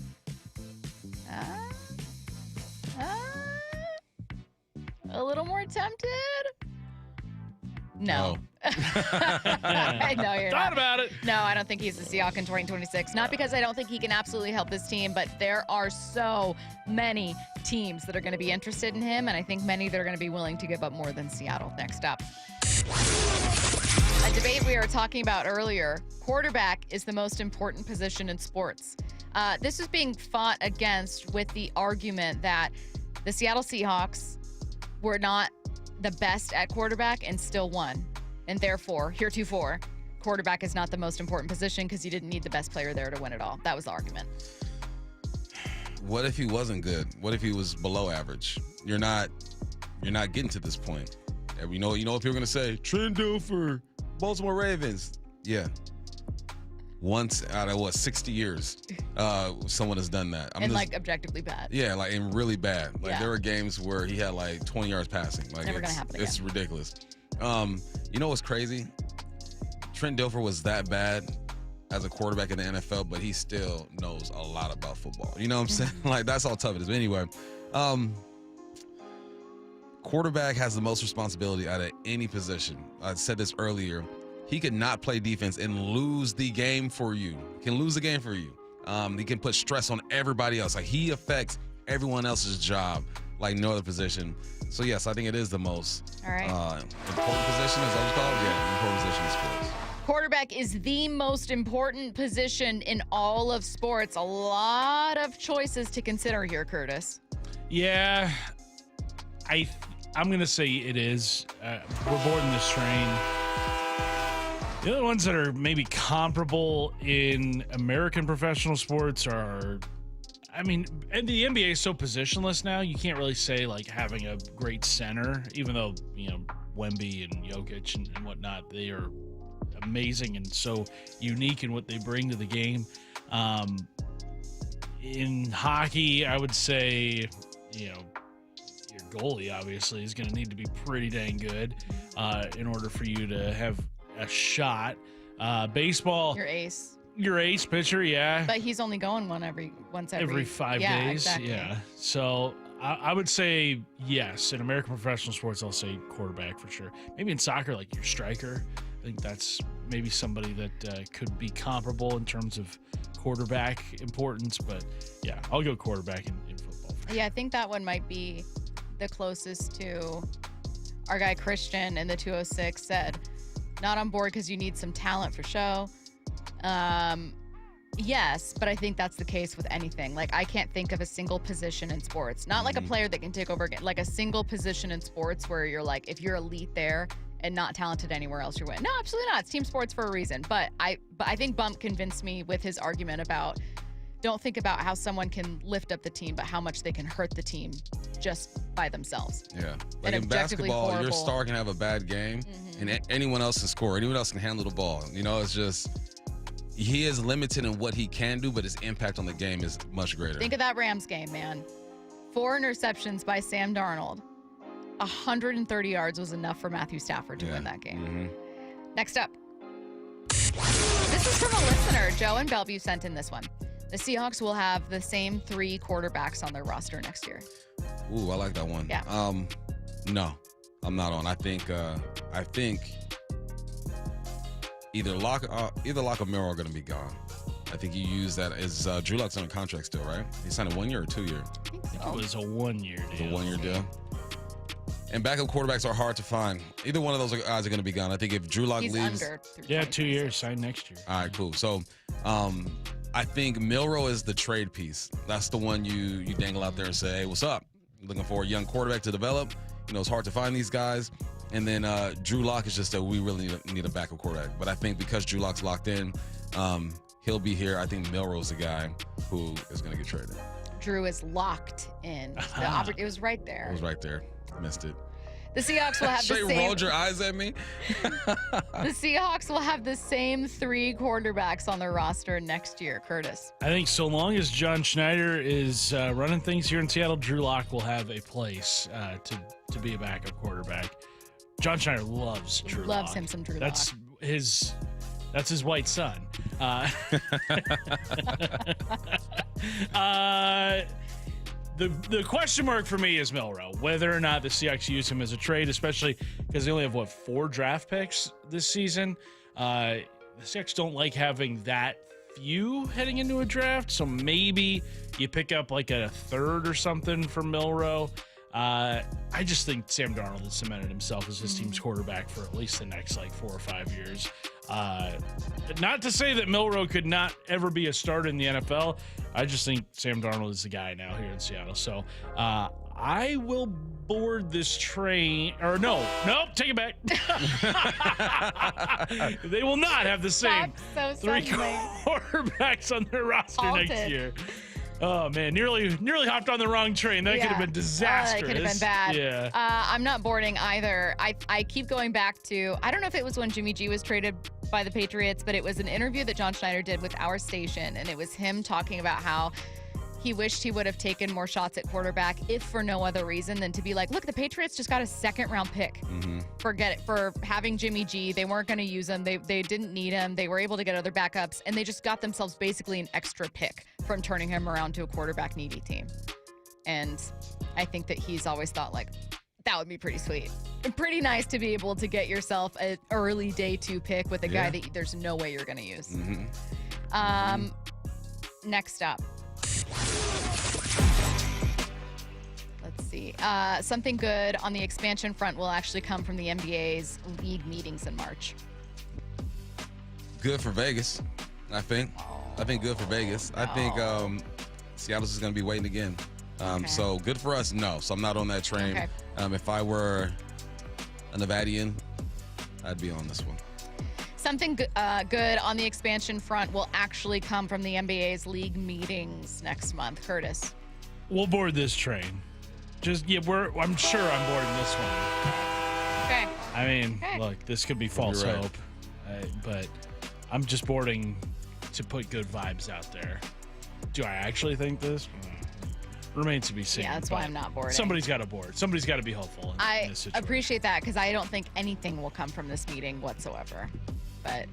A little more tempted? No. No, you're Thought about it. No, I don't think he's a Seahawk in 2026. Not because I don't think he can absolutely help this team, but there are so many teams that are going to be interested in him, and I think many that are going to be willing to give up more than Seattle. Next up. A debate we were talking about earlier. Quarterback is the most important position in sports. This is being fought against with the argument that the Seattle Seahawks were not the best at quarterback and still won. And therefore, heretofore, quarterback is not the most important position because you didn't need the best player there to win it all. That was the argument. What if he wasn't good? What if he was below average? You're not getting to this point. And you know what people are going to say? Trent Dilfer, Baltimore Ravens. Yeah. Once out of 60 years, someone has done that. Objectively bad. Yeah, and really bad. There were games where he had 20 yards passing. Never gonna happen again. It's ridiculous. You know what's crazy? Trent Dilfer was that bad as a quarterback in the NFL, but he still knows a lot about football. You know what I'm saying? That's how tough it is. But anyway, quarterback has the most responsibility out of any position. I said this earlier. He could not play defense and lose the game for you. He can lose the game for you. He can put stress on everybody else. He affects everyone else's job like no other position. So, yes, I think it is the most important position. Is that what you call it? Yeah, important position in sports. Quarterback is the most important position in all of sports. A lot of choices to consider here, Curtis. Yeah, I'm going to say it is. We're boarding this train. The other ones that are maybe comparable in American professional sports are, and the NBA is so positionless now, you can't really say having a great center, even though, Wemby and Jokic and whatnot, they are amazing and so unique in what they bring to the game. In hockey, I would say, your goalie obviously is going to need to be pretty dang good in order for you to have a shot. Baseball, your ace pitcher, yeah, but he's only going once every 5 days. Exactly. Yeah, so I would say yes. In American professional sports, I'll say quarterback for sure. Maybe in soccer, your striker. I think that's maybe somebody that could be comparable in terms of quarterback importance, but yeah, I'll go quarterback in football. For sure. I think that one might be the closest to our guy Christian in the 206 said, not on board because you need some talent for show. Yes, but I think that's the case with anything. I can't think of a single position in sports, not a player that can take over, a single position in sports where you're if you're elite there and not talented anywhere else, you're winning. No, absolutely not. It's team sports for a reason. But I think Bump convinced me with his argument about don't think about how someone can lift up the team, but how much they can hurt the team just by themselves. Yeah. In basketball, your star can have a bad game, and anyone else can score. Anyone else can handle the ball. It's just he is limited in what he can do, but his impact on the game is much greater. Think of that Rams game, man. 4 interceptions by Sam Darnold. 130 yards was enough for Matthew Stafford to win that game. Next up. This is from a listener. Joe in Bellevue sent in this one. The Seahawks will have the same 3 quarterbacks on their roster next year. Ooh, I like that one. Yeah. No, I'm not on. I think either Locke or Miro are going to be gone. I think you use that as Drew Lock's on a contract still, right? He signed a 1 year or 2 year. I think it was a 1 year deal. It was a 1 year deal. And backup quarterbacks are hard to find. Either one of those guys are going to be gone. I think if Drew Lock leaves, 2 years, sign next year. All right, cool. So, I think Milroe is the trade piece. That's the one you dangle out there and say, hey, what's up? Looking for a young quarterback to develop. It's hard to find these guys. And then Drew Lock is just that we really need a backup quarterback. But I think because Drew Lock's locked in, he'll be here. I think Milroe's the guy who is going to get traded. Drew is locked in. It was right there. It was right there. Missed it. The Seahawks will have the same. Rolled your eyes at me. The Seahawks will have the same 3 quarterbacks on their roster next year. Curtis. I think so long as John Schneider is running things here in Seattle, Drew Lock will have a place to be a backup quarterback. John Schneider loves Drew Lock. Loves him some Drew Lock. That's his white son. The question mark for me is Milroe, whether or not the Seahawks use him as a trade, especially because they only have, 4 draft picks this season. The Seahawks don't like having that few heading into a draft, so maybe you pick up a third or something for Milroe. I just think Sam Darnold has cemented himself as his team's quarterback for at least the next 4 or 5 years. Not to say that Milroe could not ever be a starter in the NFL. I just think Sam Darnold is the guy now here in Seattle. So I will board this train. Or nope, take it back. They will not have the same three quarterbacks on their roster next year. Oh, man, nearly hopped on the wrong train. That could have been disastrous. It could have been bad. Yeah. I'm not boarding either. I keep going back to, I don't know if it was when Jimmy G was traded by the Patriots, but it was an interview that John Schneider did with our station, and it was him talking about how he wished he would have taken more shots at quarterback, if for no other reason than to be like, look, the Patriots just got a second-round pick. Forget it. For having Jimmy G, they weren't going to use him. They didn't need him. They were able to get other backups, and they just got themselves basically an extra pick from turning him around to a quarterback-needy team. And I think that he's always thought, that would be pretty sweet. And pretty nice to be able to get yourself an early day 2 pick with a guy that there's no way you're going to use. Next up. Let's see. Something good on the expansion front will actually come from the NBA's league meetings in March. Good for Vegas, I think. I think good for Vegas. I think Seattle's just going to be waiting again. So good for us, no. So I'm not on that train. Okay. If I were a Nevadian, I'd be on this one. Something good on the expansion front will actually come from the NBA's league meetings next month. Curtis. We'll board this train. I'm sure I'm boarding this one. Okay. I mean, look, this could be false hope, but I'm just boarding to put good vibes out there. Do I actually think this? Remains to be seen. Yeah, that's why I'm not boarding. Somebody's got to board. Somebody's got to be hopeful in this situation. I appreciate that, because I don't think anything will come from this meeting whatsoever. But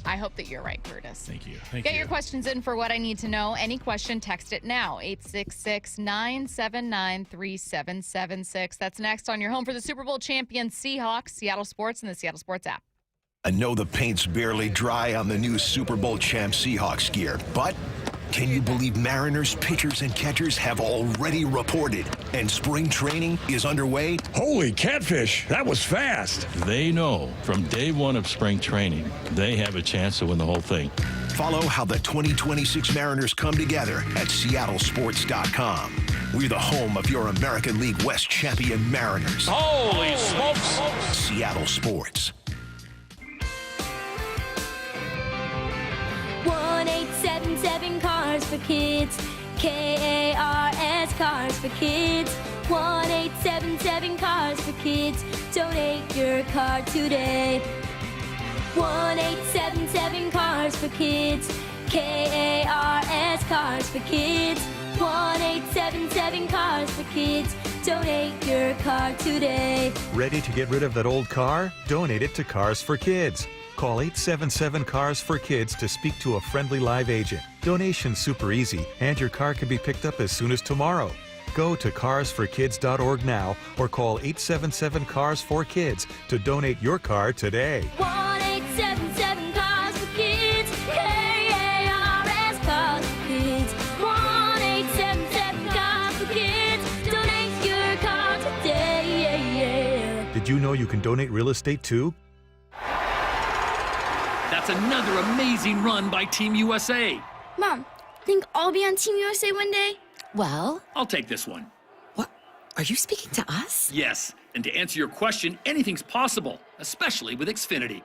I hope that you're right, Curtis. Thank you. Get your questions in for What I Need to Know. Any question, text it now. 866-979-3776. That's next on your home for the Super Bowl champion Seahawks, Seattle Sports, and the Seattle Sports app. I know the paint's barely dry on the new Super Bowl champ Seahawks gear, but can you believe Mariners pitchers and catchers have already reported and spring training is underway? Holy catfish, that was fast. They know from day one of spring training, they have a chance to win the whole thing. Follow how the 2026 Mariners come together at seattlesports.com. We're the home of your American League West champion Mariners. Holy smokes. Seattle Sports. 1-877 Cars for Kids. KARS Cars for Kids. 1-877 Cars for Kids. Donate your car today. 1-877 Cars for Kids. KARS Cars for Kids. 1-877 Cars for Kids. Donate your car today. Ready to get rid of that old car? Donate it to Cars for Kids. Call 877 Cars for Kids to speak to a friendly live agent. Donation's super easy, and your car can be picked up as soon as tomorrow. Go to carsforkids.org now or call 877 Cars for Kids to donate your car today. 1-877 Cars for Kids. KARS Cars for Kids. 1-877 Cars for Kids. Donate your car today. Did you know you can donate real estate too? That's another amazing run by Team USA. Mom, think I'll be on Team USA one day? Well, I'll take this one. What? Are you speaking to us? Yes, and to answer your question, anything's possible, especially with Xfinity.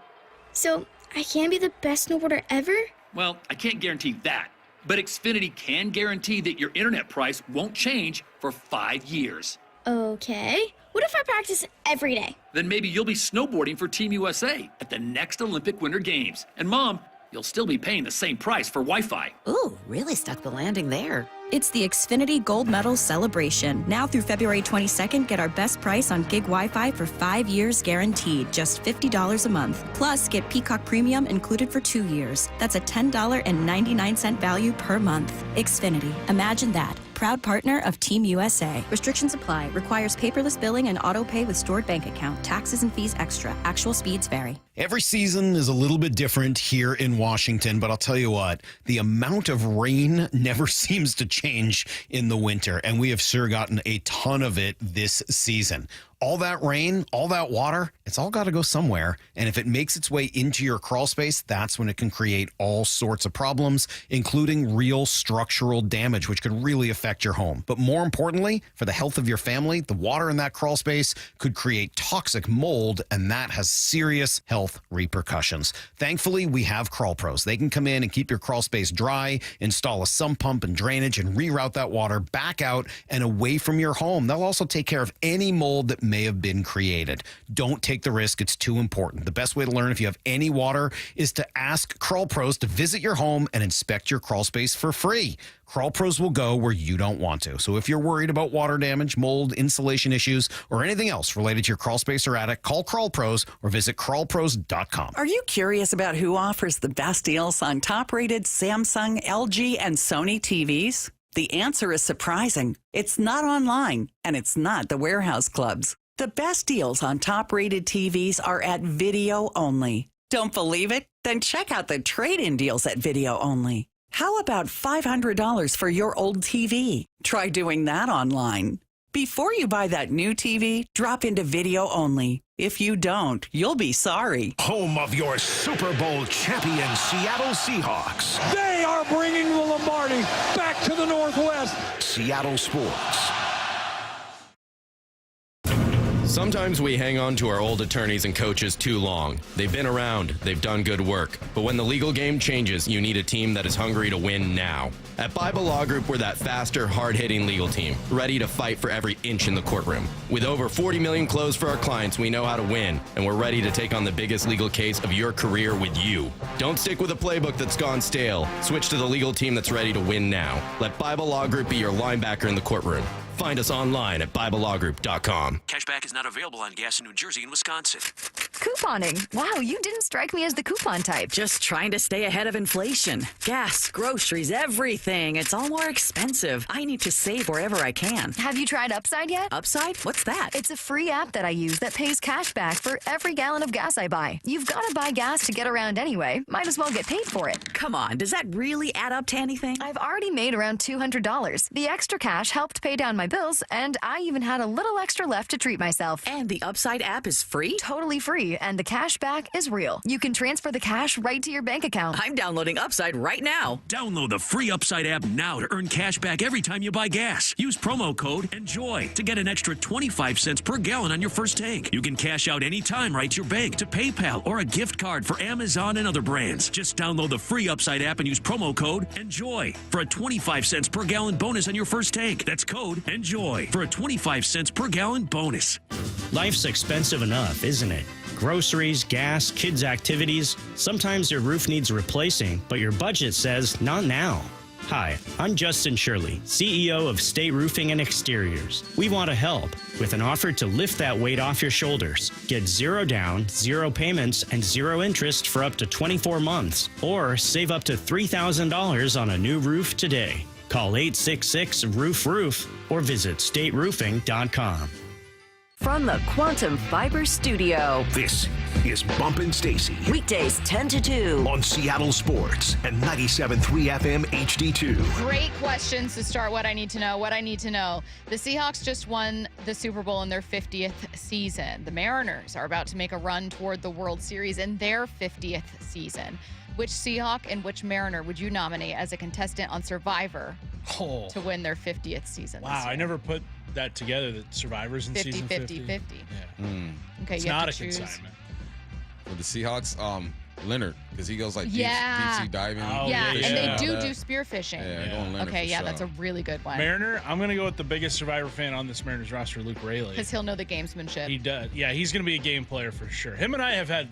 So, I can be the best snowboarder ever? Well, I can't guarantee that, but Xfinity can guarantee that your internet price won't change for 5 years. Okay. What if I practice every day? Then maybe you'll be snowboarding for Team USA at the next Olympic Winter Games. And Mom, you'll still be paying the same price for Wi-Fi. Ooh, really stuck the landing there. It's the Xfinity Gold Medal Celebration. Now through February 22nd, get our best price on gig Wi-Fi for 5 years guaranteed, just $50 a month. Plus, get Peacock Premium included for 2 years. That's a $10.99 value per month. Xfinity. Imagine that. proud partner of Team USA. Restrictions apply. Requires paperless billing and auto pay with stored bank account. Taxes and fees extra. Actual speeds vary. Every season is a little bit different here in Washington, but I'll tell you what, the amount of rain never seems to change in the winter, and we have sure gotten a ton of it this season. All that rain, all that water, it's all got to go somewhere. And if it makes its way into your crawl space, that's when it can create all sorts of problems, including real structural damage, which could really affect your home. But more importantly, for the health of your family, the water in that crawl space could create toxic mold, and that has serious health repercussions. Thankfully, we have Crawl Pros. They can come in and keep your crawl space dry, install a sump pump and drainage, and reroute that water back out and away from your home. They'll also take care of any mold that may have been created. Don't take the risk. It's too important. The best way to learn if you have any water is to ask Crawl Pros to visit your home and inspect your crawl space for free. Crawl Pros will go where you don't want to. So if you're worried about water damage, mold, insulation issues, or anything else related to your crawl space or attic, call Crawl Pros or visit crawlpros.com. Are you curious about who offers the best deals on top-rated Samsung, LG, and Sony TVs? The answer is surprising. It's not online, and it's not the warehouse clubs. The best deals on top-rated TVs are at Video Only. Don't believe it? Then check out the trade-in deals at Video Only. How about $500 for your old TV? Try doing that online. Before you buy that new TV, drop into Video Only. If you don't, you'll be sorry. Home of your Super Bowl champion Seattle Seahawks. They are bringing the Lombardi back to the Northwest. Seattle Sports. Sometimes we hang on to our old attorneys and coaches too long. They've been around, they've done good work. But when the legal game changes, you need a team that is hungry to win now. At Bible Law Group, we're that faster, hard-hitting legal team, ready to fight for every inch in the courtroom. With over 40 million closed for our clients, we know how to win, and we're ready to take on the biggest legal case of your career with you. Don't stick with a playbook that's gone stale. Switch to the legal team that's ready to win now. Let Bible Law Group be your linebacker in the courtroom. Find us online at BibleLawGroup.com. Cashback is not available on gas in New Jersey and Wisconsin. Couponing. Wow, you didn't strike me as the coupon type. Just trying to stay ahead of inflation. Gas, groceries, everything. It's all more expensive. I need to save wherever I can. Have you tried Upside yet? Upside? What's that? It's a free app that I use that pays cash back for every gallon of gas I buy. You've got to buy gas to get around anyway. Might as well get paid for it. Come on, does that really add up to anything? I've already made around $200. The extra cash helped pay down my bills, and I even had a little extra left to treat myself. And the Upside app is free? Totally free, and the cash back is real. You can transfer the cash right to your bank account. I'm downloading Upside right now. Download the free Upside app now to earn cash back every time you buy gas. Use promo code ENJOY to get an extra 25 cents per gallon on your first tank. You can cash out anytime right to your bank, to PayPal, or a gift card for Amazon and other brands. Just download the free Upside app and use promo code ENJOY for a 25 cents per gallon bonus on your first tank. That's code ENJOY for a 25 cents per gallon bonus. Life's expensive enough, isn't it? Groceries, gas, kids' activities. Sometimes your roof needs replacing, but your budget says not now. Hi, I'm Justin Shirley, CEO of State Roofing and Exteriors. We want to help with an offer to lift that weight off your shoulders. Get 0 down, 0 payments, and 0 interest for up to 24 months, or save up to $3,000 on a new roof today. Call 866-ROOF-ROOF or visit stateroofing.com. From the Quantum Fiber Studio, this is Bumpin' Stacy. Weekdays 10 to 2 on Seattle Sports and 97.3 FM HD2. Great questions to start what I need to know. What I need to know. The Seahawks just won the Super Bowl in their 50th season. The Mariners are about to make a run toward the World Series in their 50th season. Which Seahawk and which Mariner would you nominate as a contestant on Survivor to win their 50th season? Wow, I never put that together, that Survivor's in season 50. 50-50. Yeah. Okay, it's you have not to a choose. consignment. For the Seahawks, Leonard, because he goes like deep sea diving. And they do spearfishing. Yeah, going Leonard okay, for yeah, sure. that's a really good one. Mariner, I'm going to go with the biggest Survivor fan on this Mariners roster, Luke Raley. Because he'll know the gamesmanship. He does. Yeah, he's going to be a game player for sure. Him and I have had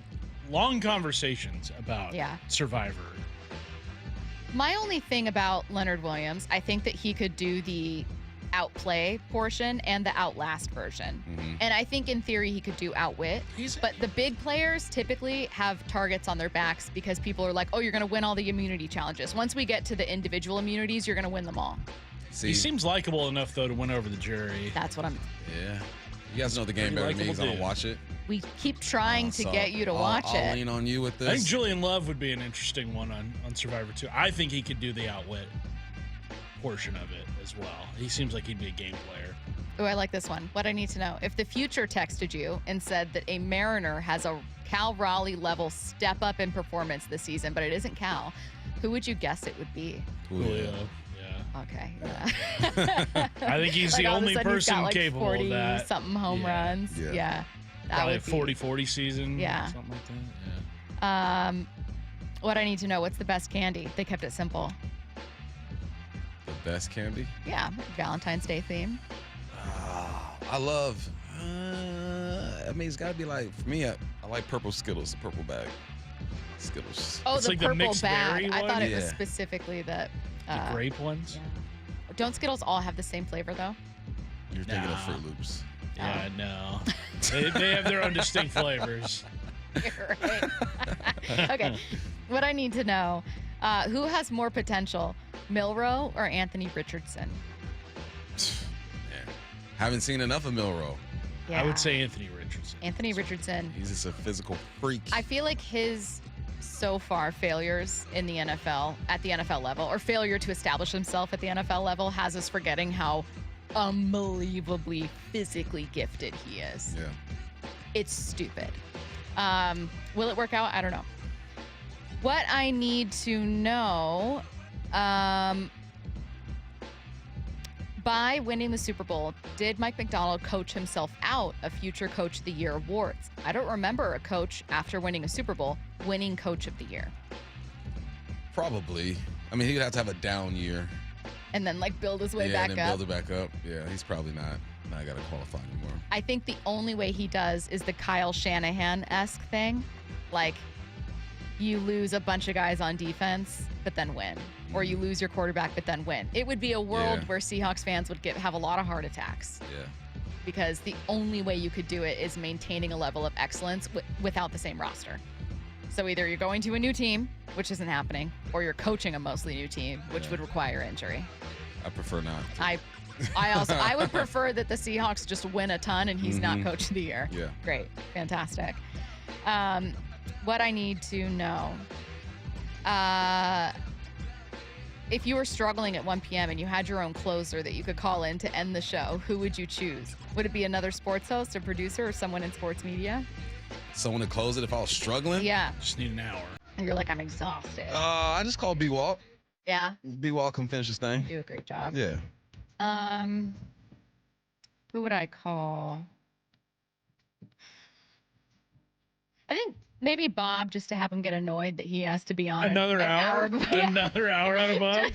long conversations about Survivor. My only thing about Leonard Williams, I think that he could do the outplay portion and the outlast version. And I think in theory he could do outwit. But the big players typically have targets on their backs because people are like, oh, you're going to win all the immunity challenges. Once we get to the individual immunities, you're going to win them all. See, He seems likable enough, though, to win over the jury. That's what I'm. yeah. You guys know the game better than me because I don't watch it. We keep trying to So get you to watch I'll it. lean on you with this. I think Julian Love would be an interesting one on Survivor 2. I think he could do the outwit portion of it as well. He seems like he'd be a game player. Oh, I like this one. What I need to know. If the future texted you and said that a Mariner has a Cal Raleigh level step up in performance this season, but it isn't Cal, who would you guess it would be? Julio. Okay. Yeah. I think he's Like, the all of a only sudden he's person got, like, capable 40 of that. something home runs. Yeah. That Probably would a be- 40-40 season. Yeah. Something like that. What I need to know, what's the best candy? They kept it simple. The best candy? Yeah. Valentine's Day theme. I love. I mean, it's got to be like for me. I like purple Skittles, the purple bag. Skittles. Oh, It's the like the purple mixed bag. berry I thought one? it was Yeah. specifically that. The grape ones? Don't Skittles all have the same flavor, though? You're thinking of Fruit Loops. Yeah, no. They have their own distinct flavors. You're right. Okay. What I need to know, who has more potential, Milroe or Anthony Richardson? Haven't seen enough of Milroe. Yeah. I would say Anthony Richardson. Anthony Richardson. He's just a physical freak. I feel like his so far failures in the NFL, at the NFL level, or failure to establish himself at the NFL level, has us forgetting how unbelievably physically gifted he is. Yeah. It's stupid. Will it work out? I don't know. What I need to know, by winning the Super Bowl, did Mike Macdonald coach himself out of future Coach of the Year awards? I don't remember a coach after winning a Super Bowl winning Coach of the Year. Probably. I mean, he'd have to have a down year. And then like build his way yeah, back and then up. build it back up. Yeah, he's probably not got to qualify anymore. I think the only way he does is the Kyle Shanahan-esque thing. Like, you lose a bunch of guys on defense, but then win. Or you lose your quarterback, but then win. It would be a world where Seahawks fans would have a lot of heart attacks. Yeah. Because the only way you could do it is maintaining a level of excellence without the same roster. So either you're going to a new team, which isn't happening, or you're coaching a mostly new team, which would require injury. I prefer not. I would prefer that the Seahawks just win a ton and he's not Coach of the Year. Yeah. Great. Fantastic. What I need to know. If you were struggling at 1 p.m. and you had your own closer that you could call in to end the show, who would you choose? Would it be another sports host, a producer, or someone in sports media? Someone to close it if I was struggling? Yeah. Just need an hour. And you're like, I'm exhausted. I just call B-Walk. Yeah. B-Walk come finish this thing. Do a great job. Yeah. Who would I call? I think maybe Bob, just to have him get annoyed that he has to be on Another an hour? before. Yeah. Another hour out of Bob?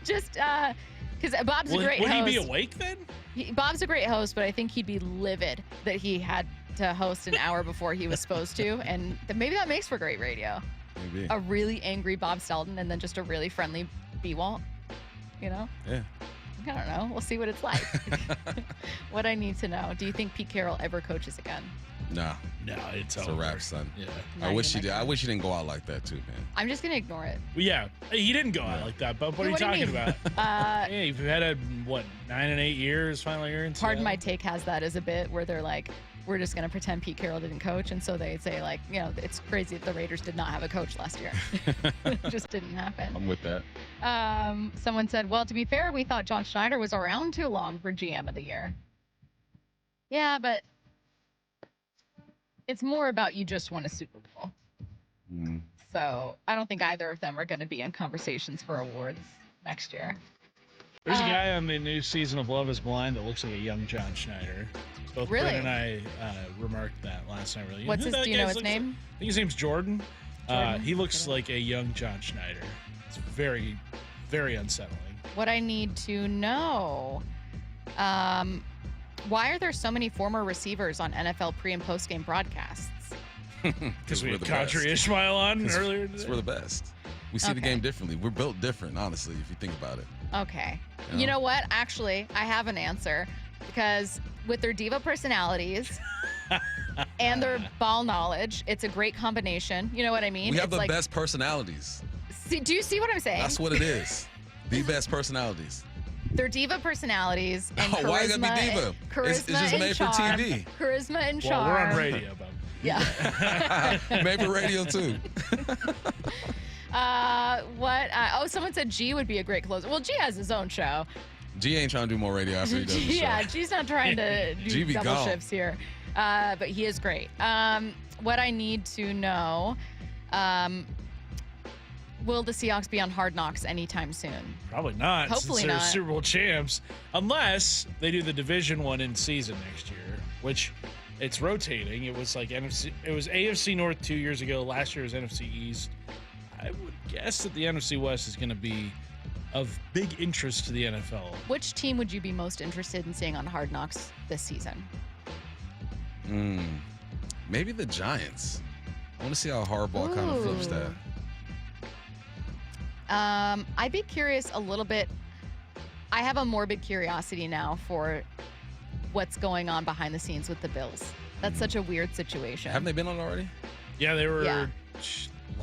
Just because Bob's a great Would host. he be awake then? Bob's a great host, but I think he'd be livid that he had to host an hour before he was supposed to, and maybe that makes for great radio. Maybe. A really angry Bob Stelton and then just a really friendly B-Walt, you know? Yeah. I don't know. We'll see what it's like. What I need to know. Do you think Pete Carroll ever coaches again? Nah. No, it's a wrap, son. Yeah. I wish he did. I wish he didn't go out like that too, man. I'm just going to ignore it. Well, yeah, he didn't go out like that, but what are you What do you talking mean? about? Yeah, you've had 9 and 8 years, final year in Pardon Seattle. My Take has that as a bit where they're like, we're just going to pretend Pete Carroll didn't coach. And so they say, like, you know, it's crazy that the Raiders did not have a coach last year. It just didn't happen. I'm with that. Someone said, well, to be fair, we thought John Schneider was around too long for GM of the year. Yeah, but it's more about you just won a Super Bowl. So I don't think either of them are going to be in conversations for awards next year. There's a guy on the new season of Love is Blind that looks like a young John Schneider. Both Really? Brent and I remarked that last night. Really. What's Who his? that Do you guy know his looks name? like? I think his name's Jordan. Jordan? He looks like a young John Schneider. It's very, very unsettling. What I need to know. Why are there so many former receivers on NFL pre and post game broadcasts? Because we we're had the Qadry best. Ismail on earlier Because today. we're the best. We see the Okay. game differently. We're built different, honestly, if you think about it. Okay. Yeah. You know what? Actually, I have an answer because with their diva personalities and their ball knowledge, it's a great combination. You know what I mean? We have It's the like, best personalities. do you see what I'm saying? That's what it is. The best personalities. They're diva personalities and charisma. Why you gotta be diva? Charisma It's just and made charm. for TV. Charisma and Well, charm. we're on radio, but Yeah. Made for radio too. Someone said G would be a great closer. Well, G has his own show. G ain't trying to do more radio after he does the show. Yeah, G's not trying to G do be double gone. shifts here. But he is great. What I need to know, will the Seahawks be on Hard Knocks anytime soon? probably not. Hopefully since they're not. Super Bowl champs, unless they do the Division 1 in season next year, which it's rotating. It was like NFC. It was AFC North 2 years ago. Last year was NFC East. I would guess that the NFC West is going to be of big interest to the NFL. Which team would you be most interested in seeing on Hard Knocks this season? Maybe the Giants. I want to see how Harbaugh kind of flips that. I'd be curious a little bit. I have a morbid curiosity now for what's going on behind the scenes with the Bills. That's such a weird situation. Haven't they been on already? Yeah, they were. Yeah.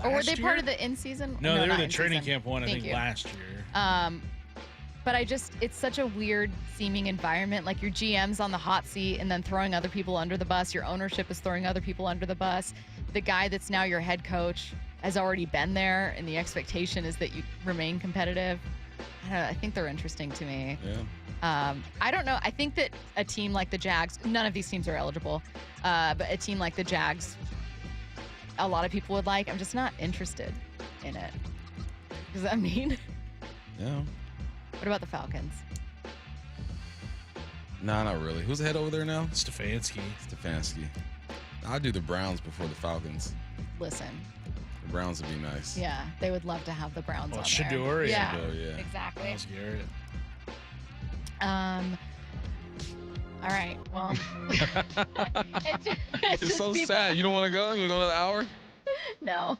Or were they last part year? of the in-season? No, they were not the in-season. training camp one, I Thank think, you. last year. But it's such a weird seeming environment. Like your GM's on the hot seat and then throwing other people under the bus. Your ownership is throwing other people under the bus. The guy that's now your head coach has already been there, and the expectation is that you remain competitive. I don't know. I think they're interesting to me. Yeah. I don't know. I think that a team like the Jags, none of these teams are eligible, but a team like the Jags, a lot of people would like. I'm just not interested in it. Does that mean? Yeah. What about the Falcons? Nah, not really. Who's the head over there now? Stefanski. I'll do the Browns before the Falcons. Listen. The Browns would be nice. Yeah, they would love to have the Browns Well, on Shador, there. yeah. Shador, yeah. Exactly. Myles Garrett. All right. Well, It's so sad. You don't want to go? You want to go another hour? No,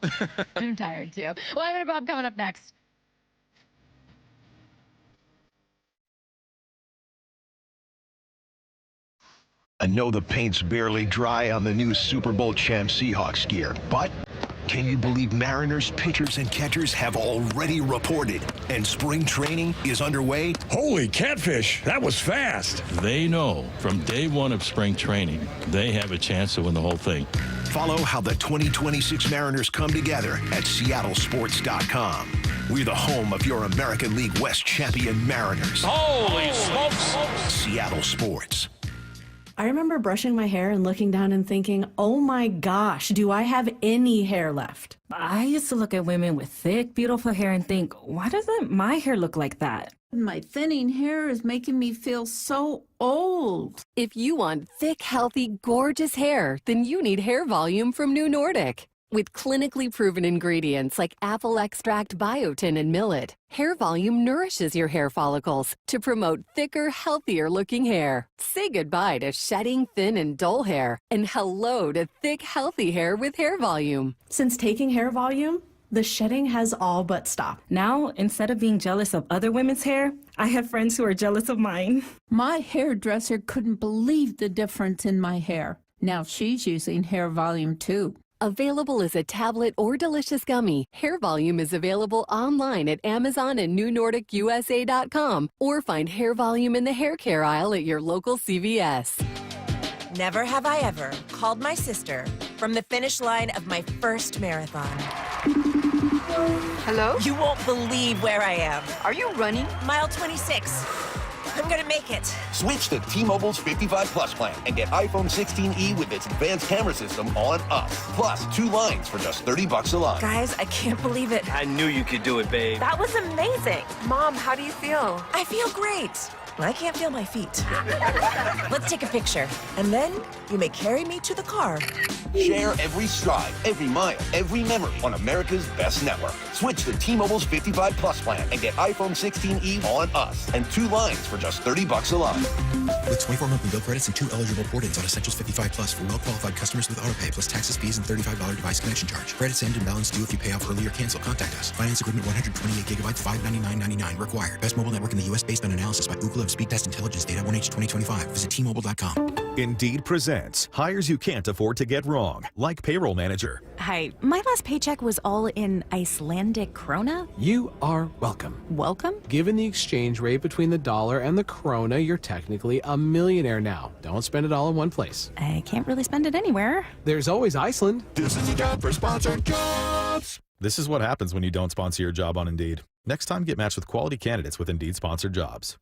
I'm tired too. Well, I'm Bob coming up next. I know the paint's barely dry on the new Super Bowl champ Seahawks gear, but can you believe Mariners pitchers and catchers have already reported and spring training is underway? Holy catfish, that was fast. They know from day one of spring training, they have a chance to win the whole thing. Follow how the 2026 Mariners come together at seattlesports.com. We're the home of your American League West champion Mariners. Holy smokes! Seattle Sports. I remember brushing my hair and looking down and thinking, oh my gosh, do I have any hair left? I used to look at women with thick, beautiful hair and think, why doesn't my hair look like that? My thinning hair is making me feel so old. If you want thick, healthy, gorgeous hair, then you need Hair Volume from New Nordic. With clinically proven ingredients like apple extract, biotin, and millet, Hair Volume nourishes your hair follicles to promote thicker, healthier looking hair. Say goodbye to shedding, thin, and dull hair, and hello to thick, healthy hair with Hair Volume. Since taking Hair Volume, the shedding has all but stopped. Now, instead of being jealous of other women's hair, I have friends who are jealous of mine. My hairdresser couldn't believe the difference in my hair. Now she's using Hair Volume too. Available as a tablet or delicious gummy, Hair Volume is available online at Amazon and NewNordicUSA.com, or find Hair Volume in the hair care aisle at your local CVS. Never have I ever called my sister from the finish line of my first marathon. Hello? You won't believe where I am. Are you running? Mile 26. I'm gonna make it. Switch to T-Mobile's 55 Plus plan and get iPhone 16e with its advanced camera system on us. Plus, 2 lines for just $30 a line. Guys, I can't believe it. I knew you could do it, babe. That was amazing. Mom, how do you feel? I feel great. I can't feel my feet. Let's take a picture. And then you may carry me to the car. Share every stride, every mile, every memory on America's best network. Switch to T-Mobile's 55 Plus plan and get iPhone 16e on us and 2 lines for just $30 a line. With 24 monthly bill credits and 2 eligible port-ins on Essentials 55 Plus for well-qualified customers with autopay plus taxes, fees, and $35 device connection charge. Credits end and balance due if you pay off early or cancel. Contact us. Finance agreement 128 gigabytes, $599.99 required. Best mobile network in the U.S. based on analysis by Ookla of Speed Test Intelligence data 1H 2025. Visit T-Mobile.com. Indeed presents hires you can't afford to get wrong, like payroll manager. Hi, my last paycheck was all in Icelandic krona. You are welcome. Welcome? Given the exchange rate between the dollar and the krona, you're technically a millionaire now. Don't spend it all in one place. I can't really spend it anywhere. There's always Iceland. This is a job for sponsored jobs. This is what happens when you don't sponsor your job on Indeed. Next time, get matched with quality candidates with Indeed sponsored jobs.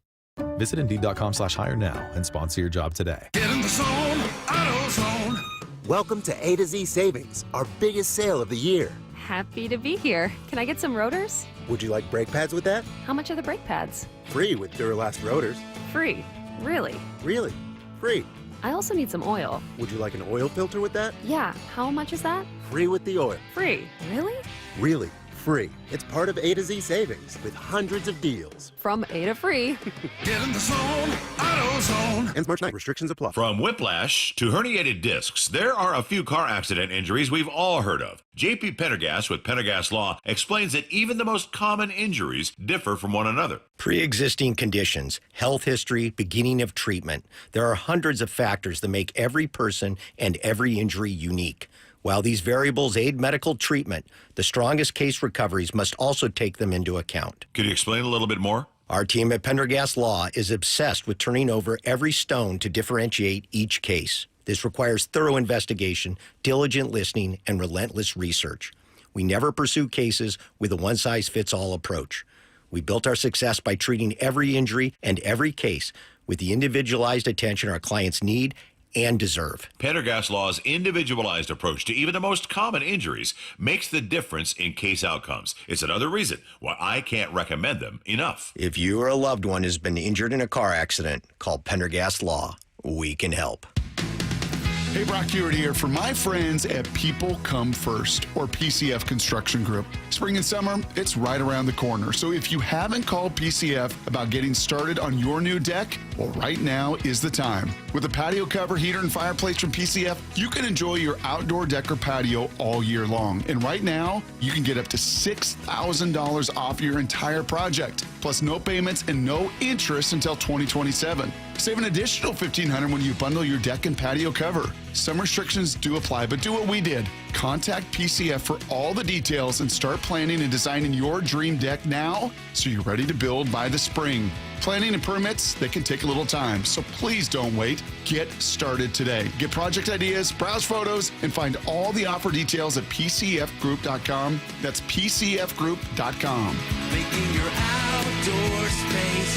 Visit Indeed.com/hire now and sponsor your job today. Get in the zone, AutoZone. Welcome to A to Z Savings, our biggest sale of the year. Happy to be here. Can I get some rotors? Would you like brake pads with that? How much are the brake pads? Free with Duralast rotors. Free. Really? Really? Free. I also need some oil. Would you like an oil filter with that? Yeah. How much is that? Free with the oil. Free. Really? Really. Free. It's part of A to Z Savings with hundreds of deals. From A to free. Get in the zone, AutoZone. Ends March 9. Restrictions apply. From whiplash to herniated discs, there are a few car accident injuries we've all heard of. JP Pendergast with Pendergast Law explains that even the most common injuries differ from one another. Pre-existing conditions, health history, beginning of treatment. There are hundreds of factors that make every person and every injury unique. While these variables aid medical treatment, the strongest case recoveries must also take them into account. Could you explain a little bit more? Our team at Pendergast Law is obsessed with turning over every stone to differentiate each case. This requires thorough investigation, diligent listening, and relentless research. We never pursue cases with a one-size-fits-all approach. We built our success by treating every injury and every case with the individualized attention our clients need and deserve. Pendergast Law's individualized approach to even the most common injuries makes the difference in case outcomes. It's another reason why I can't recommend them enough. If you or a loved one has been injured in a car accident, call Pendergast Law. We can help. Hey, Brock Hewitt here for my friends at People Come First, or PCF Construction Group. Spring and summer, it's right around the corner. So if you haven't called PCF about getting started on your new deck, well, right now is the time. With a patio cover, heater, and fireplace from PCF, you can enjoy your outdoor deck or patio all year long. And right now, you can get up to $6,000 off your entire project, plus no payments and no interest until 2027. Save an additional $1,500 when you bundle your deck and patio cover. Some restrictions do apply, but do what we did. Contact PCF for all the details and start planning and designing your dream deck now so you're ready to build by the spring. Planning and permits, they can take a little time, so please don't wait. Get started today. Get project ideas, browse photos, and find all the offer details at PCFgroup.com. That's PCFgroup.com. Making your outdoor space